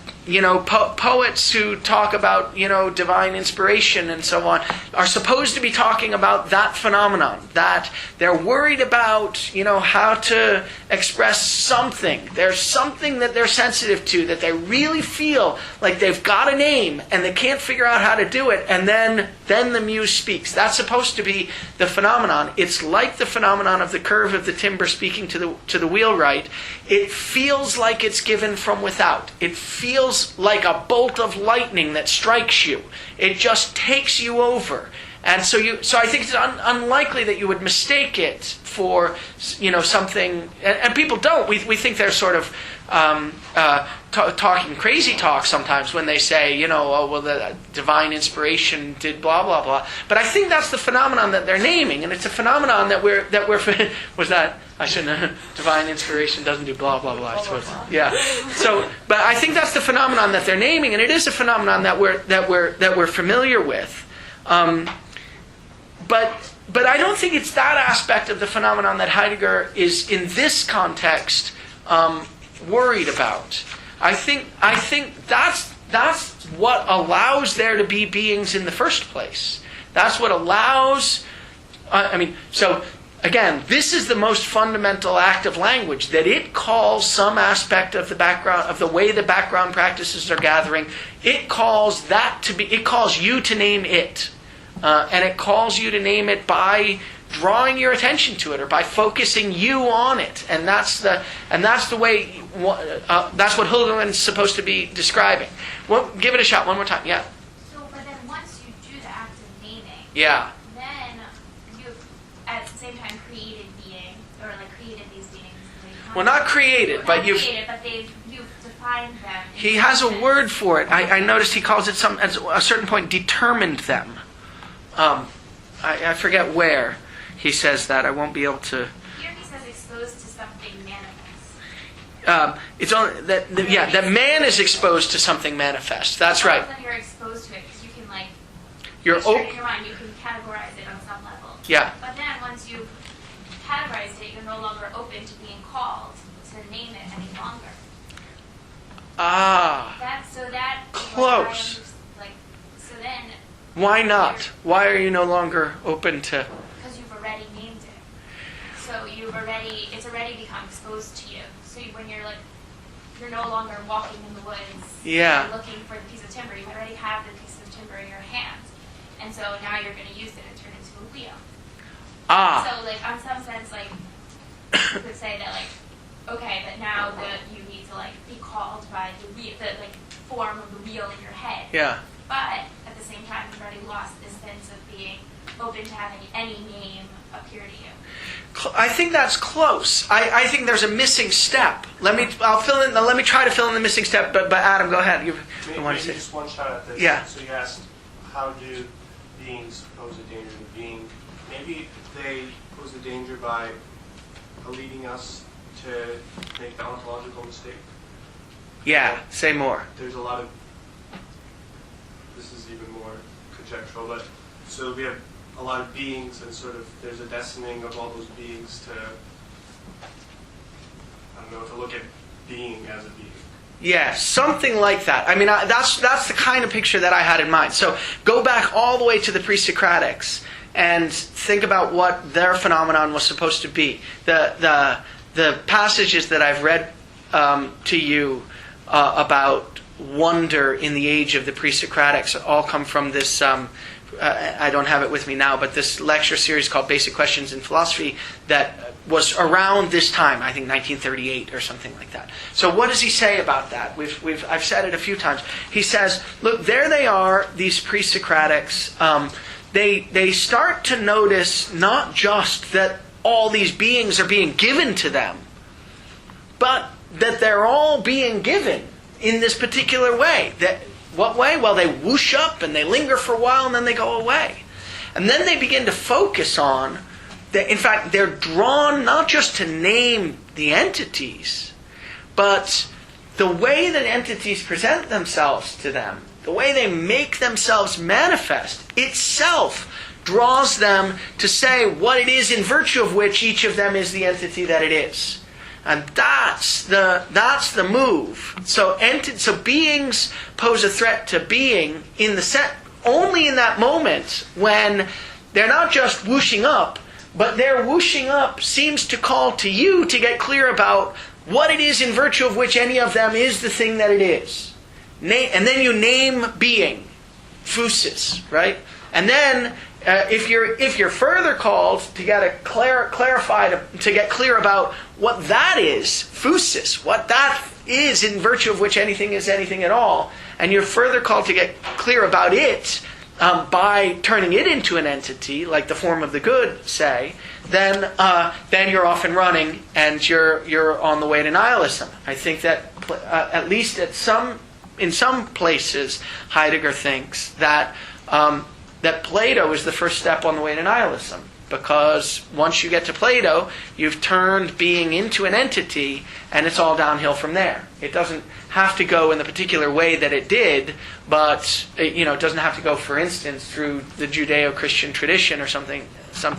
poets who talk about divine inspiration and so on are supposed to be talking about that phenomenon, that they're worried about how to express something. There's something that they're sensitive to, that they really feel like they've got a name and they can't figure out how to do it, and then the muse speaks. That's supposed to be the phenomenon. It's like the phenomenon of the curve of the timber speaking to the wheelwright. It feels like it's given from without. It feels like a bolt of lightning that strikes you. It just takes you over. And so I think it's unlikely that you would mistake it for something. And people don't. We think they're sort of talking crazy talk sometimes when they say the divine inspiration did blah blah blah. But I think that's the phenomenon that they're naming, and it's a phenomenon that we're was that. I shouldn't have. Divine inspiration doesn't do blah, blah, blah, I suppose. Yeah. But I think that's the phenomenon that they're naming, and it is a phenomenon that we're familiar with. But I don't think it's that aspect of the phenomenon that Heidegger is, in this context, worried about. I think that's what allows there to be beings in the first place. That's what allows... Again, this is the most fundamental act of language, that it calls some aspect of the background, of the way the background practices are gathering. It calls you to name it. And it calls you to name it by drawing your attention to it or by focusing you on it. And that's the way, that's what Hildebrand's supposed to be describing. Well, give it a shot one more time. Yeah. So, but then once you do the act of naming, Yeah. then you've at the same time created being, or like created these beings. Well, not created, but you've... created, but you've defined them. He has a word for it. I noticed he calls it at a certain point, determined them. I forget where he says that. I won't be able to... Here he says exposed to something manifest. It's only that man is exposed to something manifest. That's right. Then you're exposed to it because you can like. You're in your mind, you can categorize it on some level. Yeah. But then once you've categorized it, you're no longer open to being called to name it any longer. Ah. That Close. So then. Why not? Why are you no longer open to... Because you've already named it. So it's already become exposed to you. So when you're no longer walking in the woods. Yeah. You're looking for the piece of timber. You already have the piece of timber in your hand. And so now you're going to use it and turn it into a wheel. Ah. So on some sense, you could say that okay, but now you need to be called by the wheel, the form of the wheel in your head. Yeah. But at the same time, you've already lost this sense of being open to having any name appear to you. I think that's close. I think there's a missing step. I'll fill in. Let me try to fill in the missing step. But Adam, go ahead. Maybe just one shot at this. Yeah. So you asked, how do beings pose a danger to being? Maybe they pose a danger by leading us to make the ontological mistake. Yeah. Say more. There's a lot of, this is even more conjectural, but so we have a lot of beings and sort of there's a destining of all those beings to, I don't know, to look at being as a being. Yeah, something like that. I mean, that's the kind of picture that I had in mind. So go back all the way to the pre-Socratics and think about what their phenomenon was supposed to be. The passages that I've read to you about wonder in the age of the pre-Socratics all come from this, I don't have it with me now, but this lecture series called Basic Questions in Philosophy that was around this time, I think 1938 or something like that. So what does he say about that? I've said it a few times. He says, look, there they are, these pre-Socratics. They start to notice not just that all these beings are being given to them, but that they're all being given in this particular way. What way? Well, they whoosh up and they linger for a while and then they go away. And then they begin to focus on that. In fact, they're drawn not just to name the entities, but the way that entities present themselves to them, the way they make themselves manifest, itself draws them to say what it is in virtue of which each of them is the entity that it is. And that's the move. So beings pose a threat to being only in that moment when they're not just whooshing up, but their whooshing up seems to call to you to get clear about what it is in virtue of which any of them is the thing that it is. And then you name being, physis, right? And then if you're further called to get to get clear about what that is, physis, what that is in virtue of which anything is anything at all, and you're further called to get clear about it by turning it into an entity, like the form of the good, say, then you're off and running, and you're on the way to nihilism. I think that at least in some places, Heidegger thinks that Plato is the first step on the way to nihilism. Because once you get to Plato, you've turned being into an entity, and it's all downhill from there. It doesn't have to go in the particular way that it did, but it doesn't have to go, for instance, through the Judeo-Christian tradition or something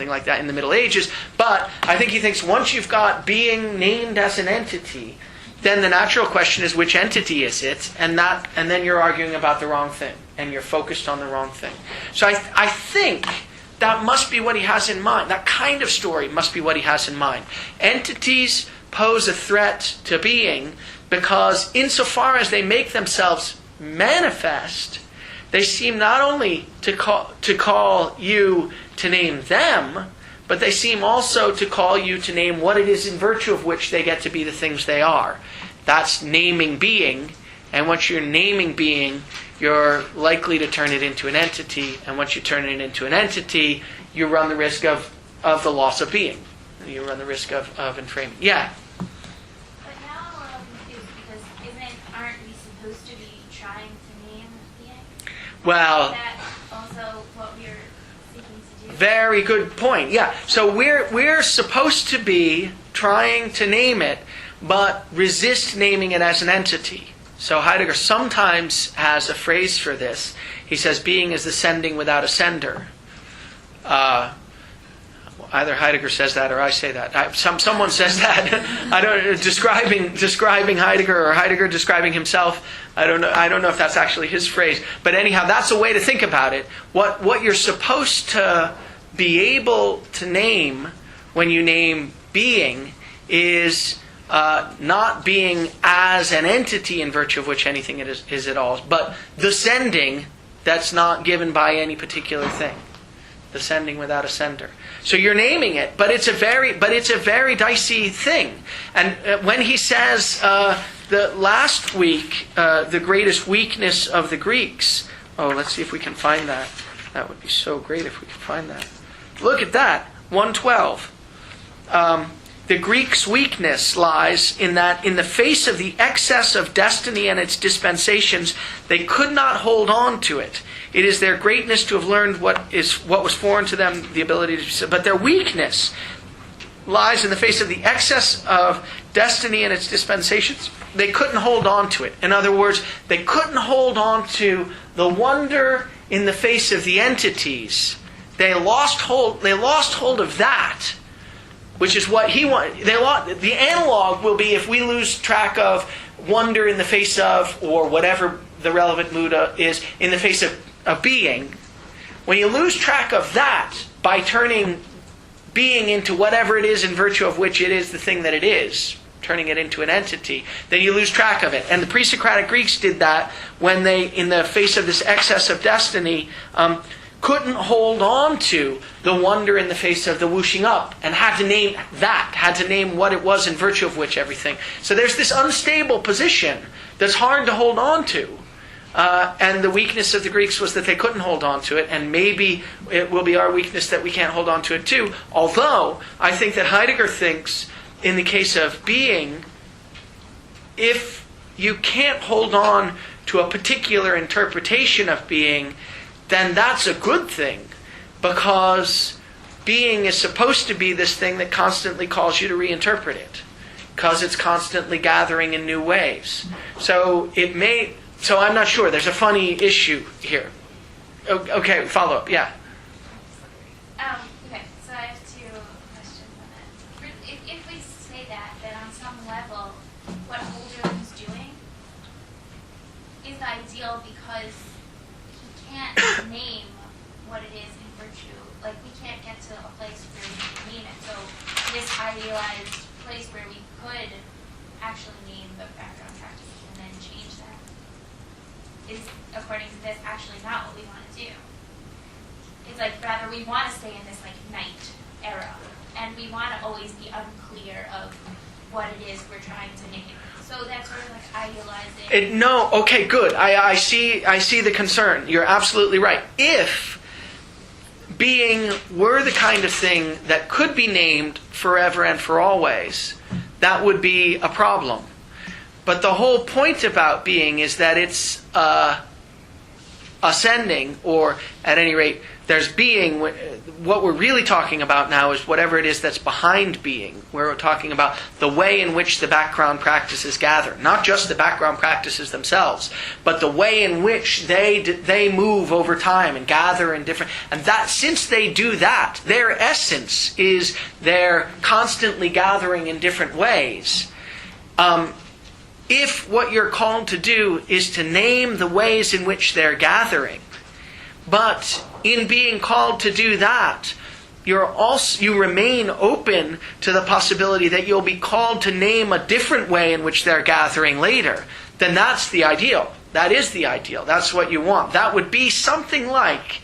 like that in the Middle Ages. But I think he thinks once you've got being named as an entity, then the natural question is which entity is it, and then you're arguing about the wrong thing, and you're focused on the wrong thing. So I think that must be what he has in mind. That kind of story must be what he has in mind. Entities pose a threat to being because insofar as they make themselves manifest, they seem not only to call you to name them, but they seem also to call you to name what it is in virtue of which they get to be the things they are. That's naming being, and once you're naming being, you're likely to turn it into an entity, and once you turn it into an entity, you run the risk of the loss of being. You run the risk of enframing. Yeah? But now I'm a little confused because aren't we supposed to be trying to name being? Well, Is that also what we're seeking to do? very good point. Yeah. So we're supposed to be trying to name it, but resist naming it as an entity. So Heidegger sometimes has a phrase for this. He says, being is the sending without a sender. Either Heidegger says that or I say that. Someone says that. I don't know, describing Heidegger or Heidegger describing himself. I don't know if that's actually his phrase. But anyhow, that's a way to think about it. What you're supposed to be able to name when you name being is not being as an entity in virtue of which anything is at all, but the sending that's not given by any particular thing. The sending without a sender. So you're naming it, but it's a very dicey thing. And when he says the last week, the greatest weakness of the Greeks. Oh, let's see if we can find that. That would be so great if we could find that. Look at that, 112. The Greeks' weakness lies in that in the face of the excess of destiny and its dispensations, they could not hold on to it. It is their greatness to have learned what was foreign to them, the ability to... But their weakness lies in the face of the excess of destiny and its dispensations. They couldn't hold on to it. In other words, they couldn't hold on to the wonder in the face of the entities. They lost hold of that, which is what he wanted. The analog will be if we lose track of wonder in the face of, or whatever the relevant mood is, in the face of being. When you lose track of that by turning being into whatever it is in virtue of which it is the thing that it is, turning it into an entity, then you lose track of it. And the pre-Socratic Greeks did that when they, in the face of this excess of destiny, couldn't hold on to the wonder in the face of the whooshing up, and had to name that, had to name what it was in virtue of which everything. So there's this unstable position that's hard to hold on to. And the weakness of the Greeks was that they couldn't hold on to it, and maybe it will be our weakness that we can't hold on to it too. Although, I think that Heidegger thinks, in the case of being, if you can't hold on to a particular interpretation of being, then that's a good thing, because being is supposed to be this thing that constantly calls you to reinterpret it, because it's constantly gathering in new ways. So I'm not sure. There's a funny issue here. Okay, follow up. Yeah. Okay, so I have two questions on that. If we say that on some level, what Holderlin is doing is ideal because he can't name what it is in virtue. Like, we can't get to a place where we can name it. So this idealized place where we could actually name the background practices and then change that is, according to this, actually not what we want to do. It's like, rather, we want to stay in this, like, night era. And we want to always be unclear of what it is we're trying to name. So that's sort of like idealizing. No, okay, good. I see the concern. You're absolutely right. If being were the kind of thing that could be named forever and for always, that would be a problem. But the whole point about being is that it's ascending, or at any rate, there's being. What we're really talking about now is whatever it is that's behind being. We're talking about the way in which the background practices gather. Not just the background practices themselves, but the way in which they move over time and gather in different... And that, since they do that, their essence is they're constantly gathering in different ways. If what you're called to do is to name the ways in which they're gathering, but in being called to do that, you remain open to the possibility that you'll be called to name a different way in which they're gathering later, then that's the ideal. That is the ideal. That's what you want. That would be something like,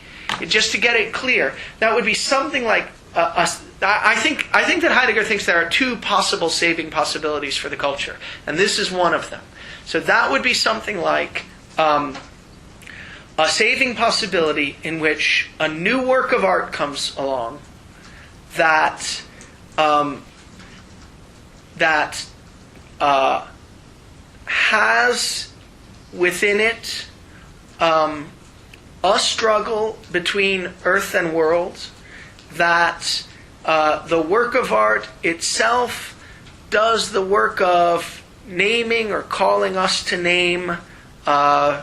just to get it clear, that would be something like, I think that Heidegger thinks there are two possible saving possibilities for the culture, and this is one of them. So that would be something like a saving possibility in which a new work of art comes along that has within it a struggle between earth and world, that the work of art itself does the work of naming or calling us to name in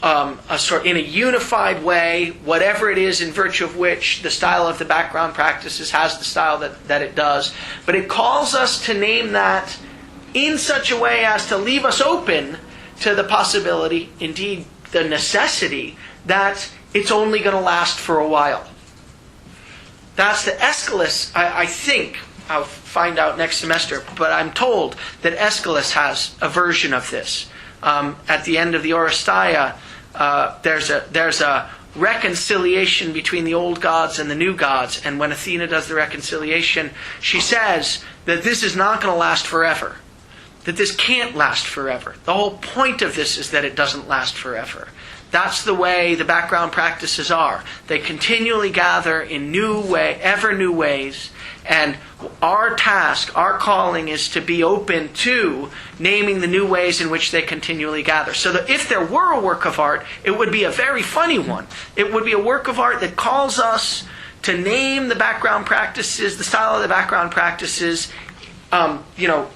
a unified way, whatever it is in virtue of which the style of the background practices has the style that it does. But it calls us to name that in such a way as to leave us open to the possibility, indeed the necessity, that it's only going to last for a while. That's the Aeschylus, I think. I'll find out next semester, but I'm told that Aeschylus has a version of this. At the end of the Oresteia, there's a reconciliation between the old gods and the new gods, and when Athena does the reconciliation, she says that this is not going to last forever, that this can't last forever. The whole point of this is that it doesn't last forever. That's the way the background practices are. They continually gather in ever new ways, and our task, our calling, is to be open to naming the new ways in which they continually gather. So that if there were a work of art, it would be a very funny one. It would be a work of art that calls us to name the background practices, the style of the background practices, or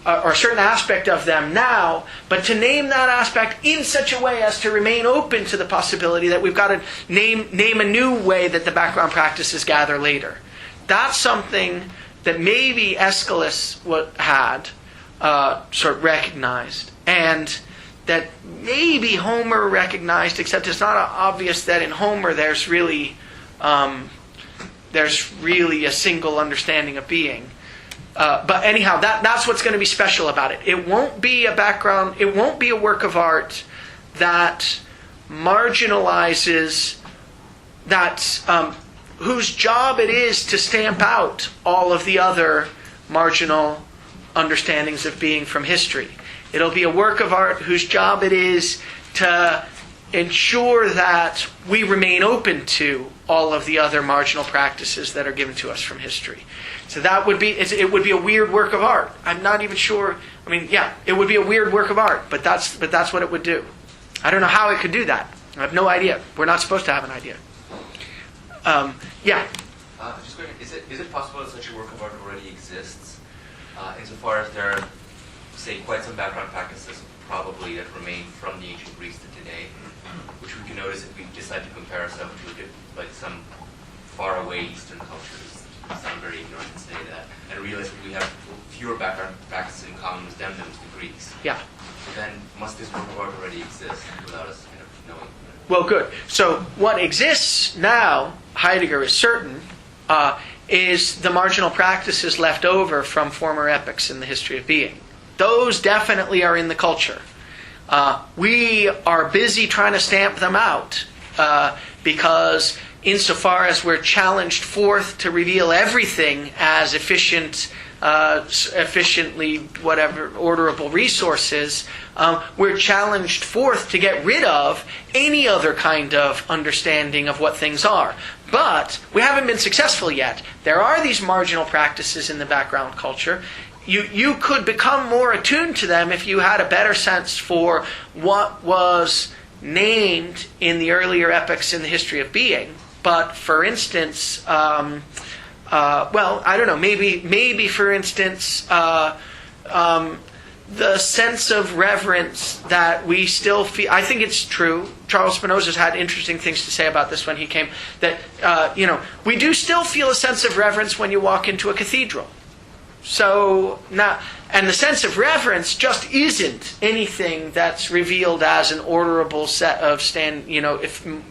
a certain aspect of them now, but to name that aspect in such a way as to remain open to the possibility that we've got to name a new way that the background practices gather later. That's something that maybe Aeschylus had sort of recognized, and that maybe Homer recognized, except it's not obvious that in Homer there's really a single understanding of being. But anyhow, that's what's going to be special about it. It won't be a background, it won't be a work of art that marginalizes, whose job it is to stamp out all of the other marginal understandings of being from history. It'll be a work of art whose job it is to ensure that we remain open to all of the other marginal practices that are given to us from history. So it would be a weird work of art. I'm not even sure. I mean, yeah, it would be a weird work of art, but that's what it would do. I don't know how it could do that. I have no idea. We're not supposed to have an idea. Yeah. Just quickly, is it possible that such a work of art already exists, insofar as there are, say, quite some background practices probably that remain from the ancient Greece to today, which we can notice if we decide to compare ourselves to like some faraway Eastern cultures. Sound very ignorant to say that, and realize that we have fewer background practices in common with them than with the Greeks. Yeah. Then must this work of art already exist without us kind of knowing? Well, good. So what exists now, Heidegger is certain, is the marginal practices left over from former epochs in the history of being. Those definitely are in the culture. We are busy trying to stamp them out because insofar as we're challenged forth to reveal everything as efficiently whatever orderable resources, we're challenged forth to get rid of any other kind of understanding of what things are. But we haven't been successful yet. There are these marginal practices in the background culture. You could become more attuned to them if you had a better sense for what was named in the earlier epochs in the history of being. But for instance, well, I don't know. Maybe for instance, the sense of reverence that we still feel. I think it's true. Charles Spinoza's had interesting things to say about this when he came. That we do still feel a sense of reverence when you walk into a cathedral. So now, and the sense of reverence just isn't anything that's revealed as an orderable set of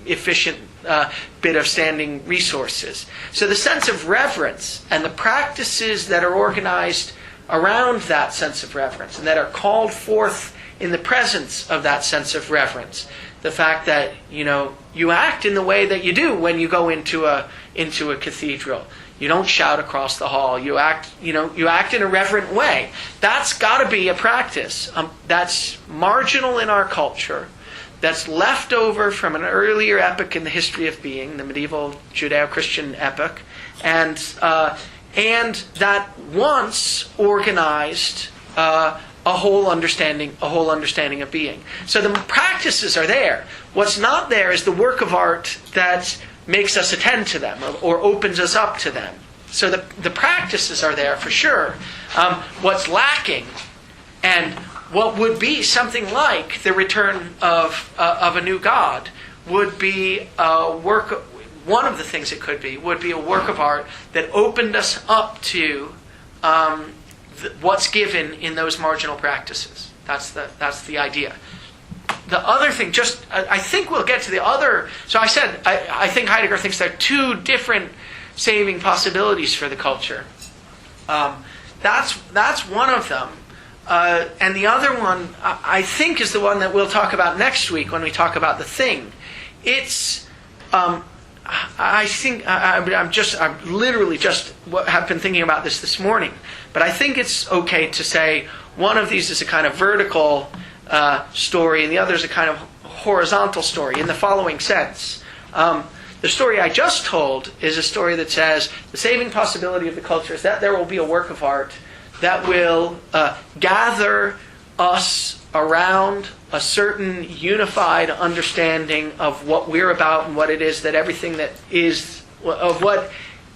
efficient bit of standing resources. So the sense of reverence and the practices that are organized around that sense of reverence and that are called forth in the presence of that sense of reverence. The fact that, you act in the way that you do when you go into a cathedral. You don't shout across the hall. You act in a reverent way. That's got to be a practice. That's marginal in our culture. That's left over from an earlier epoch in the history of being, the medieval Judeo-Christian epoch, and that once organized a whole understanding of being. So the practices are there. What's not there is the work of art that makes us attend to them or opens us up to them. So the practices are there for sure. What's lacking, and what would be something like the return of a new God, would be a work. One of the things it could be would be a work of art that opened us up to what's given in those marginal practices. That's the idea. The other thing, I think we'll get to the other. So I said, I think Heidegger thinks there are two different saving possibilities for the culture. That's one of them. And the other one, I think, is the one that we'll talk about next week when we talk about the thing. It's, I think, I'm literally just have been thinking about this morning. But I think it's okay to say one of these is a kind of vertical story, and the other is a kind of horizontal story in the following sense. The story I just told is a story that says the saving possibility of the culture is that there will be a work of art that will gather us around a certain unified understanding of what we're about and what it is that everything that is, of what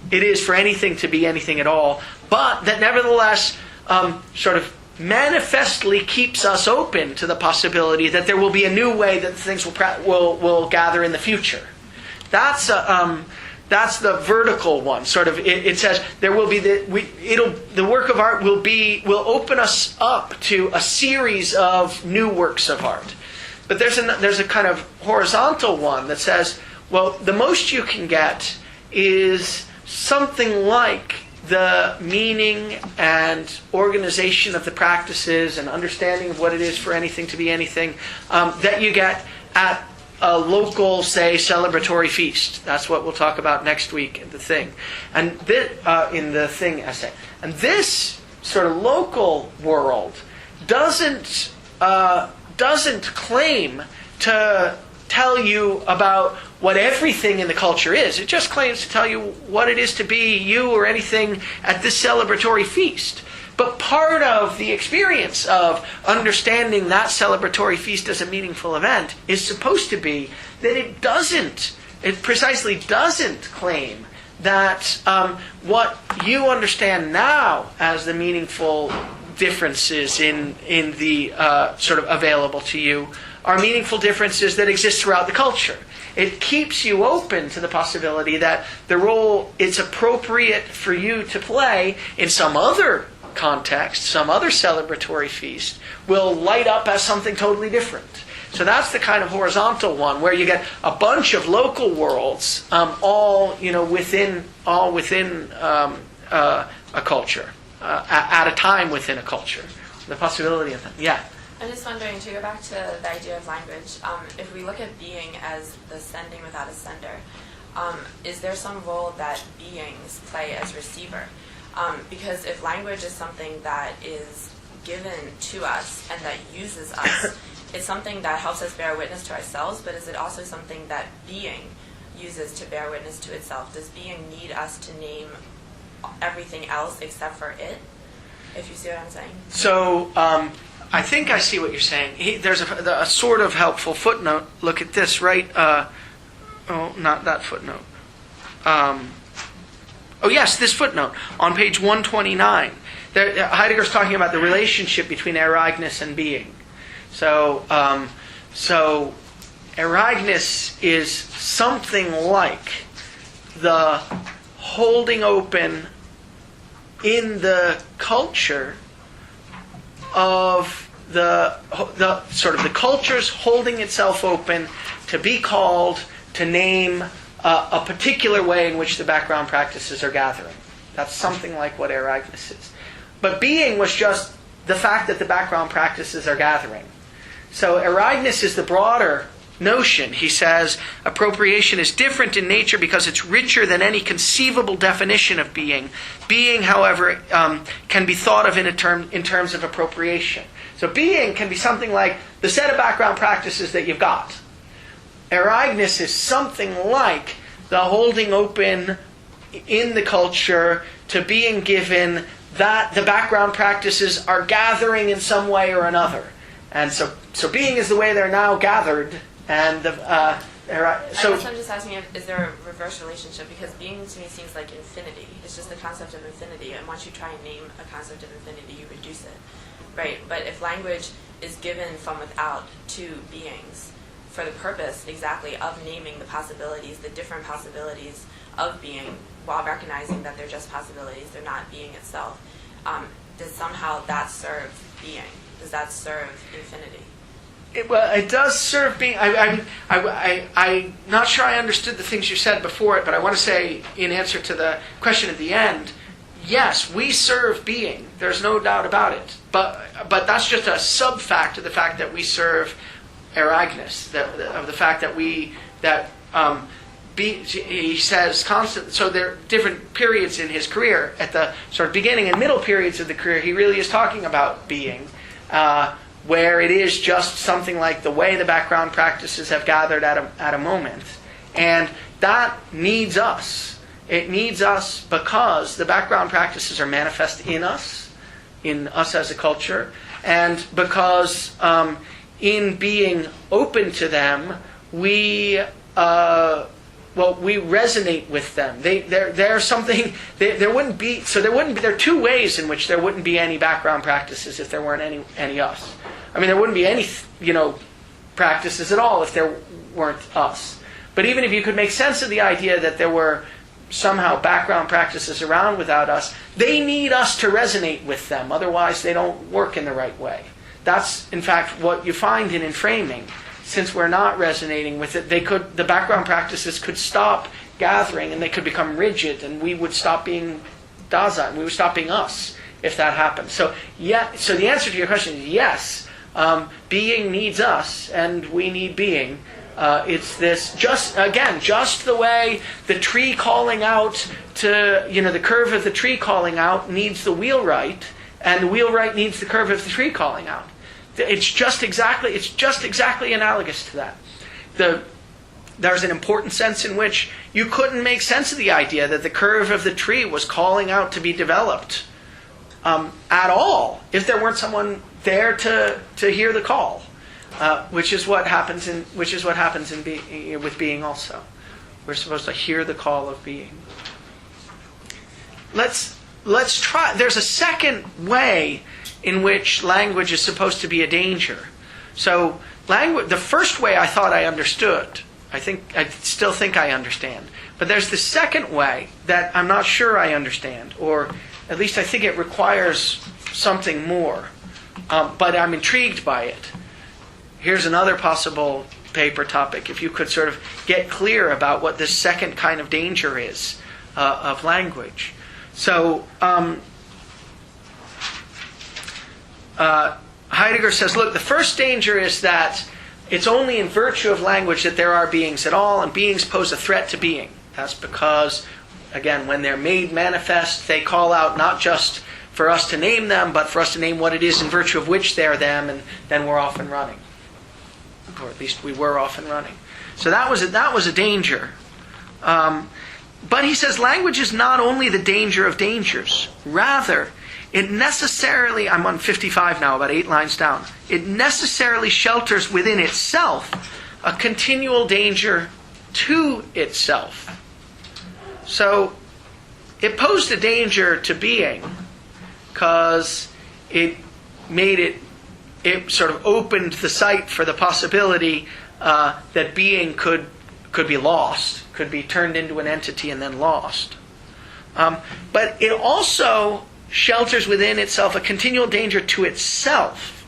it is for anything to be anything at all, but that nevertheless sort of manifestly keeps us open to the possibility that there will be a new way that things will gather in the future. That's the vertical one. Sort of, it says there will be the work of art will open us up to a series of new works of art. But there's a kind of horizontal one that says, well, the most you can get is something like the meaning and organization of the practices and understanding of what it is for anything to be anything that you get at a local, say, celebratory feast. That's what we'll talk about next week in the thing, and in the thing essay. And this sort of local world doesn't claim to tell you about what everything in the culture is. It just claims to tell you what it is to be you or anything at this celebratory feast. But part of the experience of understanding that celebratory feast as a meaningful event is supposed to be that it precisely doesn't claim that what you understand now as the meaningful differences in the sort of available to you are meaningful differences that exist throughout the culture. It keeps you open to the possibility that the role it's appropriate for you to play in some other context, some other celebratory feast, will light up as something totally different. So that's the kind of horizontal one where you get a bunch of local worlds, all within a culture, at a time within a culture. The possibility of that, yeah. I'm just wondering, to go back to the idea of language, if we look at being as the sending without a sender, is there some role that beings play as receiver? Because if language is something that is given to us and that uses us, it's something that helps us bear witness to ourselves, but is it also something that being uses to bear witness to itself? Does being need us to name everything else except for it? If you see what I'm saying. So, I think I see what you're saying. There's a sort of helpful footnote. Look at this, right? Not that footnote. Yes, this footnote on page 129. Heidegger's talking about the relationship between Ereignis and being. So Ereignis is something like the holding open in the culture of the sort of the culture's holding itself open to be called, to name a particular way in which the background practices are gathering. That's something like what Ereignis is. But being was just the fact that the background practices are gathering. So Arignes is the broader notion. He says appropriation is different in nature because it's richer than any conceivable definition of being. Being, however, can be thought of in terms of appropriation. So being can be something like the set of background practices that you've got. Arignes is something like the holding open in the culture to being given that the background practices are gathering in some way or another. And so being is the way they're now gathered. And I guess I'm just asking, is there a reverse relationship? Because being to me seems like infinity. It's just the concept of infinity. And once you try and name a concept of infinity, you reduce it. Right? But if language is given from without to beings for the purpose exactly of naming the possibilities, the different possibilities of being, while recognizing that they're just possibilities, they're not being itself, does somehow that serve being? Does that serve infinity? It does serve being. I'm not sure I understood the things you said before it, but I want to say, in answer to the question at the end, yes, we serve being. There's no doubt about it. But that's just a sub-fact of the fact that we serve Arignes, of the fact that he says constant. So there are different periods in his career. At the sort of beginning and middle periods of the career, he really is talking about being, where it is just something like the way the background practices have gathered at a moment. And that needs us. It needs us because the background practices are manifest in us as a culture, and because in being open to them, we resonate with them. They're something. There wouldn't be. So there wouldn't be. There are two ways in which there wouldn't be any background practices if there weren't any us. I mean, there wouldn't be any practices at all if there weren't us. But even if you could make sense of the idea that there were somehow background practices around without us, they need us to resonate with them. Otherwise, they don't work in the right way. That's, in fact, what you find in framing. Since we're not resonating with it, the background practices could stop gathering and they could become rigid, and we would stop being Dasein. We would stop being us if that happened. So the answer to your question is yes. Being needs us, and we need being. It's this just the way the tree calling out to the curve of the tree calling out needs the wheelwright, and the wheelwright needs the curve of the tree calling out. It's just exactly analogous to that. There's an important sense in which you couldn't make sense of the idea that the curve of the tree was calling out to be developed at all if there weren't someone there to hear the call, which is what happens with being also. We're supposed to hear the call of being. Let's try. There's a second way in which language is supposed to be a danger. So the first way I thought I understood. I still think I understand. But there's the second way that I'm not sure I understand, or at least I think it requires something more. But I'm intrigued by it. Here's another possible paper topic. If you could sort of get clear about what this second kind of danger is of language. So Heidegger says, look, the first danger is that it's only in virtue of language that there are beings at all, and beings pose a threat to being. That's because, again, when they're made manifest, they call out not just for us to name them, but for us to name what it is in virtue of which they're them, and then we're off and running. Or at least we were off and running. So that was a danger. But he says language is not only the danger of dangers. Rather, it necessarily, I'm on 55 now, about 8 lines down. It necessarily shelters within itself a continual danger to itself. So it posed a danger to being because it sort of opened the sight for the possibility that being could be lost, could be turned into an entity and then lost. But it also shelters within itself a continual danger to itself.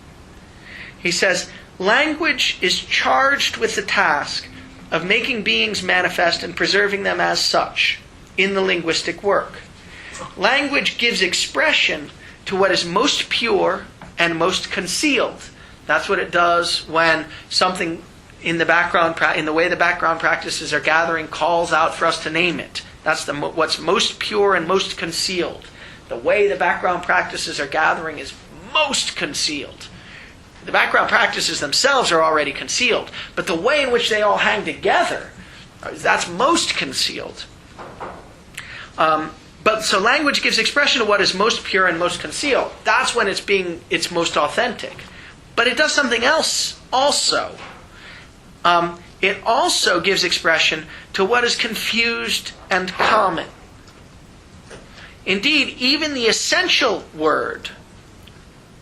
He says, language is charged with the task of making beings manifest and preserving them as such in the linguistic work. Language gives expression to what is most pure and most concealed. That's what it does when something in the background, in the way the background practices are gathering, calls out for us to name it. That's what's most pure and most concealed. The way the background practices are gathering is most concealed. The background practices themselves are already concealed, but the way in which they all hang together, that's most concealed. But so language gives expression to what is most pure and most concealed. That's when it's most authentic. But it does something else also. It also gives expression to what is confused and common. Indeed, even the essential word,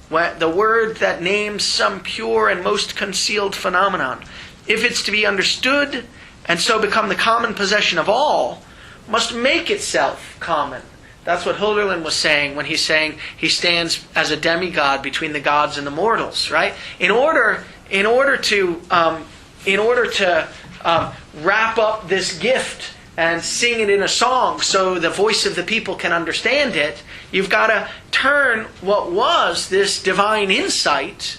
the word that names some pure and most concealed phenomenon, if it's to be understood and so become the common possession of all, must make itself common. That's what Hölderlin was saying when he's saying he stands as a demigod between the gods and the mortals, right? In order to wrap up this gift and sing it in a song so the voice of the people can understand it, you've got to turn what was this divine insight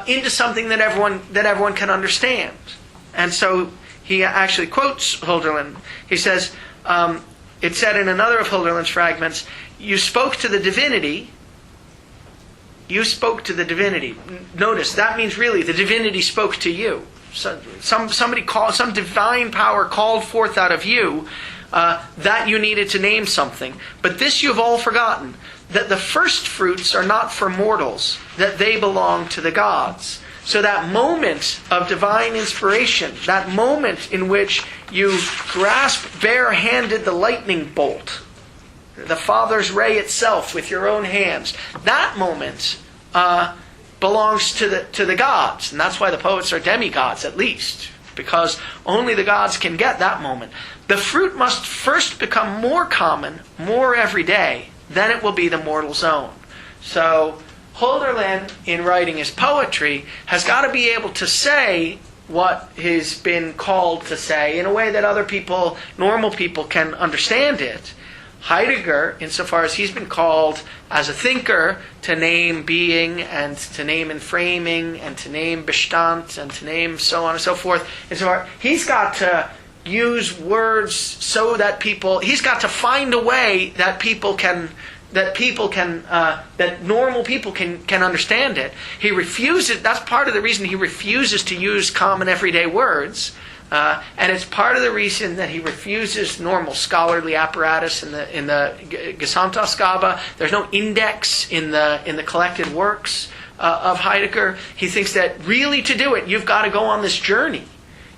into something that everyone can understand. And so he actually quotes Hölderlin. He says, it said in another of Hölderlin's fragments, you spoke to the divinity. You spoke to the divinity. Notice, that means really the divinity spoke to you. So some divine power called forth out of you that you needed to name something. But this you've all forgotten, that the first fruits are not for mortals, that they belong to the gods. So that moment of divine inspiration, that moment in which you grasp bare-handed the lightning bolt, the Father's ray itself with your own hands, that moment belongs to the gods. And that's why the poets are demigods, at least, because only the gods can get that moment. The fruit must first become more common, more everyday, then it will be the mortal's own. So Hölderlin, in writing his poetry, has got to be able to say what he's been called to say in a way that other people, normal people, can understand it. Heidegger, insofar as he's been called as a thinker to name being and to name enframing and to name Bestand and to name so on and so forth, he's got to use words so that he's got to find a way that normal people can understand it. He refuses. That's part of the reason he refuses to use common everyday words, and it's part of the reason that he refuses normal scholarly apparatus in the Gesamtausgabe. There's no index in the collected works of Heidegger. He thinks that really to do it, you've got to go on this journey.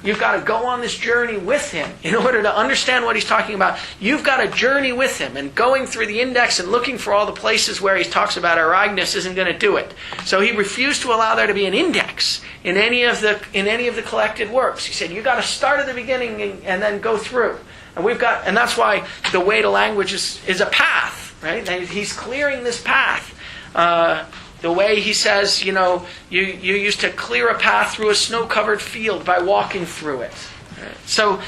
You've got to go on this journey with him in order to understand what he's talking about. You've got to journey with him, and going through the index and looking for all the places where he talks about Aragnes isn't going to do it. So he refused to allow there to be an index in any of the collected works. He said you've got to start at the beginning and then go through. And that's why the way to language is a path, right? And he's clearing this path. The way he says, you used to clear a path through a snow-covered field by walking through it. But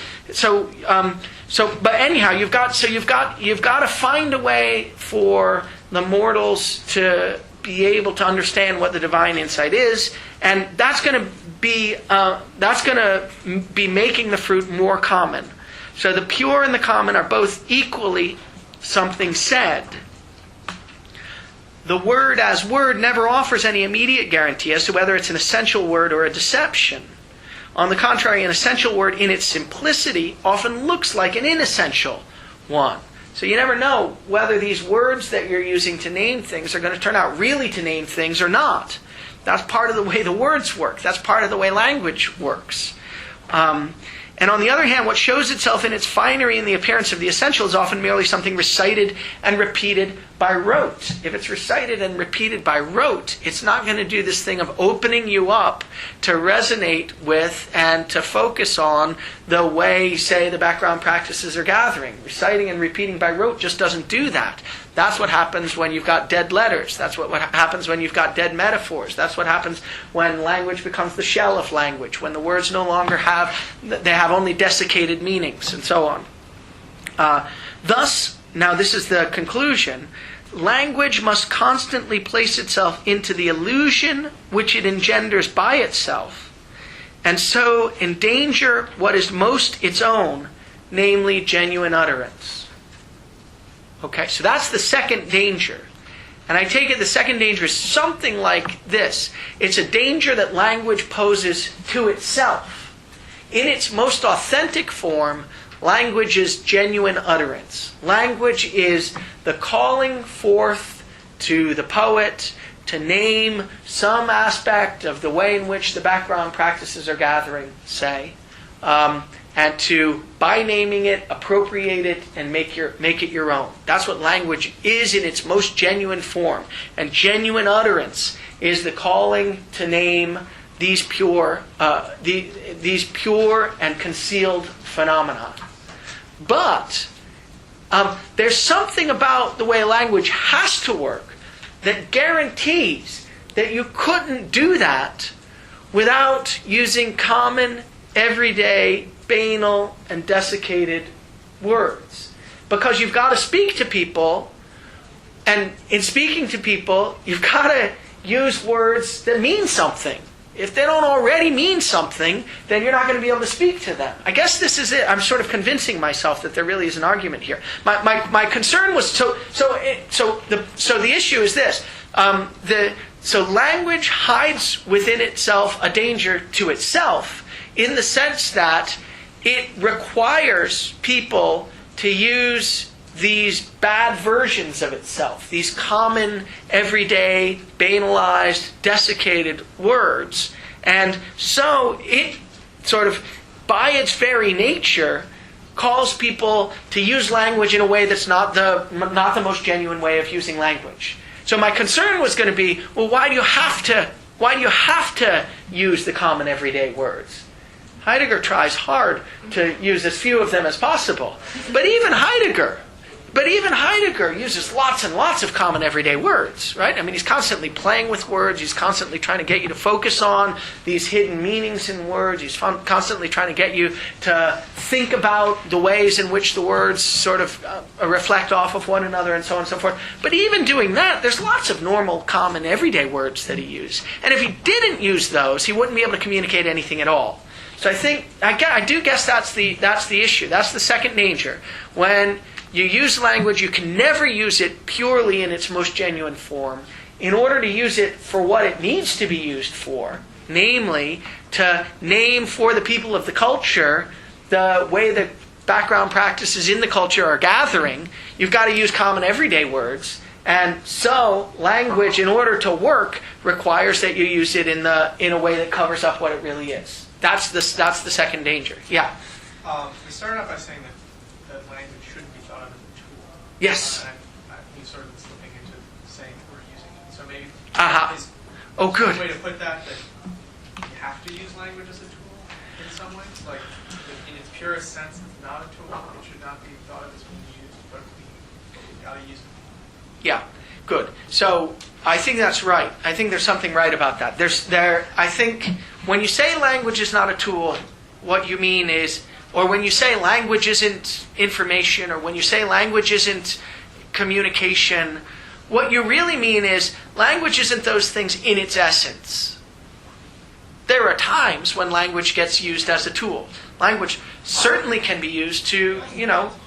anyhow, you've got to find a way for the mortals to be able to understand what the divine insight is, and that's going to be making the fruit more common. So the pure and the common are both equally something said. The word as word never offers any immediate guarantee as to whether it's an essential word or a deception. On the contrary, an essential word in its simplicity often looks like an inessential one. So you never know whether these words that you're using to name things are going to turn out really to name things or not. That's part of the way the words work. That's part of the way language works. And on the other hand, what shows itself in its finery and the appearance of the essential is often merely something recited and repeated by rote. If it's recited and repeated by rote, it's not going to do this thing of opening you up to resonate with and to focus on the way, say, the background practices are gathering. Reciting and repeating by rote just doesn't do that. That's what happens when you've got dead letters. That's what happens when you've got dead metaphors. That's what happens when language becomes the shell of language, when the words no longer have only desiccated meanings, and so on. Thus, now this is the conclusion, language must constantly place itself into the illusion which it engenders by itself, and so endanger what is most its own, namely genuine utterance. Okay, so that's the second danger. And I take it the second danger is something like this. It's a danger that language poses to itself. In its most authentic form, language is genuine utterance. Language is the calling forth to the poet to name some aspect of the way in which the background practices are gathering, say, and to, by naming it, appropriate it and make it your own. That's what language is in its most genuine form. And genuine utterance is the calling to name these pure and concealed phenomena. But there's something about the way language has to work that guarantees that you couldn't do that without using common, everyday, banal, and desiccated words. Because you've got to speak to people, and in speaking to people, you've got to use words that mean something. If they don't already mean something, then you're not going to be able to speak to them. I guess this is it. I'm sort of convincing myself that there really is an argument here. My concern was so the issue is this. So language hides within itself a danger to itself in the sense that it requires people to use these bad versions of itself, these common, everyday, banalized, desiccated words. And so it sort of, by its very nature, calls people to use language in a way that's not the most genuine way of using language. So my concern was going to be, well, why do you have to use the common, everyday words? Heidegger tries hard to use as few of them as possible. But even Heidegger uses lots and lots of common everyday words, right? I mean, he's constantly playing with words. He's constantly trying to get you to focus on these hidden meanings in words. He's constantly trying to get you to think about the ways in which the words sort of reflect off of one another and so on and so forth. But even doing that, there's lots of normal, common, everyday words that he used. And if he didn't use those, he wouldn't be able to communicate anything at all. So I do guess that's the issue. That's the second danger. When you use language, you can never use it purely in its most genuine form. In order to use it for what it needs to be used for, namely to name for the people of the culture the way that background practices in the culture are gathering, you've got to use common everyday words. And so language, in order to work, requires that you use it in a way that covers up what it really is. That's the second danger. Yeah. We started out by saying that language shouldn't be thought of as a tool. Yes. We sort of been slipping into saying that we're using it. So maybe is good. a way to put that you have to use language as a tool in some way? Like, in its purest sense, it's not a tool. It should not be thought of as being used, but we've got to use it. Yeah, good. So I think that's right. I think there's something right about that. I think when you say language is not a tool, what you mean is, or when you say language isn't information, or when you say language isn't communication, what you really mean is language isn't those things in its essence. There are times when language gets used as a tool. Language certainly can be used to,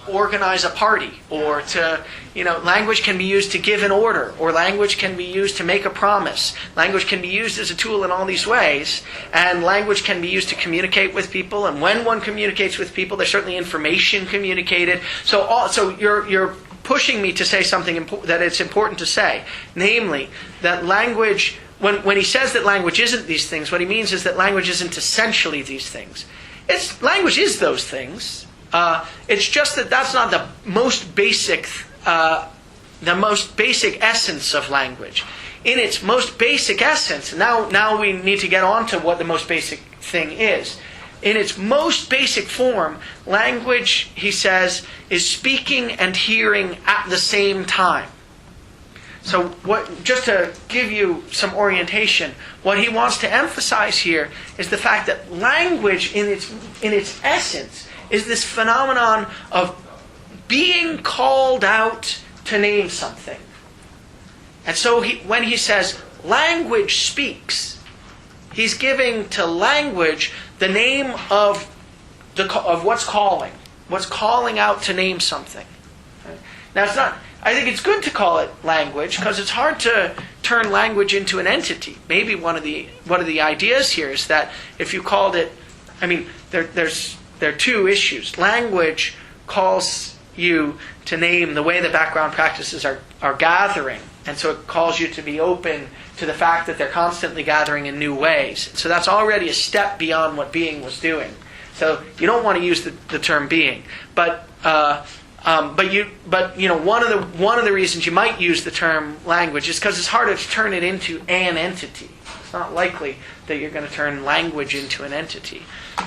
organize a party, or to, language can be used to give an order, or language can be used to make a promise. Language can be used as a tool in all these ways, and language can be used to communicate with people, and when one communicates with people, there's certainly information communicated. So you're pushing me to say something that it's important to say, namely, that language, when he says that language isn't these things, what he means is that language isn't essentially these things. Language is those things. It's just that that's not the most basic essence of language. In its most basic essence, now we need to get on to what the most basic thing is. In its most basic form, language, he says, is speaking and hearing at the same time. So just to give you some orientation, what he wants to emphasize here is the fact that language in its essence is this phenomenon of being called out to name something. And so when he says language speaks, he's giving to language the name of what's calling out to name something. Now it's not. I think it's good to call it language because it's hard to turn language into an entity. Maybe one of the ideas here is that if you called it, I mean, there are two issues. Language calls you to name the way the background practices are gathering, and so it calls you to be open to the fact that they're constantly gathering in new ways. So that's already a step beyond what being was doing. So you don't want to use the term being, but one of the reasons you might use the term language is because it's harder to turn it into an entity. It's not likely that you're going to turn language into an entity.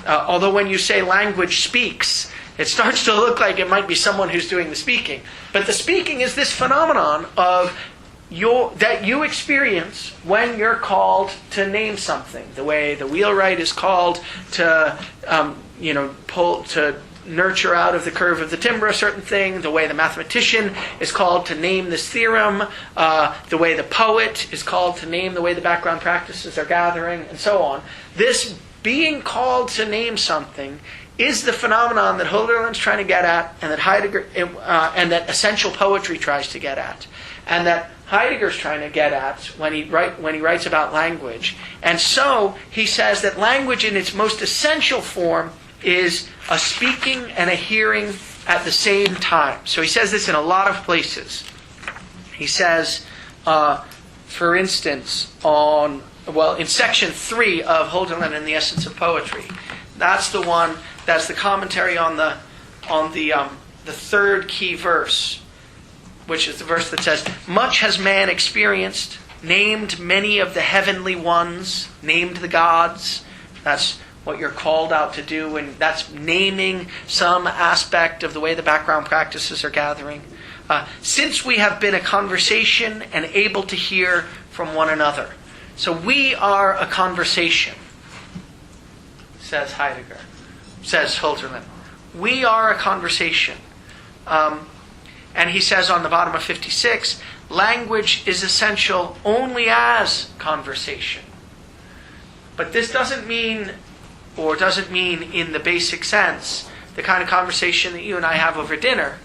Although when you say language speaks, it starts to look like it might be someone who's doing the speaking. But the speaking is this phenomenon of that you experience when you're called to name something. The way the wheelwright is called to pull to nurture out of the curve of the timber a certain thing, the way the mathematician is called to name this theorem, the way the poet is called to name the way the background practices are gathering, and so on. This being called to name something is the phenomenon that Hölderlin's trying to get at, and that Heidegger and that essential poetry tries to get at, and that Heidegger's trying to get at when he writes about language. And so he says that language in its most essential form is a speaking and a hearing at the same time. So he says this in a lot of places. He says, for instance, in section 3 of Hölderlin and the Essence of Poetry. That's the commentary on the third key verse, which is the verse that says, "Much has man experienced, named many of the heavenly ones, named the gods." That's what you're called out to do, and that's naming some aspect of the way the background practices are gathering. Since we have been a conversation and able to hear from one another. So we are a conversation, says Heidegger, says Hölderlin. We are a conversation. And he says on the bottom of 56, language is essential only as conversation. But this doesn't mean in the basic sense the kind of conversation that you and I have over dinner.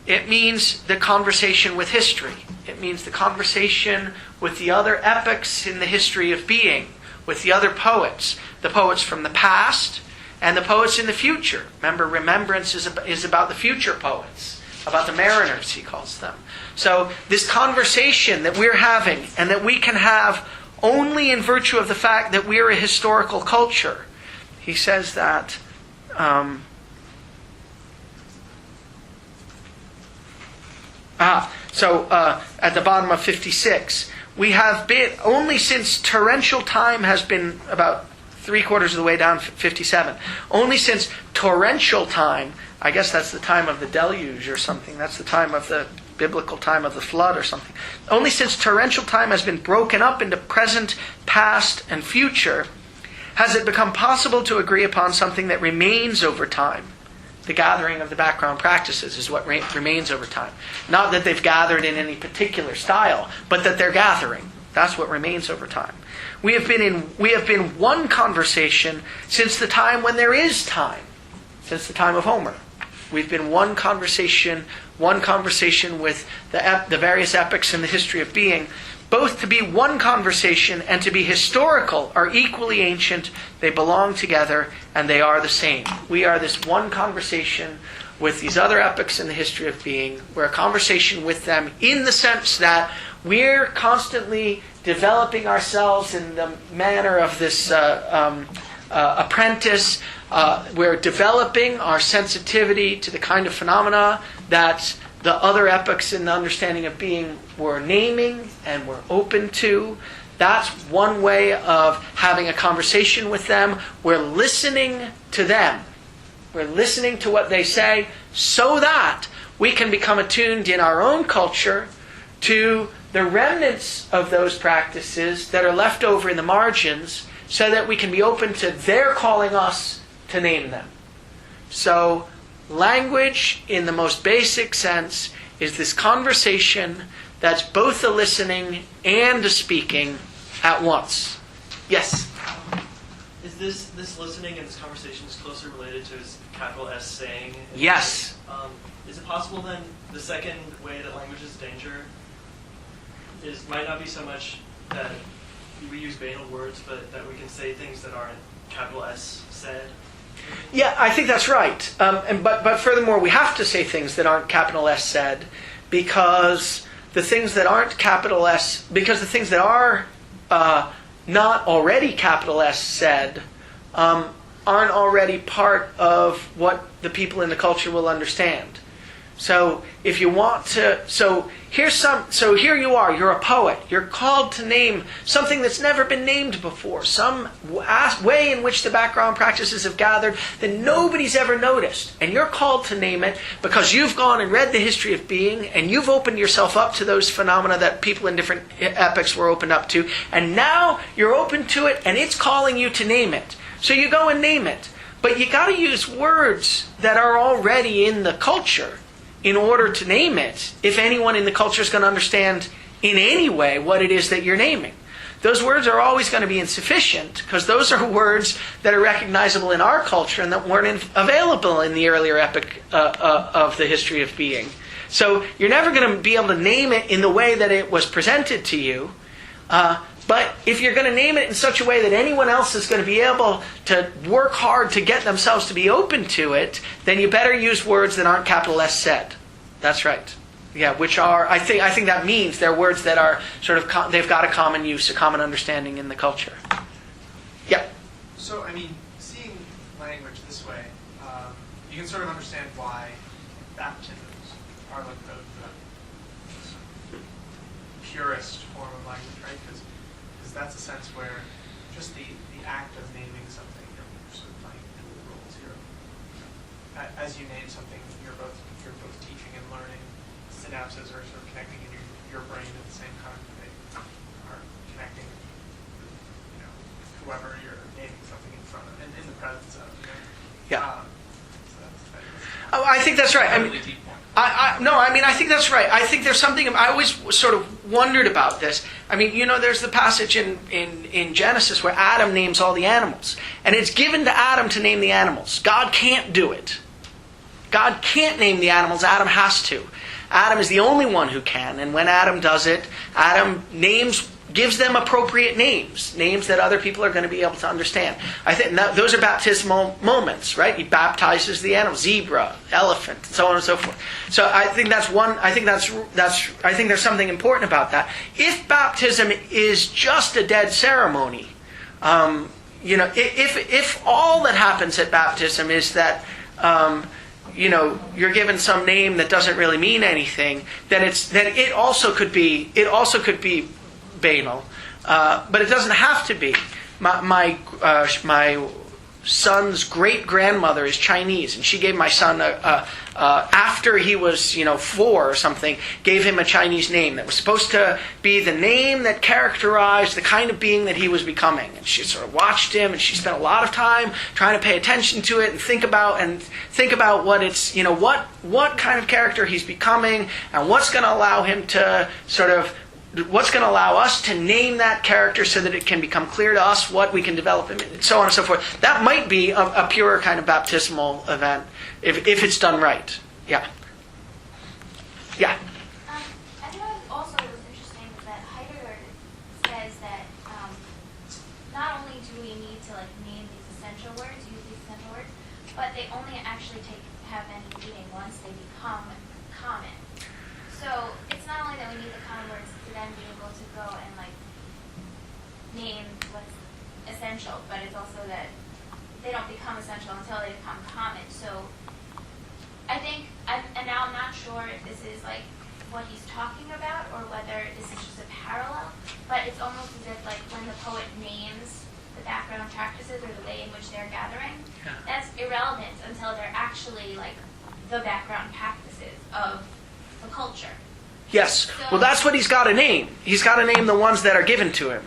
It means the conversation with history. It means the conversation with the other epochs in the history of being, with the other poets, the poets from the past and the poets in the future. Remember, remembrance is about the future poets, about the mariners, he calls them. So this conversation that we're having and that we can have only in virtue of the fact that we're a historical culture. He says that at the bottom of 56, we have been, only since torrential time has been about 3/4 of the way down 57, only since torrential time, I guess that's the time of the deluge or something, that's the time of the biblical time of the flood or something. Only since torrential time has been broken up into present, past, and future, has it become possible to agree upon something that remains over time. The gathering of the background practices is what remains over time. Not that they've gathered in any particular style, but that they're gathering. That's what remains over time. We have been one conversation since the time when there is time, since the time of Homer. We've been one conversation with the various epochs in the history of being. Both to be one conversation and to be historical are equally ancient. They belong together and they are the same. We are this one conversation with these other epochs in the history of being. We're a conversation with them in the sense that we're constantly developing ourselves in the manner of this apprentice. We're developing our sensitivity to the kind of phenomena that the other epochs in the understanding of being were naming and were open to. That's one way of having a conversation with them. We're listening to them. We're listening to what they say so that we can become attuned in our own culture to the remnants of those practices that are left over in the margins so that we can be open to their calling us to name them. So language, in the most basic sense, is this conversation that's both the listening and the speaking at once. Yes? Is this listening and this conversation is closely related to his capital S saying? Yes. Is it possible then the second way that language is danger might not be so much that we use banal words, but that we can say things that aren't capital S said? Yeah, I think that's right. But furthermore, we have to say things that aren't capital S said, because the things that aren't capital S, because the things that are not already capital S said aren't already part of what the people in the culture will understand. So if you want to, so here you are, you're a poet. You're called to name something that's never been named before, some way in which the background practices have gathered that nobody's ever noticed. And you're called to name it because you've gone and read the history of being, and you've opened yourself up to those phenomena that people in different epochs were opened up to. And now you're open to it, and it's calling you to name it. So you go and name it. But you got to use words that are already in the culture in order to name it, if anyone in the culture is going to understand in any way what it is that you're naming. Those words are always going to be insufficient, because those are words that are recognizable in our culture and that weren't available in the earlier epoch of the history of being. So you're never going to be able to name it in the way that it was presented to you. But if you're going to name it in such a way that anyone else is going to be able to work hard to get themselves to be open to it, then you better use words that aren't capital S said. That's right. Yeah, which are, I think that means they're words that are sort of, they've got a common use, a common understanding in the culture. Yeah. So, I mean, seeing language this way, you can sort of understand why baptisms are like the purest form of language, right? Because that's a sense where just the act of naming something, you're sort of playing dual roles here. As you name something, you're both teaching and learning. Synapses are sort of connecting in your brain at the same time. They are connecting with, whoever you're naming something in front of, and in the presence of. Yeah. So I think that's right. I think that's right. I think there's something, I always sort of wondered about this. I mean, there's the passage in Genesis where Adam names all the animals. And it's given to Adam to name the animals. God can't do it. God can't name the animals. Adam has to. Adam is the only one who can. And when Adam does it, Adam gives them appropriate names that other people are going to be able to understand. I think those are baptismal moments, right? He baptizes the animal, zebra, elephant, so on and so forth. So I think that's one. I think there's something important about that. If baptism is just a dead ceremony, if all that happens at baptism is that you're given some name that doesn't really mean anything, then it also could be banal, but it doesn't have to be. My son's great grandmother is Chinese, and she gave my son after he was 4 or something, gave him a Chinese name that was supposed to be the name that characterized the kind of being that he was becoming. And she sort of watched him, and she spent a lot of time trying to pay attention to it and think about what it's what kind of character he's becoming, and what's going to allow him to what's going to allow us to name that character so that it can become clear to us what we can develop him, and so on and so forth. That might be a pure kind of baptismal event if it's done right. Yeah. Yeah. I think also it was interesting that Heidegger says that not only do we need to name these essential words, use these essential words, but they only actually have any meaning once they become common. So it's not only that we need the common words to then be able to go and name what's essential, but it's also that they don't become essential until they become common. So I think, and now I'm not sure if this is what he's talking about or whether this is just a parallel, but it's almost as if when the poet names the background practices or the way in which they're gathering, that's irrelevant until they're actually the background practices of the culture. Yes. Well, that's what he's got to name. He's got to name the ones that are given to him.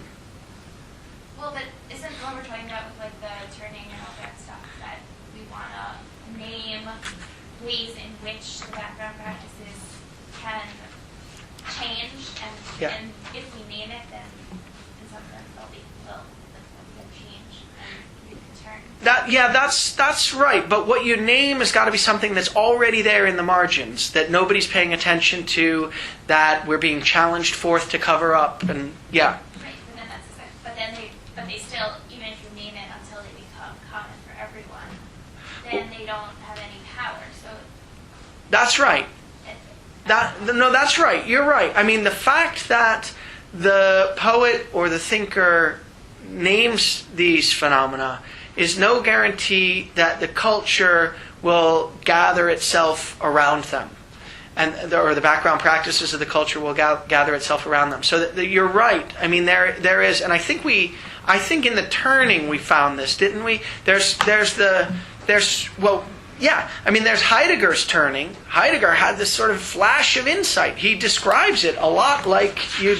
Well, but isn't what we're talking about with the turning and all that stuff, that we want to name ways in which the background practices can change, and, Yeah. and if we name it, then in some sense there'll be a change, and you can turn. That's right. But what you name has got to be something that's already there in the margins, that nobody's paying attention to, that we're being challenged forth to cover up, and yeah. Right, and then that's the second. But they still, even if you name it until they become common for everyone, then they don't have any power. So That's right. That's right. You're right. I mean, the fact that the poet or the thinker names these phenomena is no guarantee that the culture will gather itself around them, or the background practices of the culture will gather itself around them. So you're right. I mean, there is, and I think in the turning we found this, didn't we? There's Heidegger's turning. Heidegger had this sort of flash of insight. He describes it a lot like the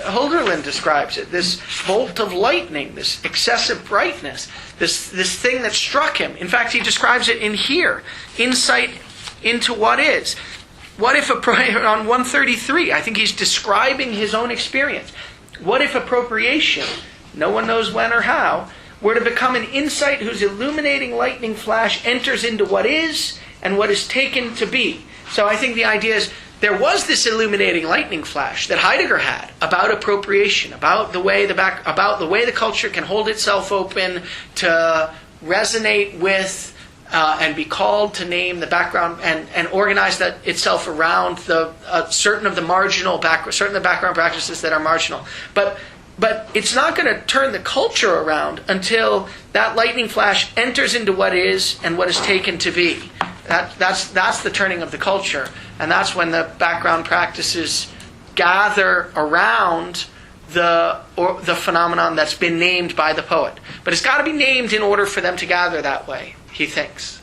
Hölderlin describes it. This bolt of lightning, this excessive brightness, this thing that struck him. In fact, he describes it in here. Insight into what is. What if on 133? I think he's describing his own experience. What if appropriation, no one knows when or how, were to become an insight whose illuminating lightning flash enters into what is and what is taken to be. So I think the idea is there was this illuminating lightning flash that Heidegger had about appropriation, about the way the culture can hold itself open to resonate with and be called to name the background and organize itself around certain of the background practices that are marginal. But it's not going to turn the culture around until that lightning flash enters into what is and what is taken to be. That's the turning of the culture, and that's when the background practices gather around the phenomenon that's been named by the poet. But it's got to be named in order for them to gather that way, he thinks.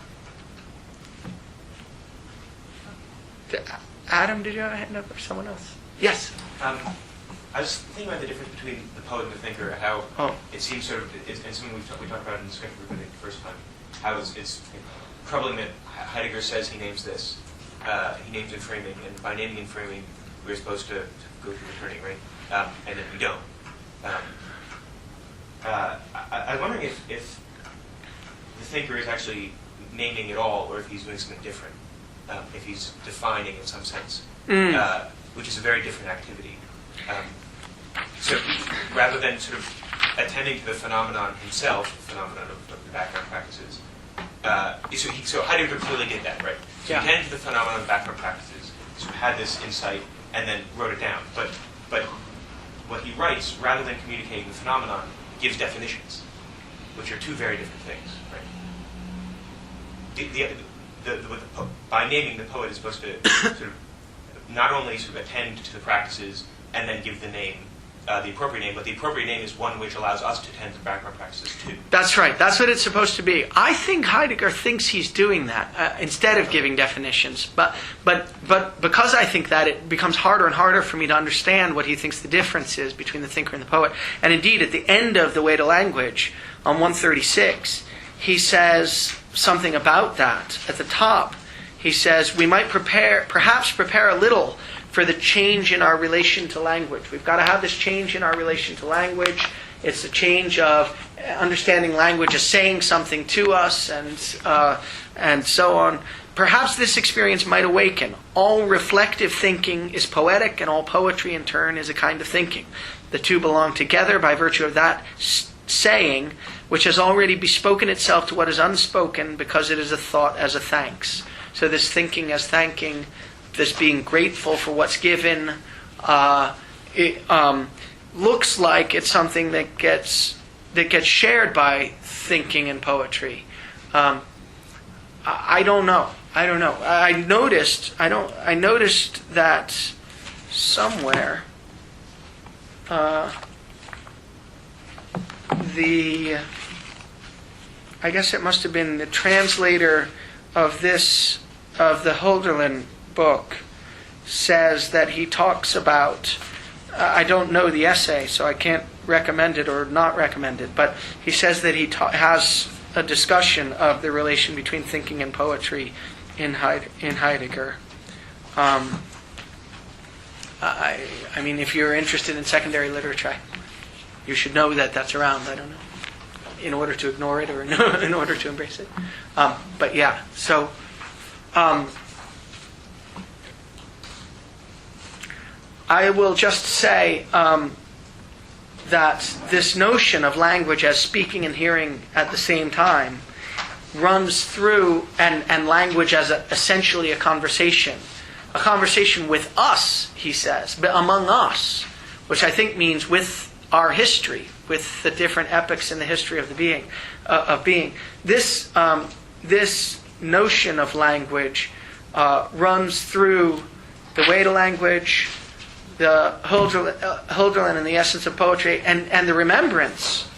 Adam, did you have a hand up, or someone else? Yes. I was thinking about the difference between the poet and the thinker, how it seems sort of, and something we talked about in the discussion group, I think, the first time, how it's troubling that Heidegger says he names this, he names in framing, and by naming in framing, we're supposed to go through the turning, right? And then we don't. I'm wondering if the thinker is actually naming at all, or if he's doing something different, if he's defining in some sense, which is a very different activity. So rather than sort of attending to the phenomenon himself, the phenomenon of the background practices, so Heidegger clearly did that, right? So he attended to the phenomenon of background practices, so had this insight, and then wrote it down. But what he writes, rather than communicating the phenomenon, gives definitions, which are two very different things, right? By naming, the poet is supposed to sort of not only sort of attend to the practices and then give the name, the appropriate name, but the appropriate name is one which allows us to attend to background practices too. That's right. That's what it's supposed to be. I think Heidegger thinks he's doing that instead of giving definitions. But because I think that, it becomes harder and harder for me to understand what he thinks the difference is between the thinker and the poet. And indeed, at the end of The Way to Language, on 136, he says something about that. At the top, he says, we might perhaps prepare a little for the change in our relation to language. We've got to have this change in our relation to language. It's a change of understanding language as saying something to us, and so on. Perhaps this experience might awaken. All reflective thinking is poetic, and all poetry in turn is a kind of thinking. The two belong together by virtue of that saying, which has already bespoken itself to what is unspoken, because it is a thought as a thanks. So this thinking as thanking, this being grateful for what's given, looks like it's something that gets shared by thinking and poetry. I don't know. I noticed that somewhere I guess it must have been the translator of the Hölderlin book says that he talks about, I don't know the essay, so I can't recommend it or not recommend it, but he says that he has a discussion of the relation between thinking and poetry in Heidegger. I mean, if you're interested in secondary literature, you should know that that's around. I don't know, in order to ignore it or in order to embrace it. But yeah, so I will just say that this notion of language as speaking and hearing at the same time runs through, and language as essentially a conversation with us, he says, but among us, which I think means with our history, with the different epochs in the history of the being, This notion of language runs through the way to language, the Hölderlin and the essence of poetry, and the remembrance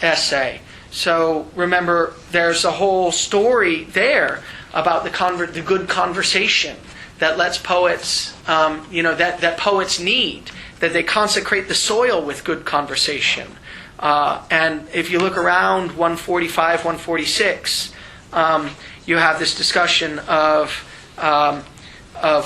essay. So remember, there's a whole story there about the good conversation that lets poets, that poets need, that they consecrate the soil with good conversation. And if you look around 145, 146, you have this discussion of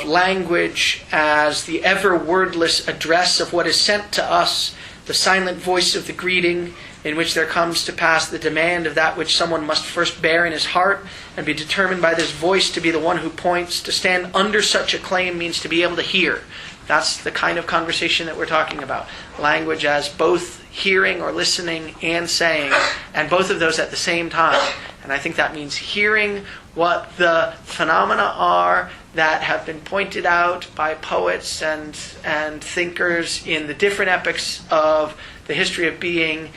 language as the ever wordless address of what is sent to us, the silent voice of the greeting, in which there comes to pass the demand of that which someone must first bear in his heart, and be determined by this voice to be the one who points. To stand under such a claim means to be able to hear. That's the kind of conversation that we're talking about. Language as both hearing or listening and saying, and both of those at the same time. And I think that means hearing what the phenomena are that have been pointed out by poets and thinkers in the different epochs of the history of being,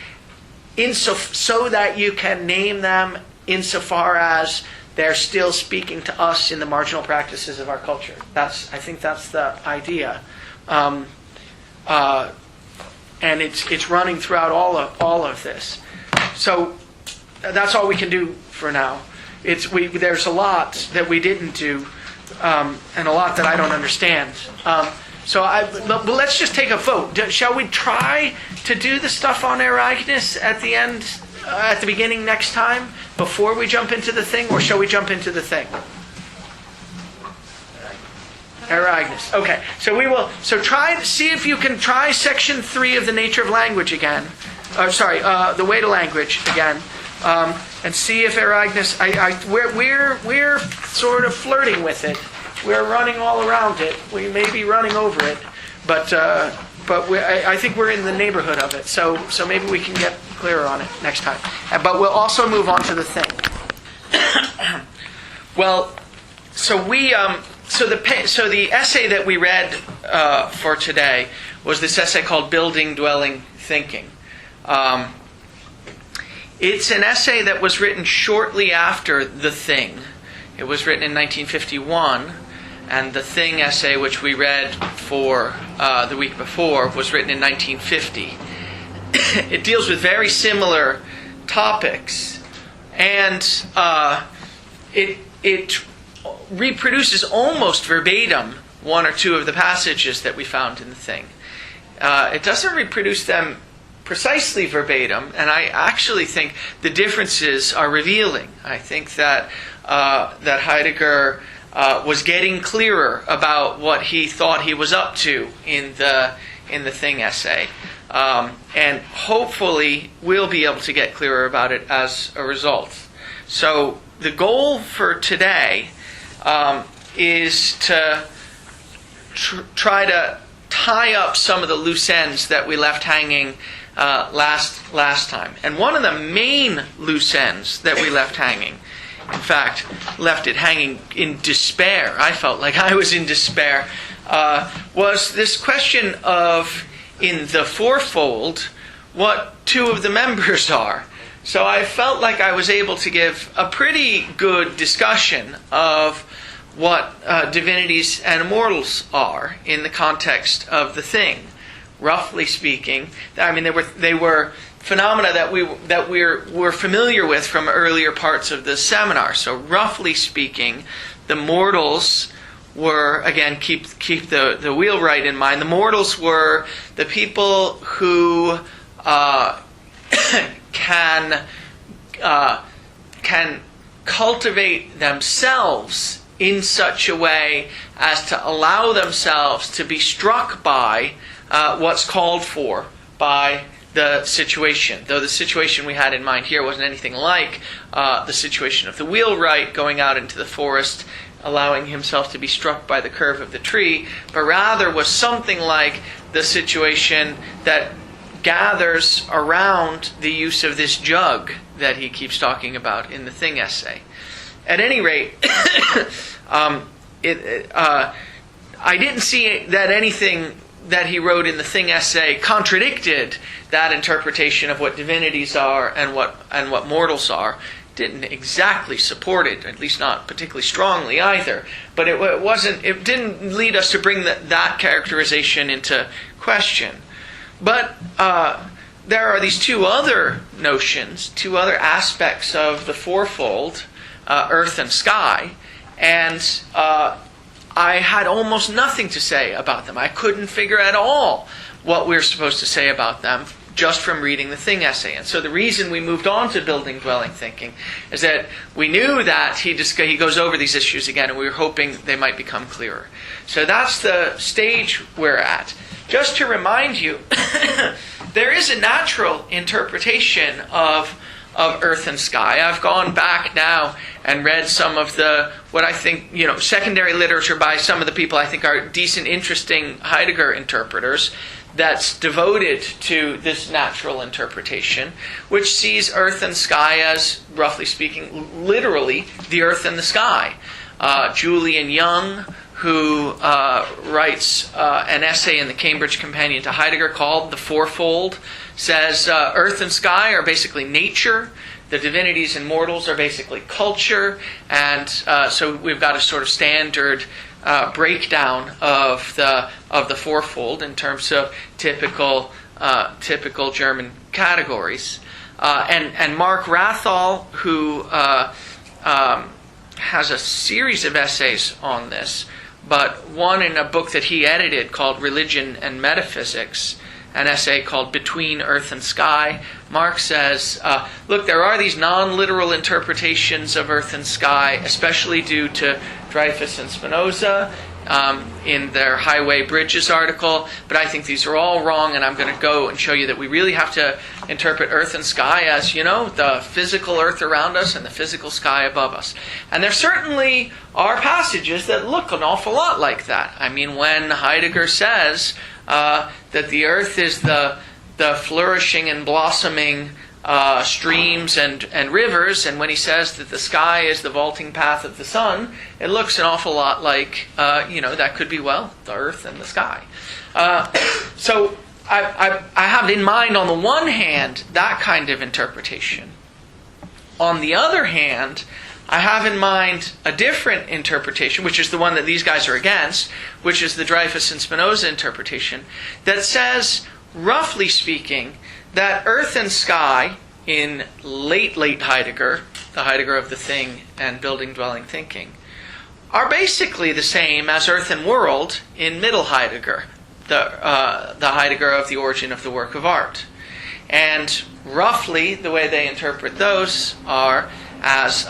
so that you can name them insofar as they're still speaking to us in the marginal practices of our culture. I think that's the idea. And it's running throughout all of this. So that's all we can do for now. There's a lot that we didn't do, and a lot that I don't understand. But let's just take a vote. Shall we try to do the stuff on Aragnes at the end, at the beginning next time, before we jump into the thing, or shall we jump into the thing? Aragnes. Okay. So we will. So see if you can try section 3 of the nature of language again. The way to language again, and see if Aragnes. We're sort of flirting with it. We're running all around it. We may be running over it, but I think we're in the neighborhood of it. So maybe we can get clearer on it next time. But we'll also move on to the thing. Well, so the essay that we read for today was this essay called "Building, Dwelling, Thinking." It's an essay that was written shortly after The Thing. It was written in 1951. And the Thing essay, which we read for the week before, was written in 1950. It deals with very similar topics, and it reproduces almost verbatim one or two of the passages that we found in the Thing. It doesn't reproduce them precisely verbatim, and I actually think the differences are revealing. I think that Heidegger was getting clearer about what he thought he was up to in the Thing essay, and hopefully we'll be able to get clearer about it as a result. So the goal for today is to try to tie up some of the loose ends that we left hanging last time. And one of the main loose ends that we left hanging, in fact, left it hanging in despair, I felt like I was in despair, was this question of, in the fourfold, what two of the members are. So I felt like I was able to give a pretty good discussion of what divinities and immortals are in the context of the Thing. Roughly speaking, I mean, they were phenomena that we're familiar with from earlier parts of the seminar. So roughly speaking, the mortals were, again, keep the wheel right in mind, the mortals were the people who can cultivate themselves in such a way as to allow themselves to be struck by what's called for by the situation. Though the situation we had in mind here wasn't anything like the situation of the wheelwright going out into the forest, allowing himself to be struck by the curve of the tree, but rather was something like the situation that gathers around the use of this jug that he keeps talking about in the Thing essay. At any rate, I didn't see that anything that he wrote in the Thing essay contradicted that interpretation of what divinities are and what mortals are. Didn't exactly support it, at least not particularly strongly either. But it didn't lead us to bring that characterization into question. But there are these two other notions, two other aspects of the fourfold, earth and sky, and I had almost nothing to say about them. I couldn't figure at all what we're supposed to say about them just from reading the Thing essay. And so the reason we moved on to building dwelling thinking is that we knew that he goes over these issues again, and we were hoping they might become clearer. So that's the stage we're at. Just to remind you, there is a natural interpretation of earth and sky. I've gone back now and read some of what I think, secondary literature by some of the people I think are decent, interesting Heidegger interpreters that's devoted to this natural interpretation, which sees earth and sky as, roughly speaking, literally the earth and the sky. Julian Young, who writes an essay in the Cambridge Companion to Heidegger called The Fourfold, says earth and sky are basically nature, the divinities and mortals are basically culture, and so we've got a sort of standard breakdown of the fourfold in terms of typical German categories. And Mark Rathall, who has a series of essays on this, but one in a book that he edited called Religion and Metaphysics, an essay called Between Earth and Sky. Mark says, look, there are these non-literal interpretations of earth and sky, especially due to Dreyfus and Spinoza in their Highway Bridges article, but I think these are all wrong, and I'm going to go and show you that we really have to interpret earth and sky as, the physical earth around us and the physical sky above us. And there certainly are passages that look an awful lot like that. I mean, when Heidegger says that the earth is the flourishing and blossoming streams and rivers, and when he says that the sky is the vaulting path of the sun, it looks an awful lot like, that could be, the earth and the sky. So I have in mind, on the one hand, that kind of interpretation. On the other hand, I have in mind a different interpretation, which is the one that these guys are against, which is the Dreyfus and Spinoza interpretation, that says, roughly speaking, that earth and sky in late Heidegger, the Heidegger of the Thing and Building Dwelling Thinking, are basically the same as earth and world in middle Heidegger, the Heidegger of the Origin of the Work of Art. And roughly the way they interpret those are as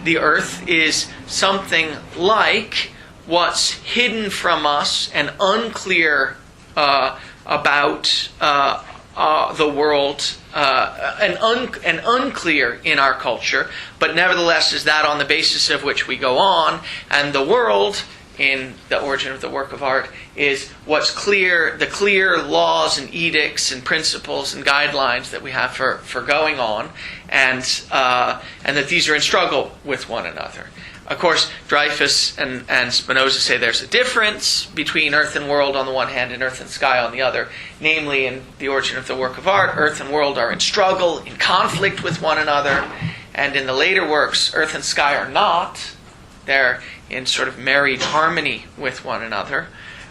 the earth is something like what's hidden from us and unclear about the world, and unclear in our culture, but nevertheless is that on the basis of which we go on, and the world, in the Origin of the Work of Art, is what's clear, the clear laws and edicts and principles and guidelines that we have for going on, and that these are in struggle with one another. Of course, Dreyfus and Spinoza say there's a difference between earth and world on the one hand and earth and sky on the other. Namely, in the Origin of the Work of Art, earth and world are in struggle, in conflict with one another. And in the later works, earth and sky are not. They're in sort of married harmony with one another.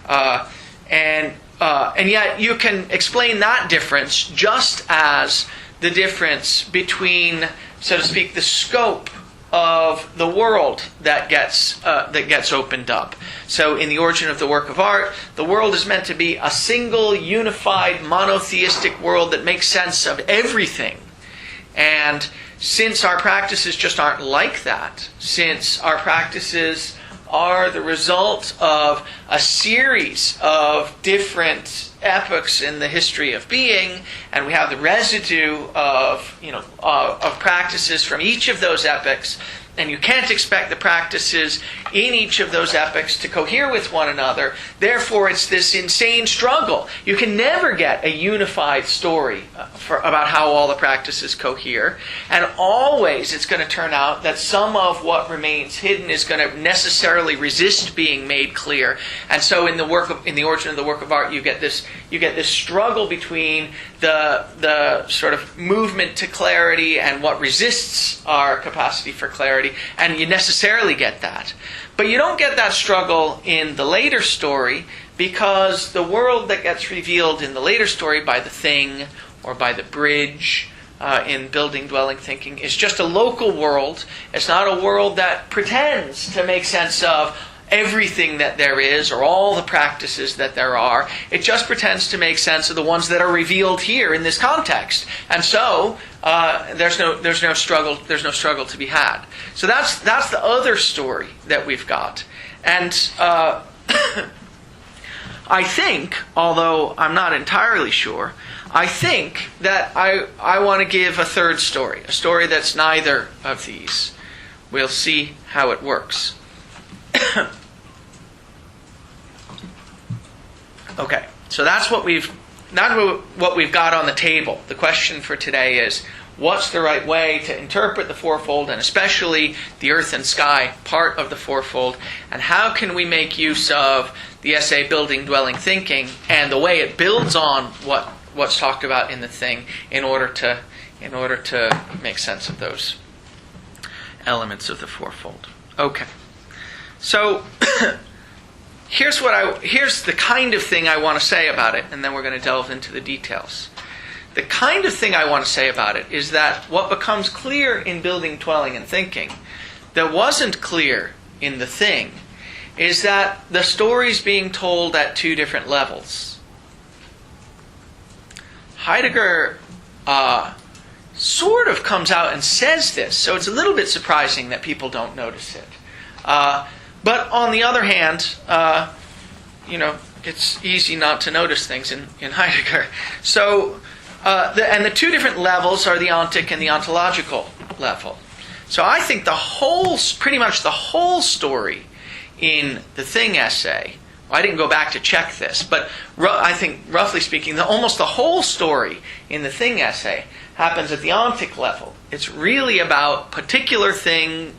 And yet you can explain that difference just as the difference between, so to speak, the scope of the world that gets opened up. So in the Origin of the Work of Art, the world is meant to be a single, unified, monotheistic world that makes sense of everything. And since our practices just aren't like that, since our practices are the result of a series of different epochs in the history of being, and we have the residue of practices from each of those epochs. And you can't expect the practices in each of those epochs to cohere with one another. Therefore, it's this insane struggle. You can never get a unified story about how all the practices cohere. And always it's going to turn out that some of what remains hidden is going to necessarily resist being made clear. And so in the origin of the work of art, you get this struggle between the sort of movement to clarity and what resists our capacity for clarity. And you necessarily get that. But you don't get that struggle in the later story, because the world that gets revealed in the later story by the thing or by the bridge in building, dwelling, thinking is just a local world. It's not a world that pretends to make sense of everything that there is or all the practices that there are. It just pretends to make sense of the ones that are revealed here in this context. And so there's no struggle to be had. So that's the other story that we've got. And I think, although I'm not entirely sure, I think that I want to give a third story, a story that's neither of these. We'll see how it works. Okay, so that's what we've got on the table. The question for today is, what's the right way to interpret the fourfold, and especially the earth and sky part of the fourfold, and how can we make use of the essay Building, Dwelling, Thinking, and the way it builds on what's talked about in the thing in order to make sense of those elements of the fourfold. Okay, so here's the kind of thing I want to say about it, and then we're going to delve into the details. The kind of thing I want to say about it is that what becomes clear in Building, Dwelling, and Thinking that wasn't clear in the thing is that the story's being told at two different levels. Heidegger sort of comes out and says this, so it's a little bit surprising that people don't notice it. But on the other hand, it's easy not to notice things in Heidegger. So, the two different levels are the ontic and the ontological level. So I think pretty much the whole story in the Thing essay, I didn't go back to check this, but I think, roughly speaking, almost the whole story in the Thing essay happens at the ontic level. It's really about a particular thing,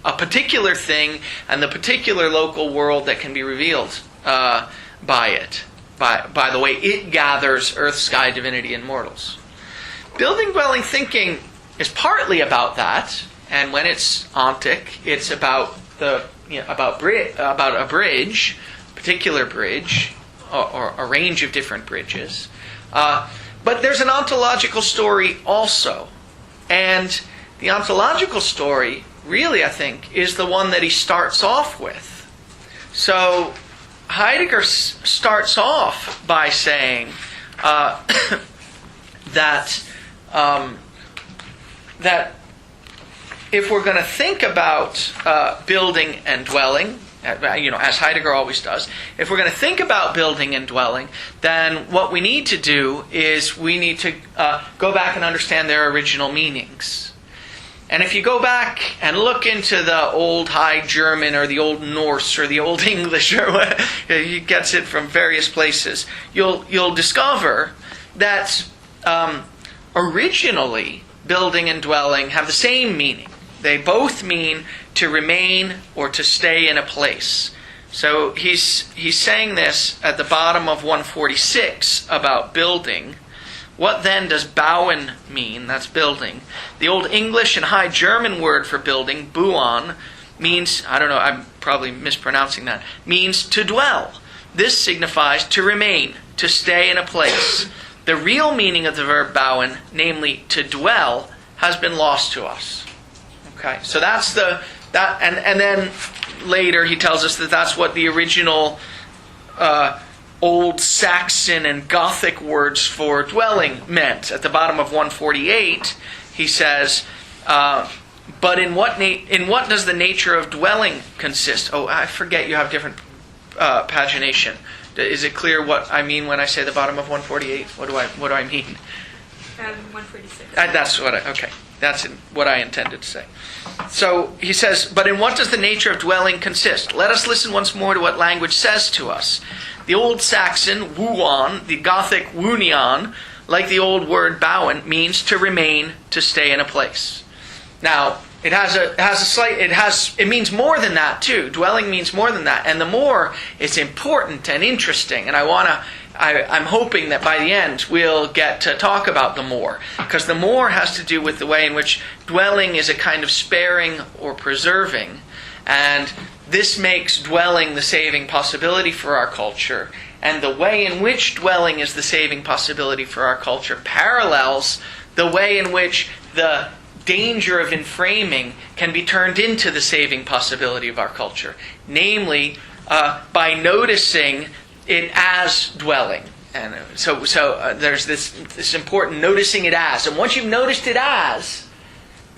and the particular local world that can be revealed by it, by the way it gathers earth, sky, divinity, and mortals. Building, Dwelling, Thinking is partly about that, and when it's ontic, it's about a bridge, particular bridge, or a range of different bridges. But there's an ontological story also. And the ontological story, really, I think, is the one that he starts off with. So Heidegger starts off by saying that if we're going to think about building and dwelling, as Heidegger always does, if we're going to think about building and dwelling, then what we need to do is we need to go back and understand their original meanings. And if you go back and look into the old High German or the old Norse or the old English, or he gets it from various places, you'll discover that originally building and dwelling have the same meaning. They both mean to remain or to stay in a place. So he's saying this at the bottom of 146 about building. What then does bauen mean? That's building. The old English and High German word for building, buon, means, I don't know, I'm probably mispronouncing that, means to dwell. This signifies to remain, to stay in a place. The real meaning of the verb bauen, namely to dwell, has been lost to us. Okay, so and then later he tells us that that's what the original Old Saxon and Gothic words for dwelling meant. At the bottom of 148, he says, But in what does the nature of dwelling consist? Oh, I forget you have different pagination. Is it clear what I mean when I say the bottom of 148? What do I mean? 146. That's what I intended to say. So he says, but in what does the nature of dwelling consist? Let us listen once more to what language says to us. The Old Saxon wuon, the Gothic wunion, like the old word bowen, means to remain, to stay in a place. Now, it means more than that too. Dwelling means more than that, and the more it's important and interesting. And I'm hoping that by the end we'll get to talk about the more, because the more has to do with the way in which dwelling is a kind of sparing or preserving, and this makes dwelling the saving possibility for our culture. And the way in which dwelling is the saving possibility for our culture parallels the way in which the danger of inframing can be turned into the saving possibility of our culture. Namely, by noticing it as dwelling. And so there's this important noticing it as. And once you've noticed it as,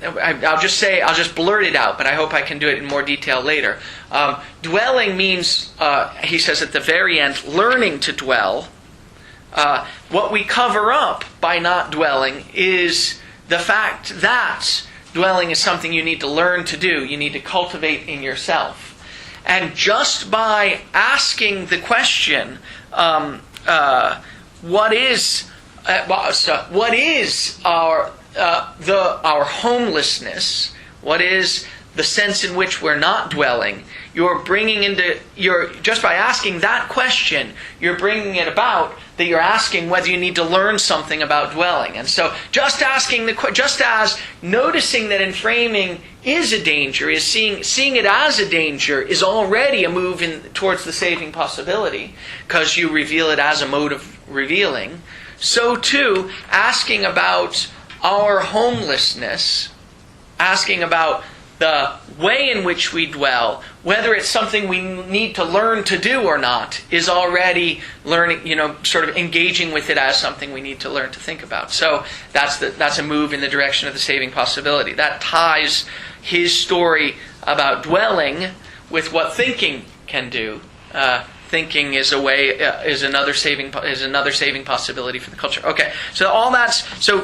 I'll just blurt it out, but I hope I can do it in more detail later. Dwelling means, he says at the very end, learning to dwell. What we cover up by not dwelling is the fact that dwelling is something you need to learn to do, you need to cultivate in yourself. And just by asking the question, what is our homelessness? What is the sense in which we're not dwelling? Just by asking that question, you're bringing it about that you're asking whether you need to learn something about dwelling. And so just as noticing that inframing is a danger, is seeing it as a danger, is already a move towards the saving possibility, because you reveal it as a mode of revealing, so too, asking about our homelessness, asking about the way in which we dwell, whether it's something we need to learn to do or not, is already learning, sort of engaging with it as something we need to learn to think about. So that's a move in the direction of the saving possibility. That ties his story about dwelling with what thinking can do. Thinking is another saving possibility for the culture. Okay, so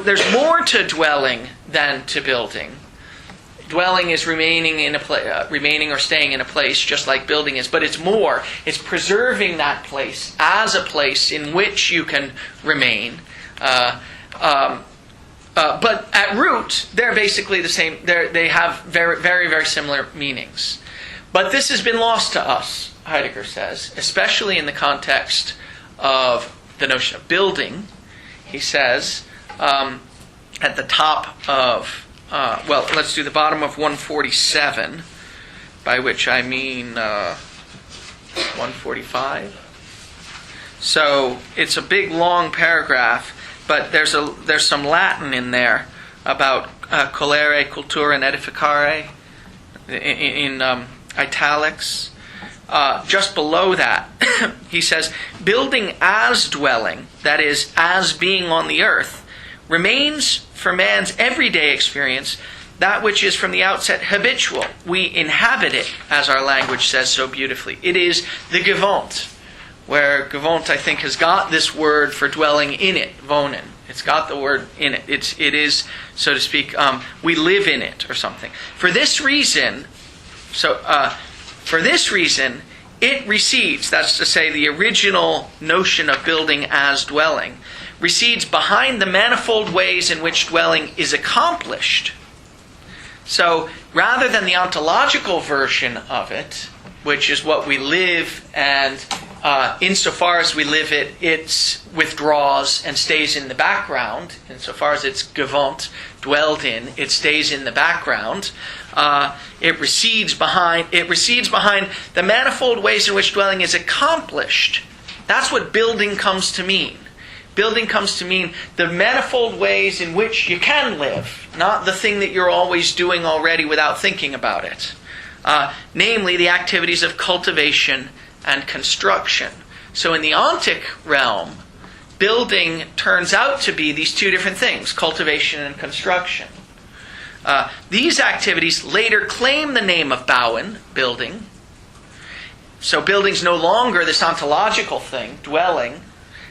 there's more to dwelling than to building. Dwelling is remaining or staying in a place, just like building is. But it's more. It's preserving that place as a place in which you can remain. But at root, they're basically the same. They have very, very, very similar meanings. But this has been lost to us, Heidegger says, especially in the context of the notion of building. He says at the top of let's do the bottom of 147, by which I mean 145. So it's a big, long paragraph, but there's some Latin in there about colere, cultura, and edificare in italics. Just below that, he says, building as dwelling, that is, as being on the earth, remains for man's everyday experience that which is from the outset habitual. We inhabit it, as our language says so beautifully. It is the gewohnt, where gewohnt, I think, has got this word for dwelling in it, wohnen. It's got the word in it. It is, so to speak, we live in it or something. For this reason, it recedes, that's to say, the original notion of building as dwelling, recedes behind the manifold ways in which dwelling is accomplished. So, rather than the ontological version of it, which is what we live, and insofar as we live it, it withdraws and stays in the background. Insofar as it's gewohnt, dwelled in, it stays in the background. It recedes behind the manifold ways in which dwelling is accomplished. That's what building comes to mean. Building comes to mean the manifold ways in which you can live, not the thing that you're always doing already without thinking about it. Namely, the activities of cultivation and construction. So in the ontic realm, building turns out to be these two different things, cultivation and construction. These activities later claim the name of bauen, building. So building's no longer this ontological thing, dwelling.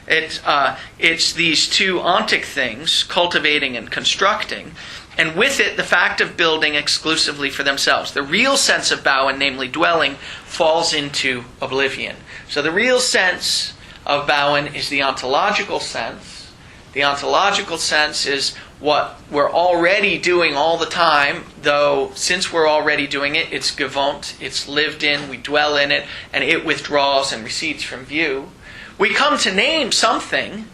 It's these two ontic things, cultivating and constructing, and with it the fact of building exclusively for themselves. The real sense of bauen, namely dwelling, falls into oblivion. So the real sense of bauen is the ontological sense. The ontological sense is what we're already doing all the time, though since we're already doing it, it's gewohnt, it's lived in, we dwell in it, and it withdraws and recedes from view. We come to name something,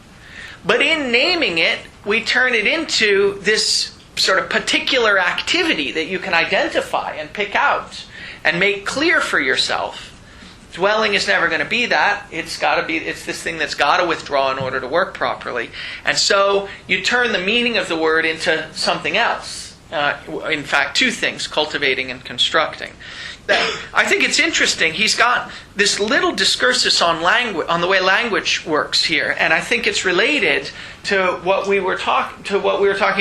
but in naming it, we turn it into this sort of particular activity that you can identify and pick out and make clear for yourself. Dwelling is never going to be that. It's this thing that's got to withdraw in order to work properly. And so you turn the meaning of the word into something else. In fact, two things, cultivating and constructing. I think it's interesting. He's got this little discursus on language, on the way language works here, and I think it's related to what we were talking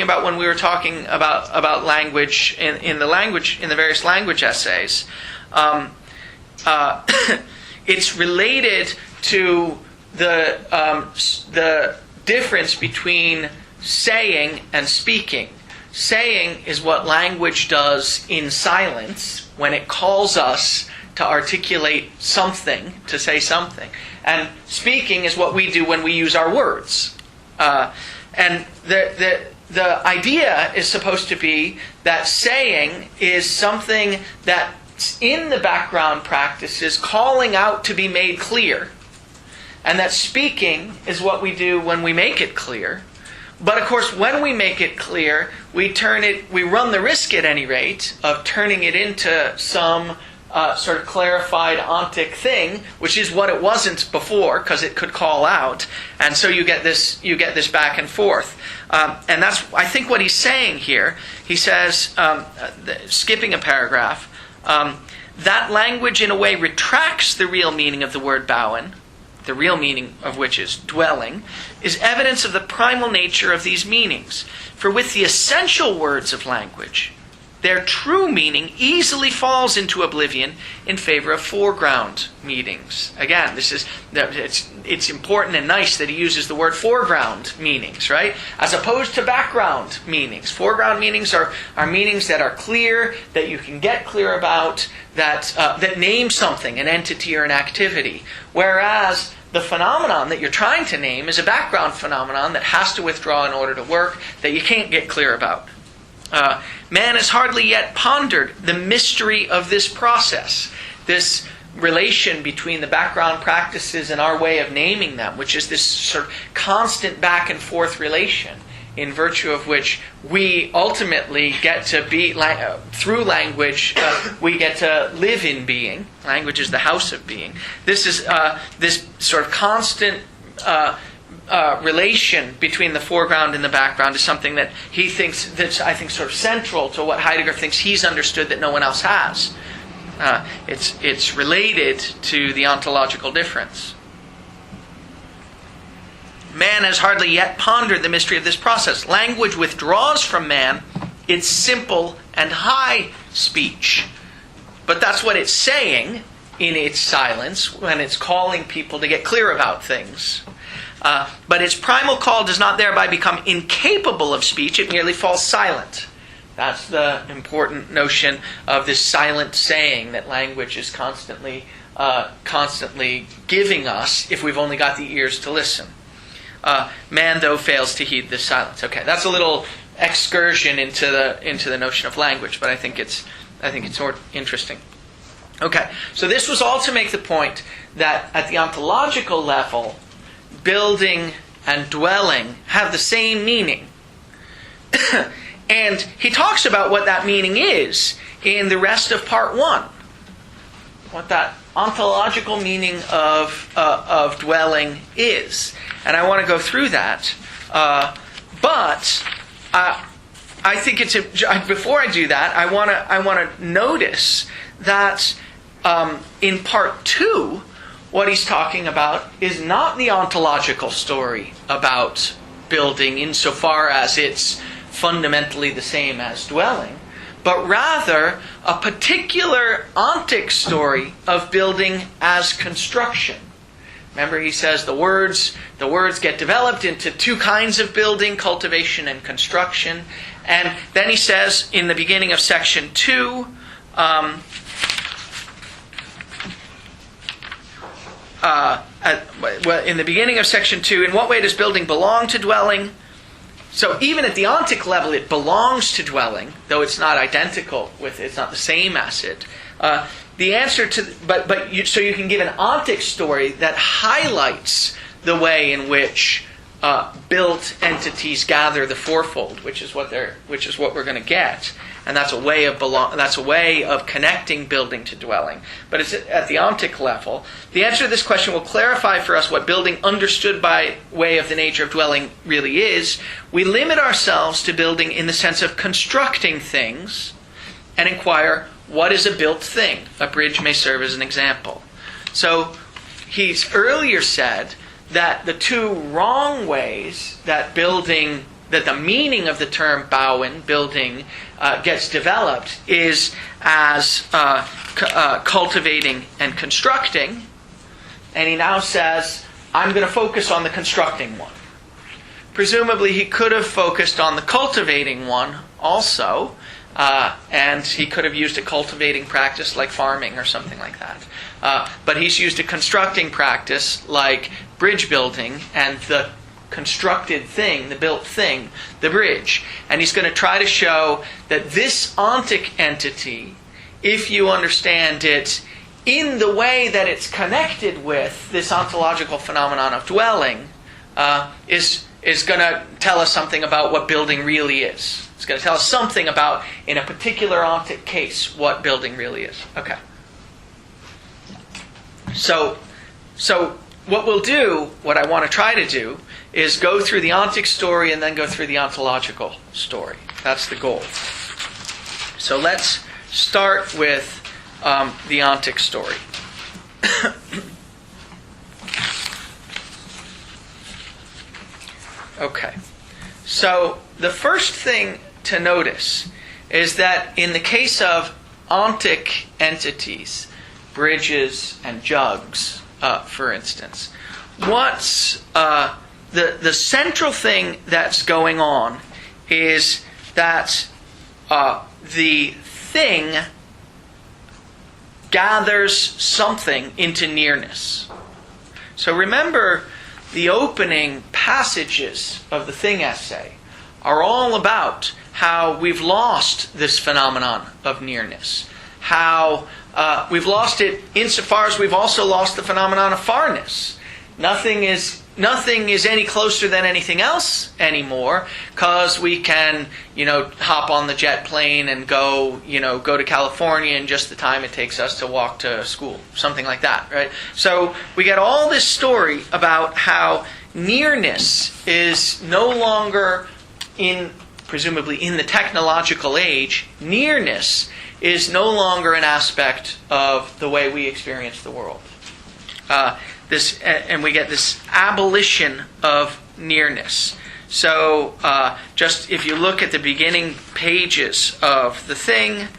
about when we were talking about language in the various language essays. It's related to the difference between saying and speaking. Saying is what language does in silence when it calls us to articulate something, to say something. And speaking is what we do when we use our words. And the idea is supposed to be that saying is something that's in the background practices, calling out to be made clear. And that speaking is what we do when we make it clear. But of course, when we make it clear, we run the risk at any rate of turning it into some sort of clarified ontic thing, which is what it wasn't before, because it could call out, and so you get this back and forth, and that's I think what he's saying here. He says, skipping a paragraph, that language in a way retracts the real meaning of the word bauen, the real meaning of which is dwelling, is evidence of the primal nature of these meanings. For with the essential words of language, their true meaning easily falls into oblivion in favor of foreground meanings. Again, it's important and nice that he uses the word foreground meanings, right? As opposed to background meanings. Foreground meanings are meanings that are clear, that you can get clear about, that name something, an entity or an activity. Whereas the phenomenon that you're trying to name is a background phenomenon that has to withdraw in order to work, that you can't get clear about. Man has hardly yet pondered the mystery of this process, this relation between the background practices and our way of naming them, which is this sort of constant back and forth relation, in virtue of which we ultimately get to be, through language, we get to live in being. Language is the house of being. This is this sort of constant relation between the foreground and the background is something that he thinks, that's I think sort of central to what Heidegger thinks he's understood that no one else has. It's related to the ontological difference. Man has hardly yet pondered the mystery of this process. Language withdraws from man its simple and high speech. But that's what it's saying in its silence when it's calling people to get clear about things. But its primal call does not thereby become incapable of speech, it merely falls silent. That's the important notion of this silent saying that language is constantly giving us if we've only got the ears to listen. Man, though, fails to heed this silence. Okay, that's a little excursion into the notion of language, but I think it's more interesting. Okay, so this was all to make the point that at the ontological level, building and dwelling have the same meaning. And he talks about what that meaning is in the rest of part 1. What that ontological meaning of dwelling is. And I want to go through that. But I think before I do that, I want to notice that in part 2, what he's talking about is not the ontological story about building insofar as it's fundamentally the same as dwelling, but rather a particular ontic story of building as construction. Remember, he says the words get developed into two kinds of building, cultivation and construction. And then he says in the beginning of section 2, in the beginning of section 2, in what way does building belong to dwelling? So even at the ontic level, it belongs to dwelling, though it's not identical with it. It's not the same as it. The answer to, so you can give an ontic story that highlights the way in which built entities gather the fourfold, which is what we're going to get, and that's a way of connecting building to dwelling. But it's at the ontic level. The answer to this question will clarify for us what building understood by way of the nature of dwelling really is. We limit ourselves to building in the sense of constructing things, and inquire, what is a built thing? A bridge may serve as an example. So he's earlier said that the two wrong ways that the meaning of the term bauen, building, gets developed is as cultivating and constructing. And he now says, I'm going to focus on the constructing one. Presumably he could have focused on the cultivating one also, and he could have used a cultivating practice like farming or something like that. But he's used a constructing practice like bridge building, and the constructed thing, the built thing, the bridge. And he's going to try to show that this ontic entity, if you understand it in the way that it's connected with this ontological phenomenon of dwelling, is going to tell us something about what building really is. It's going to tell us something about, in a particular ontic case, what building really is. Okay. So what we'll do, what I want to try to do, is go through the ontic story and then go through the ontological story. That's the goal. So let's start with the ontic story. Okay. So the first thing to notice is that in the case of ontic entities, bridges and jugs, for instance, what's the central thing that's going on is that the thing gathers something into nearness. So remember, the opening passages of the Thing essay are all about how we've lost this phenomenon of nearness. How we've lost it insofar as we've also lost the phenomenon of farness. Nothing is any closer than anything else anymore, because we can, hop on the jet plane and go to California in just the time it takes us to walk to school, something like that, right? So we get all this story about how nearness is no longer presumably in the technological age, nearness is no longer an aspect of the way we experience the world. And we get this abolition of nearness. So just if you look at the beginning pages of the Thing,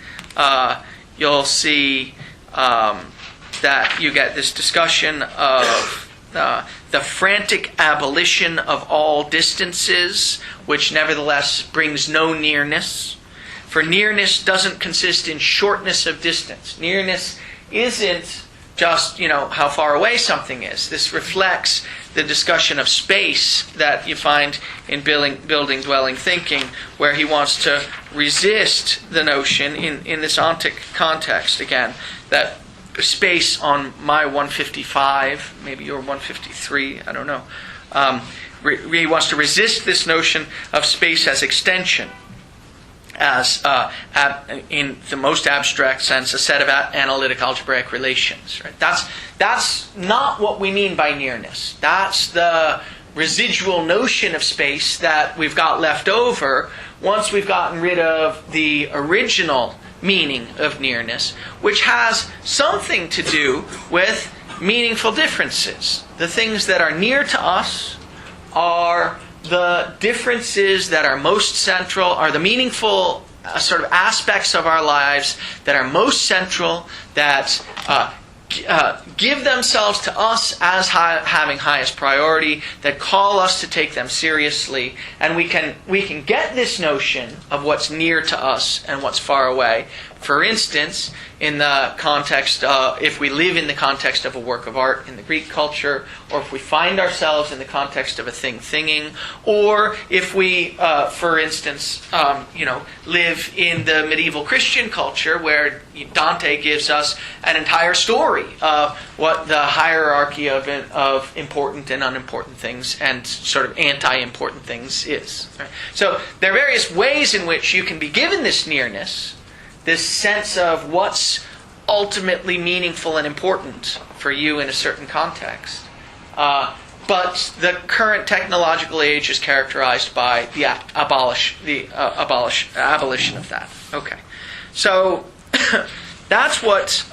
you'll see that you get this discussion of the frantic abolition of all distances, which nevertheless brings no nearness. For nearness doesn't consist in shortness of distance. Nearness isn't just, how far away something is. This reflects the discussion of space that you find in building dwelling thinking, where he wants to resist the notion in this ontic context, again, that space on my 155, maybe your 153, I don't know. He wants to resist this notion of space as extension, as, in the most abstract sense, a set of analytic algebraic relations. Right? That's not what we mean by nearness. That's the residual notion of space that we've got left over once we've gotten rid of the original meaning of nearness, which has something to do with meaningful differences. The things that are near to us are the differences that are most central, are the meaningful sort of aspects of our lives that are most central, that give themselves to us as having highest priority, that call us to take them seriously, and we can get this notion of what's near to us and what's far away. For instance, in the context if we live in the context of a work of art in the Greek culture, or if we find ourselves in the context of a thing thinging, or if we, for instance, live in the medieval Christian culture where Dante gives us an entire story of what the hierarchy of important and unimportant things and sort of anti-important things is. Right? So there are various ways in which you can be given this nearness, this sense of what's ultimately meaningful and important for you in a certain context. But the current technological age is characterized by the abolition of that. Okay, so that's what's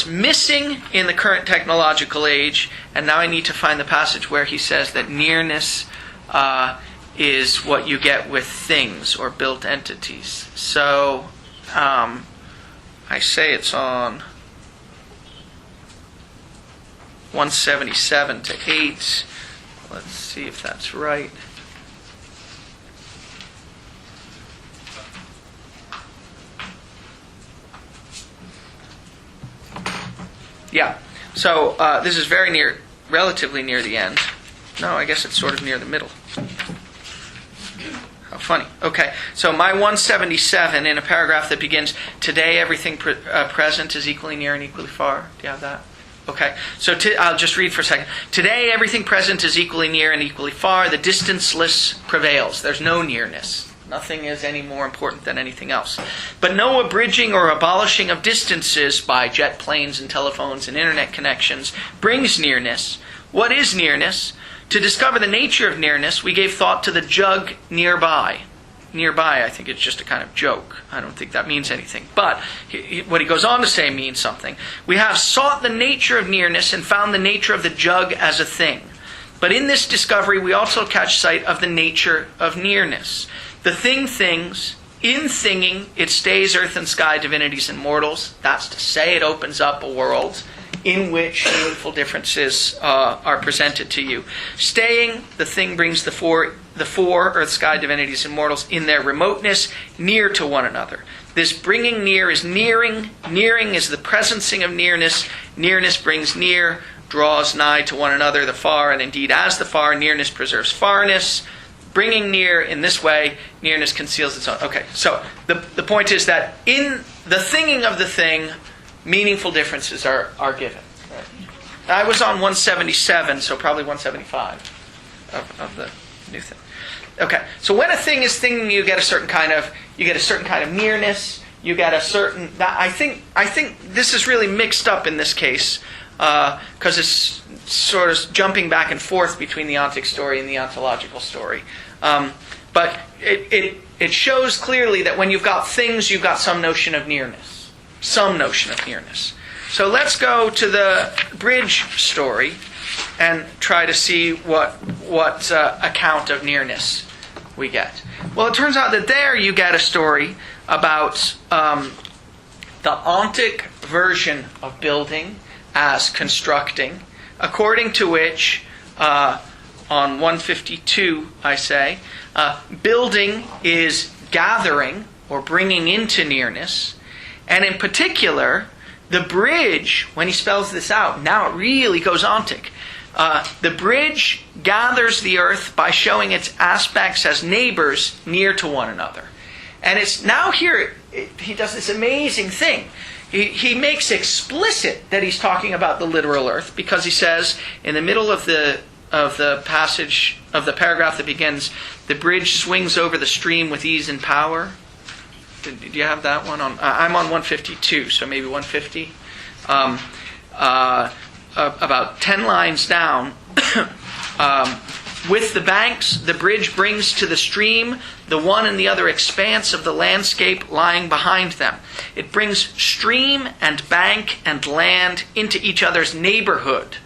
missing in the current technological age. And now I need to find the passage where he says that nearness is what you get with things or built entities. So I say it's on 177 to 8. Let's see if that's right. Yeah. So this is relatively near the end. No, I guess it's sort of near the middle. How funny. Okay, so my 177 in a paragraph that begins, today everything present is equally near and equally far. Do you have that? Okay, so I'll just read for a second. Today everything present is equally near and equally far. The distanceless prevails. There's no nearness. Nothing is any more important than anything else. But no abridging or abolishing of distances by jet planes and telephones and internet connections brings nearness. What is nearness? To discover the nature of nearness, we gave thought to the jug nearby. Nearby, I think it's just a kind of joke. I don't think that means anything. But what he goes on to say means something. We have sought the nature of nearness and found the nature of the jug as a thing. But in this discovery, we also catch sight of the nature of nearness. The thing things. In thinging, it stays earth and sky, divinities and mortals. That's to say, it opens up a world in which meaningful differences are presented to you. Staying, the thing brings the four earth, sky, divinities, and mortals in their remoteness near to one another. This bringing near is nearing. Nearing is the presencing of nearness. Nearness brings near, draws nigh to one another, the far, and indeed as the far, nearness preserves farness. Bringing near in this way, nearness conceals its own. Okay, so the point is that in the thinging of the thing, meaningful differences are given. Right? I was on 177, so probably 175 of the new thing. Okay, so when a thing is thinging, you get a certain kind of nearness. You get a certain. I think this is really mixed up in this case because it's sort of jumping back and forth between the ontic story and the ontological story. But it shows clearly that when you've got things, you've got some notion of nearness. Some notion of nearness. So let's go to the bridge story and try to see what account of nearness we get. Well, it turns out that there you get a story about the ontic version of building as constructing, according to which, on 152, I say, building is gathering or bringing into nearness. And in particular, the bridge, when he spells this out, now it really goes ontic. The bridge gathers the earth by showing its aspects as neighbors near to one another. And it's now here, he does this amazing thing. He makes explicit that he's talking about the literal earth, because he says in the middle of the passage, of the paragraph that begins, the bridge swings over the stream with ease and power. Do you have that one on? I'm on 152, so maybe 150. About 10 lines down. With the banks, the bridge brings to the stream the one and the other expanse of the landscape lying behind them. It brings stream and bank and land into each other's neighborhood.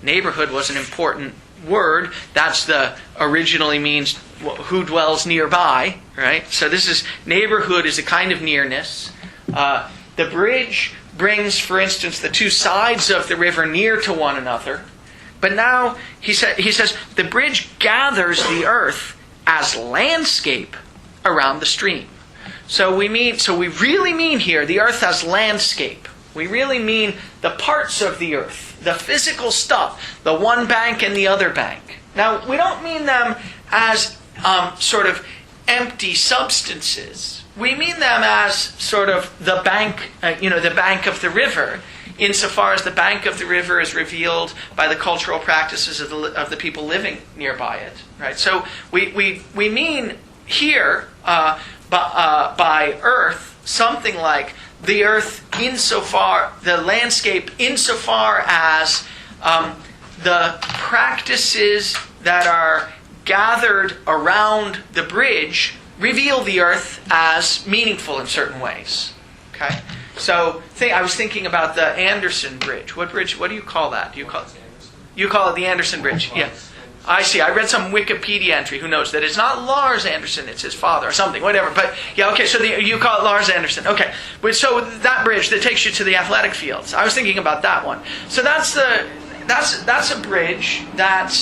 Neighborhood was an important word. That's the originally means who dwells nearby, right? So this is neighborhood is a kind of nearness. The bridge brings, for instance, the two sides of the river near to one another. But now he says the bridge gathers the earth as landscape around the stream. So we really mean here the earth as landscape. We really mean the parts of the earth, the physical stuff, the one bank and the other bank. Now, we don't mean them as sort of empty substances. We mean them as sort of the bank, the bank of the river, insofar as the bank of the river is revealed by the cultural practices of the people living nearby it. Right. So we mean here by earth something like the earth the landscape insofar as the practices that are gathered around the bridge reveal the earth as meaningful in certain ways. Okay? So I was thinking about the Anderson Bridge. What bridge? What do you call that? You call it the Anderson Bridge. Yeah. I see. I read some Wikipedia entry. Who knows that it's not Lars Anderson? It's his father or something. Whatever. But yeah. Okay. So you call it Lars Anderson. Okay. So that bridge that takes you to the athletic fields. I was thinking about that one. So that's a bridge that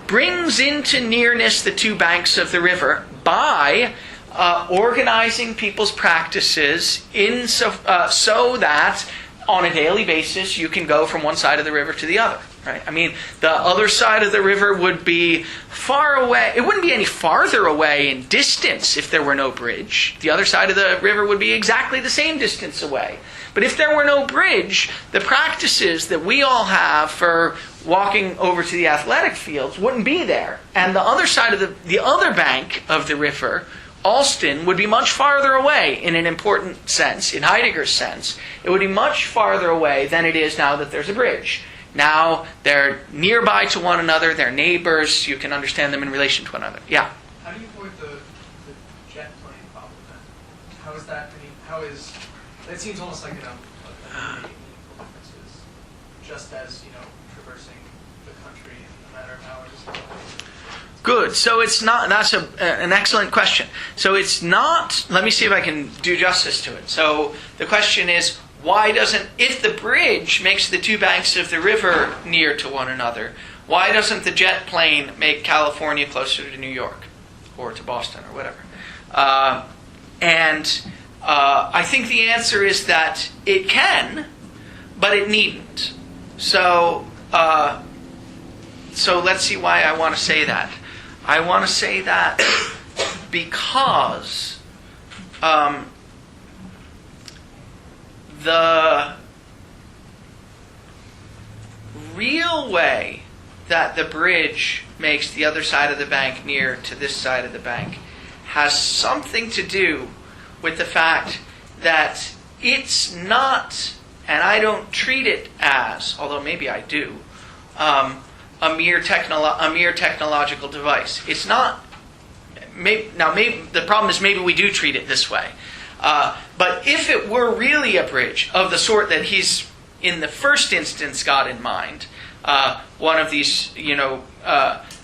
brings into nearness the two banks of the river by organizing people's practices so that on a daily basis you can go from one side of the river to the other. Right? I mean, the other side of the river would be far away. It wouldn't be any farther away in distance if there were no bridge. The other side of the river would be exactly the same distance away. But if there were no bridge, the practices that we all have for walking over to the athletic fields wouldn't be there. And the other side of the other bank of the river, Alston, would be much farther away in an important sense, in Heidegger's sense. It would be much farther away than it is now that there's a bridge. Now they're nearby to one another, they're neighbors, you can understand them in relation to one another. Yeah? How do you avoid the jet plane problem then? How is that, it seems almost like, meaningful differences, just as, traversing the country in a matter of hours. Good. So it's not, that's an excellent question. So it's not, let me see if I can do justice to it. So the question is, if the bridge makes the two banks of the river near to one another, why doesn't the jet plane make California closer to New York or to Boston or whatever? I think the answer is that it can, but it needn't. So let's see why I want to say that. I want to say that because the real way that the bridge makes the other side of the bank near to this side of the bank has something to do with the fact that it's not, and I don't treat it as, although maybe I do, a mere technological device. It's not. Maybe the problem is maybe we do treat it this way. But if it were really a bridge of the sort that he's in the first instance got in mind, one of these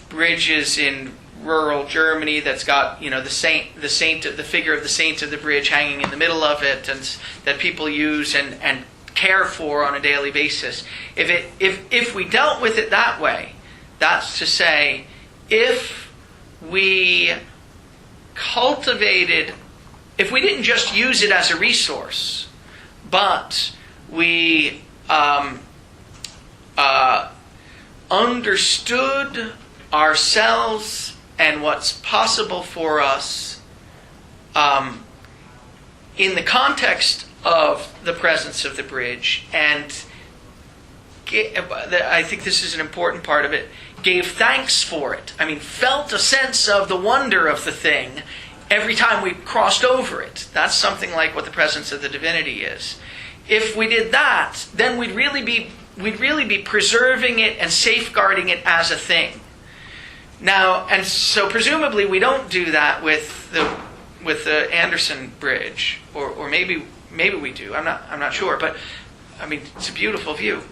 bridges in rural Germany that's got the figure of the saint of the bridge hanging in the middle of it, and that people use and care for on a daily basis. If we dealt with it that way, that's to say, if we if we didn't just use it as a resource, but we understood ourselves and what's possible for us in the context of the presence of the bridge, and I think this is an important part of it, gave thanks for it. I mean, felt a sense of the wonder of the thing every time we crossed over it. That's something like what the presence of the divinity is. If we did that, then we'd really be preserving it and safeguarding it as a thing. Now, and so presumably we don't do that with the Anderson Bridge, or maybe we do. I'm not sure, but I mean, it's a beautiful view.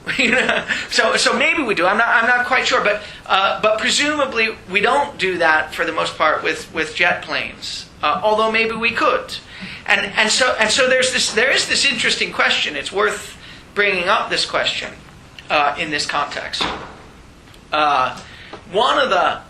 So maybe we do. I'm not quite sure, but presumably we don't do that for the most part with jet planes. Although maybe we could. And so there is this interesting question. It's worth bringing up this question in this context. One of the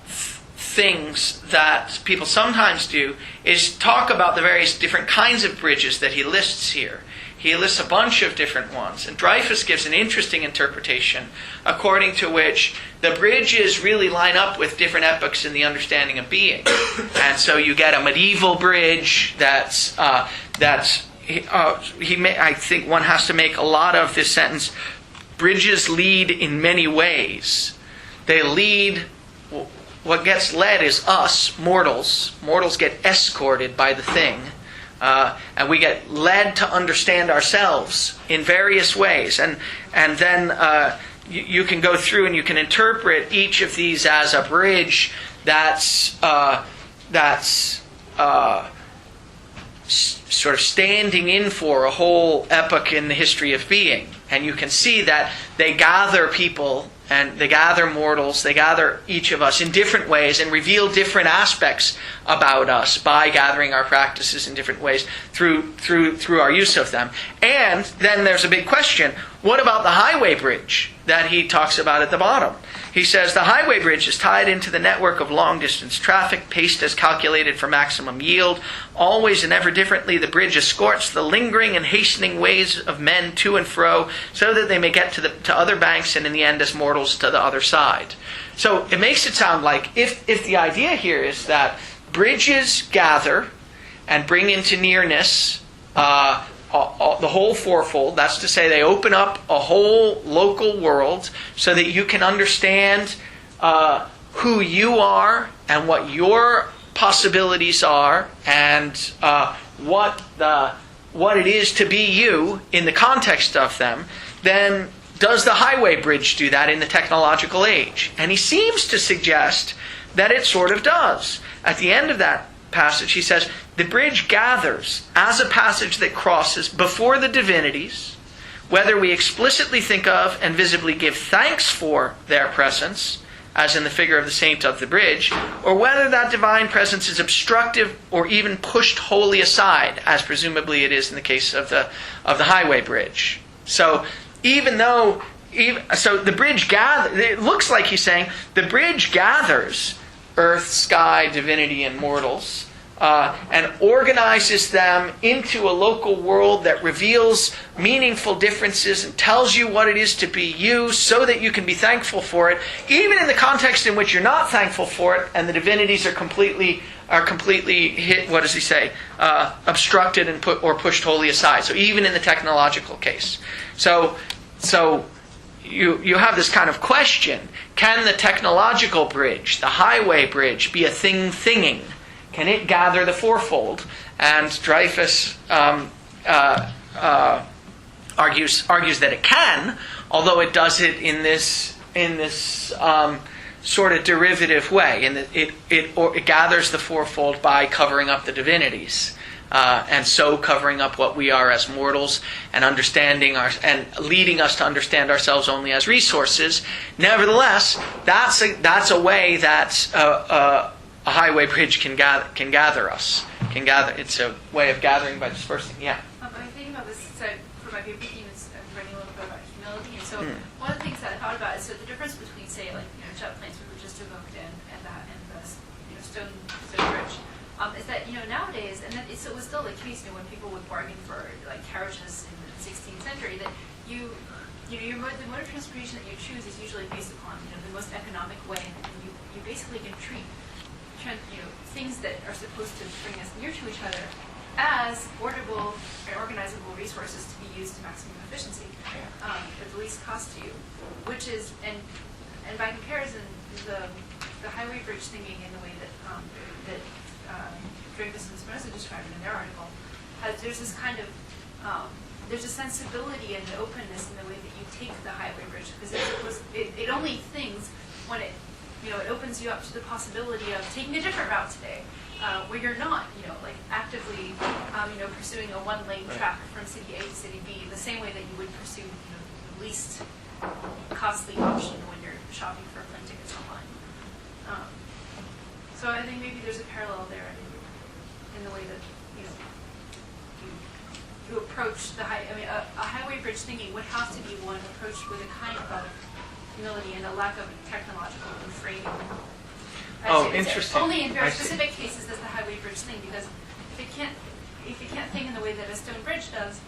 things that people sometimes do is talk about the various different kinds of bridges that he lists here. He lists a bunch of different ones. And Dreyfus gives an interesting interpretation according to which the bridges really line up with different epochs in the understanding of being. And so you get a medieval bridge I think one has to make a lot of this sentence. Bridges lead in many ways. They lead, what gets led is us, mortals. Mortals get escorted by the thing. And we get led to understand ourselves in various ways. And then you can go through and you can interpret each of these as a bridge that's sort of standing in for a whole epoch in the history of being. And you can see that they gather people and they gather mortals, they gather each of us in different ways and reveal different aspects about us by gathering our practices in different ways through our use of them. And then there's a big question. What about the highway bridge that he talks about at the bottom? He says, the highway bridge is tied into the network of long-distance traffic, paced as calculated for maximum yield. Always and ever differently, the bridge escorts the lingering and hastening ways of men to and fro, so that they may get to other banks and in the end as mortals to the other side. So it makes it sound like if the idea here is that bridges gather and bring into nearness the whole fourfold, that's to say they open up a whole local world so that you can understand who you are and what your possibilities are and what it is to be you in the context of them, then does the highway bridge do that in the technological age? And he seems to suggest that it sort of does. At the end of that passage, he says, the bridge gathers as a passage that crosses before the divinities, whether we explicitly think of and visibly give thanks for their presence, as in the figure of the saint of the bridge, or whether that divine presence is obstructive or even pushed wholly aside, as presumably it is in the case of the highway bridge. So the bridge gathers, it looks like he's saying the bridge gathers earth, sky, divinity, and mortals, and organizes them into a local world that reveals meaningful differences and tells you what it is to be you so that you can be thankful for it, even in the context in which you're not thankful for it and the divinities are completely hit, what does he say, obstructed and pushed wholly aside. So even in the technological case. So you have this kind of question. Can the technological bridge, the highway bridge, be a thinging? Can it gather the fourfold? And Dreyfus argues that it can, although it does it in this sort of derivative way. And it gathers the fourfold by covering up the divinities. And so covering up what we are as mortals and understanding and leading us to understand ourselves only as resources. Nevertheless, that's a way that a highway bridge can gather us. It's a way of gathering by dispersing. Yeah. I'm thinking about this. So for my paper theme, I'm writing a little bit about humility, and so one of the things that I thought about is the difference between, say, jet planes we were just evoked in, and the stone bridge. Is that nowadays, and it was still the case when people would bargain for carriages in the 16th century, that the mode of transportation that you choose is usually based upon the most economic way, and you basically can treat things that are supposed to bring us near to each other as portable and organizable resources to be used to maximum efficiency at the least cost to you, which is and by comparison the highway bridge thinking in the way that Dreyfus and Spinoza described it in their article, there's this kind of there's a sensibility and an openness in the way that you take the highway bridge, because it only things when it opens you up to the possibility of taking a different route today. where you're not, like actively, pursuing a one-lane track from city A to city B, the same way that you would pursue, the least costly option when you're shopping for plane tickets online. So I think maybe there's a parallel there in the way that you approach the a highway bridge thinking would have to be one approached with a kind of humility and a lack of technological framing. Interesting. Only in very specific cases does the highway bridge thing, because if it can't think in the way that a stone bridge does,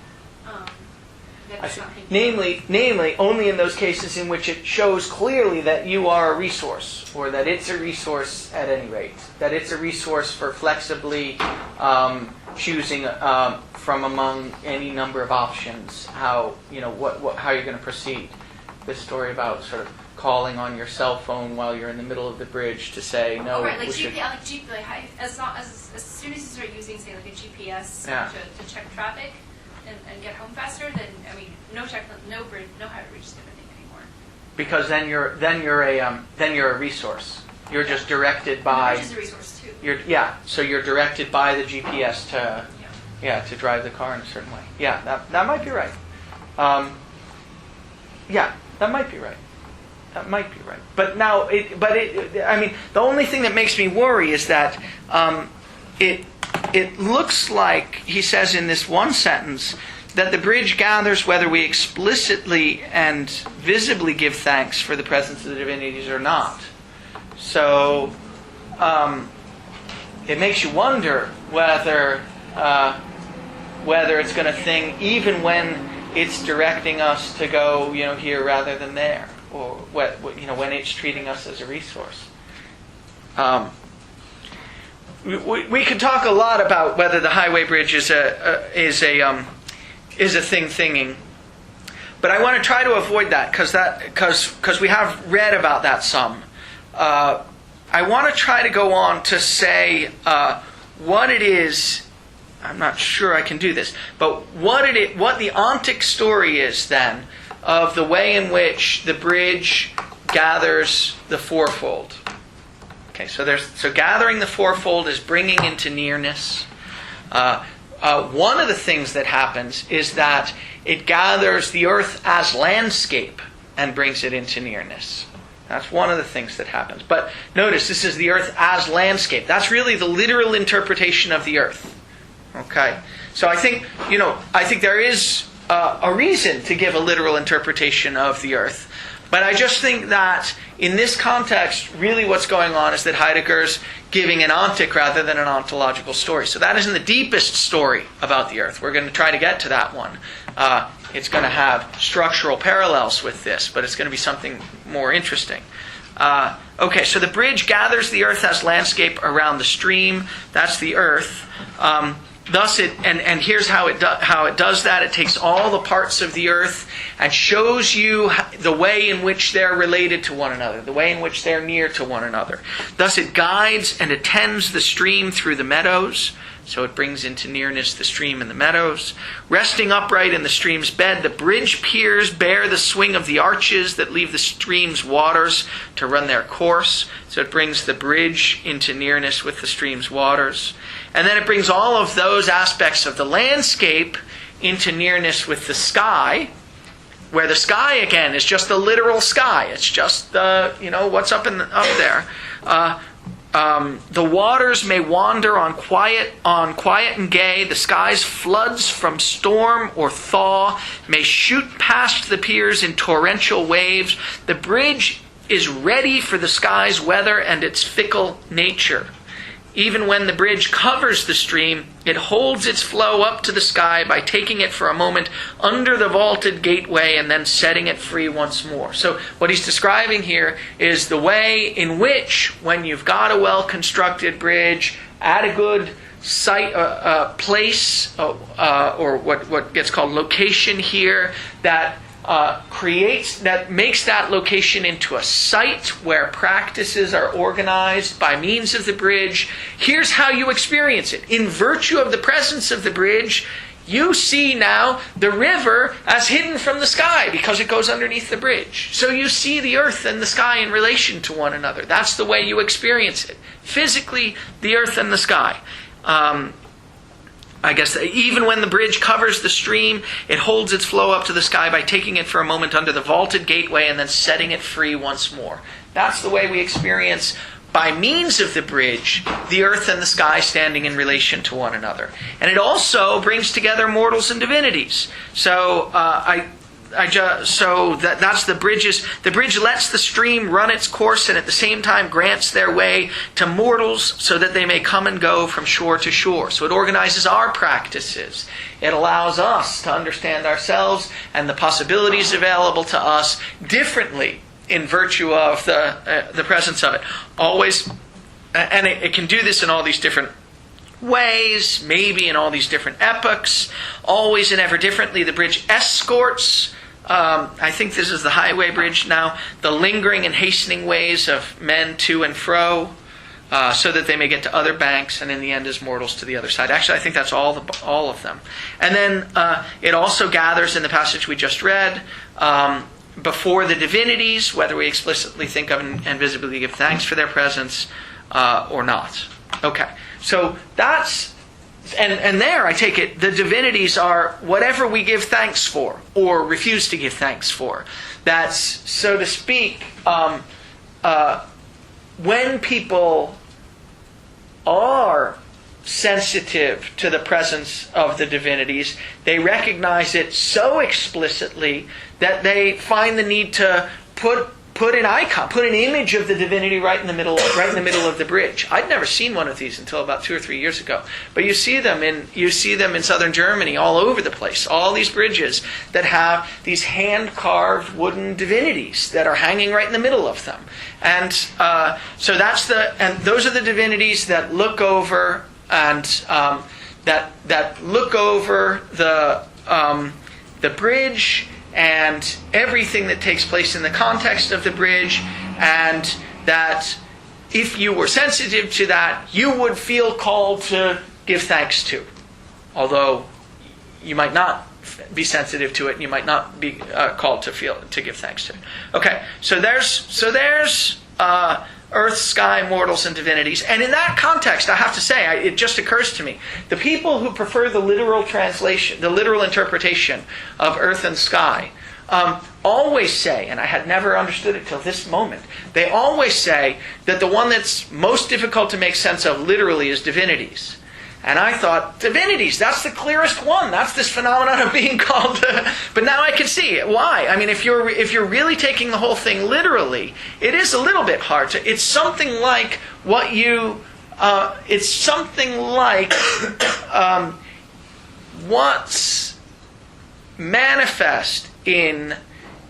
then it's not thinking. Namely, only in those cases in which it shows clearly that you are a resource, or that it's a resource at any rate, that it's a resource for flexibly choosing from among any number of options how how you're going to proceed. This story about sort of calling on your cell phone while you're in the middle of the bridge to say no. Oh, right, like as soon as you start using, say, like a GPS to check traffic and get home faster, then no highway bridge is going to think anymore. Because then you're a resource. You're just directed by. The bridge is a resource too. So you're directed by the GPS to drive the car in a certain way. Yeah, that might be right. That might be right. That might be right. But now, the only thing that makes me worry is that it looks like, he says in this one sentence, that the bridge gathers whether we explicitly and visibly give thanks for the presence of the divinities or not. So it makes you wonder whether it's going to think even when it's directing us to go, here rather than there, or when it's treating us as a resource. We could talk a lot about whether the highway bridge is a thing thinking, but I want to try to avoid that because we have read about that some. I want to try to go on to say what it is. I'm not sure I can do this, but what the ontic story is then of the way in which the bridge gathers the fourfold. Okay, so gathering the fourfold is bringing into nearness. One of the things that happens is that it gathers the earth as landscape and brings it into nearness. That's one of the things that happens. But notice, this is the earth as landscape. That's really the literal interpretation of the earth. Okay, so I think there is a reason to give a literal interpretation of the earth, but I just think that in this context, really what's going on is that Heidegger's giving an ontic rather than an ontological story. So that isn't the deepest story about the earth. We're going to try to get to that one. It's going to have structural parallels with this, but it's going to be something more interesting. Okay, so the bridge gathers the earth as landscape around the stream. That's the earth. Thus, and here's how it does that. It takes all the parts of the earth and shows you the way in which they're related to one another, the way in which they're near to one another. Thus, it guides and attends the stream through the meadows. So it brings into nearness the stream and the meadows. Resting upright in the stream's bed, the bridge piers bear the swing of the arches that leave the stream's waters to run their course. So it brings the bridge into nearness with the stream's waters. And then it brings all of those aspects of the landscape into nearness with the sky, where the sky, again, is just the literal sky. It's just what's up there. The waters may wander on quiet and gay. The sky's floods from storm or thaw may shoot past the piers in torrential waves. The bridge is ready for the sky's weather and its fickle nature. Even when the bridge covers the stream, it holds its flow up to the sky by taking it for a moment under the vaulted gateway and then setting it free once more. So what he's describing here is the way in which, when you've got a well-constructed bridge at a good site, place, or what gets called location here, that makes that location into a site where practices are organized by means of the bridge. Here's how you experience it. In virtue of the presence of the bridge, You see now the river as hidden from the sky because it goes underneath the bridge. So you see the earth and the sky in relation to one another. That's the way you experience it. Physically, the earth and the sky. I guess even when the bridge covers the stream, it holds its flow up to the sky by taking it for a moment under the vaulted gateway and then setting it free once more. That's the way we experience, by means of the bridge, the earth and the sky standing in relation to one another. And it also brings together mortals and divinities. So that's the bridges. The bridge lets the stream run its course and at the same time grants their way to mortals so that they may come and go from shore to shore. So it organizes our practices. It allows us to understand ourselves and the possibilities available to us differently in virtue of the presence of it. Always, and it can do this in all these different ways, maybe in all these different epochs, always and ever differently. The bridge escorts, I think this is the highway bridge now, the lingering and hastening ways of men to and fro, so that they may get to other banks, and in the end as mortals to the other side. Actually, I think that's all of them. And then it also gathers in the passage we just read, before the divinities, whether we explicitly think of and visibly give thanks for their presence or not. Okay, so that's, and there I take it, the divinities are whatever we give thanks for or refuse to give thanks for. That's, so to speak, when people are sensitive to the presence of the divinities, they recognize it so explicitly that they find the need to put an icon, put an image of the divinity right in the middle of the bridge. I'd never seen one of these until about 2 or 3 years ago. But you see them in southern Germany all over the place. All these bridges that have these hand-carved wooden divinities that are hanging right in the middle of them. And so those are the divinities that look over and that look over the bridge and everything that takes place in the context of the bridge, and that if you were sensitive to that, you would feel called to give thanks to. Although you might not be sensitive to it, and you might not be called to give thanks to it. Okay, so there's earth, sky, mortals, and divinities. And in that context, I have to say, it just occurs to me, the people who prefer the literal translation, the literal interpretation of earth and sky, always say, and I had never understood it till this moment, they always say that the one that's most difficult to make sense of literally is divinities. And I thought, divinities, that's the clearest one. That's this phenomenon of being called. But now I can see why. I mean, if you're really taking the whole thing literally, it is a little bit hard to. It's something like what you. It's something like what's manifest in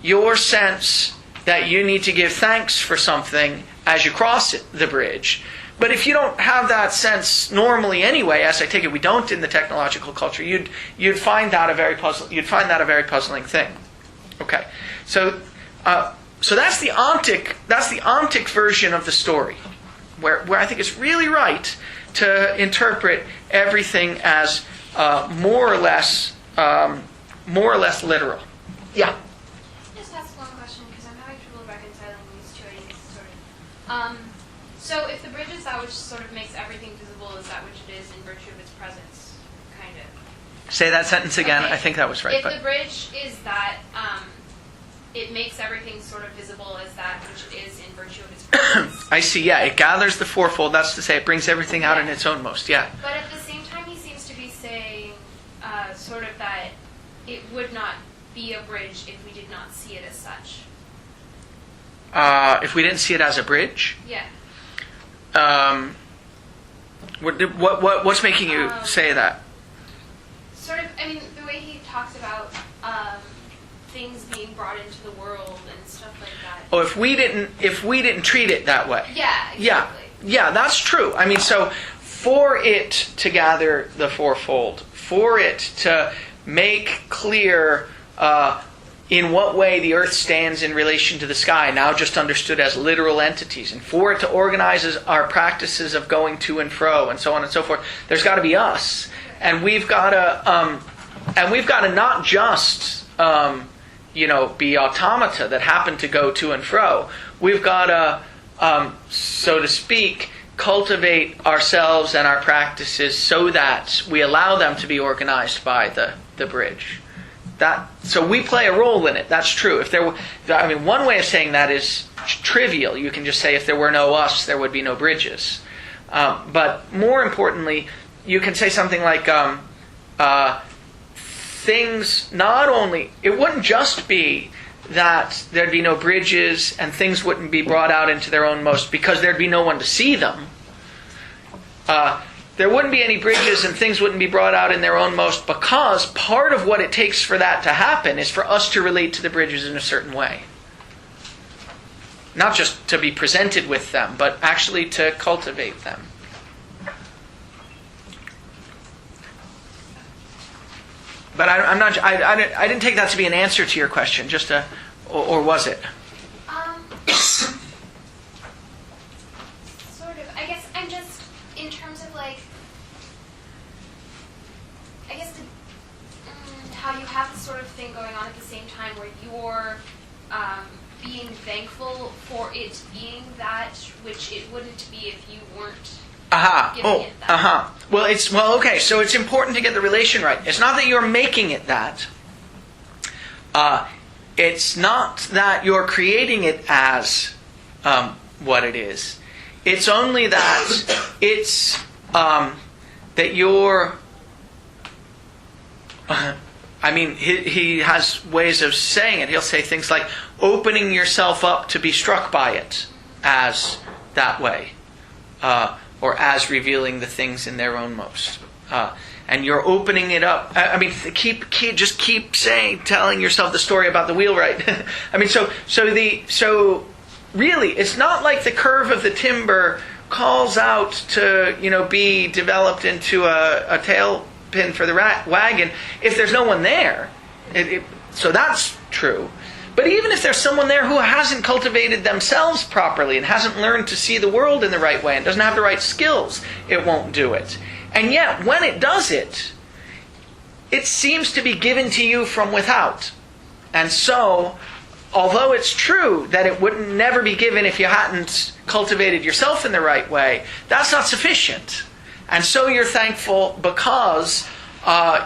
your sense that you need to give thanks for something as you cross the bridge. But if you don't have that sense normally anyway, as I take it we don't in the technological culture, you'd find that a very puzzling thing. Okay, so that's the ontic version of the story, where I think it's really right to interpret everything as more or less literal. Yeah. Just ask one question because I'm having trouble reconciling these two ideas. So if the bridge is that which sort of makes everything visible, is that which it is in virtue of its presence, kind of? Say that sentence again. Okay. I think that was right. If the bridge is that it makes everything sort of visible as that which it is in virtue of its presence. I see, yeah. It gathers the fourfold. That's to say it brings everything out in its own most, yeah. But at the same time, he seems to be saying sort of that it would not be a bridge if we did not see it as such. If we didn't see it as a bridge? Yeah. What's making you say that? Sort of, I mean, the way he talks about things being brought into the world and stuff like that. Oh, if we didn't treat it that way. Yeah, exactly. Yeah, that's true. I mean, so for it to gather the fourfold, for it to make clear in what way the earth stands in relation to the sky, now just understood as literal entities, and for it to organize our practices of going to and fro and so on and so forth, there's got to be us. And we've got to and we've got to not just be automata that happen to go to and fro. We've got to, so to speak, cultivate ourselves and our practices so that we allow them to be organized by the bridge. So we play a role in it. That's true. One way of saying that is trivial. You can just say if there were no us, there would be no bridges. But more importantly, you can say something like things not only, it wouldn't just be that there'd be no bridges and things wouldn't be brought out into their own most because there'd be no one to see them. There wouldn't be any bridges and things wouldn't be brought out in their own most because part of what it takes for that to happen is for us to relate to the bridges in a certain way. Not just to be presented with them, but actually to cultivate them. But I didn't take that to be an answer to your question, or was it? Sort of. I guess I'm just, in terms of how you have this sort of thing going on at the same time where you're being thankful for it being that which it wouldn't be if you weren't giving it that. Okay, so it's important to get the relation right. It's not that you're making it that. It's not that you're creating it as what it is. It's only that it's that you're... he has ways of saying it. He'll say things like opening yourself up to be struck by it as that way. Or as revealing the things in their own most. And you're opening it up. Keep telling yourself the story about the wheelwright. So really, it's not like the curve of the timber calls out to be developed into a tailpin for the wagon if there's no one there. So that's true. But even if there's someone there who hasn't cultivated themselves properly and hasn't learned to see the world in the right way and doesn't have the right skills, it won't do it. And yet, when it does it, it seems to be given to you from without. And so, although it's true that it would never be given if you hadn't cultivated yourself in the right way, that's not sufficient. And so you're thankful because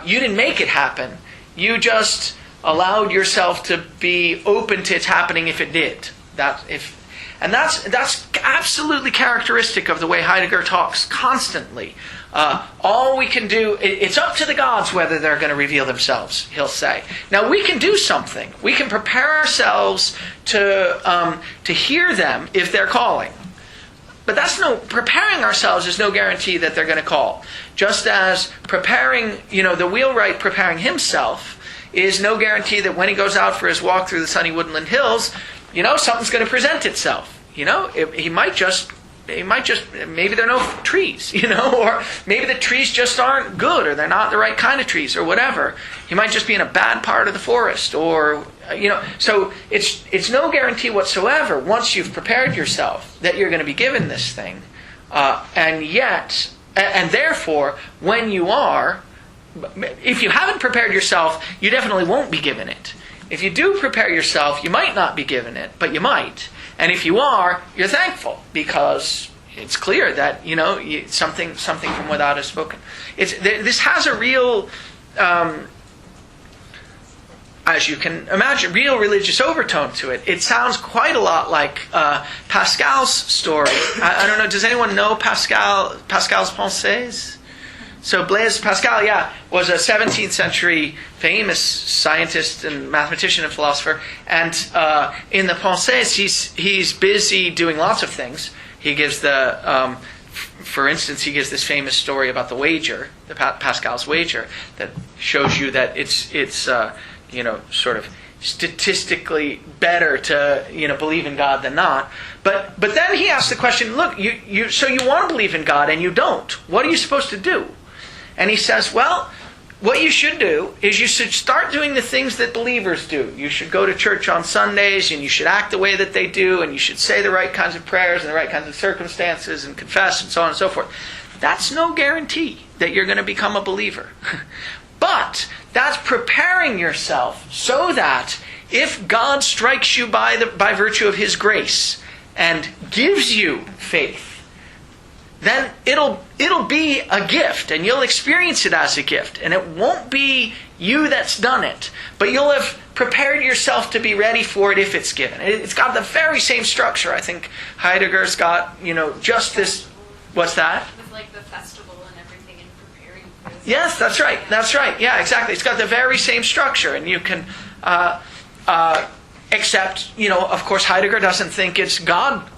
you didn't make it happen. You just allowed yourself to be open to its happening if it did. And that's absolutely characteristic of the way Heidegger talks constantly. All we can do, it's up to the gods whether they're going to reveal themselves, he'll say. Now we can do something. We can prepare ourselves to hear them if they're calling. But preparing ourselves is no guarantee that they're going to call. Just as preparing, the wheelwright preparing himself is no guarantee that when he goes out for his walk through the sunny woodland hills, something's going to present itself. He might just, maybe there are no trees, or maybe the trees just aren't good, or they're not the right kind of trees, or whatever. He might just be in a bad part of the forest, or, so it's no guarantee whatsoever once you've prepared yourself that you're going to be given this thing. And therefore, when you are, if you haven't prepared yourself, you definitely won't be given it. If you do prepare yourself, you might not be given it, but you might. And if you are, you're thankful because it's clear that something from without is spoken. This has a real, as you can imagine, real religious overtone to it. It sounds quite a lot like Pascal's story. I don't know. Does anyone know Pascal's Pensées? So Blaise Pascal, was a 17th century famous scientist and mathematician and philosopher. And in the Pensées, he's busy doing lots of things. He gives for instance, he gives this famous story about the wager, the Pascal's wager, that shows you that it's sort of statistically better to believe in God than not. But then he asks the question: look, so you want to believe in God and you don't. What are you supposed to do? And he says, well, what you should do is you should start doing the things that believers do. You should go to church on Sundays, and you should act the way that they do, and you should say the right kinds of prayers in the right kinds of circumstances, and confess, and so on and so forth. That's no guarantee that you're going to become a believer. But That's preparing yourself so that if God strikes you by virtue of His grace and gives you faith, then it'll be a gift, and you'll experience it as a gift, and it won't be you that's done it, but you'll have prepared yourself to be ready for it if it's given. It's got the very same structure. I think Heidegger's got, just this. What's that? With like the festival and everything and preparing for this. Yes, that's right. That's right. Yeah, exactly. It's got the very same structure, and you can, except, of course, Heidegger doesn't think it's God,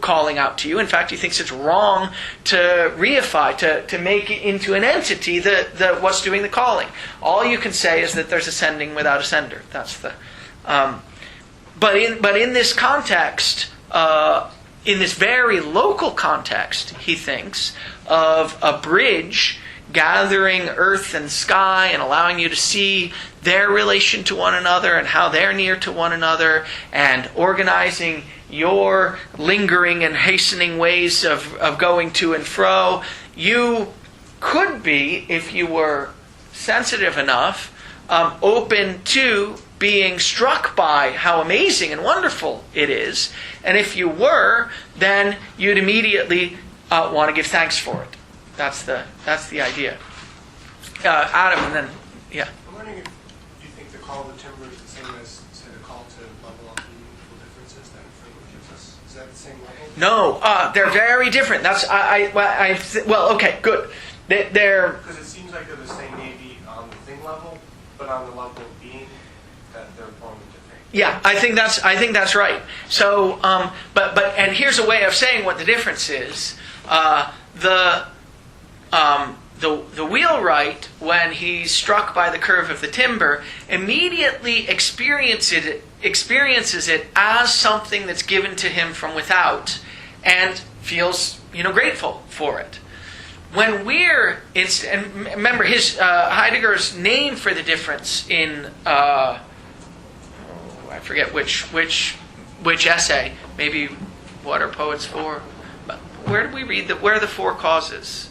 calling out to you. In fact, he thinks it's wrong to reify, to make it into an entity that what's doing the calling. All you can say is that there's a sending without a sender. That's the. But in this context, in this very local context, he thinks of a bridge gathering earth and sky and allowing you to see their relation to one another and how they're near to one another, and organizing your lingering and hastening ways of going to and fro. You could be, if you were sensitive enough, open to being struck by how amazing and wonderful it is. And if you were, then you'd immediately want to give thanks for it. That's the idea. Adam, and then, yeah. I'm wondering if you think the call to timber is the same as, say, the call to level up the meaningful differences that framework gives us. Is that the same level? No, they're very different. That's well, okay, good. They're Because it seems like they're the same maybe on the thing level, but on the level of being, that they're forming different. Yeah, I think that's right. So, and here's a way of saying what the difference is. The wheelwright, when he's struck by the curve of the timber, immediately experiences it as something that's given to him from without, and feels grateful for it. When we're and remember his Heidegger's name for the difference in I forget which essay, maybe What Are Poets For? Where do we read where are the four causes?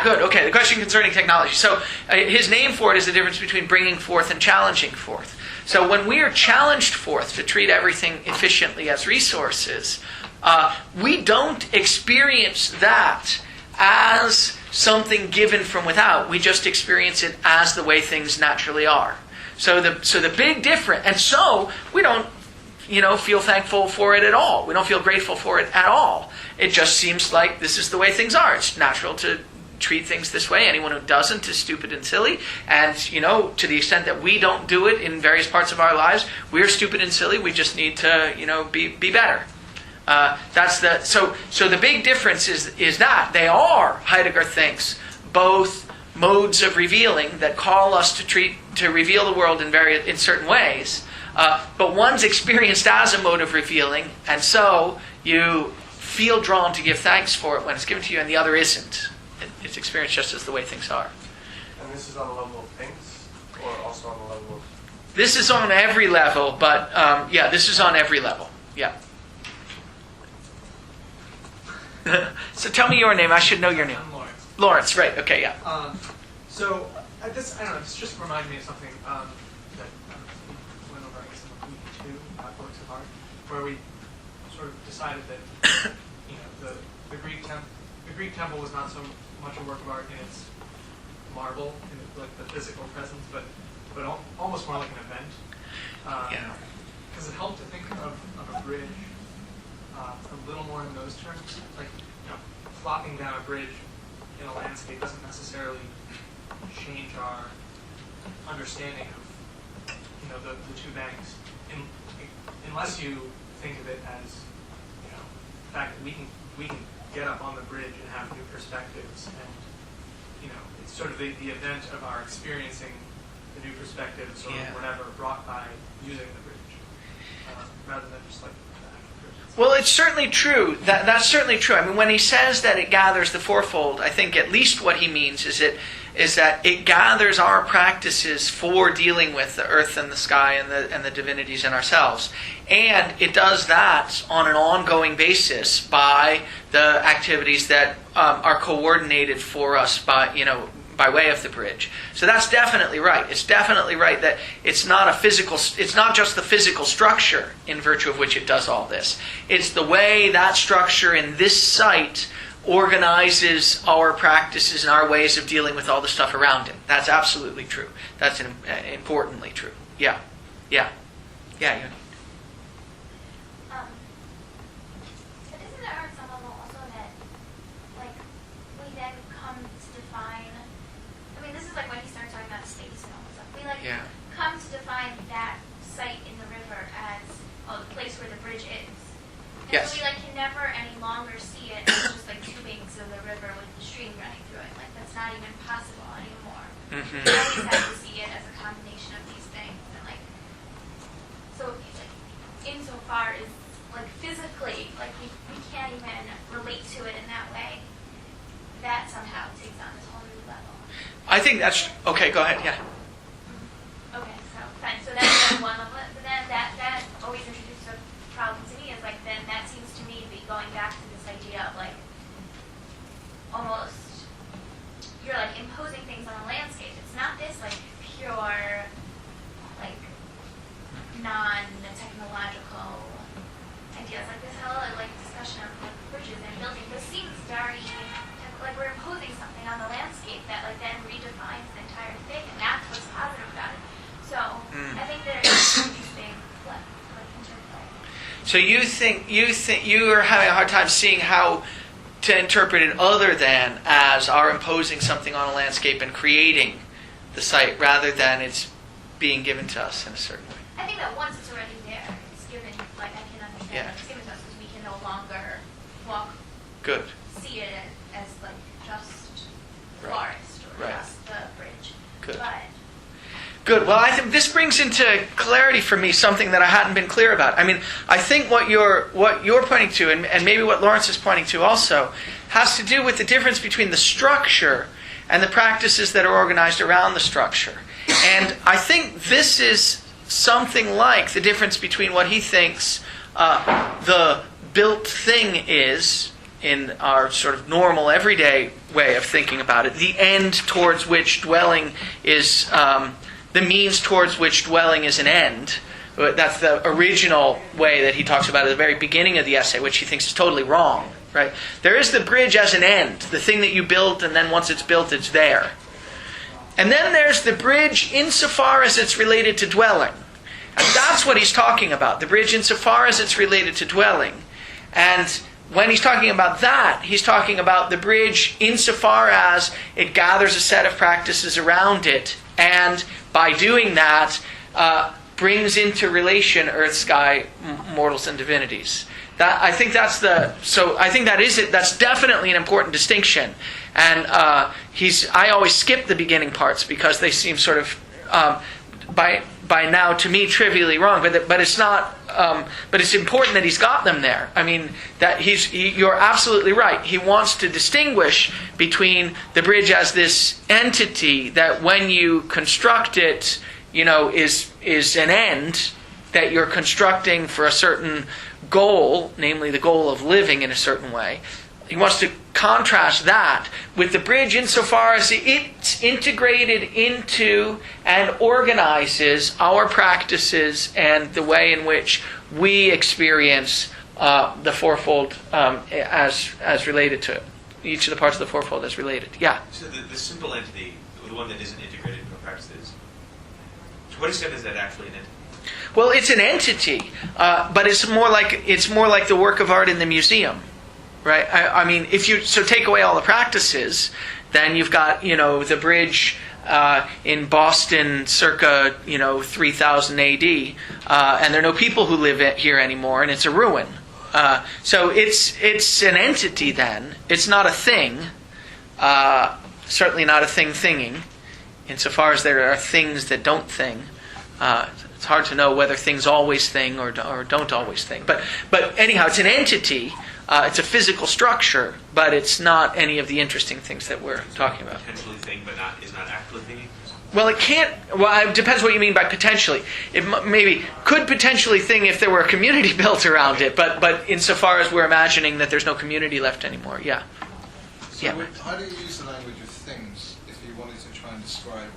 Good. Okay, the question concerning technology. So his name for it is the difference between bringing forth and challenging forth. So when we are challenged forth to treat everything efficiently as resources, we don't experience that as something given from without. We just experience it as the way things naturally are. So the big difference, and so we don't feel thankful for it at all. We don't feel grateful for it at all. It just seems like this is the way things are. It's natural to treat things this way. Anyone who doesn't is stupid and silly. And, to the extent that we don't do it in various parts of our lives, we're stupid and silly. We just need to, be better. So the big difference is that they are, Heidegger thinks, both modes of revealing that call us to reveal the world in certain ways. But one's experienced as a mode of revealing, and so you feel drawn to give thanks for it when it's given to you, and the other isn't. It's experienced just as the way things are. And this is on the level of things, or also on the level of... This is on every level, but this is on every level. Yeah. So tell me your name. I should know your name. I'm Lawrence. Lawrence, right. Okay, yeah. So I don't know, this just reminded me of something that went over, I guess, in week 2, Works of Art, where we sort of decided that, the Greek temple was not so much a work of art in its marble, in like the physical presence, but almost more like an event. Because it helped to think of a bridge a little more in those terms. Like, flopping down a bridge in a landscape doesn't necessarily change our understanding of, the two banks, unless you think of it as, the fact that we can get up on the bridge and have new perspectives, and it's sort of the event of our experiencing the new perspectives or whatever brought by using the bridge, rather than just like the actual bridge. Well, it's certainly true. That's certainly true. I mean, when he says that it gathers the fourfold, I think at least what he means is that it gathers our practices for dealing with the earth and the sky and the divinities in ourselves. And it does that on an ongoing basis by the activities that are coordinated for us by by way of the bridge. So that's definitely right. It's definitely right that it's not just the physical structure in virtue of which it does all this. It's the way that structure in this site organizes our practices and our ways of dealing with all the stuff around it. That's absolutely true. That's importantly true. Yeah. But isn't there at some level also that, like, we then come to define, I mean, this is like when he starts talking about states and all this stuff. We, like, come to define that site in the river as, the place where the bridge is. And Yes. so we, like, can never any longer see it as just, like, two banks of the river with the stream running through it. Like, that's not even possible anymore. Mm-hmm. We always have to see it as a combination of these things. And, like, so, like, insofar as, like, physically, like, we can't even relate to it in that way, that somehow takes on this whole new level. I think that's okay. Go ahead. Yeah. Okay, so fine. So that's one level. But then that always introduces a problem to me. Is like then that seems to me to be going back to this idea of like almost you're like imposing things on a landscape. It's not this like pure like non-technological ideas like this whole like discussion of like bridges and buildings. This seems very like we're imposing something on the landscape that like then redefines the entire thing, and that's what's positive about it. So I think there is an interesting like interplay. So you think you are having a hard time seeing how to interpret it other than as our imposing something on a landscape and creating the site, rather than it's being given to us in a certain way. I think that once it's already there, it's given. Like I can understand Yeah. that it's given to us because we can no longer walk, Good. see it as like just Right. forest or Right. just the bridge. Good. But Good. Well, I think this brings into clarity for me something that I hadn't been clear about. I mean, I think what you're pointing to, and maybe what Lawrence is pointing to also, has to do with the difference between the structure and the practices that are organized around the structure. And I think this is something like the difference between what he thinks the built thing is in our sort of normal, everyday way of thinking about it, the end towards which dwelling is, the means towards which dwelling is an end. That's the original way that he talks about at the very beginning of the essay, which he thinks is totally wrong. Right? There is the bridge as an end, the thing that you built, and then once it's built, it's there. And then there's the bridge insofar as it's related to dwelling. And that's what he's talking about, the bridge insofar as it's related to dwelling. And when he's talking about that, he's talking about the bridge insofar as it gathers a set of practices around it, and by doing that, brings into relation earth, sky, mortals, and divinities. I think that's that's definitely an important distinction. And I always skip the beginning parts because they seem sort of by now to me trivially wrong. But it's not. But it's important that he's got them there. I mean that you're absolutely right. He wants to distinguish between the bridge as this entity that when you construct it, is an end that you're constructing for a certain goal, namely the goal of living in a certain way. He wants to contrast that with the bridge insofar as it's integrated into and organizes our practices and the way in which we experience the fourfold as related to it. Each of the parts of the fourfold as related. Yeah? So the simple entity, the one that isn't integrated in our practices, to what extent is that actually an entity? Well, it's an entity, but it's more like the work of art in the museum, right? I mean, if you take away all the practices, then you've got the bridge in Boston, circa 3000 A.D., and there are no people who live here anymore, and it's a ruin. So it's an entity. Then it's not a thing. Certainly not a thinging, insofar as there are things that don't thing. It's hard to know whether things always thing or don't always thing. But anyhow, it's an entity. It's a physical structure, but it's not any of the interesting things that we're talking about. Potentially thing, but is not actually thinking? Well, it can't. Well, it depends what you mean by potentially. It maybe could potentially thing if there were a community built around it, but insofar as we're imagining that there's no community left anymore, yeah. So Yeah. how do you use the language of things if you wanted to try and describe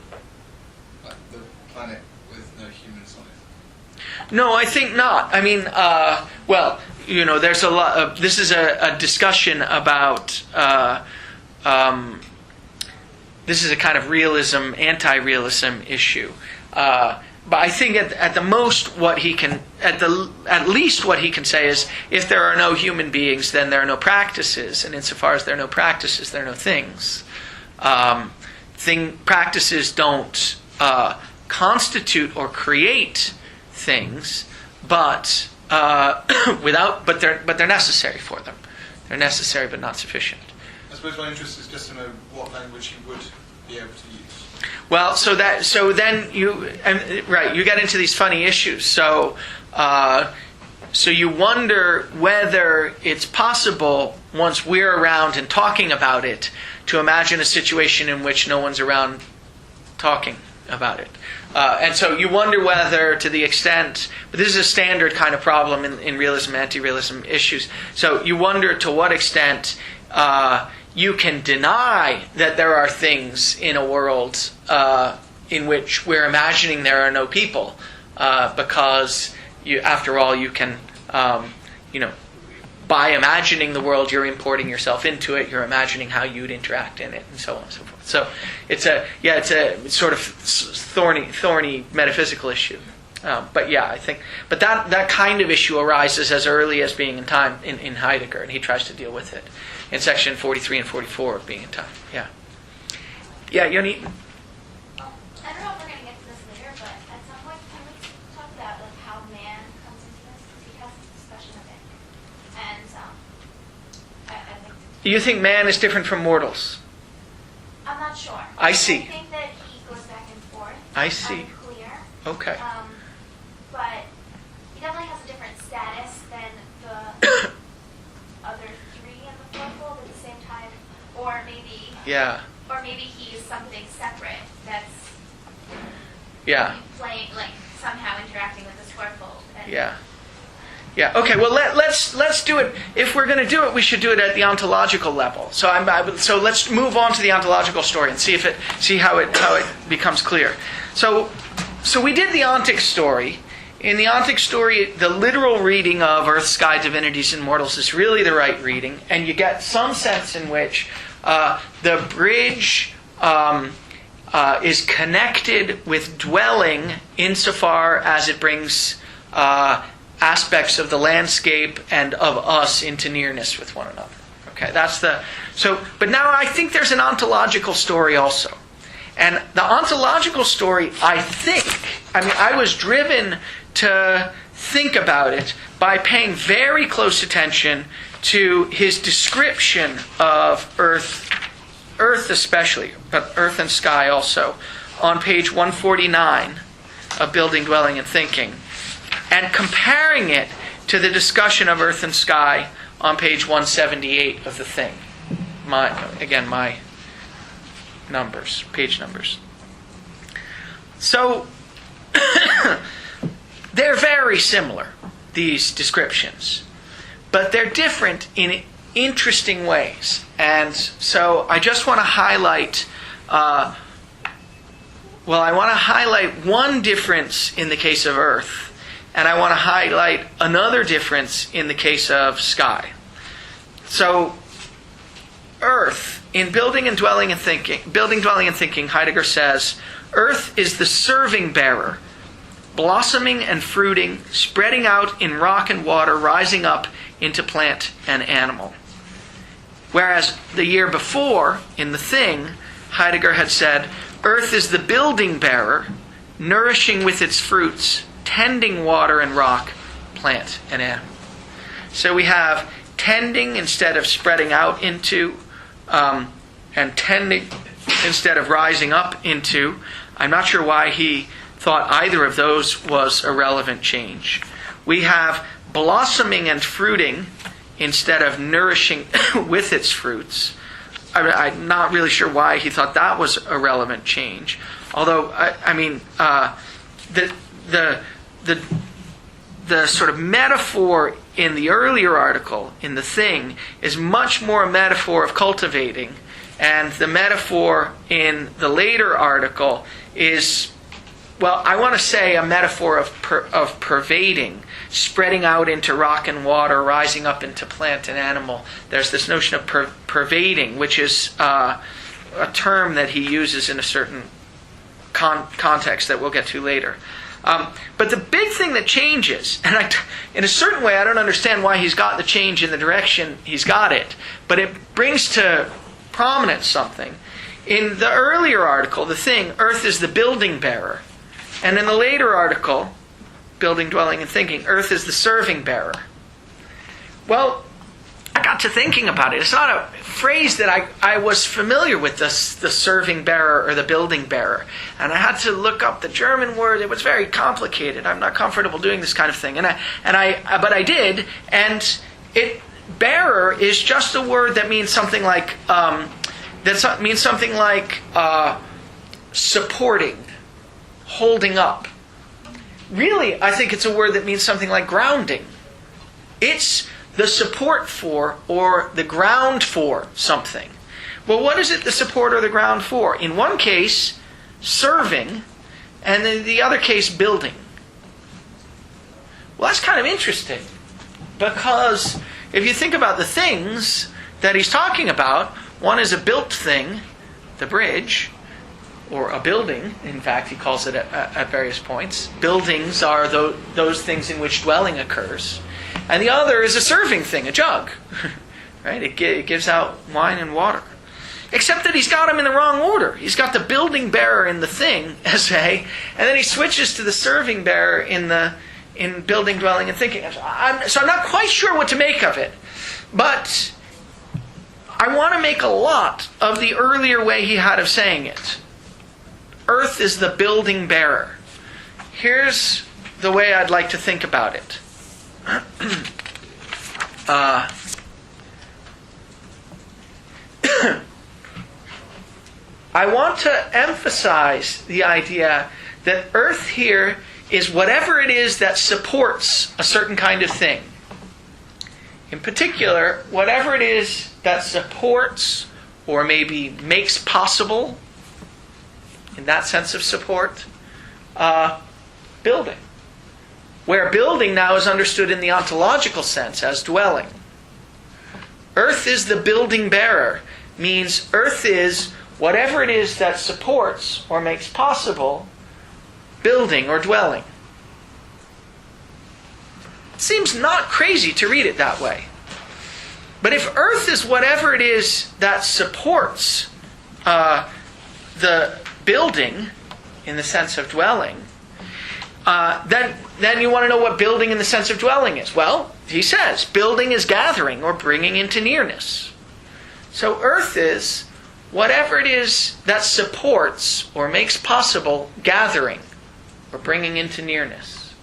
like the planet with no humans on it? No, I think not. I mean, well, there's a lot of, this is a discussion about, this is a kind of realism, anti-realism issue. But I think at the most what he can, at least what he can say is, if there are no human beings, then there are no practices. And insofar as there are no practices, there are no things. Practices don't constitute or create things, but they're necessary for them. They're necessary but not sufficient. I suppose my interest is just to know what language you would be able to use. Well, so then you get into these funny issues. So you wonder whether it's possible, once we're around and talking about it, to imagine a situation in which no one's around talking about it. And so you wonder whether, to the extent, but this is a standard kind of problem in realism, anti-realism issues. So you wonder to what extent you can deny that there are things in a world in which we're imagining there are no people, because after all, you can, by imagining the world, you're importing yourself into it. You're imagining how you'd interact in it, and so on and so forth. So it's a sort of thorny metaphysical issue. But yeah, I think, but that kind of issue arises as early as Being in Time in Heidegger, and he tries to deal with it in section 43 and 44 of Being in Time. Yeah. Yeah, Yoni? I don't know if we're going to get to this later, but at some point, can we talk about how man comes into this? Because he has this discussion of it. And I think... You think man is different from mortals? I'm not sure. I see. I think that he goes back and forth. I see. Unclear. Okay. But he definitely has a different status than the other three in the fourfold at the same time. Or maybe... Yeah. Or maybe he is something separate that's playing, somehow interacting with the fourfold. Yeah. Yeah. Okay. Well, let's do it. If we're going to do it, we should do it at the ontological level. So let's move on to the ontological story and see how it becomes clear. So we did the ontic story. In the ontic story, the literal reading of Earth, Sky, Divinities, and Mortals is really the right reading, and you get some sense in which the bridge is connected with dwelling insofar as it brings aspects of the landscape and of us into nearness with one another. Okay, but now I think there's an ontological story also. And the ontological story, I was driven to think about it by paying very close attention to his description of Earth especially, but Earth and Sky also, on page 149 of Building, Dwelling, and Thinking, and comparing it to the discussion of Earth and Sky on page 178 of the Thing. My numbers, page numbers. So, they're very similar, these descriptions, but they're different in interesting ways. And so I just want to highlight, I want to highlight one difference in the case of Earth, and I want to highlight another difference in the case of Sky. So, Earth, in Building, Dwelling, and Thinking, Heidegger says, Earth is the serving bearer, blossoming and fruiting, spreading out in rock and water, rising up into plant and animal. Whereas the year before, in The Thing, Heidegger had said, Earth is the building bearer, nourishing with its fruits, tending water and rock, plant and animal. So we have tending instead of spreading out into, and tending instead of rising up into. I'm not sure why he thought either of those was a relevant change. We have blossoming and fruiting instead of nourishing with its fruits. I'm not really sure why he thought that was a relevant change. Although, the sort of metaphor in the earlier article, in the thing, is much more a metaphor of cultivating, and the metaphor in the later article is, well, I want to say a metaphor of pervading, spreading out into rock and water, rising up into plant and animal. There's this notion of pervading, which is a term that he uses in a certain context that we'll get to later. But the big thing that changes, and in a certain way I don't understand why he's got the change in the direction he's got it, but it brings to prominence something. In the earlier article, the thing, Earth is the building bearer. And in the later article, building, dwelling, and thinking, Earth is the serving bearer. Well, I got to thinking about it. It's not a phrase that I was familiar with, the serving bearer or the building bearer. And I had to look up the German word. It was very complicated. I'm not comfortable doing this kind of thing. But I did. And bearer is just a word that means something like supporting, holding up. Really, I think it's a word that means something like grounding. It's the support for or the ground for something. Well, what is it the support or the ground for? In one case, serving, and in the other case, building. Well, that's kind of interesting, because if you think about the things that he's talking about, one is a built thing, the bridge, or a building. In fact, he calls it at various points. Buildings are those things in which dwelling occurs. And the other is a serving thing, a jug. Right? It gives out wine and water. Except that he's got them in the wrong order. He's got the building bearer in the thing, essay, and then he switches to the serving bearer in building, dwelling, and thinking. So I'm not quite sure what to make of it. But I want to make a lot of the earlier way he had of saying it. Earth is the building bearer. Here's the way I'd like to think about it. I want to emphasize the idea that Earth here is whatever it is that supports a certain kind of thing. In particular, whatever it is that supports or maybe makes possible, in that sense of support, building. Where building now is understood in the ontological sense as dwelling. Earth is the building bearer means Earth is whatever it is that supports or makes possible building or dwelling. It seems not crazy to read it that way. But if Earth is whatever it is that supports the building in the sense of dwelling, then you want to know what building in the sense of dwelling is. Well, he says, building is gathering or bringing into nearness. So Earth is whatever it is that supports or makes possible gathering or bringing into nearness.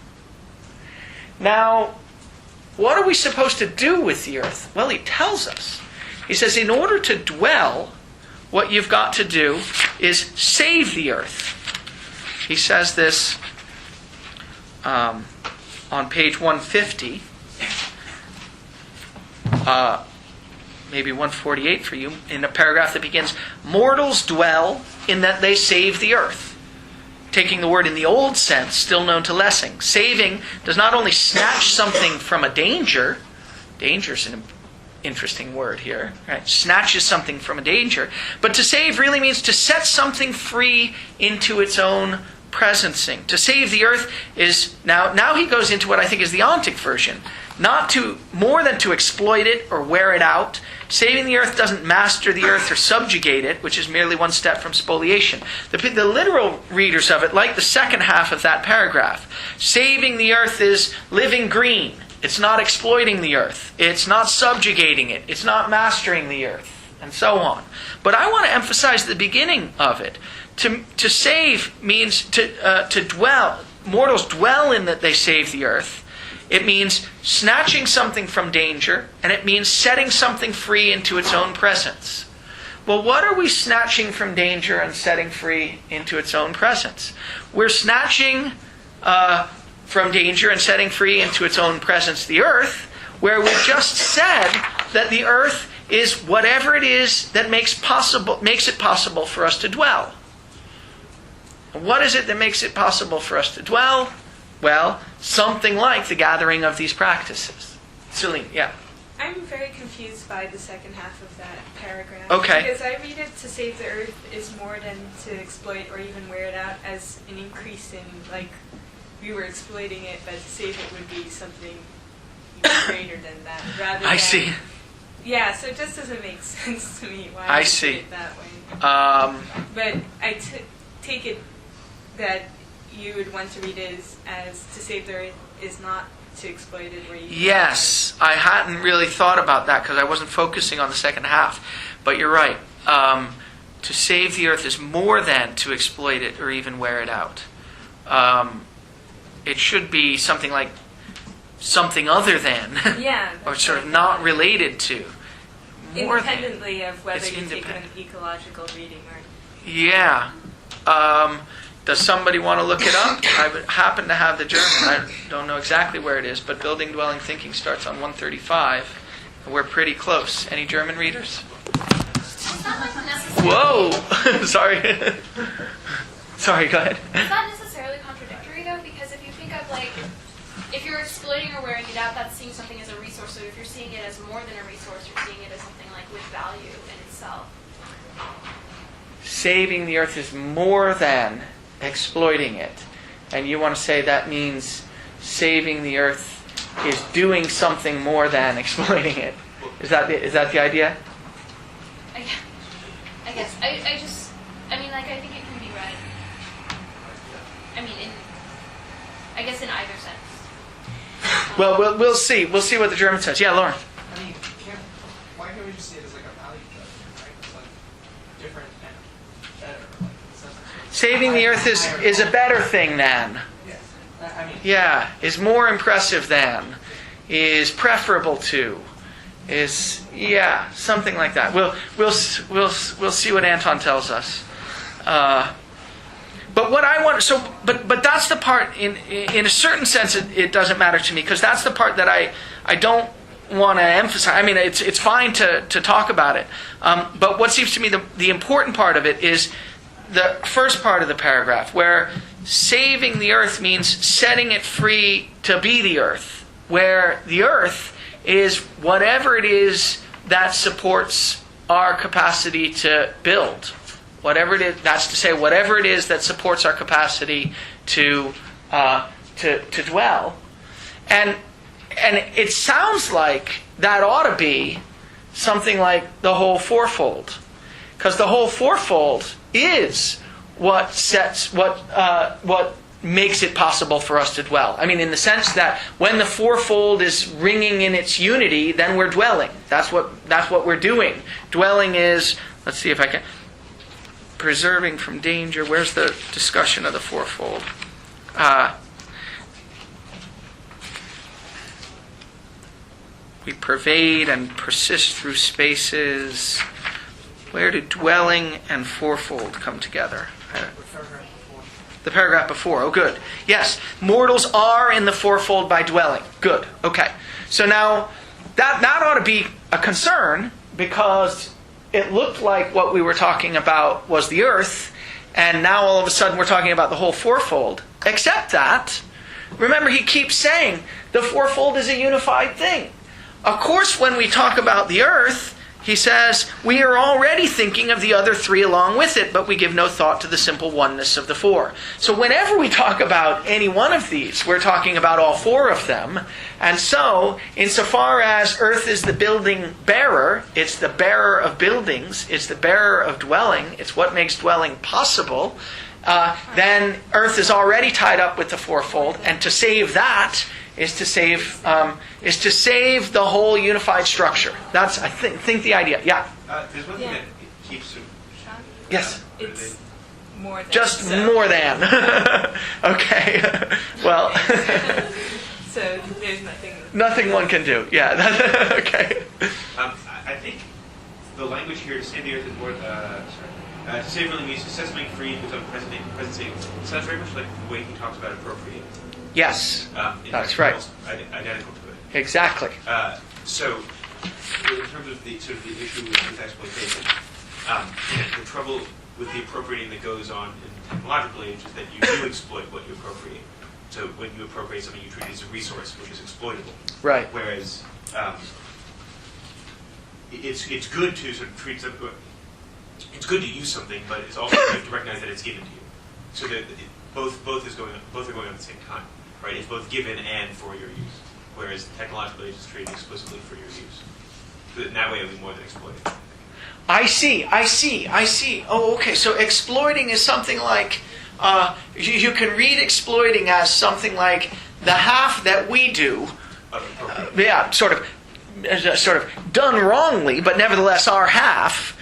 Now, what are we supposed to do with the Earth? Well, he tells us. He says, in order to dwell, what you've got to do is save the Earth. He says this on page 150, maybe 148 for you, in a paragraph that begins, mortals dwell in that they save the earth. Taking the word in the old sense, still known to Lessing. Saving does not only snatch something from a danger, danger is an interesting word here, right? Snatches something from a danger, but to save really means to set something free into its own presencing. To save the earth is, now he goes into what I think is the ontic version. Not to, more than to exploit it or wear it out. Saving the earth doesn't master the earth or subjugate it, which is merely one step from spoliation. The literal readers of it like the second half of that paragraph. Saving the earth is living green. It's not exploiting the earth. It's not subjugating it. It's not mastering the earth, and so on. But I want to emphasize the beginning of it. To save means to dwell. Mortals dwell in that they save the earth. It means snatching something from danger, and it means setting something free into its own presence. Well, what are we snatching from danger and setting free into its own presence? We're snatching from danger and setting free into its own presence the earth, where we just said that the earth is whatever it is that makes it possible for us to dwell. What is it that makes it possible for us to dwell? Well, something like the gathering of these practices. Celine, yeah. I'm very confused by the second half of that paragraph. Okay. Because I read it to save the earth is more than to exploit or even wear it out as an increase in, like, we were exploiting it, but to save it would be something even greater than that. Rather I than, see. Yeah, so it just doesn't make sense to me why I you see. put it that way. Um, But I take it that you would want to read it as to save the earth is not to exploit it. Where you Yes, I hadn't really thought about that because I wasn't focusing on the second half. But you're right. To save the earth is more than to exploit it or even wear it out. It should be something like something other than, Yeah. or sort of not related to. More independently of whether It's you take an independent. ecological reading or. Yeah. Does somebody want to look it up? I happen to have the German. I don't know exactly where it is, but Building Dwelling Thinking starts on 135. And we're pretty close. Any German readers? It's not like necessarily. Whoa! Sorry. Sorry, go ahead. It's not necessarily contradictory though, because if you think of like, if you're exploiting or wearing it out, that's seeing something as a resource. So if you're seeing it as more than a resource, you're seeing it as something like with value in itself. Saving the earth is more than exploiting it. And you want to say that means saving the earth is doing something more than exploiting it. Is that the idea? I guess. I mean, like, I think it can be read. I mean, I guess in either sense. Well, we'll see. We'll see what the German says. Yeah, Lauren. I mean, why can't we just see it as like a value judgment, right? It's like different and better. Like, it's not Saving the earth is a better thing than. Yes. I mean. Yeah, is more impressive than, is preferable to, is something like that. We'll see what Anton tells us. But what I want, but that's the part. In a certain sense, it doesn't matter to me because that's the part that I don't want to emphasize. I mean, it's fine to talk about it. But what seems to me the important part of it is the first part of the paragraph, where saving the earth means setting it free to be the earth, where the earth is whatever it is that supports our capacity to build. Whatever it is, that's to say, whatever it is that supports our capacity to dwell. And it sounds like that ought to be something like the whole fourfold. Because the whole fourfold is what makes it possible for us to dwell. I mean, in the sense that when the fourfold is ringing in its unity, then we're dwelling. That's what we're doing. Dwelling is, let's see if I can, preserving from danger. Where's the discussion of the fourfold? We pervade and persist through spaces. Where do dwelling and fourfold come together? The paragraph before. Oh, good. Yes, mortals are in the fourfold by dwelling. Good. Okay. So now, that ought to be a concern, because it looked like what we were talking about was the earth, and now all of a sudden we're talking about the whole fourfold. Except that, remember, he keeps saying the fourfold is a unified thing. Of course, when we talk about the earth, he says, we are already thinking of the other three along with it, but we give no thought to the simple oneness of the four. So whenever we talk about any one of these, we're talking about all four of them. And so, insofar as earth is the building bearer, it's the bearer of buildings, it's the bearer of dwelling, it's what makes dwelling possible, then earth is already tied up with the fourfold, and to save that is to save the whole unified structure. That's, I think the idea. Yeah. There's one thing that keeps. Yes. It's more than. Just more than. Okay. Well. So there's nothing. Nothing one can do. Yeah. Okay. I think the language here, to save the earth is more. To save really means to set something free into its own present state. It sounds very much like the way he talks about appropriate. Yes. That's right. Identical to it. Exactly. So, in terms of the sort of the issue with exploitation, the trouble with the appropriating that goes on in the technological age is that you do exploit what you appropriate. So when you appropriate something, you treat it as a resource, which is exploitable. Right. Whereas it's good to sort of treat something. It's good to use something, but it's also you have to recognize that it's given to you. So that both are going on at the same time, right? It's both given and for your use. Whereas the technological age is treated explicitly for your use. So in that way, it'll be more than exploited. I see. Oh, okay. So exploiting is something like, you can read exploiting as something like the half that we do, sort of done wrongly, but nevertheless our half,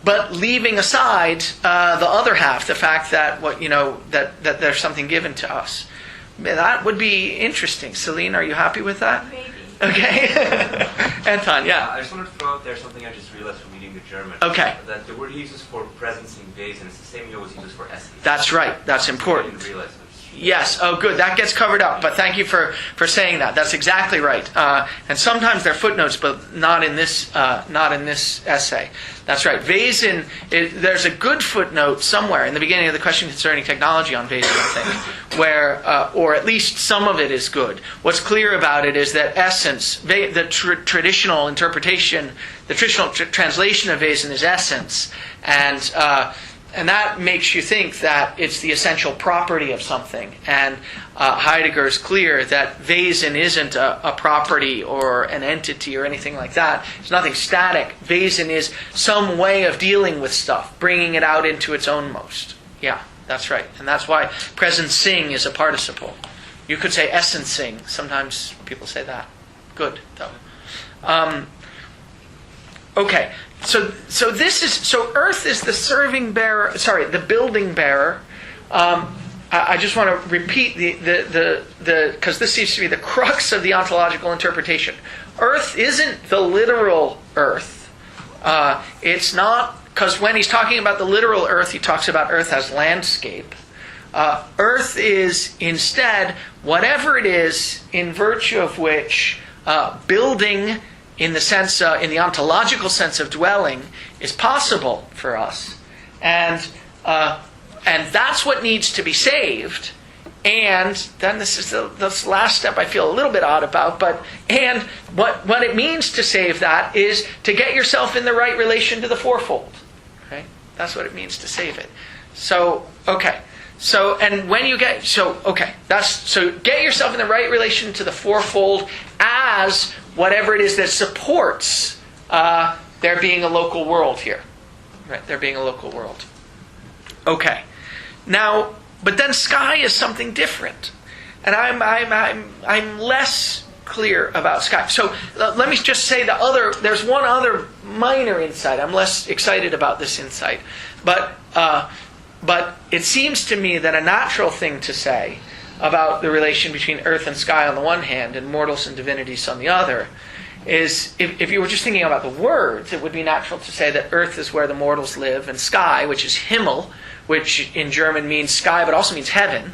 but leaving aside the other half, the fact that that there's something given to us. That would be interesting. Celine, are you happy with that? Maybe. Okay. Anton, yeah. I just wanted to throw out there something I just realized from reading the German. Okay. That the word he uses for presence in Wesen is the same he always uses for Essen. That's right. That's important. I didn't realize it. Yes. Oh, good. That gets covered up. But thank you for saying that. That's exactly right. And sometimes they're footnotes, but not in this essay. That's right. Wesen. There's a good footnote somewhere in the beginning of the question concerning technology on Wesen, I think, where, or at least some of it is good. What's clear about it is that essence, the traditional interpretation, the traditional translation of Wesen is essence, and that makes you think that it's the essential property of something. And Heidegger is clear that Wesen isn't a property or an entity or anything like that. It's nothing static. Wesen is some way of dealing with stuff, bringing it out into its own most. Yeah, that's right. And that's why presencing is a participle. You could say essencing. Sometimes people say that. Good, though. Okay. So Earth is the serving bearer. Sorry, the building bearer. I just want to repeat the because this seems to be the crux of the ontological interpretation. Earth isn't the literal Earth. It's not, because when he's talking about the literal Earth, he talks about Earth as landscape. Earth is instead whatever it is in virtue of which building, in the sense, in the ontological sense of dwelling, is possible for us, and that's what needs to be saved. And then this is this last step I feel a little bit odd about, and what it means to save that is to get yourself in the right relation to the fourfold. Okay, that's what it means to save it. So okay. So, and when you get, get yourself in the right relation to the fourfold as whatever it is that supports there being a local world here. Right, there being a local world. Okay. Now, but then sky is something different. And I'm less clear about sky. So let me just say there's one other minor insight. I'm less excited about this insight. But it seems to me that a natural thing to say about the relation between earth and sky on the one hand and mortals and divinities on the other is, if you were just thinking about the words, it would be natural to say that earth is where the mortals live, and sky, which is Himmel, which in German means sky but also means heaven,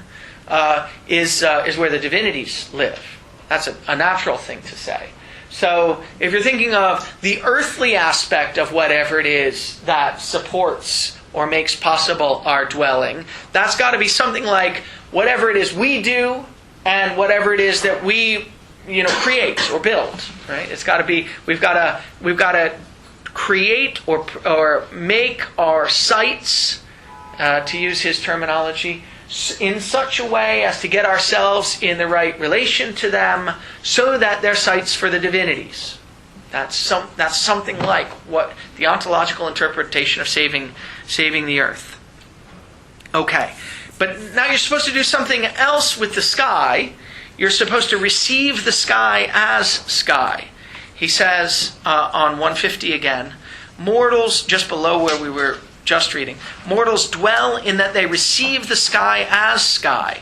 is where the divinities live. That's a natural thing to say. So if you're thinking of the earthly aspect of whatever it is that supports or makes possible our dwelling, that's got to be something like whatever it is we do and whatever it is that we create or build. Right? It's got to be we've got to create or make our sites, to use his terminology, in such a way as to get ourselves in the right relation to them, so that they're sites for the divinities. That's something like what the ontological interpretation of saving the earth. Okay, but now you're supposed to do something else with the sky. You're supposed to receive the sky as sky. He says on 150 again, mortals, just below where we were just reading, mortals dwell in that they receive the sky as sky.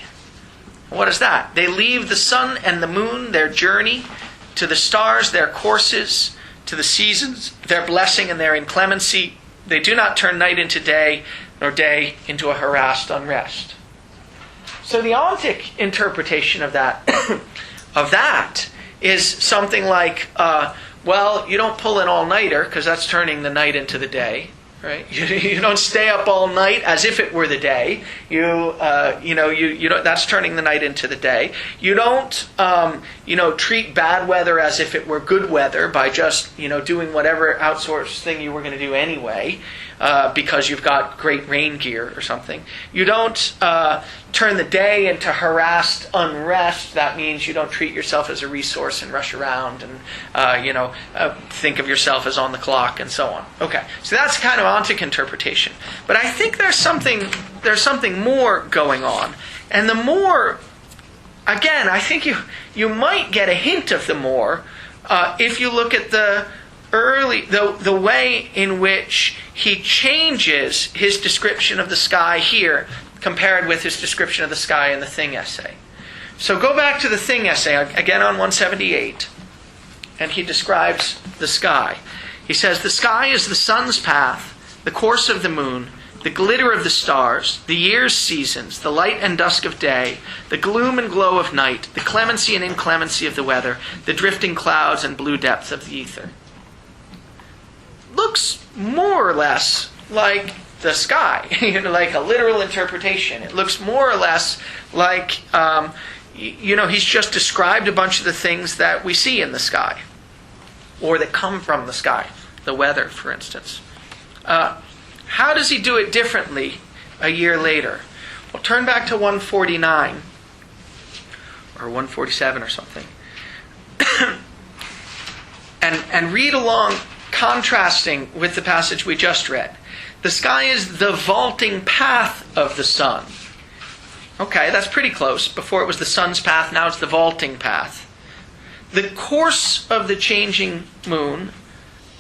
What is that? They leave the sun and the moon their journey, to the stars their courses, to the seasons their blessing and their inclemency. They do not turn night into day, nor day into a harassed unrest. So the ontic interpretation of that is something like, well, you don't pull an all-nighter because that's turning the night into the day, right? You don't stay up all night as if it were the day. You don't, that's turning the night into the day. You don't, treat bad weather as if it were good weather by just, doing whatever outsourced thing you were going to do anyway, because you've got great rain gear or something. You don't turn the day into harassed unrest. That means you don't treat yourself as a resource and rush around and, think of yourself as on the clock and so on. Okay, so that's kind of ontic interpretation. But I think there's something more going on. And the more, again, I think you might get a hint of the more if you look at the way in which he changes his description of the sky here compared with his description of the sky in the Thing essay. So go back to the Thing essay, again on 178, and he describes the sky. He says, "The sky is the sun's path, the course of the moon, the glitter of the stars, the year's seasons, the light and dusk of day, the gloom and glow of night, the clemency and inclemency of the weather, the drifting clouds and blue depth of the ether." Looks more or less like the sky, like a literal interpretation. It looks more or less like, he's just described a bunch of the things that we see in the sky, or that come from the sky, the weather, for instance. How does he do it differently a year later? Well, turn back to 149, or 147 or something, and read along, contrasting with the passage we just read. The sky is the vaulting path of the sun. Okay, that's pretty close. Before it was the sun's path, now it's the vaulting path. The course of the changing moon,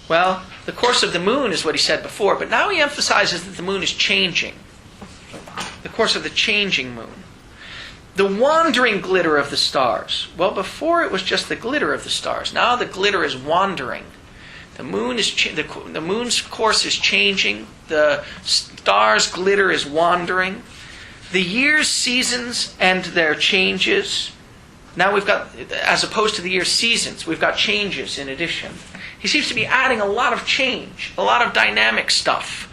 well, the course of the moon is what he said before, but now he emphasizes that the moon is changing. The course of the changing moon. The wandering glitter of the stars. Well, before it was just the glitter of the stars. Now the glitter is wandering. The moon is the moon's course is changing. The stars' glitter is wandering. The year's seasons and their changes. Now we've got, as opposed to the year's seasons, we've got changes in addition. He seems to be adding a lot of change, a lot of dynamic stuff.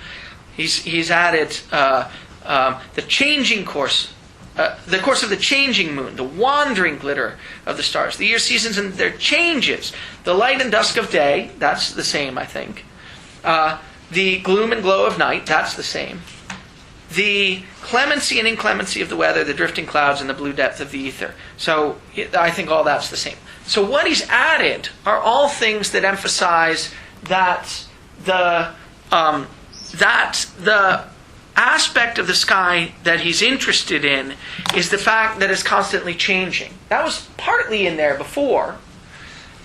He's added the changing course, the course of the changing moon, the wandering glitter of the stars, the year seasons and their changes, the light and dusk of day, that's the same, I think. The gloom and glow of night, that's the same. The clemency and inclemency of the weather, the drifting clouds, and the blue depth of the ether. So I think all that's the same. So what he's added are all things that emphasize that the aspect of the sky that he's interested in is the fact that it's constantly changing. That was partly in there before,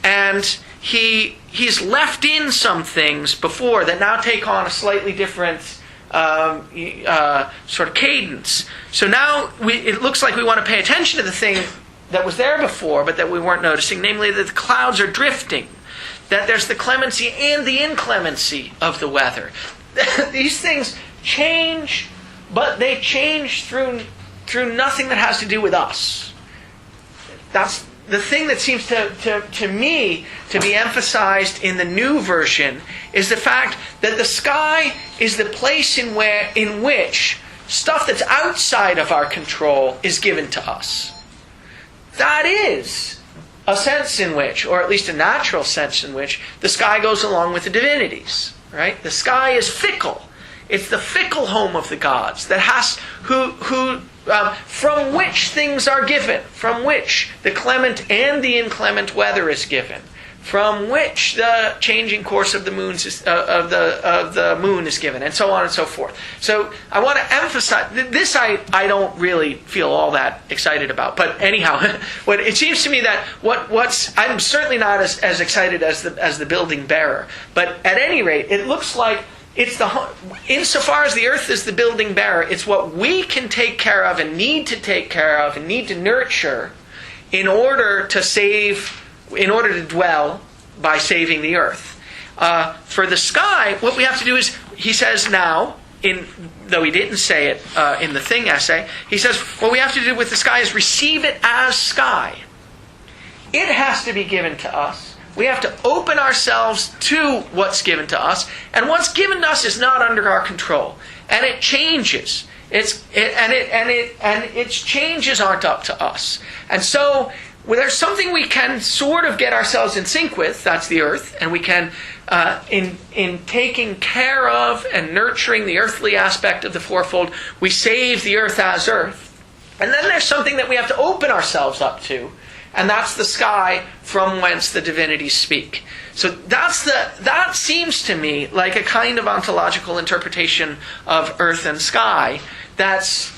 and he's left in some things before that now take on a slightly different sort of cadence. So now it looks like we want to pay attention to the thing that was there before, but that we weren't noticing, namely that the clouds are drifting, that there's the clemency and the inclemency of the weather. These things change, but they change through nothing that has to do with us. That's the thing that seems to me to be emphasized in the new version is the fact that the sky is the place in which stuff that's outside of our control is given to us. That is a sense in which, or at least a natural sense in which, the sky goes along with the divinities. Right? The sky is fickle. It's the fickle home of the gods that from which things are given, from which the clement and the inclement weather is given, from which the changing course of the moon is given, and so on and so forth. So I want to emphasize this. I don't really feel all that excited about, but anyhow, it seems to me that I'm certainly not as excited as the building bearer. But at any rate, it looks like it's insofar as the earth is the building bearer, it's what we can take care of and need to take care of and need to nurture in order to dwell by saving the earth. For the sky, what we have to do is, he says now, though he didn't say it in the Thing essay, he says what we have to do with the sky is receive it as sky. it has to be given to us. We have to open ourselves to what's given to us, and what's given to us is not under our control, and it changes. Its changes aren't up to us, and so there's something we can sort of get ourselves in sync with. That's the earth, and we can, in taking care of and nurturing the earthly aspect of the fourfold, we save the earth as earth. And then there's something that we have to open ourselves up to, and that's the sky from whence the divinities speak. So that seems to me like a kind of ontological interpretation of earth and sky that's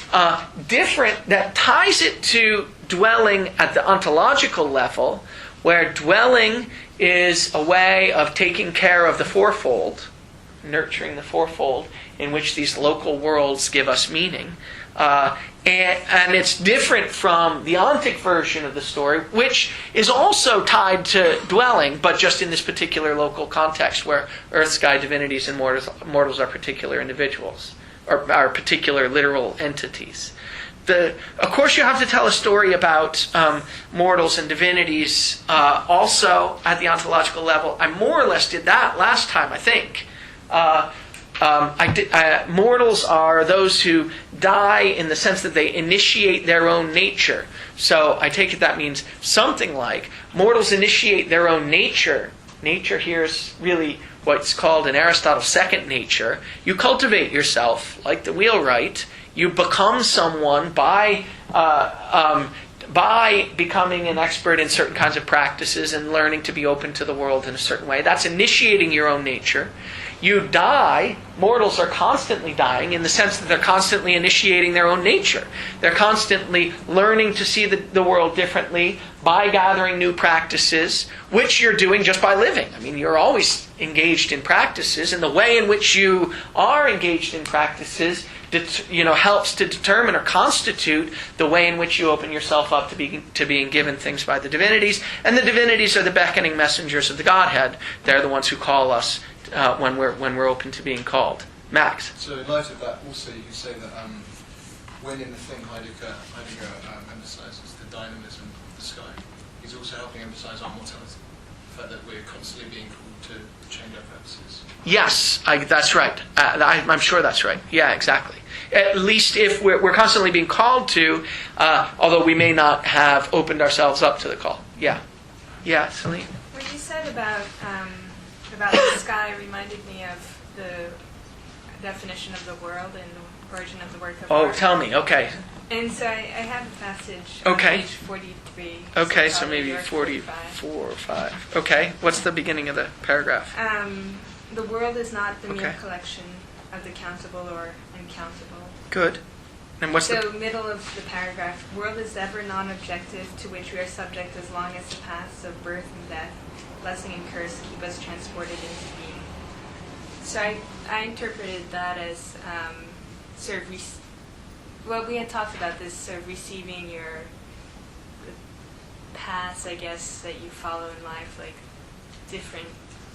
different, that ties it to dwelling at the ontological level, where dwelling is a way of taking care of the fourfold, nurturing the fourfold, in which these local worlds give us meaning. And it's different from the ontic version of the story, which is also tied to dwelling, but just in this particular local context where earth, sky, divinities, and mortals are particular individuals, or are particular literal entities. Of course, you have to tell a story about mortals and divinities also at the ontological level. I more or less did that last time, I think. Mortals are those who die in the sense that they initiate their own nature. So I take it that means something like mortals initiate their own nature. Nature here is really what's called in Aristotle second nature. You cultivate yourself like the wheelwright. You become someone by becoming an expert in certain kinds of practices and learning to be open to the world in a certain way. That's initiating your own nature. You die. Mortals are constantly dying in the sense that they're constantly initiating their own nature. They're constantly learning to see the world differently by gathering new practices, which you're doing just by living. I mean, you're always engaged in practices, and the way in which you are engaged in practices helps to determine or constitute the way in which you open yourself up to being given things by the divinities. And the divinities are the beckoning messengers of the Godhead. They're the ones who call us when we're open to being called. Max. So in light of that, also you say that when in the thing Heidegger emphasizes the dynamism of the sky, he's also helping emphasize our mortality, the fact that we're constantly being called to change our practices. Yes, that's right. I'm sure that's right. Yeah, exactly. At least if we're constantly being called to, although we may not have opened ourselves up to the call. Yeah. Yeah, Celine? What you said about the sky reminded me of the definition of the world and the origin of the work of art. Oh, tell me. Okay. And so I have a passage on page 43. Okay, so maybe 44 or 5. Okay, what's the beginning of the paragraph? The world is not the mere collection of the countable or uncountable. Good. And what's so middle of the paragraph, world is ever non-objective to which we are subject as long as the paths of birth and death, blessing and curse keep us transported into being. So I interpreted that as sort of, we had talked about this sort of receiving your paths, I guess, that you follow in life, like different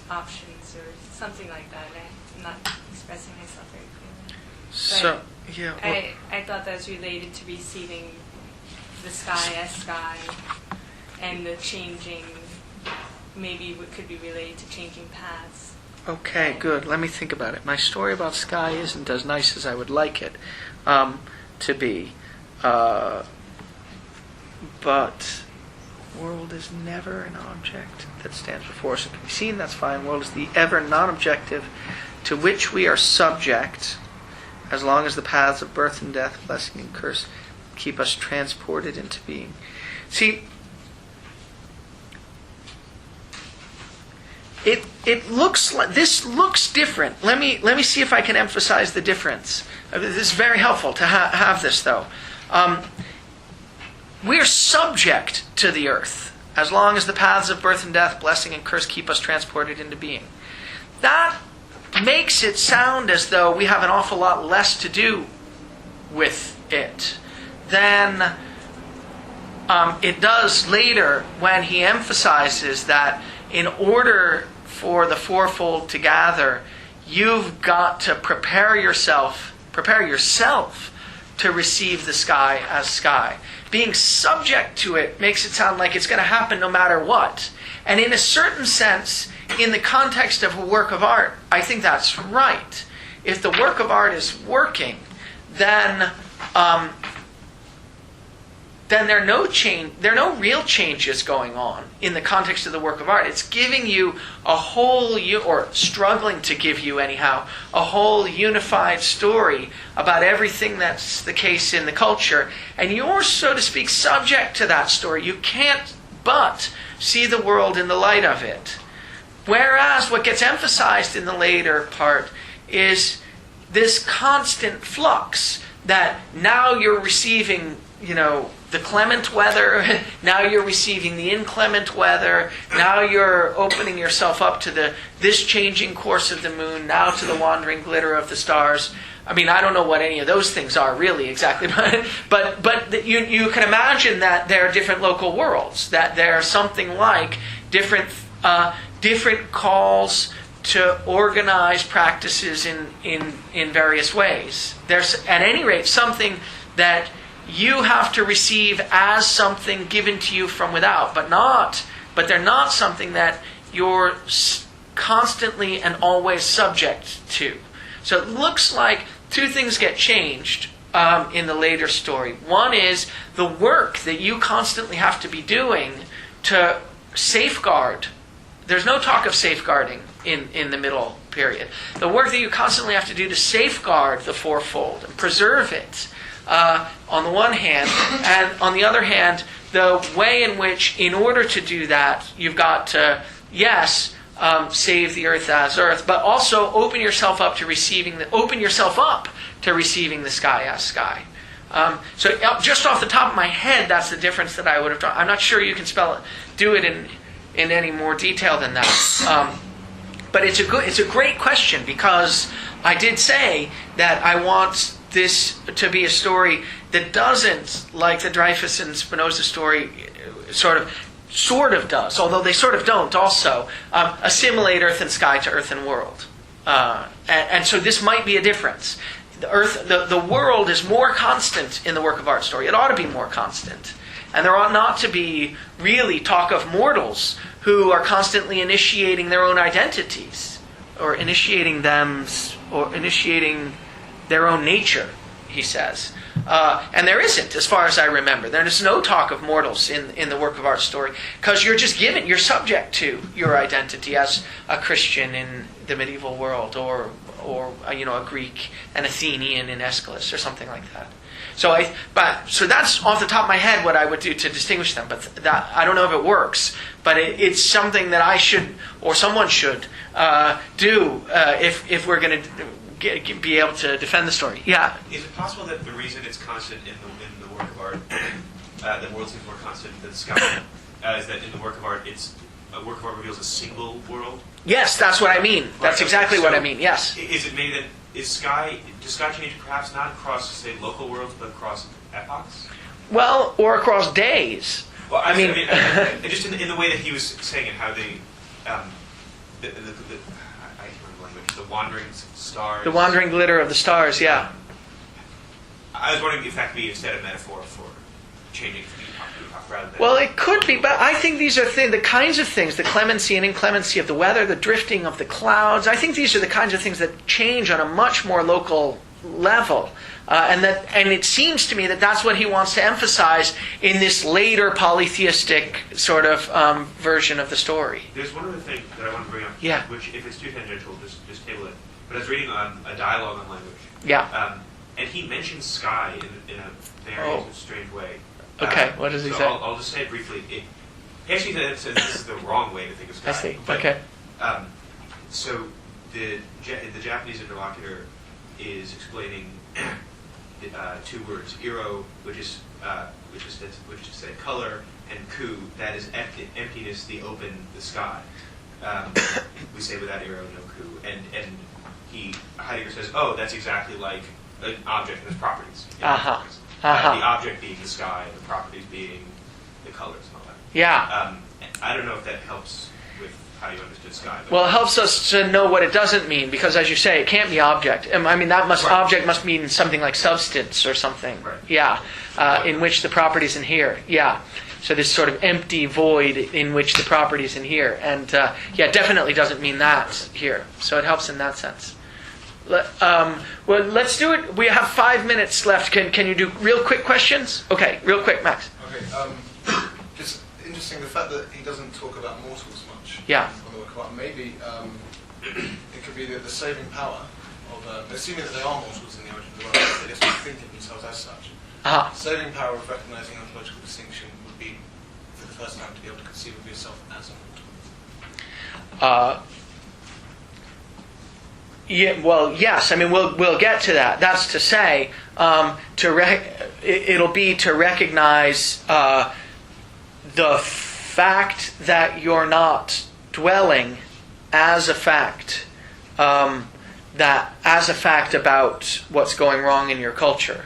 options or something like that. I'm not expressing myself very clearly. So, yeah. Well, I thought that was related to receiving the sky as sky, and the changing, maybe what could be related to changing paths. Okay, good. Let me think about it. My story about sky isn't as nice as I would like it to be. But world is never an object that stands before us and can be seen. That's fine. World is the ever non-objective to which we are subject as long as the paths of birth and death, blessing and curse keep us transported into being. See, it looks like this looks different. Let me see if I can emphasize the difference. This is very helpful to have this though. We're subject to the earth as long as the paths of birth and death, blessing and curse keep us transported into being. That makes it sound as though we have an awful lot less to do with it than it does later when he emphasizes that in order for the fourfold to gather, you've got to prepare yourself to receive the sky as sky. Being subject to it makes it sound like it's going to happen no matter what. And in a certain sense, in the context of a work of art, I think that's right. If the work of art is working, then there are no real changes going on in the context of the work of art. It's giving you a whole, or struggling to give you anyhow, a whole unified story about everything that's the case in the culture. And you're, so to speak, subject to that story. You can't but see the world in the light of it. Whereas what gets emphasized in the later part is this constant flux that now you're receiving, the clement weather, now you're receiving the inclement weather, now you're opening yourself up to this changing course of the moon, now to the wandering glitter of the stars. I mean, I don't know what any of those things are really exactly, but you can imagine that there are different local worlds, that there are something like different calls to organize practices in various ways. There's, at any rate, something that you have to receive as something given to you from without, but they're not something that you're constantly and always subject to. So it looks like two things get changed in the later story. One is the work that you constantly have to be doing to safeguard. There's no talk of safeguarding in the middle period. The work that you constantly have to do to safeguard the fourfold and preserve it, on the one hand, and on the other hand, the way in which, in order to do that, you've got to, save the earth as earth, but also open yourself up to receiving the sky as sky. So just off the top of my head, that's the difference that I would have drawn. I'm not sure you can do it in any more detail than that. But it's a great question, because I did say that I want this to be a story that doesn't, like the Dreyfus and Spinoza story, sort of does, although they sort of don't also, assimilate earth and sky to earth and world. And so this might be a difference. The world is more constant in the work of art story. It ought to be more constant. And there ought not to be really talk of mortals who are constantly initiating their own identities, or initiating their own nature, he says. And there isn't, as far as I remember. There is no talk of mortals in the work of art story, because you're subject to your identity as a Christian in the medieval world, or a Greek, an Athenian in Aeschylus, or something like that. So that's off the top of my head what I would do to distinguish them. But I don't know if it works. But it's something that I should, or someone should, do if we're going to be able to defend the story. Yeah. Is it possible that the reason it's constant in the work of art, the world seems more constant than the sky, is that in the work of art, a work of art reveals a single world? Yes, that's what I mean. That's exactly what I mean. Yes. Is it maybe that does sky change perhaps not across, say, local worlds, but across epochs? Well, or across days. Well, I mean just in the way that he was saying it, how I can't remember language, the wandering stars. The wandering glitter of the stars, yeah. I was wondering if that could be instead a metaphor for changing from epoch rather than... Well, it could be, but I think these are the kinds of things, the clemency and inclemency of the weather, the drifting of the clouds. I think these are the kinds of things that change on a much more local level. And it seems to me that that's what he wants to emphasize in this later polytheistic sort of version of the story. There's one other thing that I want to bring up, which, if it's too tangential, just table it. But I was reading on a dialogue on language. Yeah. And he mentions sky in a very strange way. Okay, what does he say? I'll just say it briefly. He actually says this is the wrong way to think of sky. I see. But, okay. So the Japanese interlocutor is explaining two words: iro, which is to say color, and ku, that is emptiness, the open, the sky. We say without iro, no ku, and Heidegger says, oh, that's exactly like an object and its properties. The object being the sky, and the properties being the colors and all that. Yeah. I don't know if that helps with how you understood sky. But Well, it helps us to know what it doesn't mean, because as you say, it can't be object. I mean, object must mean something like substance or something. Right. Yeah, in which the properties inhere. Yeah. So this sort of empty void in which the properties inhere. And it definitely doesn't mean that here. So it helps in that sense. Well, let's do it. We have 5 minutes left. Can you do real quick questions? Okay, real quick, Max. Okay, just interesting the fact that he doesn't talk about mortals much. Yeah. On the work of art. Maybe it could be that the saving power of, assuming that they are mortals in the origin of the world, they just don't think of themselves as such. Uh-huh. Saving power of recognizing ontological distinction would be, for the first time, to be able to conceive of yourself as a mortal. Yeah, well, yes. I mean, we'll get to that. That's to say, it'll be to recognize the fact that you're not dwelling as a fact, about what's going wrong in your culture.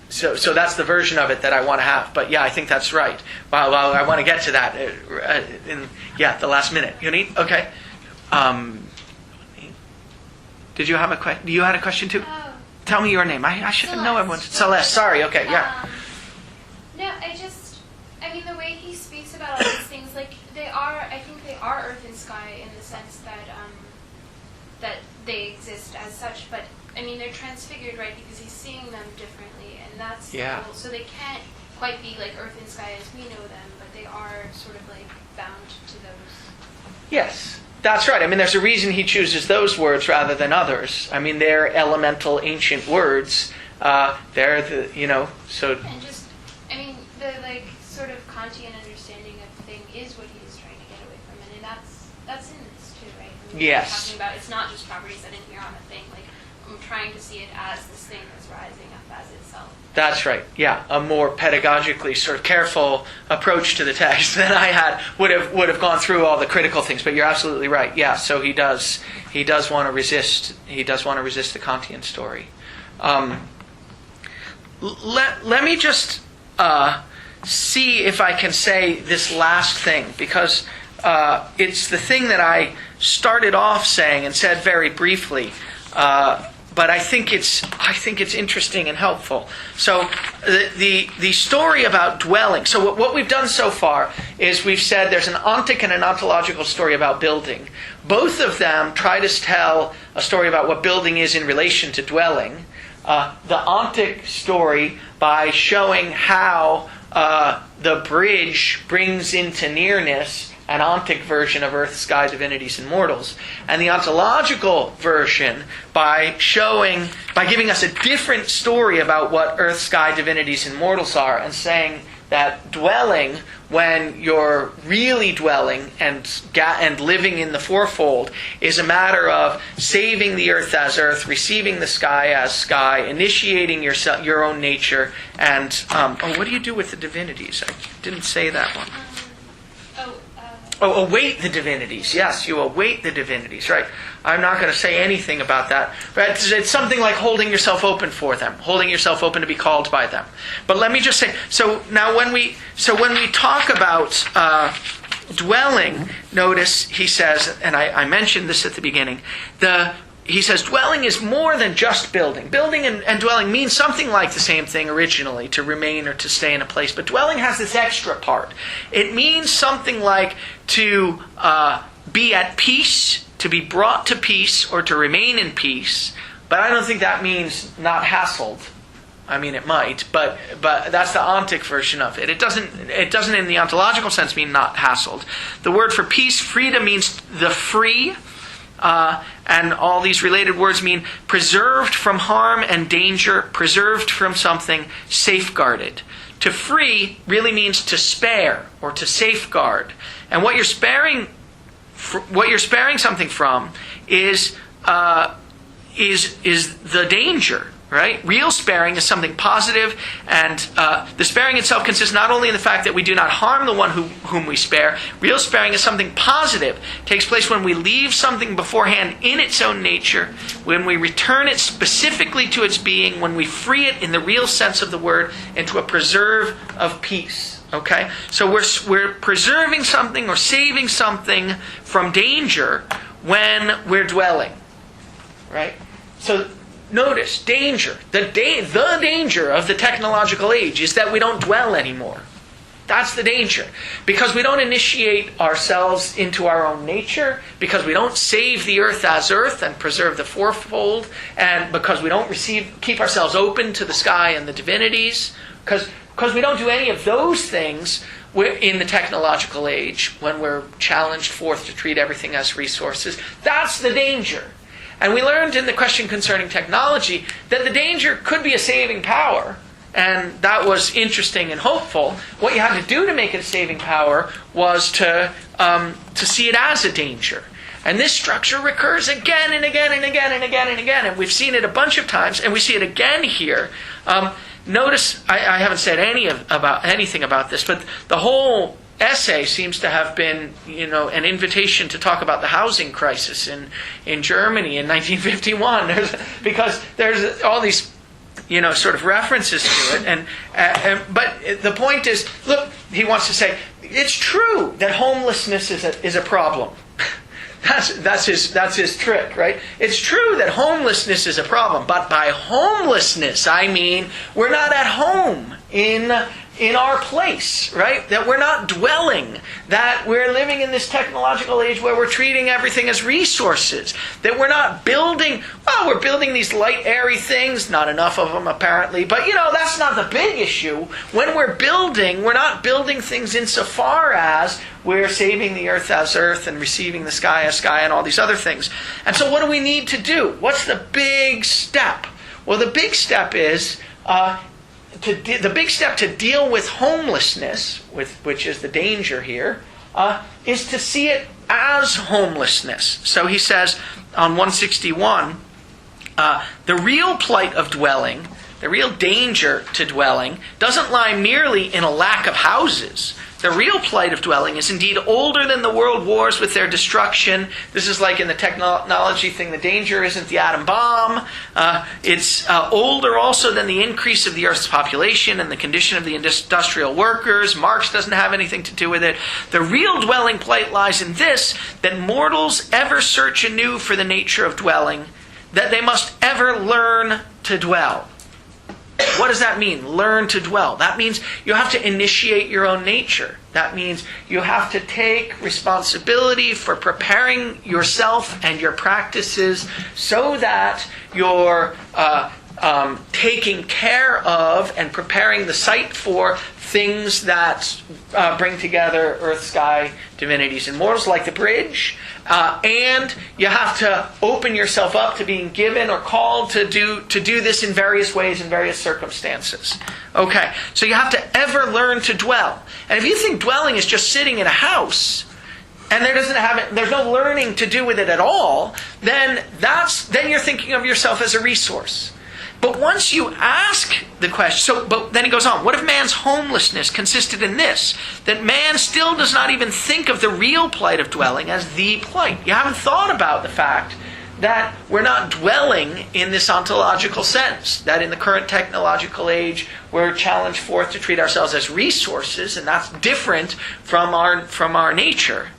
So that's the version of it that I want to have. But yeah, I think that's right. Well, I want to get to that in the last minute. You need? Okay. Did you have a question? You had a question too? Tell me your name. I should know everyone's. Celeste. Sorry. Okay. Yeah. No, I mean, the way he speaks about all these things, like, I think they are earth and sky in the sense that, that they exist as such, but, I mean, they're transfigured, right, because he's seeing them differently, and that's cool. So they can't quite be like earth and sky as we know them, but they are sort of, like, bound to those. Yes. That's right. I mean, there's a reason he chooses those words rather than others. I mean, they're elemental ancient words. They're so. And just, I mean, the sort of Kantian understanding of the thing is what he is trying to get away from, and that's in this too, right? I mean, yes. We're talking about it's not just properties that inhere on a thing. Like, I'm trying to see it as this thing that's rising up as itself. That's right. Yeah, a more pedagogically sort of careful approach to the text than I had would have gone through all the critical things. But you're absolutely right. Yeah, so he does want to resist. He does want to resist the Kantian story. Let me just see if I can say this last thing, because it's the thing that I started off saying and said very briefly. But I think it's interesting and helpful. So the story about dwelling. So what we've done so far is we've said there's an ontic and an ontological story about building. Both of them try to tell a story about what building is in relation to dwelling. The ontic story by showing how the bridge brings into nearness an ontic version of earth, sky, divinities, and mortals. And the ontological version by giving us a different story about what earth, sky, divinities, and mortals are, and saying that dwelling, when you're really dwelling and living in the fourfold, is a matter of saving the earth as earth, receiving the sky as sky, initiating your own nature, and what do you do with the divinities? I didn't say that one. Await the divinities. Yes, you await the divinities. Right. I'm not going to say anything about that. But it's something like holding yourself open for them, holding yourself open to be called by them. But let me just say. So now, when we talk about dwelling, notice he says, and I mentioned this at the beginning. He says dwelling is more than just building. Building and dwelling mean something like the same thing originally, to remain or to stay in a place. But dwelling has this extra part. It means something like to be at peace, to be brought to peace, or to remain in peace. But I don't think that means not hassled. I mean, it might, but that's the ontic version of it. It doesn't in the ontological sense mean not hassled. The word for peace, freedom, means the free. And all these related words mean preserved from harm and danger, preserved from something, safeguarded. To free really means to spare or to safeguard. And what you're sparing something from is the danger. Right? Real sparing is something positive, and the sparing itself consists not only in the fact that we do not harm the one whom we spare. Real sparing is something positive. It takes place when we leave something beforehand in its own nature, when we return it specifically to its being, when we free it in the real sense of the word into a preserve of peace. Okay? So we're preserving something or saving something from danger when we're dwelling. Right? So notice, danger. The danger of the technological age is that we don't dwell anymore. That's the danger. Because we don't initiate ourselves into our own nature, because we don't save the earth as earth and preserve the fourfold, and because we don't keep ourselves open to the sky and the divinities, because we don't do any of those things in the technological age when we're challenged forth to treat everything as resources. That's the danger. And we learned in the question concerning technology that the danger could be a saving power. And that was interesting and hopeful. What you had to do to make it a saving power was to see it as a danger. And this structure recurs again and again and again and again and again. And we've seen it a bunch of times, and we see it again here. Notice, I haven't said anything about this, but the whole essay seems to have been, an invitation to talk about the housing crisis in Germany in 1951. Because there's all these sort of references to it, but the point is, look, he wants to say it's true that homelessness is a problem. That's his trick, right? It's true that homelessness is a problem, but by homelessness I mean we're not at home in our place, right? That we're not dwelling, that we're living in this technological age where we're treating everything as resources, that we're not building, we're building these light, airy things, not enough of them apparently, but that's not the big issue. When we're building, we're not building things insofar as we're saving the earth as earth and receiving the sky as sky and all these other things. And so what do we need to do? What's the big step? Well, the big step is the big step to deal with homelessness, which is the danger here, is to see it as homelessness. So he says on 161, the real plight of dwelling, the real danger to dwelling, doesn't lie merely in a lack of houses. The real plight of dwelling is indeed older than the world wars with their destruction. This is like in the technology thing, the danger isn't the atom bomb. It's older also than the increase of the Earth's population and the condition of the industrial workers. Marx doesn't have anything to do with it. The real dwelling plight lies in this, that mortals ever search anew for the nature of dwelling, that they must ever learn to dwell. What does that mean? Learn to dwell. That means you have to initiate your own nature. That means you have to take responsibility for preparing yourself and your practices so that you're taking care of and preparing the site for things that bring together earth, sky, divinities, and mortals, like the bridge. And you have to open yourself up to being given or called to do this in various ways in various circumstances. Okay, so you have to ever learn to dwell. And if you think dwelling is just sitting in a house, and there's no learning to do with it at all, then you're thinking of yourself as a resource. But once you ask the question, but then he goes on, what if man's homelessness consisted in this, that man still does not even think of the real plight of dwelling as the plight? You haven't thought about the fact that we're not dwelling in this ontological sense, that in the current technological age we're challenged forth to treat ourselves as resources, and that's different from our nature.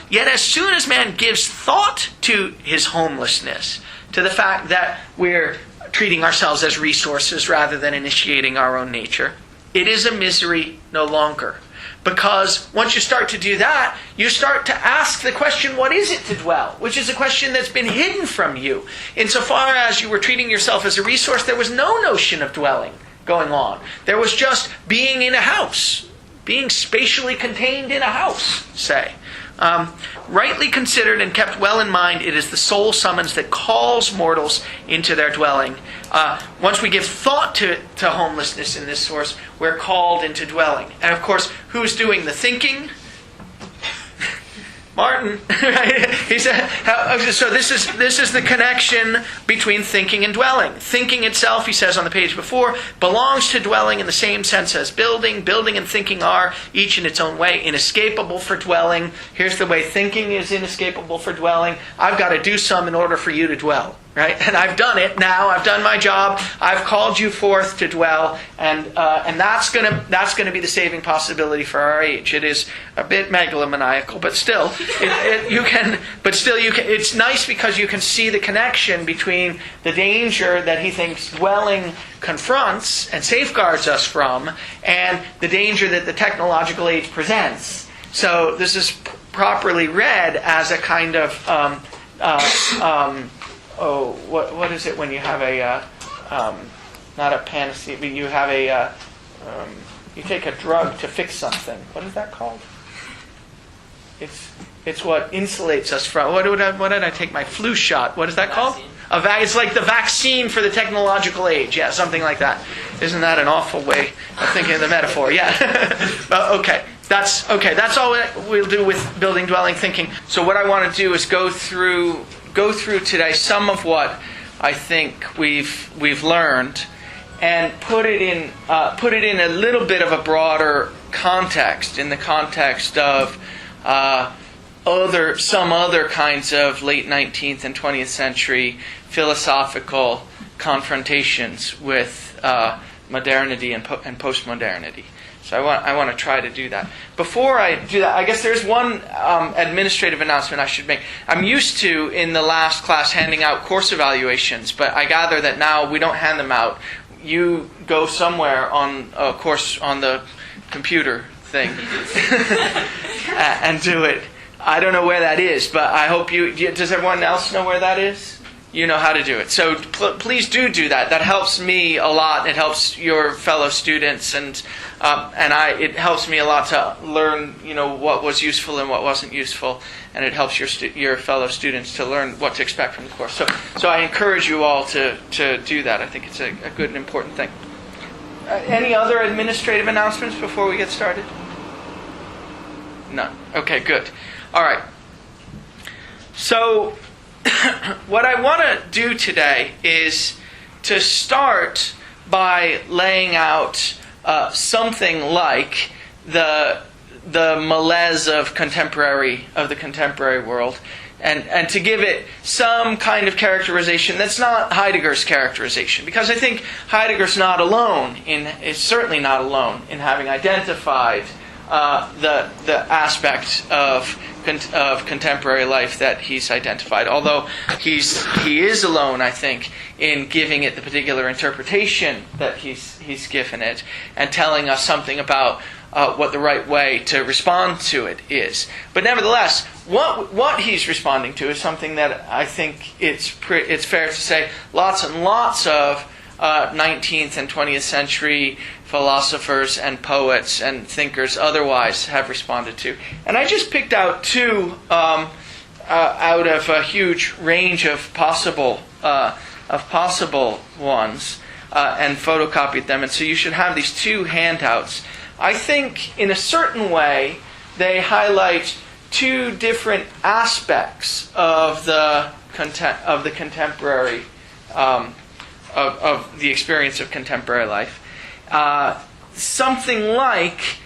Yet as soon as man gives thought to his homelessness, to the fact that we're treating ourselves as resources rather than initiating our own nature, it is a misery no longer. Because once you start to do that, you start to ask the question, what is it to dwell? Which is a question that's been hidden from you. Insofar as you were treating yourself as a resource, there was no notion of dwelling going on. There was just being in a house, being spatially contained in a house, say. Rightly considered and kept well in mind, it is the sole summons that calls mortals into their dwelling. Once we give thought to homelessness in this source, we're called into dwelling. And of course, who's doing the thinking? Martin. He said, so this is the connection between thinking and dwelling. Thinking itself, he says on the page before, belongs to dwelling in the same sense as building. Building and thinking are, each in its own way, inescapable for dwelling. Here's the way thinking is inescapable for dwelling. I've got to do some in order for you to dwell. right? And I've done it now. I've done my job. I've called you forth to dwell, and that's gonna be the saving possibility for our age. It is a bit megalomaniacal, but still, you can. It's nice because you can see the connection between the danger that he thinks dwelling confronts and safeguards us from, and the danger that the technological age presents. So this is properly read as a kind of what is it when you have a not a panacea, but you have a you take a drug to fix something. What is that called? It's what insulates us from. What did I take? My flu shot. What is that called? It's like the vaccine for the technological age. Yeah, something like that. Isn't that an awful way of thinking of the metaphor? Yeah. Okay. That's all we'll do with building dwelling thinking. So what I want to do is go through today some of what I think we've learned, and put it in a little bit of a broader context, in the context of some other kinds of late 19th and 20th century philosophical confrontations with modernity and postmodernity. So I want to try to do that. Before I do that, I guess there's one administrative announcement I should make. I'm used to, in the last class, handing out course evaluations, but I gather that now we don't hand them out. You go somewhere on a course on the computer thing and do it. I don't know where that is, but I hope does everyone else know where that is? You know how to do it. So please do that. That helps me a lot. It helps your fellow students, and it helps me a lot to learn, what was useful and what wasn't useful, and it helps your fellow students to learn what to expect from the course. So I encourage you all to do that. I think it's a good and important thing. Any other administrative announcements before we get started? None. Okay, good. All right. So what I want to do today is to start by laying out something like the malaise of the contemporary world, and to give it some kind of characterization that's not Heidegger's characterization, because I think Heidegger's is certainly not alone in having identified the aspect of contemporary life that he's identified. Although he is alone, I think, in giving it the particular interpretation that he's given it, and telling us something about what the right way to respond to it is. But nevertheless, what he's responding to is something that I think it's fair to say lots and lots of 19th and 20th century philosophers and poets and thinkers otherwise have responded to. And I just picked out two out of a huge range of possible ones and photocopied them. And so you should have these two handouts. I think in a certain way they highlight two different aspects of the contemporary of the experience of contemporary life. Something like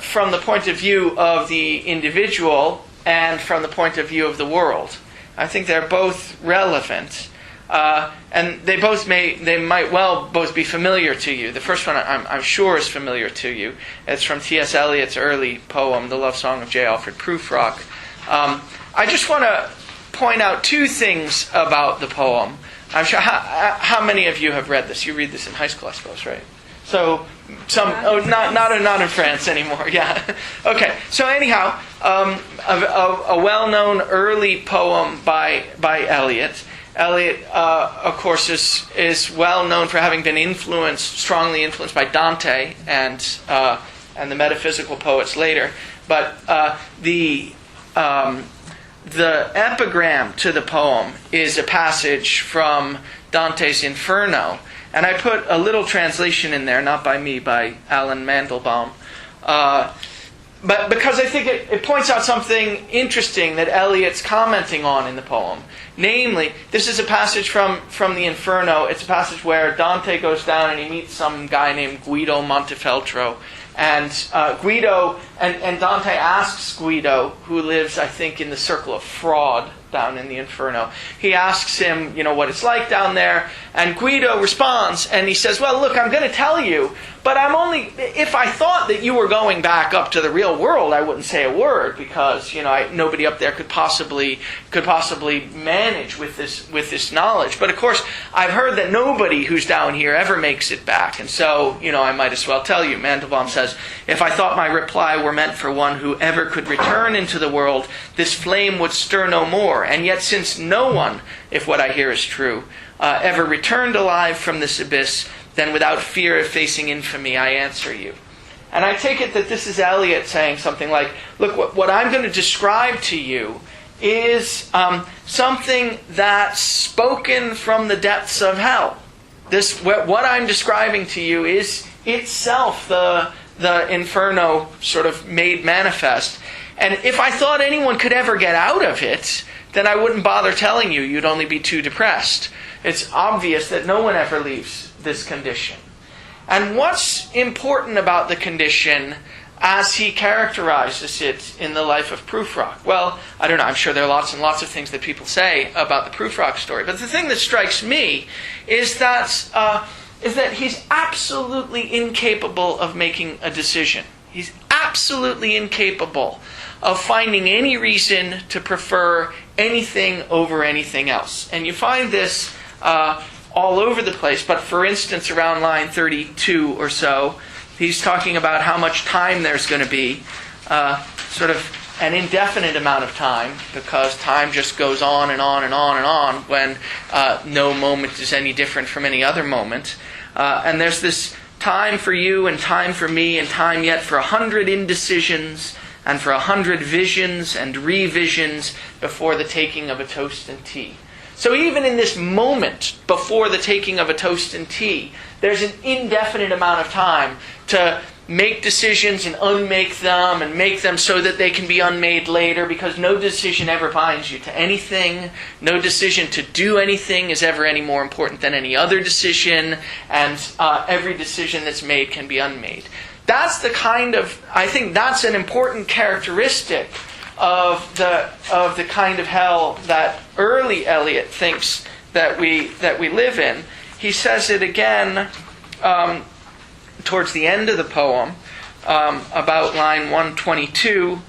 from the point of view of the individual and from the point of view of the world. I think they're both relevant, and they might well both be familiar to you. The first one I'm sure is familiar to you. It's from T.S. Eliot's early poem, The Love Song of J. Alfred Prufrock. I just want to point out two things about the poem. I'm sure. How many of you have read this? You read this in high school, I suppose, right? So not in France anymore. Yeah. Okay. So anyhow, a well-known early poem by Eliot. Eliot, of course, is well known for having been strongly influenced by Dante and the metaphysical poets later. But the epigram to the poem is a passage from Dante's Inferno. And I put a little translation in there, not by me, by Alan Mandelbaum. But because I think it points out something interesting that Eliot's commenting on in the poem. Namely, this is a passage from the Inferno. It's a passage where Dante goes down and he meets some guy named Guido Montefeltro. And Guido, and Dante asks Guido, who lives, I think, in the circle of fraud, down in the Inferno. He asks him, what it's like down there, and Guido responds, and he says, well, look, I'm going to tell you, but if I thought that you were going back up to the real world, I wouldn't say a word, because, nobody up there could possibly manage with this knowledge. But of course, I've heard that nobody who's down here ever makes it back, and so, I might as well tell you. Mandelbaum says, if I thought my reply were meant for one who ever could return into the world, this flame would stir no more. And yet, since no one, if what I hear is true, ever returned alive from this abyss, then without fear of facing infamy, I answer you. And I take it that this is Eliot saying something like, look, what I'm going to describe to you is something that's spoken from the depths of hell. What I'm describing to you is itself the Inferno sort of made manifest. And if I thought anyone could ever get out of it, then I wouldn't bother telling you. You'd only be too depressed. It's obvious that no one ever leaves this condition. And what's important about the condition as he characterizes it in the life of Prufrock? Well, I don't know. I'm sure there are lots and lots of things that people say about the Prufrock story. But the thing that strikes me is that he's absolutely incapable of making a decision. He's absolutely incapable of finding any reason to prefer anything over anything else. And you find this all over the place. But for instance, around line 32 or so, he's talking about how much time there's going to be, sort of an indefinite amount of time, because time just goes on and on and on and on when no moment is any different from any other moment. And there's this time for you and time for me and time yet for 100 indecisions and for 100 visions and revisions before the taking of a toast and tea. So even in this moment before the taking of a toast and tea, there's an indefinite amount of time to make decisions and unmake them and make them so that they can be unmade later, because no decision ever binds you to anything. No decision to do anything is ever any more important than any other decision, and every decision that's made can be unmade. That's I think that's an important characteristic of the kind of hell that early Eliot thinks that we live in. He says it again towards the end of the poem, about line 122.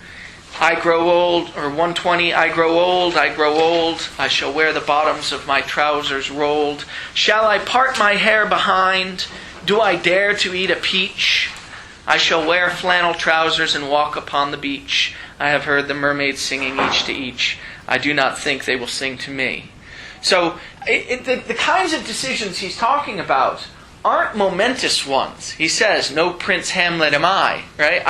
I grow old, or 120, I grow old, I shall wear the bottoms of my trousers rolled. Shall I part my hair behind? Do I dare to eat a peach? I shall wear flannel trousers and walk upon the beach. I have heard the mermaids singing each to each. I do not think they will sing to me. So the kinds of decisions he's talking about aren't momentous ones. He says, "No Prince Hamlet am I." Right?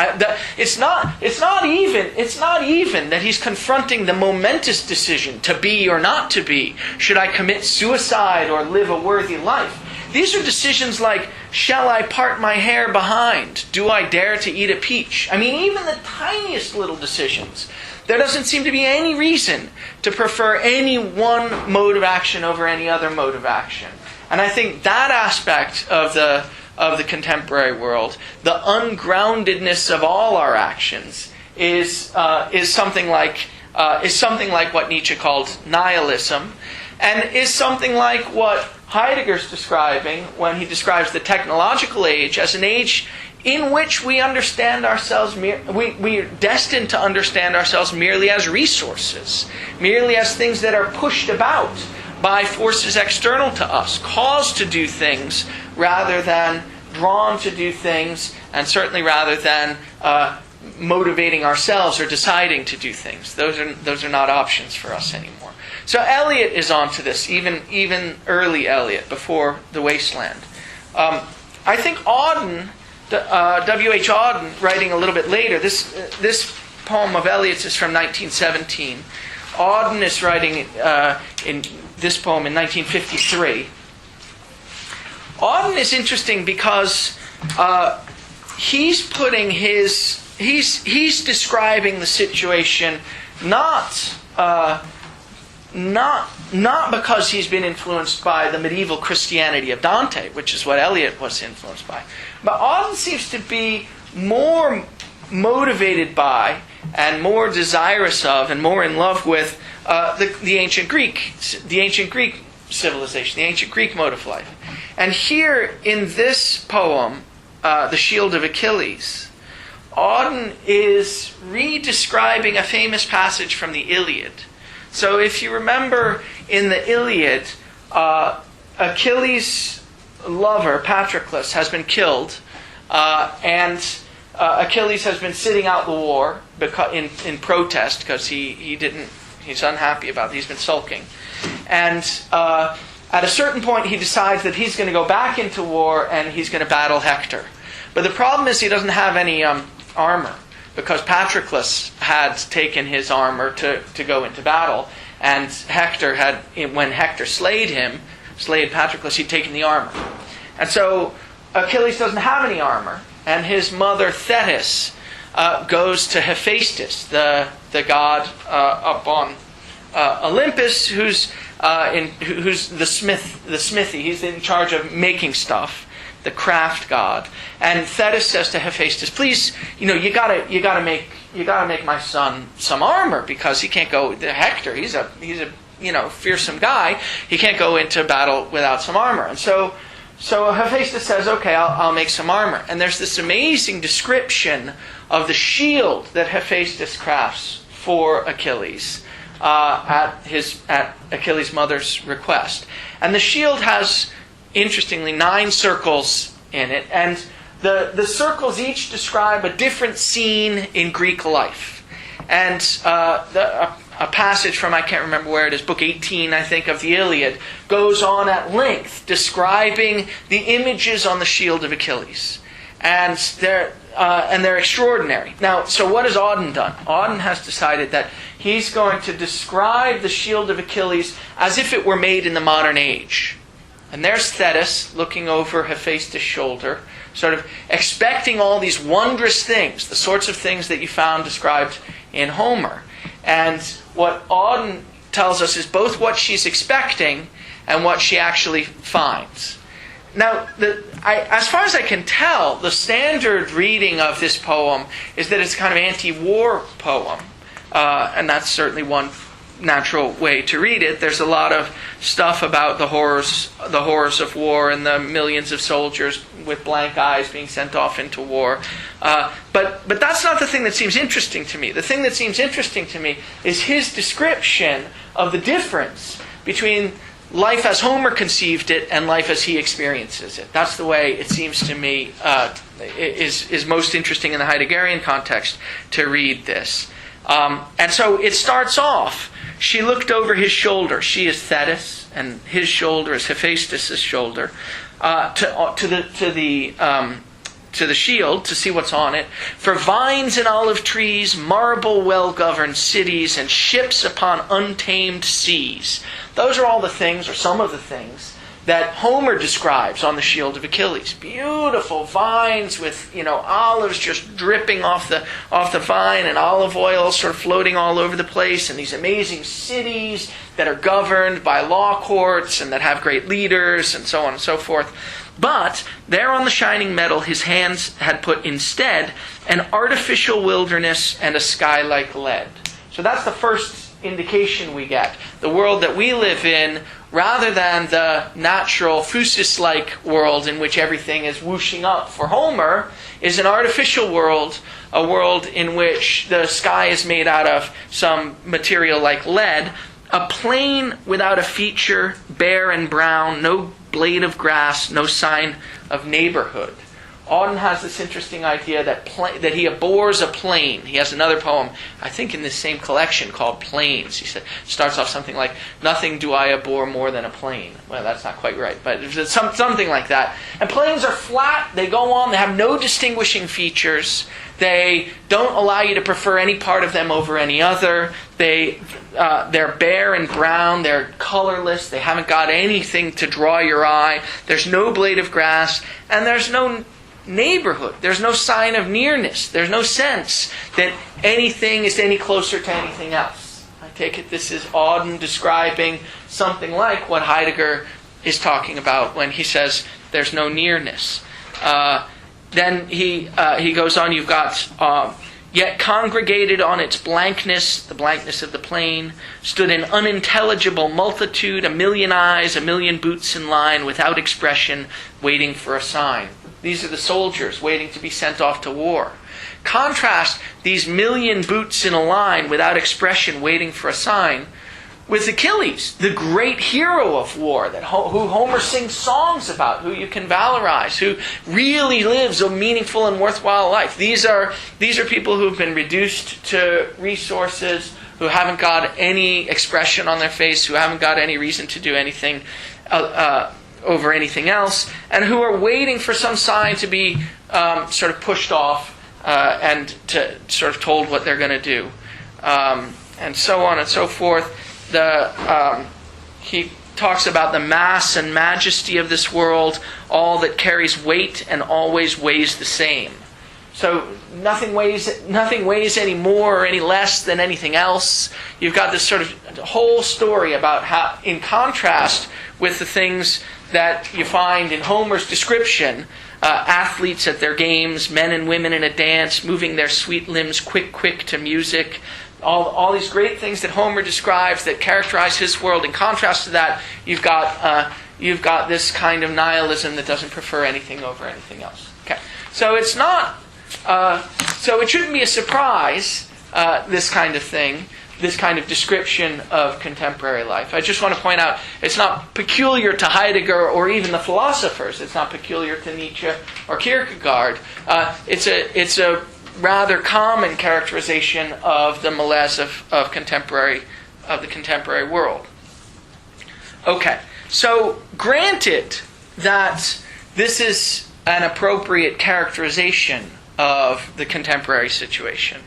It's not even that he's confronting the momentous decision to be or not to be. Should I commit suicide or live a worthy life? These are decisions like, shall I part my hair behind? Do I dare to eat a peach? I mean, even the tiniest little decisions. There doesn't seem to be any reason to prefer any one mode of action over any other mode of action. And I think that aspect of the contemporary world, the ungroundedness of all our actions, is something like what Nietzsche called nihilism, and is something like what Heidegger's describing when he describes the technological age as an age in which we understand ourselves, we are destined to understand ourselves merely as resources, merely as things that are pushed about by forces external to us, caused to do things rather than drawn to do things, and certainly rather than motivating ourselves or deciding to do things. Those are not options for us anymore. So Eliot is onto this, even early Eliot, before The Wasteland. I think Auden, W.H. Auden, writing a little bit later, this poem of Eliot's is from 1917. Auden is writing in this poem in 1953. Auden is interesting because he's putting he's describing the situation not because he's been influenced by the medieval Christianity of Dante, which is what Eliot was influenced by. But Auden seems to be more motivated by and more desirous of and more in love with the ancient Greek civilization, the ancient Greek mode of life. And here in this poem, The Shield of Achilles, Auden is re-describing a famous passage from the Iliad. So if you remember in the Iliad, Achilles' lover, Patroclus, has been killed, and Achilles has been sitting out the war in protest because he's unhappy about it. He's been sulking. And at a certain point he decides that he's going to go back into war and he's going to battle Hector. But the problem is he doesn't have any armor, because Patroclus had taken his armor to go into battle, and Hector had, when Hector slayed Patroclus, he'd taken the armor. And so Achilles doesn't have any armor, and his mother Thetis goes to Hephaestus, the god up on Olympus, who's the smithy. He's in charge of making stuff, the craft god. And Thetis says to Hephaestus, "Please, you gotta make my son some armor, because he can't go. Hector, he's a fearsome guy. He can't go into battle without some armor." And so Hephaestus says, "Okay, I'll make some armor." And there's this amazing description of the shield that Hephaestus crafts for Achilles at Achilles' mother's request. And the shield has, interestingly, 9 circles in it, and the circles each describe a different scene in Greek life. And a passage from, I can't remember where it is, book 18, I think, of the Iliad, goes on at length describing the images on the shield of Achilles. And they're extraordinary. Now, so what has Auden done? Auden has decided that he's going to describe the shield of Achilles as if it were made in the modern age. And there's Thetis looking over Hephaestus' shoulder, sort of expecting all these wondrous things, the sorts of things that you found described in Homer. And what Auden tells us is both what she's expecting and what she actually finds. Now, as far as I can tell, the standard reading of this poem is that it's kind of anti-war poem. And that's certainly one natural way to read it. There's a lot of stuff about the horrors of war and the millions of soldiers with blank eyes being sent off into war. But that's not the thing that seems interesting to me. The thing that seems interesting to me is his description of the difference between life as Homer conceived it and life as he experiences it. That's the way it seems to me is most interesting in the Heideggerian context to read this. And so it starts off, she looked over his shoulder. She is Thetis, and his shoulder is Hephaestus' shoulder, to the shield to see what's on it. For vines and olive trees, marble well-governed cities, and ships upon untamed seas. Those are all the things, or some of the things, that Homer describes on the shield of Achilles. Beautiful vines with, olives just dripping off the vine, and olive oil sort of floating all over the place, and these amazing cities that are governed by law courts and that have great leaders, and so on and so forth. But there on the shining metal his hands had put instead an artificial wilderness and a sky like lead. So that's the first indication we get. The world that we live in, rather than the natural Phusis-like world in which everything is whooshing up for Homer, is an artificial world, a world in which the sky is made out of some material like lead, a plain without a feature, bare and brown, no blade of grass, no sign of neighborhood. Auden has this interesting idea that he abhors a plain. He has another poem, I think in this same collection, called Plains. He starts off something like, "Nothing do I abhor more than a plain." Well, that's not quite right, but it's something like that. And plains are flat, they go on, they have no distinguishing features. They don't allow you to prefer any part of them over any other. They're bare and brown, they're colorless, they haven't got anything to draw your eye. There's no blade of grass, and there's no neighborhood. There's no sign of nearness. There's no sense that anything is any closer to anything else. I take it this is Auden describing something like what Heidegger is talking about when he says there's no nearness. Then he goes on. You've got Yet congregated on its blankness, the blankness of the plain, stood an unintelligible multitude, a million eyes, a million boots in line, without expression, waiting for a sign. These are the soldiers waiting to be sent off to war. Contrast these million boots in a line, without expression, waiting for a sign, with Achilles, the great hero of war, who Homer sings songs about, who you can valorize, who really lives a meaningful and worthwhile life. These are people who have been reduced to resources, who haven't got any expression on their face, who haven't got any reason to do anything over anything else, and who are waiting for some sign to be sort of pushed off and to sort of told what they're going to do, and so on and so forth. He talks about the mass and majesty of this world, all that carries weight and always weighs the same. So nothing weighs any more or any less than anything else. You've got this sort of whole story about how, in contrast with the things that you find in Homer's description, athletes at their games, men and women in a dance, moving their sweet limbs quick to music. All these great things that Homer describes that characterize his world. In contrast to that, you've got this kind of nihilism that doesn't prefer anything over anything else. Okay, so it's not. So it shouldn't be a surprise. This kind of thing, this kind of description of contemporary life. I just want to point out it's not peculiar to Heidegger or even the philosophers. It's not peculiar to Nietzsche or Kierkegaard. It's a rather common characterization of the malaise of the contemporary world. Okay, so granted that this is an appropriate characterization of the contemporary situation,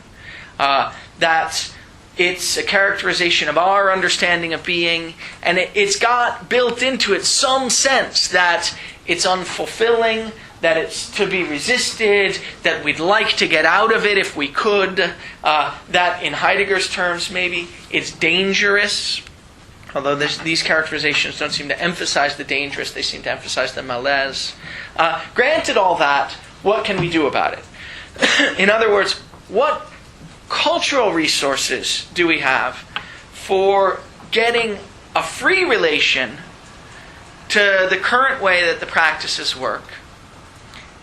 that it's a characterization of our understanding of being, and it's got built into it some sense that it's unfulfilling, that it's to be resisted, that we'd like to get out of it if we could, that in Heidegger's terms maybe it's dangerous, although these characterizations don't seem to emphasize the dangerous, they seem to emphasize the malaise. Granted all that, what can we do about it? In other words, what cultural resources do we have for getting a free relation to the current way that the practices work,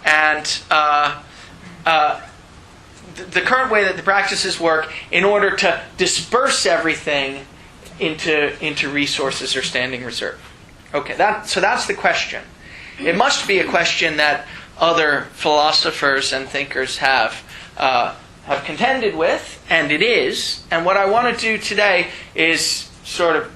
and the current way that the practices work in order to disperse everything into resources or standing reserve? Okay, so that's the question. It must be a question that other philosophers and thinkers have contended with, and it is. And what I want to do today is sort of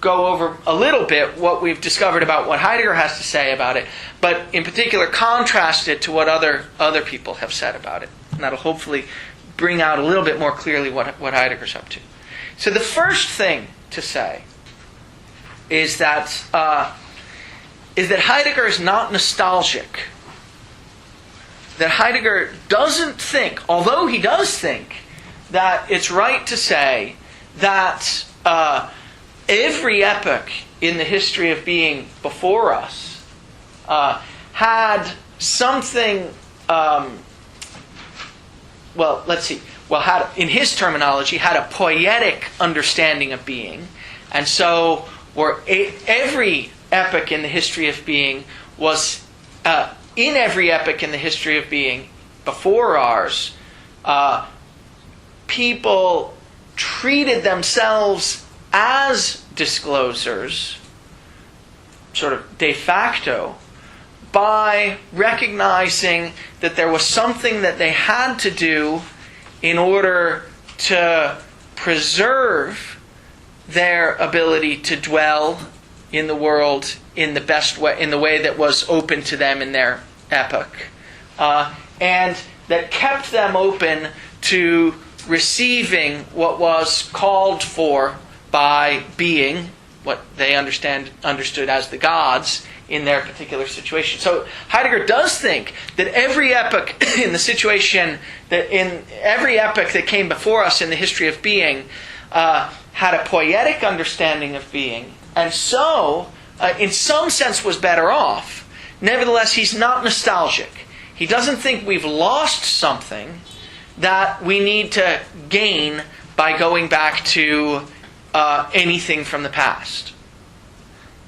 go over a little bit what we've discovered about what Heidegger has to say about it, but in particular contrast it to what other people have said about it. And that'll hopefully bring out a little bit more clearly what Heidegger's up to. So the first thing to say is that Heidegger is not nostalgic. That Heidegger doesn't think, although he does think, that it's right to say that every epoch in the history of being before us had something, in his terminology, had a poietic understanding of being. And so every epoch in the history of being was, in every epoch in the history of being before ours, people treated themselves as disclosers, sort of de facto, by recognizing that there was something that they had to do in order to preserve their ability to dwell in the world in the best way, in the way that was open to them in their epoch, and that kept them open to receiving what was called for by being, what they understood as the gods in their particular situation. So Heidegger does think that every epoch in the situation, that in every epoch that came before us in the history of being, had a poietic understanding of being, and so, in some sense, was better off. Nevertheless, he's not nostalgic. He doesn't think we've lost something that we need to gain by going back to anything from the past.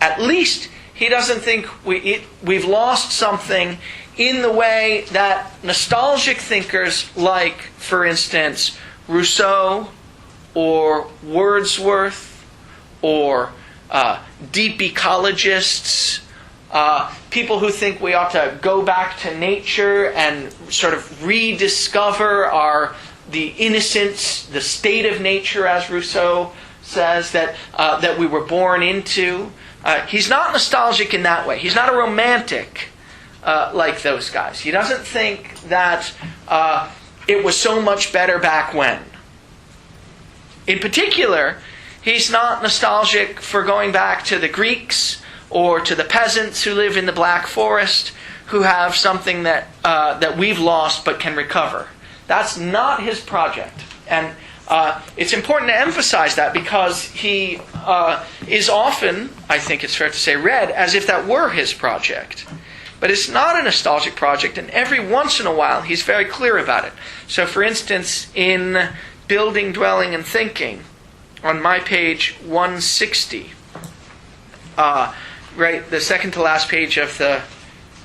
At least he doesn't think we've lost something in the way that nostalgic thinkers like, for instance, Rousseau or Wordsworth or deep ecologists, people who think we ought to go back to nature and sort of rediscover the innocence, the state of nature, as Rousseau says, that we were born into. He's not nostalgic in that way. He's not a romantic like those guys. He doesn't think that it was so much better back when. In particular, he's not nostalgic for going back to the Greeks or to the peasants who live in the Black Forest, who have something that we've lost but can recover. That's not his project. And it's important to emphasize that, because he is often, I think it's fair to say, read as if that were his project. But it's not a nostalgic project, and every once in a while he's very clear about it. So for instance, in Building, Dwelling, and Thinking, on my page 160, right, the second to last page of the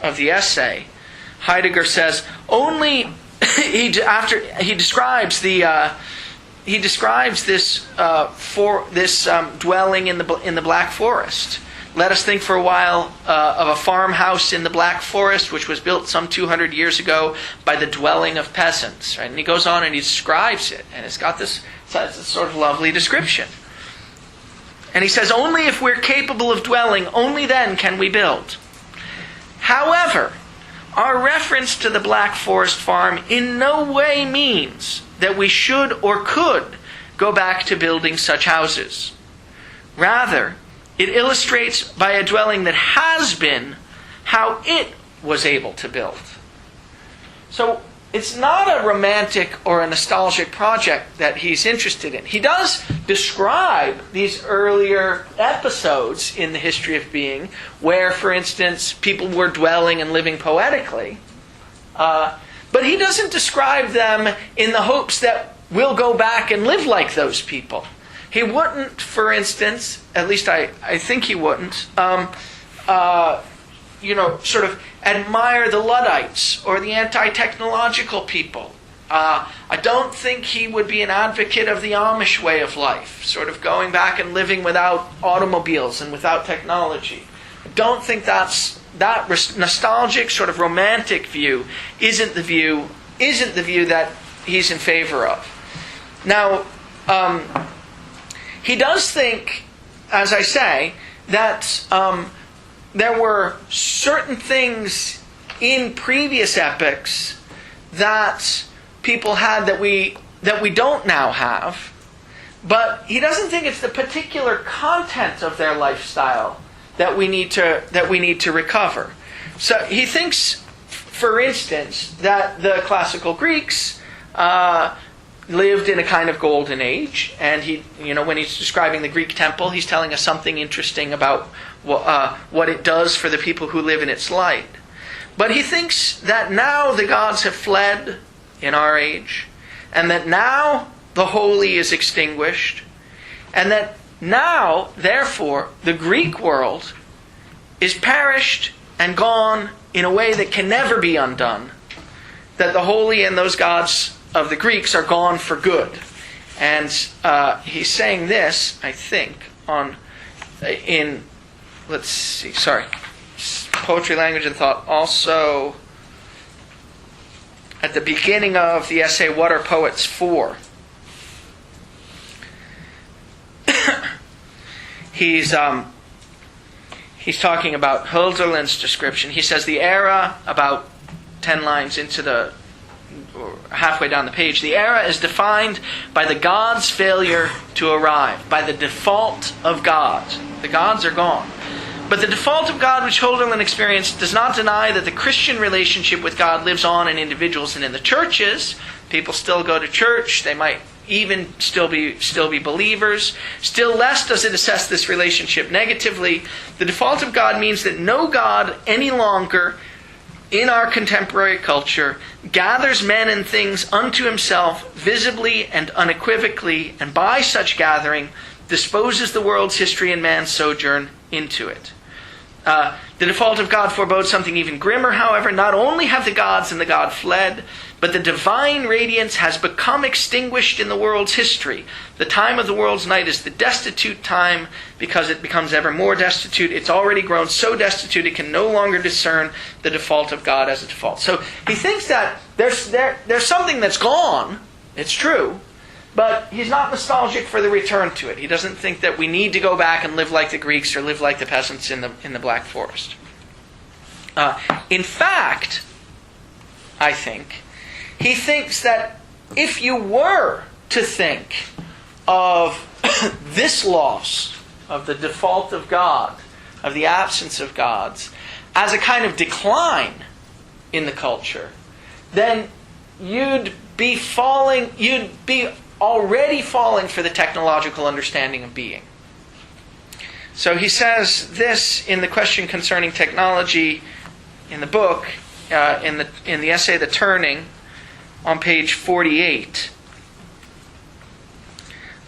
essay, Heidegger says only he describes this dwelling in the Black Forest. Let us think for a while of a farmhouse in the Black Forest, which was built some 200 years ago by the dwelling of peasants. Right? And he goes on and he describes it, and it's got this sort of lovely description. And he says, only if we're capable of dwelling, only then can we build. However, our reference to the Black Forest farm in no way means that we should or could go back to building such houses. Rather, it illustrates by a dwelling that has been how it was able to build. So it's not a romantic or a nostalgic project that he's interested in. He does describe these earlier episodes in the history of being where, for instance, people were dwelling and living poetically. But he doesn't describe them in the hopes that we'll go back and live like those people. He wouldn't, for instance, at least I think he wouldn't, sort of admire the Luddites or the anti-technological people. I don't think he would be an advocate of the Amish way of life, sort of going back and living without automobiles and without technology. I don't think that nostalgic, sort of romantic view isn't the view that he's in favor of. Now, he does think, as I say, that there were certain things in previous epochs that people had that we don't now have, but he doesn't think it's the particular content of their lifestyle that we need to recover. So he thinks, for instance, that the classical Greeks lived in a kind of golden age, and when he's describing the Greek temple, he's telling us something interesting about what it does for the people who live in its light. But he thinks that now the gods have fled in our age, and that now the holy is extinguished, and that now, therefore, the Greek world is perished and gone in a way that can never be undone, that the holy and those gods of the Greeks are gone for good. And he's saying this, I think, Poetry, Language, and Thought, also at the beginning of the essay, What Are Poets For? He's talking about Hölderlin's description. He says the era, about 10 lines into or halfway down the page, the era is defined by the gods' failure to arrive, by the default of God. The gods are gone. But the default of God which Hölderlin experienced does not deny that the Christian relationship with God lives on in individuals and in the churches. People still go to church. They might even still be believers. Still less does it assess this relationship negatively. The default of God means that no God any longer in our contemporary culture, gathers men and things unto himself visibly and unequivocally, and by such gathering disposes the world's history and man's sojourn into it. The default of God forebodes something even grimmer, however. Not only have the gods and the God fled, but the divine radiance has become extinguished in the world's history. The time of the world's night is the destitute time, because it becomes ever more destitute. It's already grown so destitute it can no longer discern the default of God as a default. So he thinks that there's something that's gone, it's true, but he's not nostalgic for the return to it. He doesn't think that we need to go back and live like the Greeks or live like the peasants in the Black Forest. In fact, I think, he thinks that if you were to think of this loss of the default of God, of the absence of gods, as a kind of decline in the culture, then you'd be already falling for the technological understanding of being. So he says this in the question concerning technology in the book, in the essay The Turning, on page 48,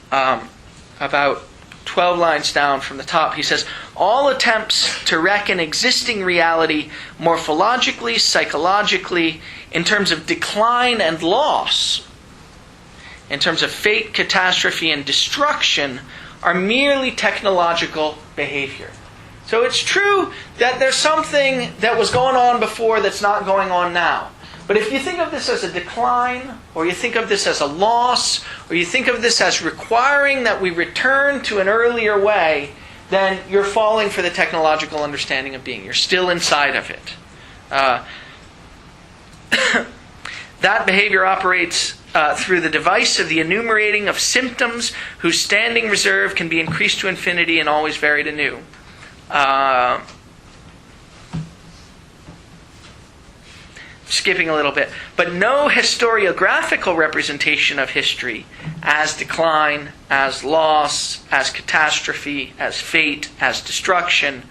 about 12 lines down from the top. He says, all attempts to reckon existing reality morphologically, psychologically, in terms of decline and loss, in terms of fate, catastrophe, and destruction, are merely technological behavior. So it's true that there's something that was going on before that's not going on now. But if you think of this as a decline, or you think of this as a loss, or you think of this as requiring that we return to an earlier way, then you're falling for the technological understanding of being. You're still inside of it. That behavior operates through the device of the enumerating of symptoms whose standing reserve can be increased to infinity and always varied anew. Skipping a little bit. But no historiographical representation of history as decline, as loss, as catastrophe, as fate, as destruction,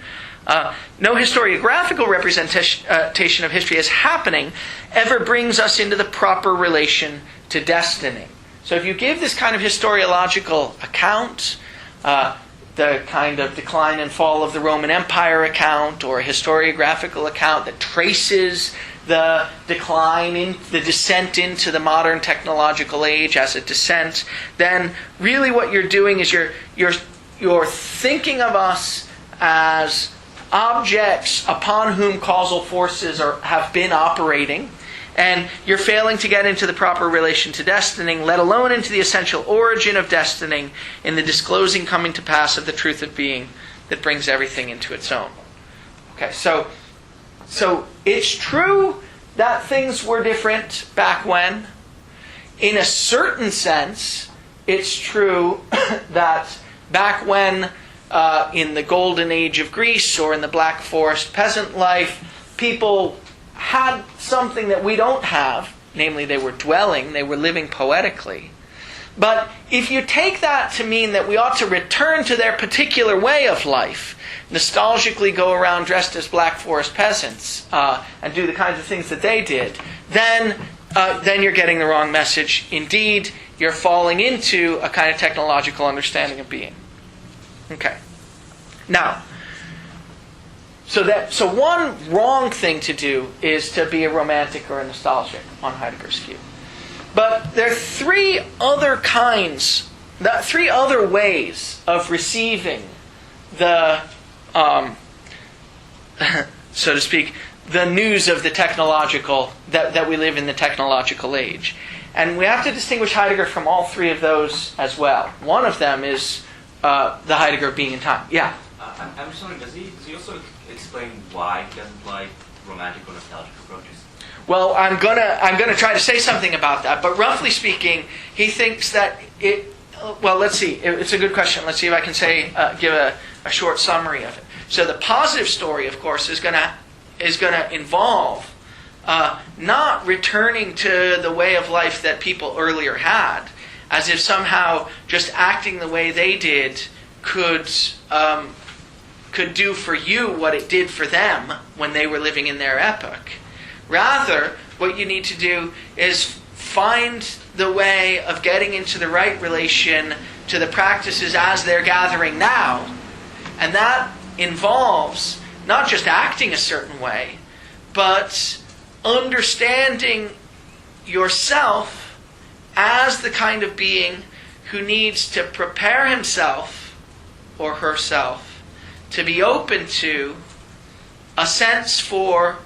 no historiographical representation of history as happening ever brings us into the proper relation to destiny. So if you give this kind of historiological account, the kind of decline and fall of the Roman Empire account, or a historiographical account that traces the decline, the descent into the modern technological age as a descent, then really what you're doing is you're thinking of us as objects upon whom causal forces have been operating, and you're failing to get into the proper relation to destiny, let alone into the essential origin of destiny in the disclosing coming to pass of the truth of being that brings everything into its own. Okay, so it's true that things were different back when. In a certain sense, it's true that back when, in the golden age of Greece or in the Black Forest peasant life, people had something that we don't have, namely they were dwelling, they were living poetically. But if you take that to mean that we ought to return to their particular way of life, nostalgically go around dressed as Black Forest peasants and do the kinds of things that they did, then you're getting the wrong message. Indeed, you're falling into a kind of technological understanding of being. Okay. Now, so one wrong thing to do is to be a romantic or a nostalgic on Heidegger's view. But there are three other ways of receiving the, so to speak, the news of the technological, that we live in the technological age. And we have to distinguish Heidegger from all three of those as well. One of them is the Heidegger of being in time. Yeah? I'm just wondering, does he also explain why he doesn't like romantic or nostalgic approaches? Well, I'm gonna try to say something about that. But roughly speaking, he thinks that it. Well, let's see. It's a good question. Let's see if I can give a short summary of it. So the positive story, of course, is gonna involve not returning to the way of life that people earlier had, as if somehow just acting the way they did could do for you what it did for them when they were living in their epoch. Rather, what you need to do is find the way of getting into the right relation to the practices as they're gathering now. And that involves not just acting a certain way, but understanding yourself as the kind of being who needs to prepare himself or herself to be open to a sense for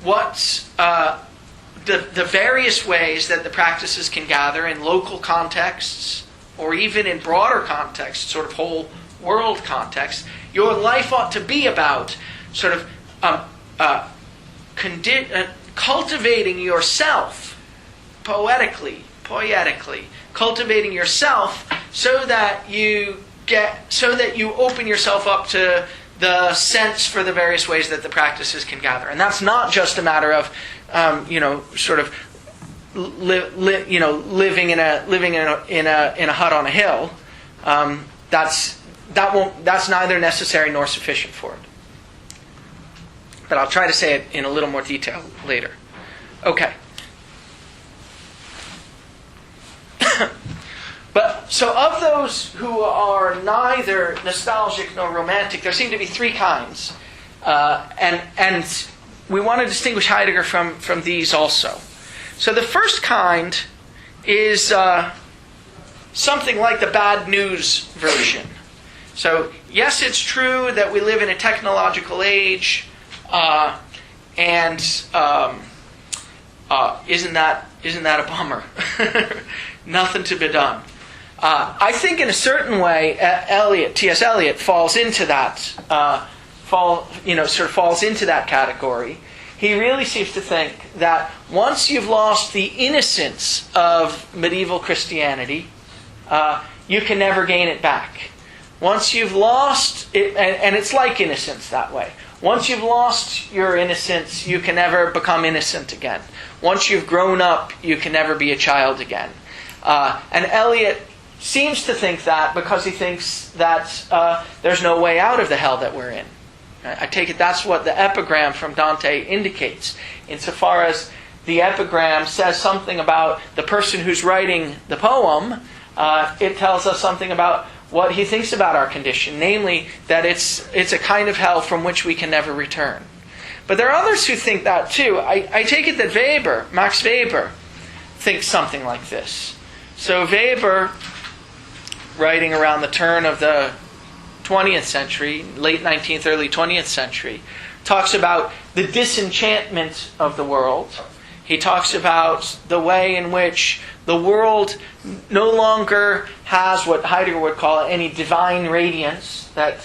what the various ways that the practices can gather in local contexts or even in broader contexts, sort of whole world context. Your life ought to be about sort of cultivating yourself poetically, cultivating yourself so that you open yourself up to the sense for the various ways that the practices can gather. And that's not just a matter of living in a hut on a hill. That's neither necessary nor sufficient for it. But I'll try to say it in a little more detail later. Okay. But so of those who are neither nostalgic nor romantic, there seem to be three kinds, and we want to distinguish Heidegger from these also. So the first kind is something like the bad news version. So yes, it's true that we live in a technological age, and isn't that a bummer? Nothing to be done. I think in a certain way, T.S. Eliot falls into that. Falls into that category. He really seems to think that once you've lost the innocence of medieval Christianity, you can never gain it back. Once you've lost it, and it's like innocence that way. Once you've lost your innocence, you can never become innocent again. Once you've grown up, you can never be a child again. And Eliot seems to think that because he thinks that there's no way out of the hell that we're in. I take it that's what the epigram from Dante indicates, insofar as the epigram says something about the person who's writing the poem. It tells us something about what he thinks about our condition, namely that it's a kind of hell from which we can never return. But there are others who think that too. I take it that Max Weber, thinks something like this. So Weber, writing around the turn of the 20th century, late 19th, early 20th century, talks about the disenchantment of the world. He talks about the way in which the world no longer has what Heidegger would call any divine radiance. That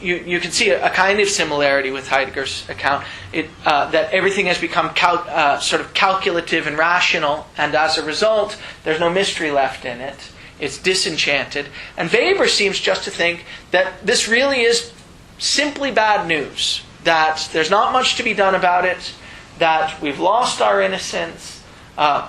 you can see a kind of similarity with Heidegger's account. That everything has become sort of calculative and rational, and as a result, there's no mystery left in it. It's disenchanted. And Weber seems just to think that this really is simply bad news. That there's not much to be done about it. That we've lost our innocence.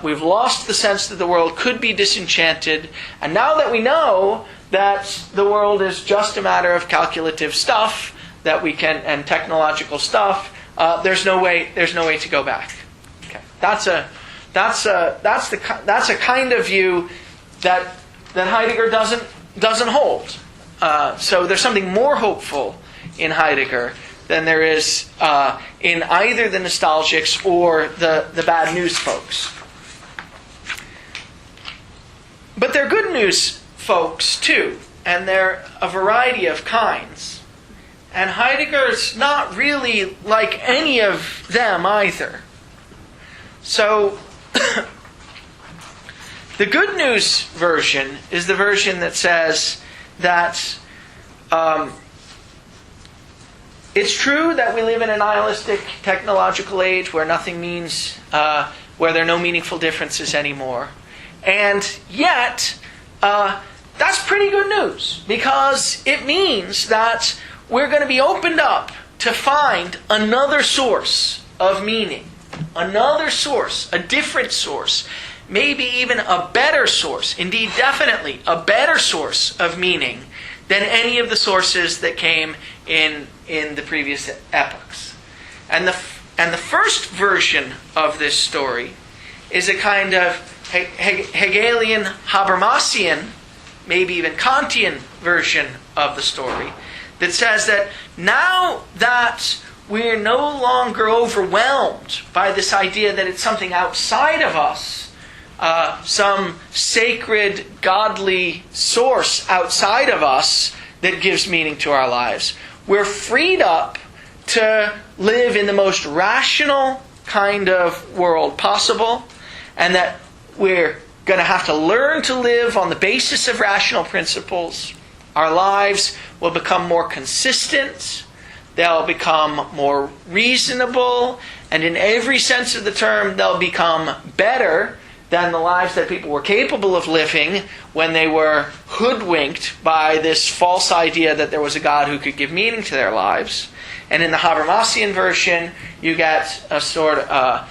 We've lost the sense that the world could be disenchanted. And now that we know that the world is just a matter of calculative stuff and technological stuff, there's no way to go back. Okay. That's a kind of view that Heidegger doesn't hold. So there's something more hopeful in Heidegger than there is in either the nostalgics or the bad news folks. But they're good news folks too, and they're a variety of kinds. And Heidegger's not really like any of them either. So the good news version is the version that says that it's true that we live in a nihilistic technological age where nothing means, where there are no meaningful differences anymore. And yet, that's pretty good news, because it means that we're going to be opened up to find another source of meaning. Another source, a different source, maybe even a better source, indeed definitely a better source of meaning than any of the sources that came in the previous epochs. And And the first version of this story is a kind of Hegelian, Habermasian, maybe even Kantian version of the story that says that now that we're no longer overwhelmed by this idea that it's something outside of us, some sacred, godly source outside of us that gives meaning to our lives, we're freed up to live in the most rational kind of world possible, and that we're going to have to learn to live on the basis of rational principles. Our lives will become more consistent, they'll become more reasonable, and in every sense of the term, they'll become better than the lives that people were capable of living when they were hoodwinked by this false idea that there was a God who could give meaning to their lives. And in the Habermasian version, you get a sort of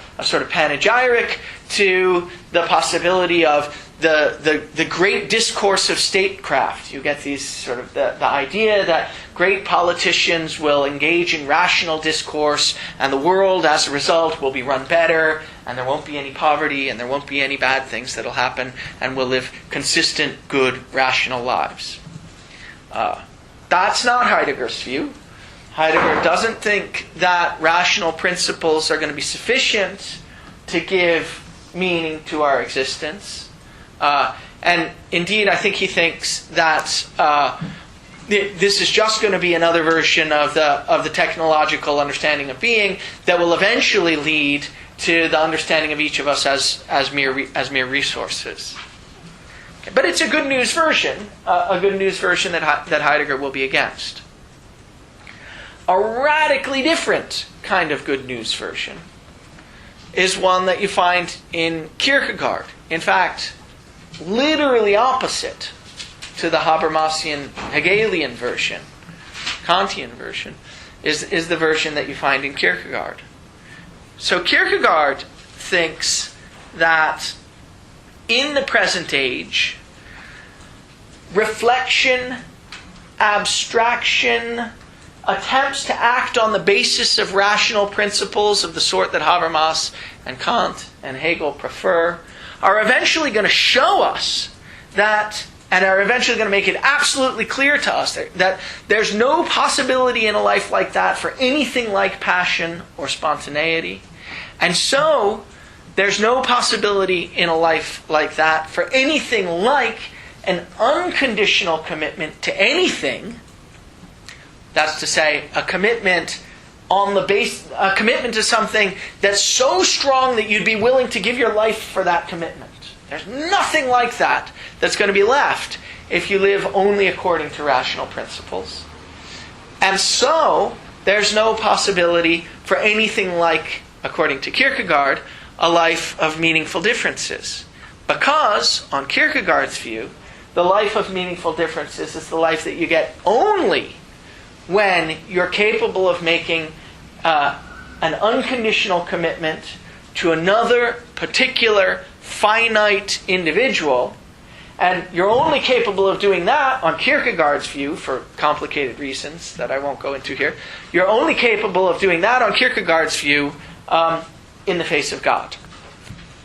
panegyric to the possibility of the great discourse of statecraft. You get these sort of the idea that great politicians will engage in rational discourse, and the world, as a result, will be run better, and there won't be any poverty, and there won't be any bad things that'll happen, and we'll live consistent, good, rational lives. That's not Heidegger's view. Heidegger doesn't think that rational principles are going to be sufficient to give meaning to our existence. And indeed, I think he thinks that this is just going to be another version of the technological understanding of being that will eventually lead to the understanding of each of us as mere resources. Okay. But it's a good news version, that Heidegger will be against. A radically different kind of good news version is one that you find in Kierkegaard. In fact, literally opposite to the Habermasian Hegelian version, Kantian version, is the version that you find in Kierkegaard. So Kierkegaard thinks that in the present age, reflection, abstraction, attempts to act on the basis of rational principles of the sort that Habermas and Kant and Hegel prefer are eventually going to show us that, and are eventually going to make it absolutely clear to us that there's no possibility in a life like that for anything like passion or spontaneity. And so, there's no possibility in a life like that for anything like an unconditional commitment to anything. That's to say, a commitment to something that's so strong that you'd be willing to give your life for that commitment. There's nothing like that that's going to be left if you live only according to rational principles. And so, there's no possibility for anything like, according to Kierkegaard, a life of meaningful differences. Because, on Kierkegaard's view, the life of meaningful differences is the life that you get only when you're capable of making an unconditional commitment to another particular finite individual. And you're only capable of doing that, on Kierkegaard's view, for complicated reasons that I won't go into here, you're only capable of doing that, on Kierkegaard's view, in the face of God.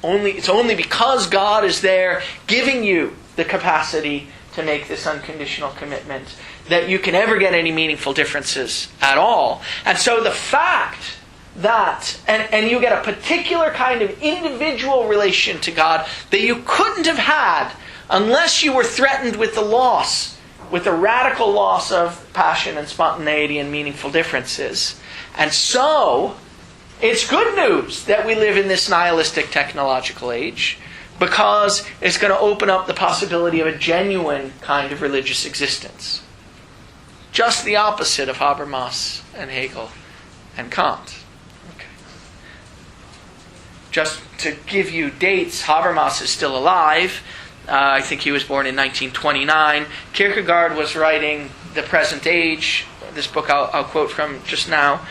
It's only because God is there giving you the capacity to make this unconditional commitment that you can ever get any meaningful differences at all. And so the fact that, and you get a particular kind of individual relation to God that you couldn't have had unless you were threatened with the radical loss of passion and spontaneity and meaningful differences. And so, it's good news that we live in this nihilistic technological age, because it's going to open up the possibility of a genuine kind of religious existence. Just the opposite of Habermas and Hegel and Kant. Okay. Just to give you dates, Habermas is still alive. I think he was born in 1929. Kierkegaard was writing The Present Age, this book I'll quote from just now,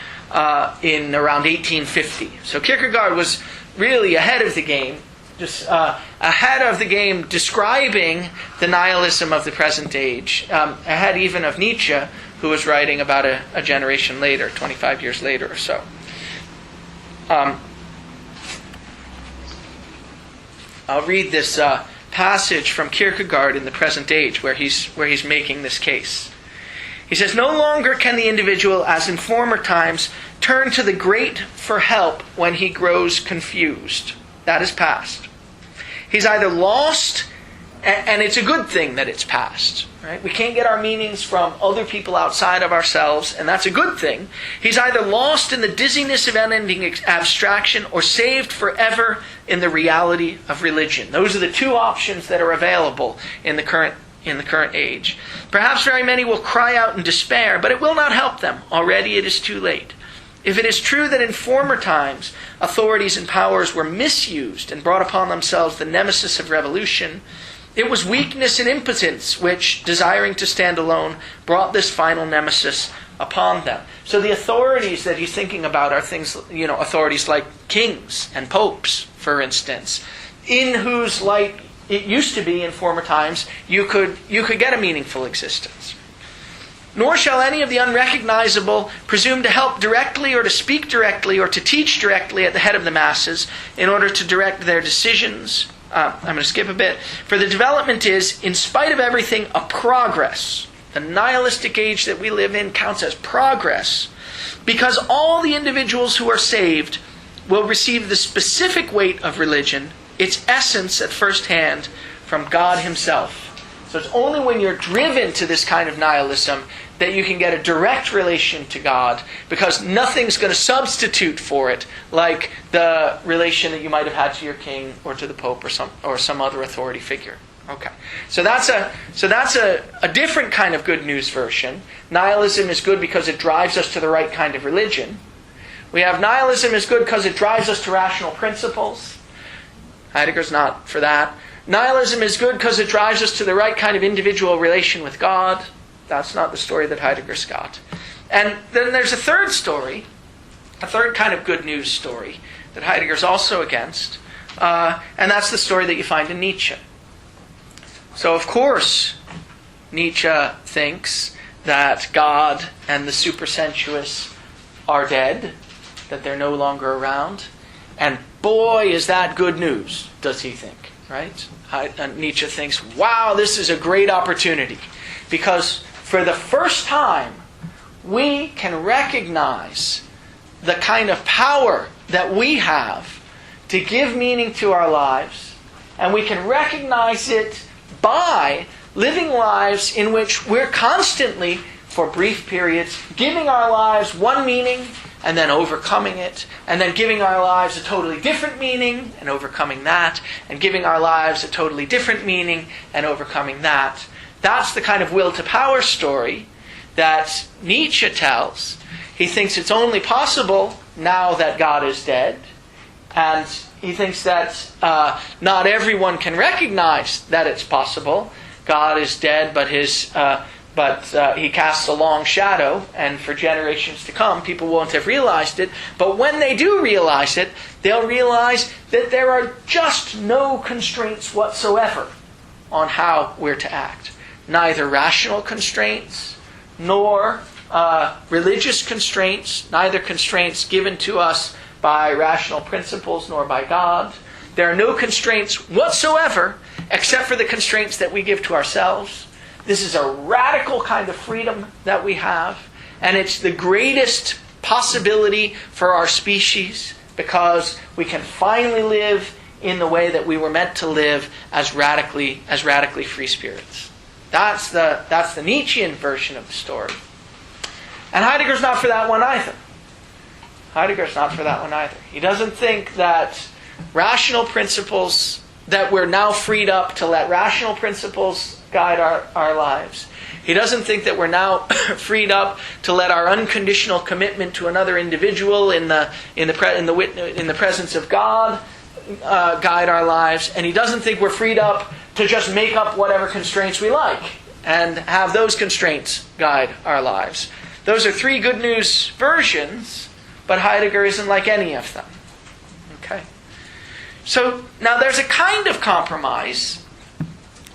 in around 1850. So Kierkegaard was really ahead of the game, ahead of the game describing the nihilism of the present age, ahead even of Nietzsche, who was writing about a generation later, 25 years later or so. I'll read this passage from Kierkegaard in The Present Age where he's making this case. He says, "No longer can the individual, as in former times, turn to the great for help when he grows confused. That is past. He's either lost, and it's a good thing that it's past. Right? We can't get our meanings from other people outside of ourselves, and that's a good thing. He's either lost in the dizziness of unending abstraction or saved forever in the reality of religion." Those are the two options that are available in the current age. "Perhaps very many will cry out in despair, but it will not help them. Already it is too late. If it is true that in former times authorities and powers were misused and brought upon themselves the nemesis of revolution, it was weakness and impotence which, desiring to stand alone, brought this final nemesis upon them." So the authorities that he's thinking about are things, authorities like kings and popes, for instance, in whose light it used to be in former times you could get a meaningful existence. "Nor shall any of the unrecognizable presume to help directly or to speak directly or to teach directly at the head of the masses in order to direct their decisions." I'm going to skip a bit. "For the development is, in spite of everything, a progress." The nihilistic age that we live in counts as progress, because all the individuals who are saved will receive the specific weight of religion, its essence at first hand, from God Himself. So it's only when you're driven to this kind of nihilism that you can get a direct relation to God, because nothing's going to substitute for it, like the relation that you might have had to your king or to the Pope or some other authority figure. Okay, so that's a different kind of good news version. Nihilism is good because it drives us to the right kind of religion. We have nihilism is good because it drives us to rational principles. Heidegger's not for that. Nihilism is good because it drives us to the right kind of individual relation with God. That's not the story that Heidegger's got. And then there's a third story, a third kind of good news story that Heidegger's also against, and that's the story that you find in Nietzsche. So of course, Nietzsche thinks that God and the supersensuous are dead, that they're no longer around, and boy, is that good news, does he think, right? Nietzsche thinks, wow, this is a great opportunity, because for the first time, we can recognize the kind of power that we have to give meaning to our lives, and we can recognize it by living lives in which we're constantly, for brief periods, giving our lives one meaning and then overcoming it, and then giving our lives a totally different meaning and overcoming that, and giving our lives a totally different meaning and overcoming that. That's the kind of will to power story that Nietzsche tells. He thinks it's only possible now that God is dead, and he thinks that not everyone can recognize that it's possible. God is dead, but he casts a long shadow, and for generations to come, people won't have realized it. But when they do realize it, they'll realize that there are just no constraints whatsoever on how we're to act. Neither rational constraints, nor religious constraints, neither constraints given to us by rational principles, nor by God. There are no constraints whatsoever, except for the constraints that we give to ourselves. This is a radical kind of freedom that we have, and it's the greatest possibility for our species, because we can finally live in the way that we were meant to live as radically free spirits. That's the Nietzschean version of the story. And Heidegger's not for that one either. He doesn't think that rational principles, that we're now freed up to let rational principles guide our lives. He doesn't think that we're now freed up to let our unconditional commitment to another individual in the presence of God guide our lives. And he doesn't think we're freed up to just make up whatever constraints we like and have those constraints guide our lives. Those are three good news versions, but Heidegger isn't like any of them. Okay. So now there's a kind of compromise.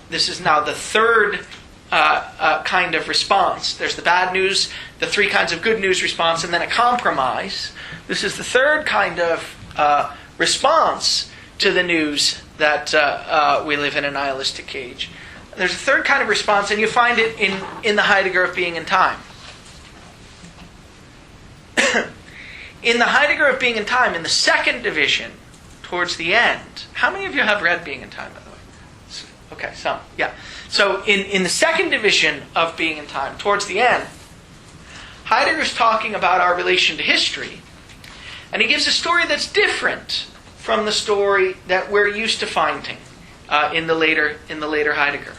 This is now the third kind of response. There's the bad news, the three kinds of good news response, and then a compromise. This is the third kind of response to the news that we live in a nihilistic age. There's a third kind of response, and you find it in the Heidegger of Being and Time. In the Heidegger of Being and Time, in the second division, towards the end, how many of you have read Being and Time, by the way? Okay, some, yeah. So in the second division of Being and Time, towards the end, Heidegger's talking about our relation to history, and he gives a story that's different from the story that we're used to finding in the later Heidegger.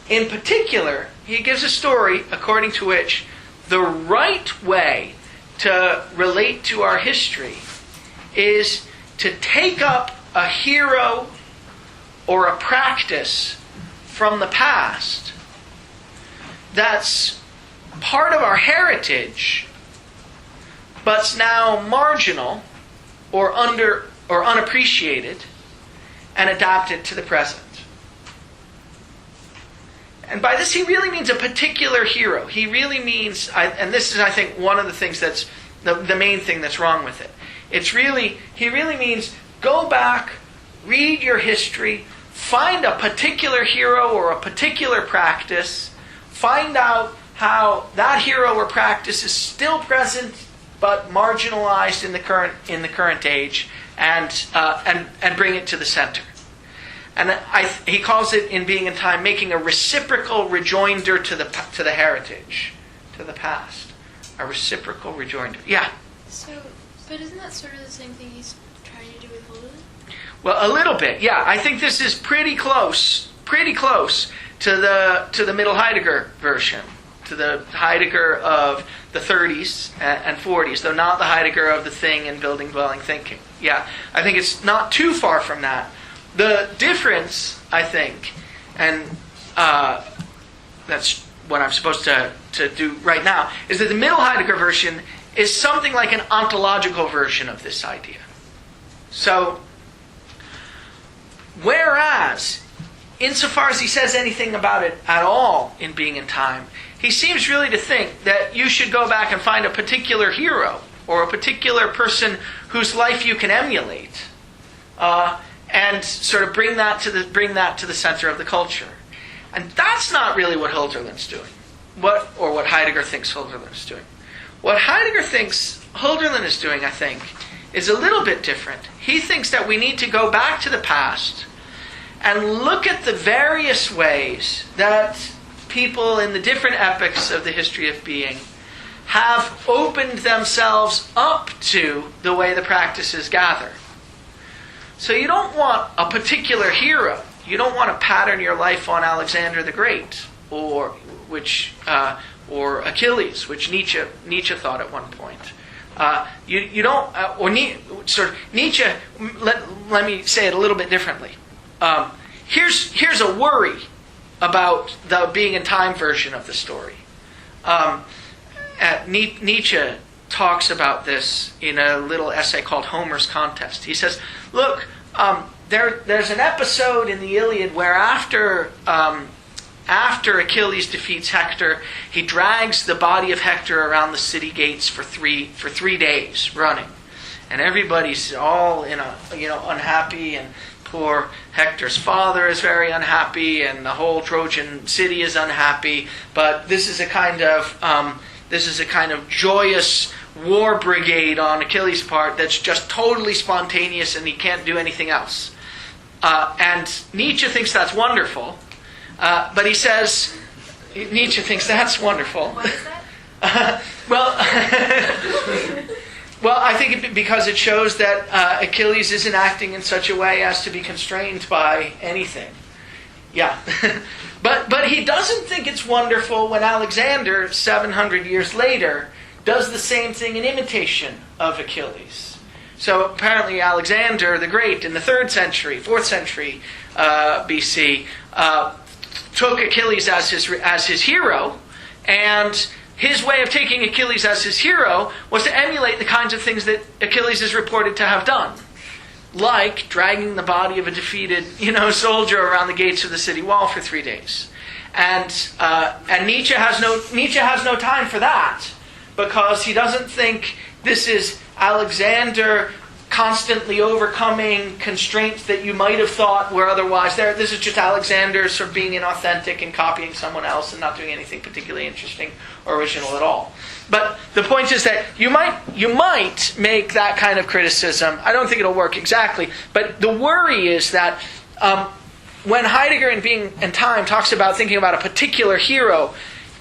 In particular, he gives a story according to which the right way to relate to our history is to take up a hero or a practice from the past that's part of our heritage, but's now marginal or unappreciated, and adapt it to the present. And by this he really means a particular hero. He really means, and this is I think one of the things that's the main thing that's wrong with it. He really means go back, read your history, find a particular hero or a particular practice, find out how that hero or practice is still present but marginalized in the current age, and bring it to the center. And he calls it, in Being and Time, making a reciprocal rejoinder to the heritage, to the past. A reciprocal rejoinder. Yeah? So, but isn't that sort of the same thing he's trying to do with Holderlin? Well, a little bit, yeah. I think this is pretty close to the middle Heidegger version, to the Heidegger of the 30s and 40s, though not the Heidegger of the thing and building, dwelling, thinking. Yeah, I think it's not too far from that. The difference, I think, and that's what I'm supposed to do right now, is that the middle Heidegger version is something like an ontological version of this idea. So, whereas, insofar as he says anything about it at all in Being and Time, he seems really to think that you should go back and find a particular hero or a particular person whose life you can emulate, and sort of bring that to the center of the culture. And that's not really what Hölderlin's doing, what Heidegger thinks Hölderlin's doing. What Heidegger thinks Hölderlin is doing, I think, is a little bit different. He thinks that we need to go back to the past and look at the various ways that people in the different epochs of the history of being have opened themselves up to the way the practices gather. So you don't want a particular hero. You don't want to pattern your life on Alexander the Great, or Achilles, which Nietzsche thought at one point. You don't, Nietzsche. Let me say it a little bit differently. Here's a worry about the Being and Time version of the story. Nietzsche talks about this in a little essay called Homer's Contest. He says, look, there's an episode in the Iliad where after Achilles defeats Hector, he drags the body of Hector around the city gates for three days running. And everybody's all unhappy, and poor Hector's father is very unhappy, and the whole Trojan city is unhappy. But this is a kind of joyous war brigade on Achilles' part that's just totally spontaneous, and he can't do anything else. And Nietzsche thinks that's wonderful, but he says Nietzsche thinks that's wonderful. Why is that? Well, I think because it shows that Achilles isn't acting in such a way as to be constrained by anything. Yeah. But he doesn't think it's wonderful when Alexander, 700 years later, does the same thing in imitation of Achilles. So apparently Alexander the Great in the 4th century BC, took Achilles as his hero, and his way of taking Achilles as his hero was to emulate the kinds of things that Achilles is reported to have done, like dragging the body of a defeated, soldier around the gates of the city wall for 3 days. And Nietzsche has no time for that, because he doesn't think this is Alexander constantly overcoming constraints that you might have thought were otherwise there. This is just Alexander sort of being inauthentic and copying someone else and not doing anything particularly interesting or original at all. But the point is that you might make that kind of criticism. I don't think it'll work exactly, but the worry is that when Heidegger in Being and Time talks about thinking about a particular hero,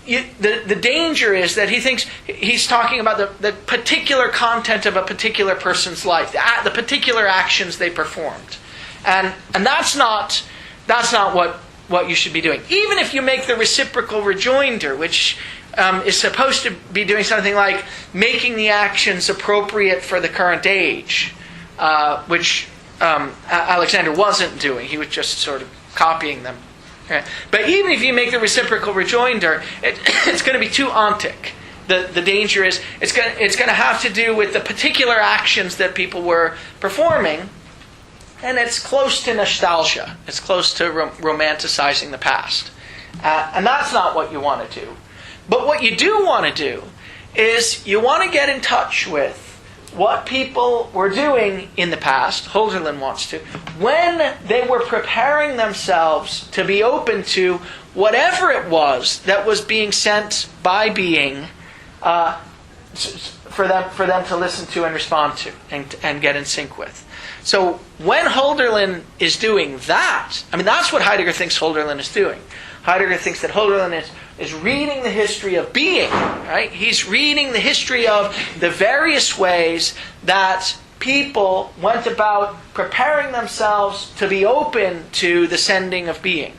the danger is that he thinks he's talking about the particular content of a particular person's life, the particular actions they performed, and that's not what you should be doing. Even if you make the reciprocal rejoinder, which is supposed to be doing something like making the actions appropriate for the current age, which Alexander wasn't doing. He was just sort of copying them. Okay. But even if you make the reciprocal rejoinder, it's going to be too ontic. The danger is it's going to have to do with the particular actions that people were performing, and it's close to nostalgia. It's close to romanticizing the past. And that's not what you want to do. But what you do want to do is you want to get in touch with what people were doing in the past, Hölderlin wants to, when they were preparing themselves to be open to whatever it was that was being sent by being for them to listen to and respond to and get in sync with. So when Hölderlin is doing that, I mean, that's what Heidegger thinks Hölderlin is doing. Heidegger thinks that Hölderlin is reading the history of being, right? He's reading the history of the various ways that people went about preparing themselves to be open to the sending of being.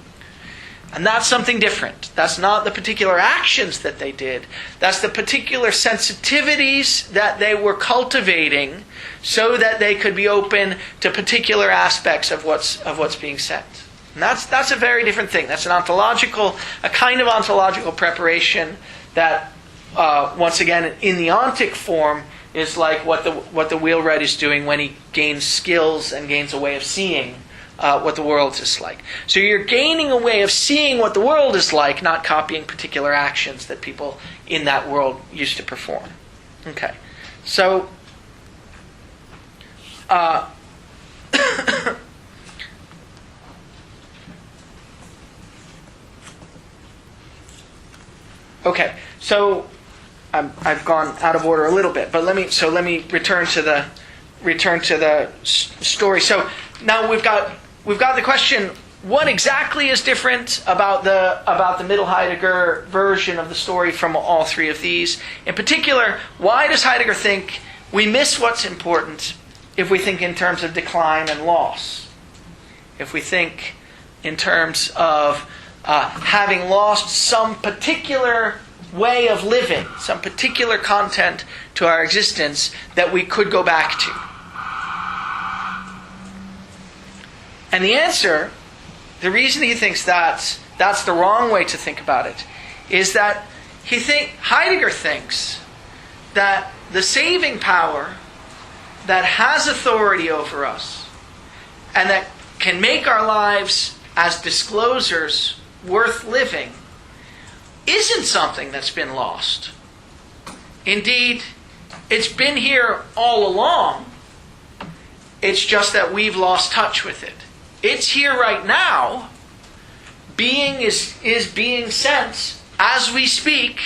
And that's something different. That's not the particular actions that they did. That's the particular sensitivities that they were cultivating so that they could be open to particular aspects of what's being sent. And that's a very different thing. That's a kind of ontological preparation that, once again, in the ontic form, is like what the wheelwright is doing when he gains skills and gains a way of seeing what the world is like. So you're gaining a way of seeing what the world is like, not copying particular actions that people in that world used to perform. Okay, so. Okay, so I've gone out of order a little bit, but let me return to the story. So now we've got the question: what exactly is different about the middle Heidegger version of the story from all three of these? In particular, why does Heidegger think we miss what's important if we think in terms of decline and loss? If we think in terms of having lost some particular way of living, some particular content to our existence that we could go back to. And the answer, the reason he thinks that's the wrong way to think about it, is that Heidegger thinks that the saving power that has authority over us and that can make our lives as disclosers worth living isn't something that's been lost. Indeed, it's been here all along. It's just that we've lost touch with it. It's here right now. Being is being sent as we speak.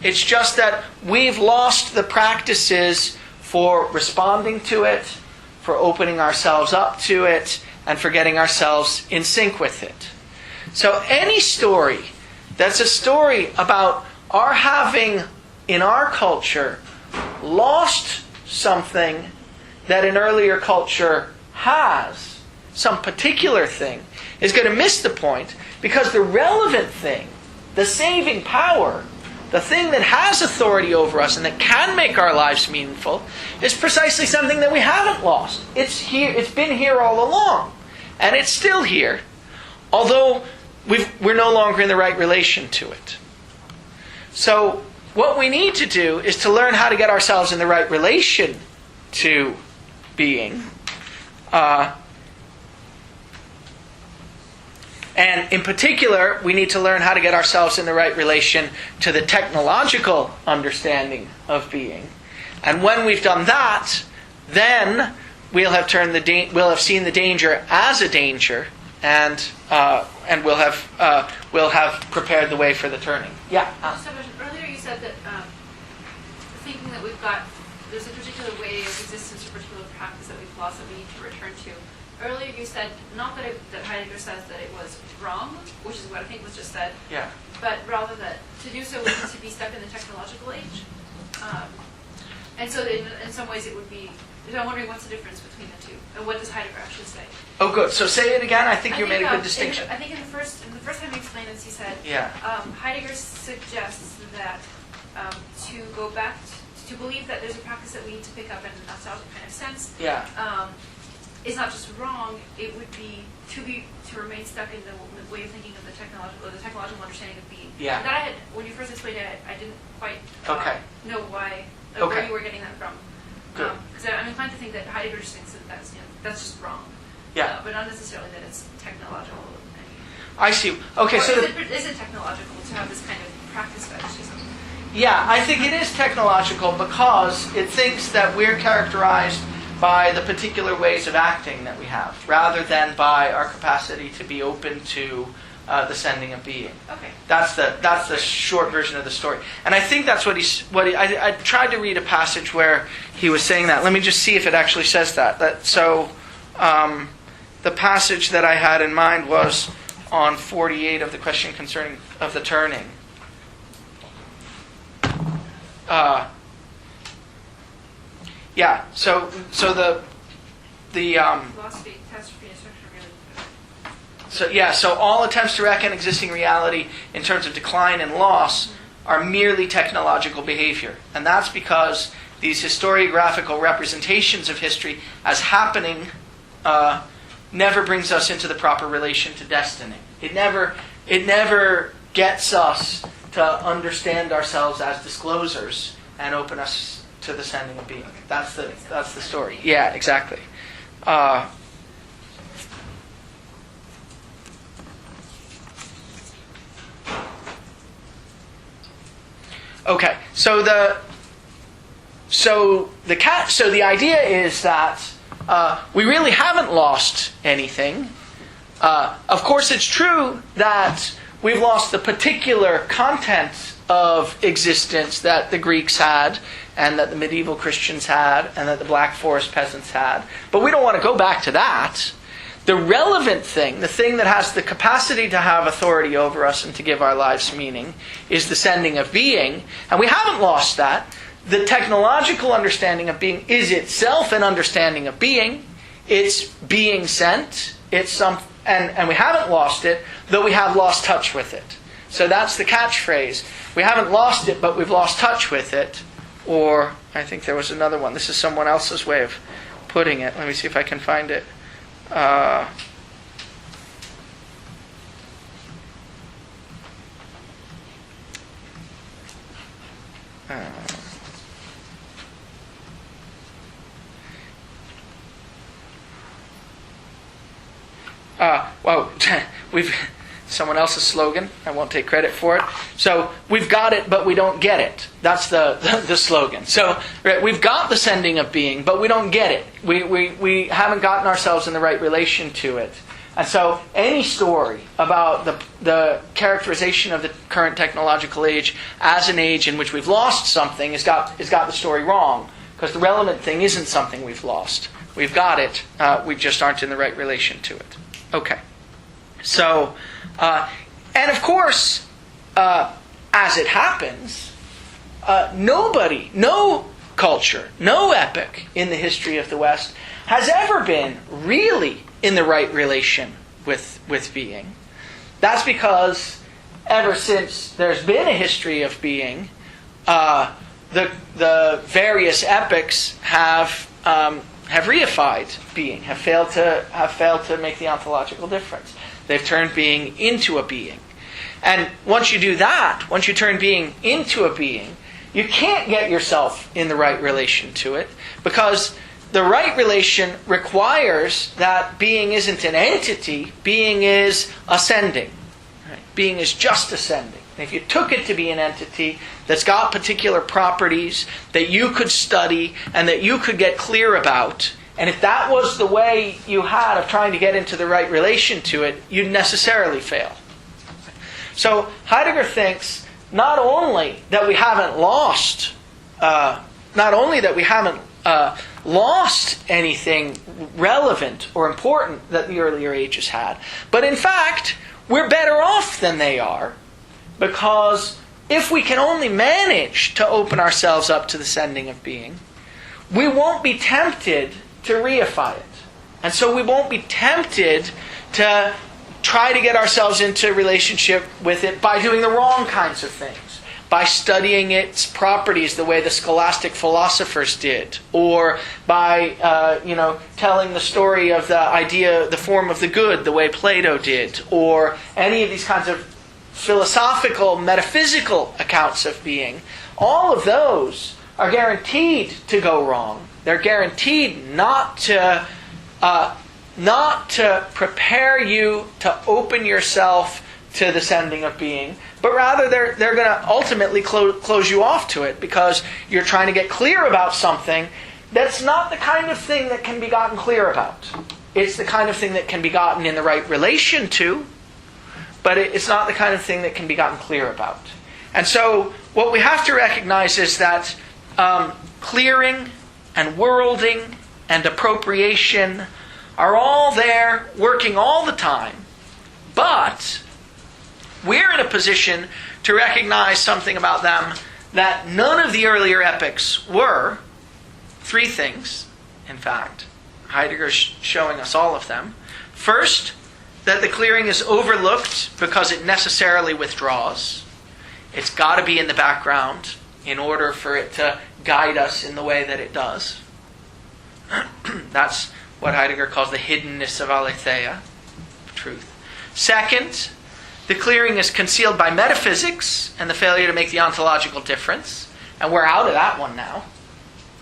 It's just that we've lost the practices for responding to it, for opening ourselves up to it, and for getting ourselves in sync with it. So any story that's a story about our having, in our culture, lost something that an earlier culture has, some particular thing, is going to miss the point, because the relevant thing, the saving power, the thing that has authority over us and that can make our lives meaningful, is precisely something that we haven't lost. It's here. It's been here all along. And it's still here, although we're no longer in the right relation to it. So what we need to do is to learn how to get ourselves in the right relation to being. And in particular, we need to learn how to get ourselves in the right relation to the technological understanding of being. And when we've done that, then we'll have seen the danger as a danger, and we'll have prepared the way for the turning. Yeah. Just a question. Earlier you said that thinking that there's a particular way of existence or particular practice that we've lost that we need to return to. Earlier you said, not that Heidegger says that it was wrong, which is what I think was just said, Yeah. but rather that to do so we need to be stuck in the technological age. And so in some ways it would be, I'm wondering what's the difference between the two, and what does Heidegger actually say? Oh, good. So say it again. I think you made a good distinction. I think in the first time he explained this, he said, Yeah. Heidegger suggests that to go back to believe that there's a practice that we need to pick up in a nostalgic kind of sense. Yeah. Is not just wrong. It would be to remain stuck in the way of thinking of the technological understanding of being. Yeah. And that when you first explained it, I didn't quite know why where you were getting that from. Good. Because I'm inclined to think that Heidegger just thinks that that's just wrong. Yeah. But not necessarily that it's technological. I see. Okay. So is it technological to have this kind of practice fetishism? yeah, I think it is technological because it thinks that we're characterized by the particular ways of acting that we have, rather than by our capacity to be open to the sending of being. Okay. That's the short version of the story, and I think that's I tried to read a passage where he was saying that. Let me just see if it actually says that. The passage that I had in mind was on 48 of the question concerning of the turning. Yeah. So the Philosophy, catastrophe, and structure really. So all attempts to reckon existing reality in terms of decline and loss are merely technological behavior, and that's because these historiographical representations of history as happening never brings us into the proper relation to destiny. It never gets us to understand ourselves as disclosers and open us to the sending of being. That's the story. Yeah, exactly. Okay, so the idea is that we really haven't lost anything. Of course, it's true that we've lost the particular content of existence that the Greeks had, and that the medieval Christians had, and that the Black Forest peasants had. But we don't want to go back to that. The relevant thing, the thing that has the capacity to have authority over us and to give our lives meaning, is the sending of being. And we haven't lost that. The technological understanding of being is itself an understanding of being. It's being sent. And we haven't lost it, though we have lost touch with it. So that's the catchphrase. We haven't lost it, but we've lost touch with it. Or, I think there was another one. This is someone else's way of putting it. Let me see if I can find it. Well, we've someone else's slogan. I won't take credit for it. So we've got it, but we don't get it. That's the slogan. So we've got the sending of being, but we don't get it. We haven't gotten ourselves in the right relation to it. And so any story about the characterization of the current technological age as an age in which we've lost something has got the story wrong, because the relevant thing isn't something we've lost. We've got it. We just aren't in the right relation to it. Okay. So, and of course, as it happens, no culture, no epoch in the history of the West has ever been really in the right relation with being. That's because ever since there's been a history of being, the various epochs have reified being, have failed to make the ontological difference. They've turned being into a being. And once you do that, once you turn being into a being, you can't get yourself in the right relation to it, because the right relation requires that being isn't an entity, being is ascending. Right? Being is just ascending. And if you took it to be an entity that's got particular properties that you could study and that you could get clear about, and if that was the way you had of trying to get into the right relation to it, you'd necessarily fail. So Heidegger thinks not only that we haven't lost anything relevant or important that the earlier ages had, but in fact, we're better off than they are, because if we can only manage to open ourselves up to the sending of being, we won't be tempted to reify it. And so we won't be tempted to try to get ourselves into relationship with it by doing the wrong kinds of things, by studying its properties the way the scholastic philosophers did, or by telling the story of the idea, the form of the good, the way Plato did, or any of these kinds of philosophical, metaphysical accounts of being. All of those are guaranteed to go wrong. They're guaranteed not to prepare you to open yourself to the sending of being, but rather they're going to ultimately close you off to it, because you're trying to get clear about something that's not the kind of thing that can be gotten clear about. It's the kind of thing that can be gotten in the right relation to, but it's not the kind of thing that can be gotten clear about. And so what we have to recognize is that clearing and worlding and appropriation are all there, working all the time, but we're in a position to recognize something about them that none of the earlier epochs were. 3 things, in fact. Heidegger's showing us all of them. First, that the clearing is overlooked because it necessarily withdraws. It's got to be in the background in order for it to guide us in the way that it does. That's what Heidegger calls the hiddenness of aletheia, truth. Second, the clearing is concealed by metaphysics and the failure to make the ontological difference. And we're out of that one now.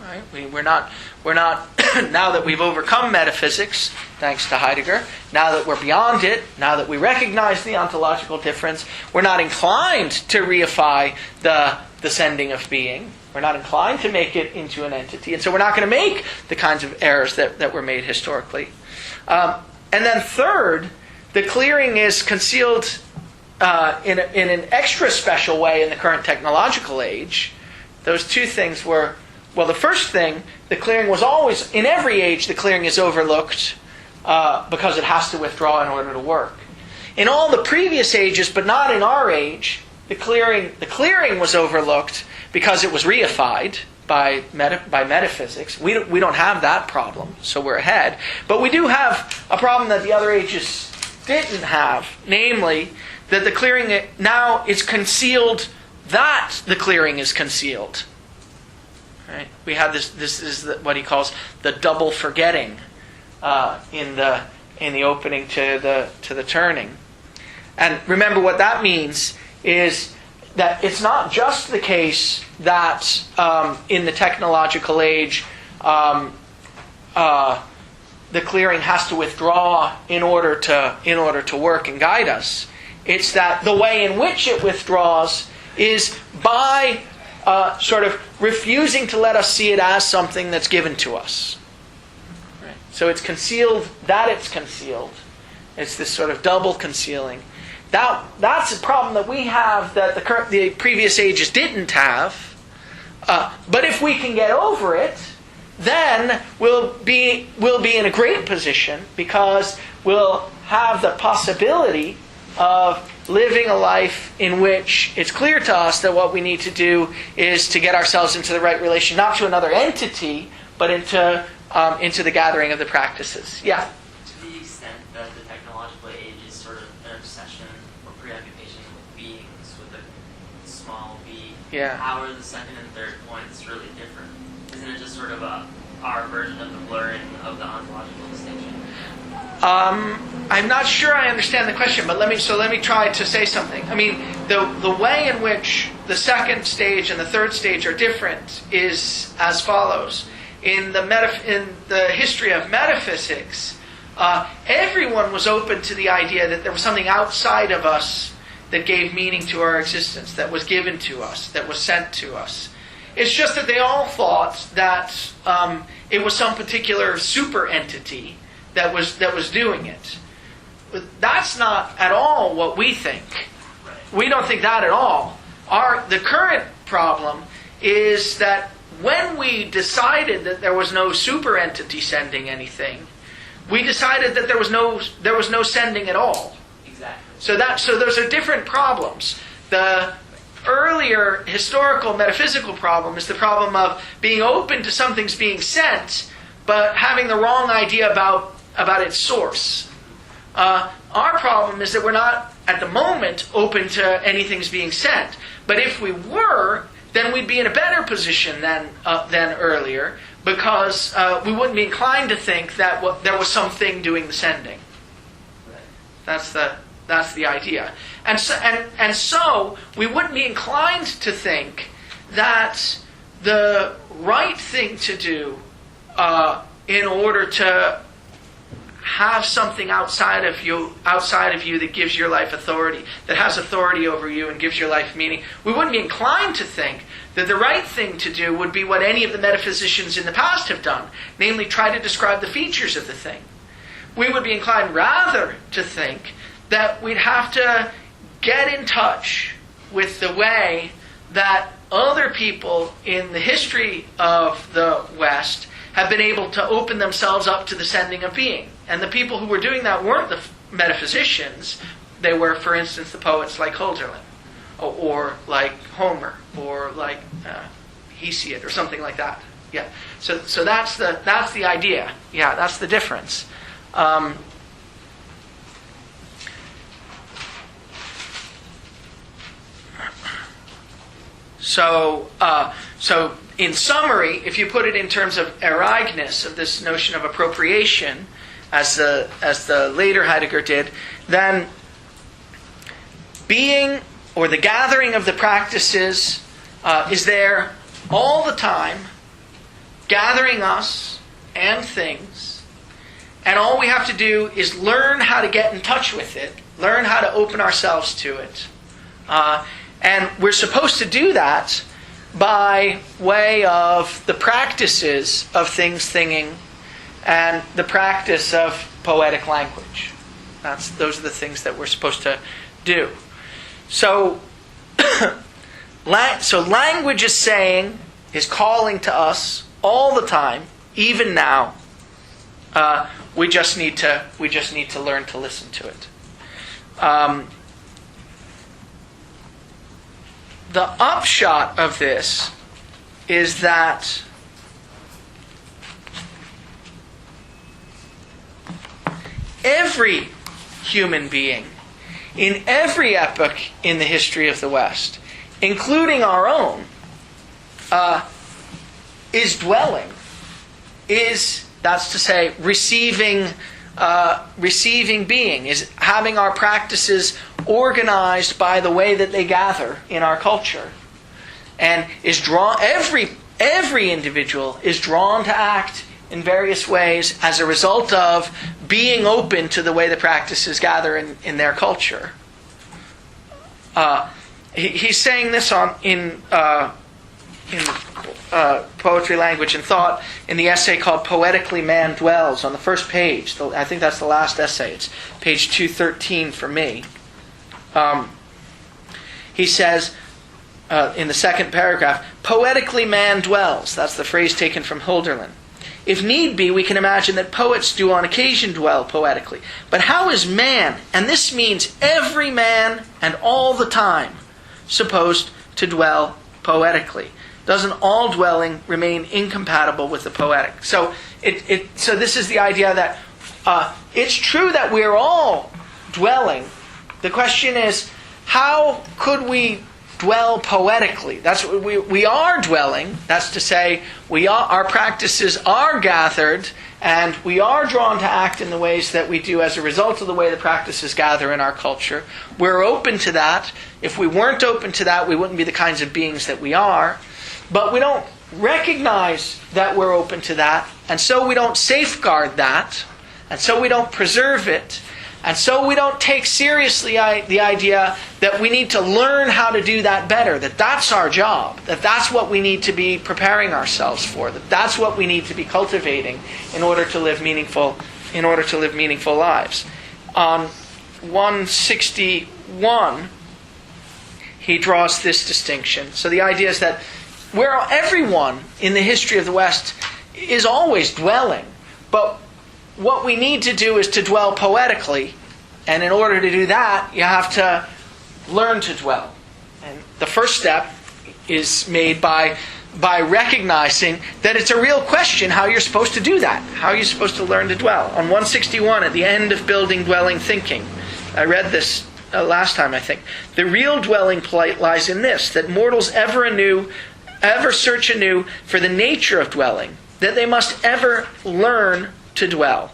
Right? We're not now that we've overcome metaphysics, thanks to Heidegger, now that we're beyond it, now that we recognize the ontological difference, we're not inclined to reify the sending of being. We're not inclined to make it into an entity. And so we're not going to make the kinds of errors that were made historically. And then third, the clearing is concealed in an extra special way in the current technological age. Those 2 things were, well, the first thing, the clearing was always, in every age, the clearing is overlooked because it has to withdraw in order to work. In all the previous ages, but not in our age, the clearing was overlooked because it was reified by metaphysics. We don't have that problem, so we're ahead. But we do have a problem that the other ages didn't have, namely that the clearing now is concealed, that the clearing is concealed. Right? We have this is what he calls the double forgetting in the opening to the turning. And remember, what that means is that it's not just the case that in the technological age the clearing has to withdraw in order to work and guide us. It's that the way in which it withdraws is by sort of refusing to let us see it as something that's given to us. Right? So it's concealed, that it's concealed. It's this sort of double concealing. That's a problem that we have that the previous ages didn't have. But if we can get over it, then we'll be in a great position, because we'll have the possibility of living a life in which it's clear to us that what we need to do is to get ourselves into the right relation, not to another entity, but into the gathering of the practices. Yeah? To the extent that the technological age is sort of an obsession or preoccupation with beings, with a small b, Yeah. how are the second and third points really different? Isn't it just sort of our version of the blurring of the ontological distinction? I'm not sure I understand the question, but let me try to say something. I mean, the way in which the second stage and the third stage are different is as follows. In the history of metaphysics, everyone was open to the idea that there was something outside of us that gave meaning to our existence, that was given to us, that was sent to us. It's just that they all thought that it was some particular super entity that was doing it. But that's not at all what we think. We don't think that at all. The current problem is that when we decided that there was no super entity sending anything, we decided that there was no sending at all. Exactly. So those are different problems. The earlier historical metaphysical problem is the problem of being open to something's being sent, but having the wrong idea about its source. Our problem is that we're not, at the moment, open to anything's being sent. But if we were, then we'd be in a better position than earlier, because we wouldn't be inclined to think that there was something doing the sending. That's the idea. And so we wouldn't be inclined to think that the right thing to do in order to have something outside of you that gives your life authority, that has authority over you and gives your life meaning, we wouldn't be inclined to think that the right thing to do would be what any of the metaphysicians in the past have done, namely try to describe the features of the thing. We would be inclined rather to think that we'd have to get in touch with the way that other people in the history of the West have been able to open themselves up to the sending of being. And the people who were doing that weren't the metaphysicians. They were, for instance, the poets like Hölderlin, or like Homer, or like Hesiod, or something like that. Yeah. So that's the idea. Yeah, that's the difference. So in summary, if you put it in terms of Ereigness, of this notion of appropriation, as the later Heidegger did, then being, or the gathering of the practices, is there all the time, gathering us and things, and all we have to do is learn how to get in touch with it, learn how to open ourselves to it. And we're supposed to do that by way of the practices of things thinking and the practice of poetic language. Those are the things that we're supposed to do. So language is calling to us all the time, even now. We just need to learn to listen to it. The upshot of this is that every human being in every epoch in the history of the West, including our own, is dwelling, that's to say, receiving being, is having our practices organized by the way that they gather in our culture, and is drawn. Every individual is drawn to act in various ways as a result of being open to the way the practices gather in their culture. He's saying this in Poetry, Language, and Thought in the essay called Poetically Man Dwells on the first page. I think that's the last essay. It's page 213 for me. He says in the second paragraph, poetically man dwells. That's the phrase taken from Hölderlin. If need be, we can imagine that poets do on occasion dwell poetically. But how is man, and this means every man and all the time, supposed to dwell poetically? Doesn't all dwelling remain incompatible with the poetic? So this is the idea that it's true that we're all dwelling. The question is, how could we dwell poetically? That's what we are dwelling. That's to say, our practices are gathered, and we are drawn to act in the ways that we do as a result of the way the practices gather in our culture. We're open to that. If we weren't open to that, we wouldn't be the kinds of beings that we are. But we don't recognize that we're open to that, and so we don't safeguard that, and so we don't preserve it. And so we don't take seriously the idea that we need to learn how to do that better, that that's our job, that that's what we need to be preparing ourselves for, that that's what we need to be cultivating in order to live meaningful lives. On 161, he draws this distinction. So the idea is that where everyone in the history of the West is always dwelling, but what we need to do is to dwell poetically, and in order to do that, you have to learn to dwell. And the first step is made by recognizing that it's a real question how you're supposed to do that, how you're supposed to learn to dwell. On 161, at the end of Building Dwelling Thinking, I read this last time, I think. The real dwelling plight lies in this, that mortals ever search anew for the nature of dwelling, that they must ever learn to dwell.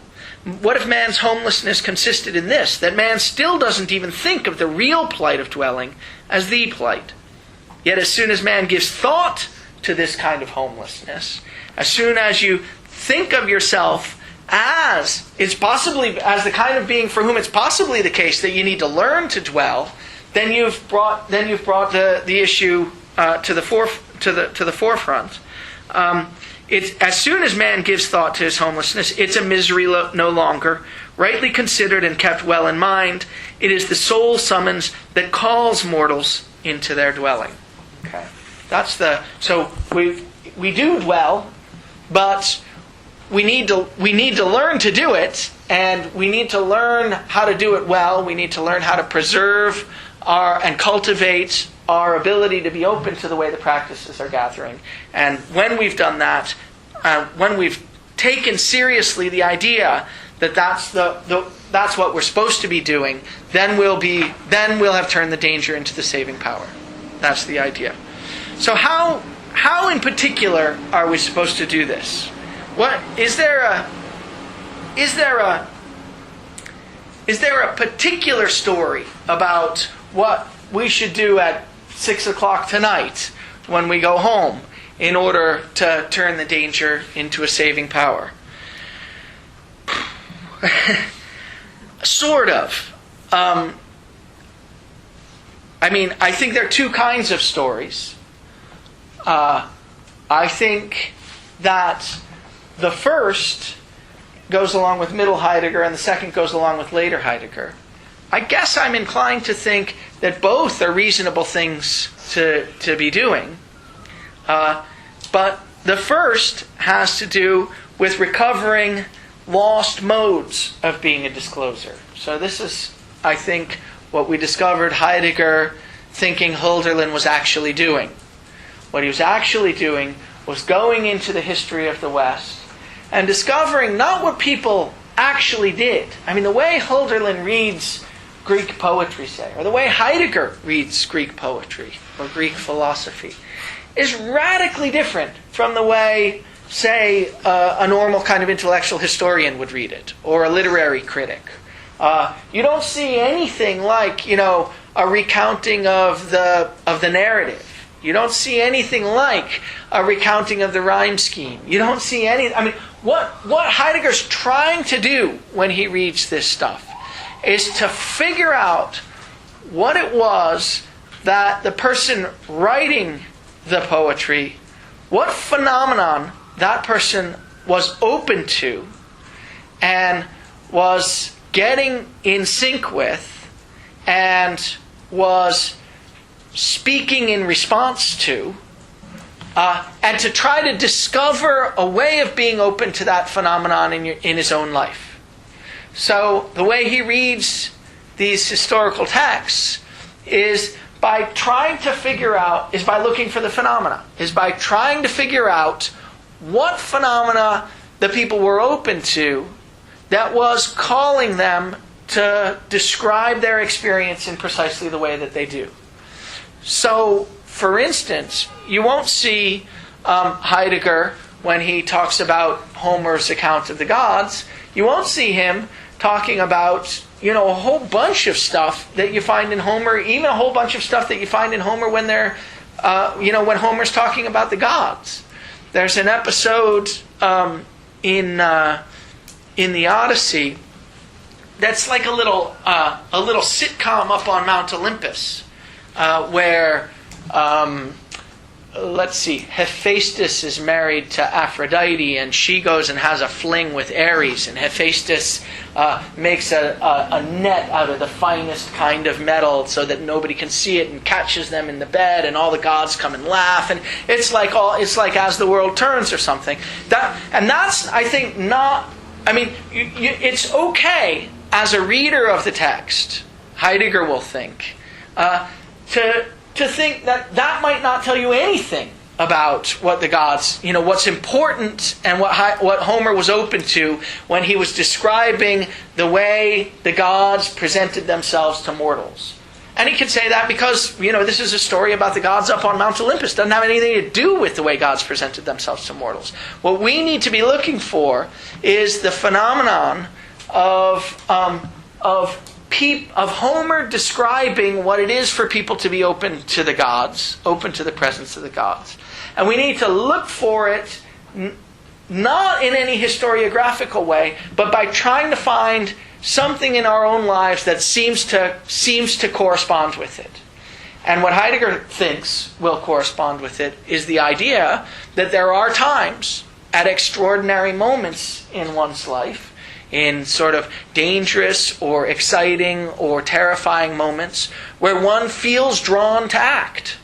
What if man's homelessness consisted in this, that man still doesn't even think of the real plight of dwelling as the plight? Yet as soon as man gives thought to this kind of homelessness, as soon as you think of yourself as the kind of being for whom it's possibly the case that you need to learn to dwell, then you've brought the issue to the forefront. It's, as soon as man gives thought to his homelessness, it's a misery no longer. Rightly considered and kept well in mind, it is the soul summons that calls mortals into their dwelling. Okay, so we do dwell, but we need to learn to do it, and we need to learn how to do it well. We need to learn how to preserve and cultivate our ability to be open to the way the practices are gathering. And when we've done that, when we've taken seriously the idea that that's what we're supposed to be doing, then we'll have turned the danger into the saving power. That's the idea. So how in particular are we supposed to do this? What is there a particular story about what we should do at 6 o'clock tonight when we go home in order to turn the danger into a saving power? Sort of. I think there are two kinds of stories. I think that the first goes along with middle Heidegger and the second goes along with later Heidegger. I guess I'm inclined to think that both are reasonable things to be doing. But the first has to do with recovering lost modes of being a discloser. So this is, I think, what we discovered Heidegger thinking Hölderlin was actually doing. What he was actually doing was going into the history of the West and discovering not what people actually did. The way Hölderlin reads Greek poetry, say, or the way Heidegger reads Greek poetry or Greek philosophy, is radically different from the way, say, a normal kind of intellectual historian would read it, or a literary critic. You don't see anything like, a recounting of the narrative. You don't see anything like a recounting of the rhyme scheme. You don't see any. What Heidegger's trying to do when he reads this stuff is to figure out what it was that the person writing the poetry, what phenomenon that person was open to and was getting in sync with and was speaking in response to, and to try to discover a way of being open to that phenomenon in his own life. So the way he reads these historical texts is by trying to figure out, is by looking for the phenomena, is by trying to figure out what phenomena the people were open to that was calling them to describe their experience in precisely the way that they do. So, for instance, you won't see Heidegger, when he talks about Homer's account of the gods, you won't see him talking about, a whole bunch of stuff that you find in Homer, even a whole bunch of stuff that you find in Homer when they're, when Homer's talking about the gods. There's an episode in the Odyssey that's like a little sitcom up on Mount Olympus, where let's see, Hephaestus is married to Aphrodite, and she goes and has a fling with Ares, and Hephaestus makes a net out of the finest kind of metal so that nobody can see it, and catches them in the bed, and all the gods come and laugh, and it's like As the World Turns or something. That's I think not. I mean, it's okay as a reader of the text, Heidegger will think, to think that might not tell you anything about what the gods, what's important and what Homer was open to when he was describing the way the gods presented themselves to mortals. And he could say that because, this is a story about the gods up on Mount Olympus. It doesn't have anything to do with the way gods presented themselves to mortals. What we need to be looking for is the phenomenon of Homer describing what it is for people to be open to the gods, open to the presence of the gods. And we need to look for it not in any historiographical way, but by trying to find something in our own lives that seems to correspond with it. And what Heidegger thinks will correspond with it is the idea that there are times, at extraordinary moments in one's life, in sort of dangerous or exciting or terrifying moments, where one feels drawn to act,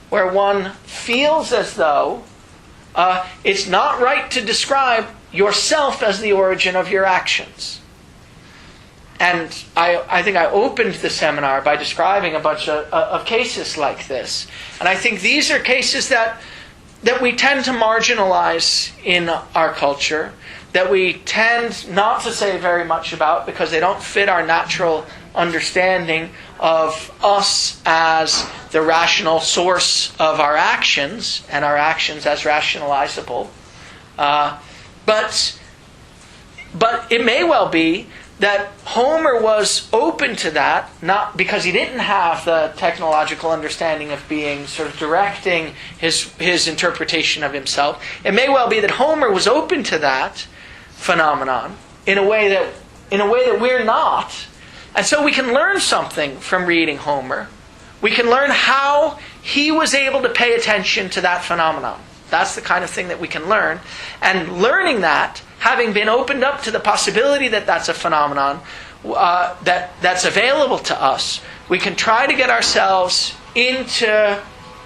where one feels as though it's not right to describe yourself as the origin of your actions. And I think I opened the seminar by describing a bunch of cases like this. And I think these are cases that we tend to marginalize in our culture, that we tend not to say very much about because they don't fit our natural understanding of us as the rational source of our actions and our actions as rationalizable. But it may well be that Homer was open to that, not because he didn't have the technological understanding of being sort of directing his interpretation of himself. It may well be that Homer was open to that phenomenon in a way that we're not. And so we can learn something from reading Homer. We can learn how he was able to pay attention to that phenomenon. That's the kind of thing that we can learn. And learning that, having been opened up to the possibility that that's a phenomenon that's available to us, we can try to get ourselves into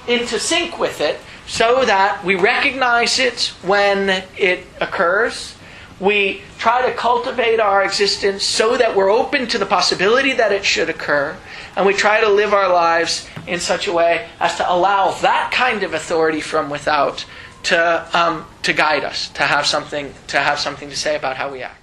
sync with it so that we recognize it when it occurs. We try to cultivate our existence so that we're open to the possibility that it should occur. And we try to live our lives in such a way as to allow that kind of authority from without to guide us, to have something to say about how we act.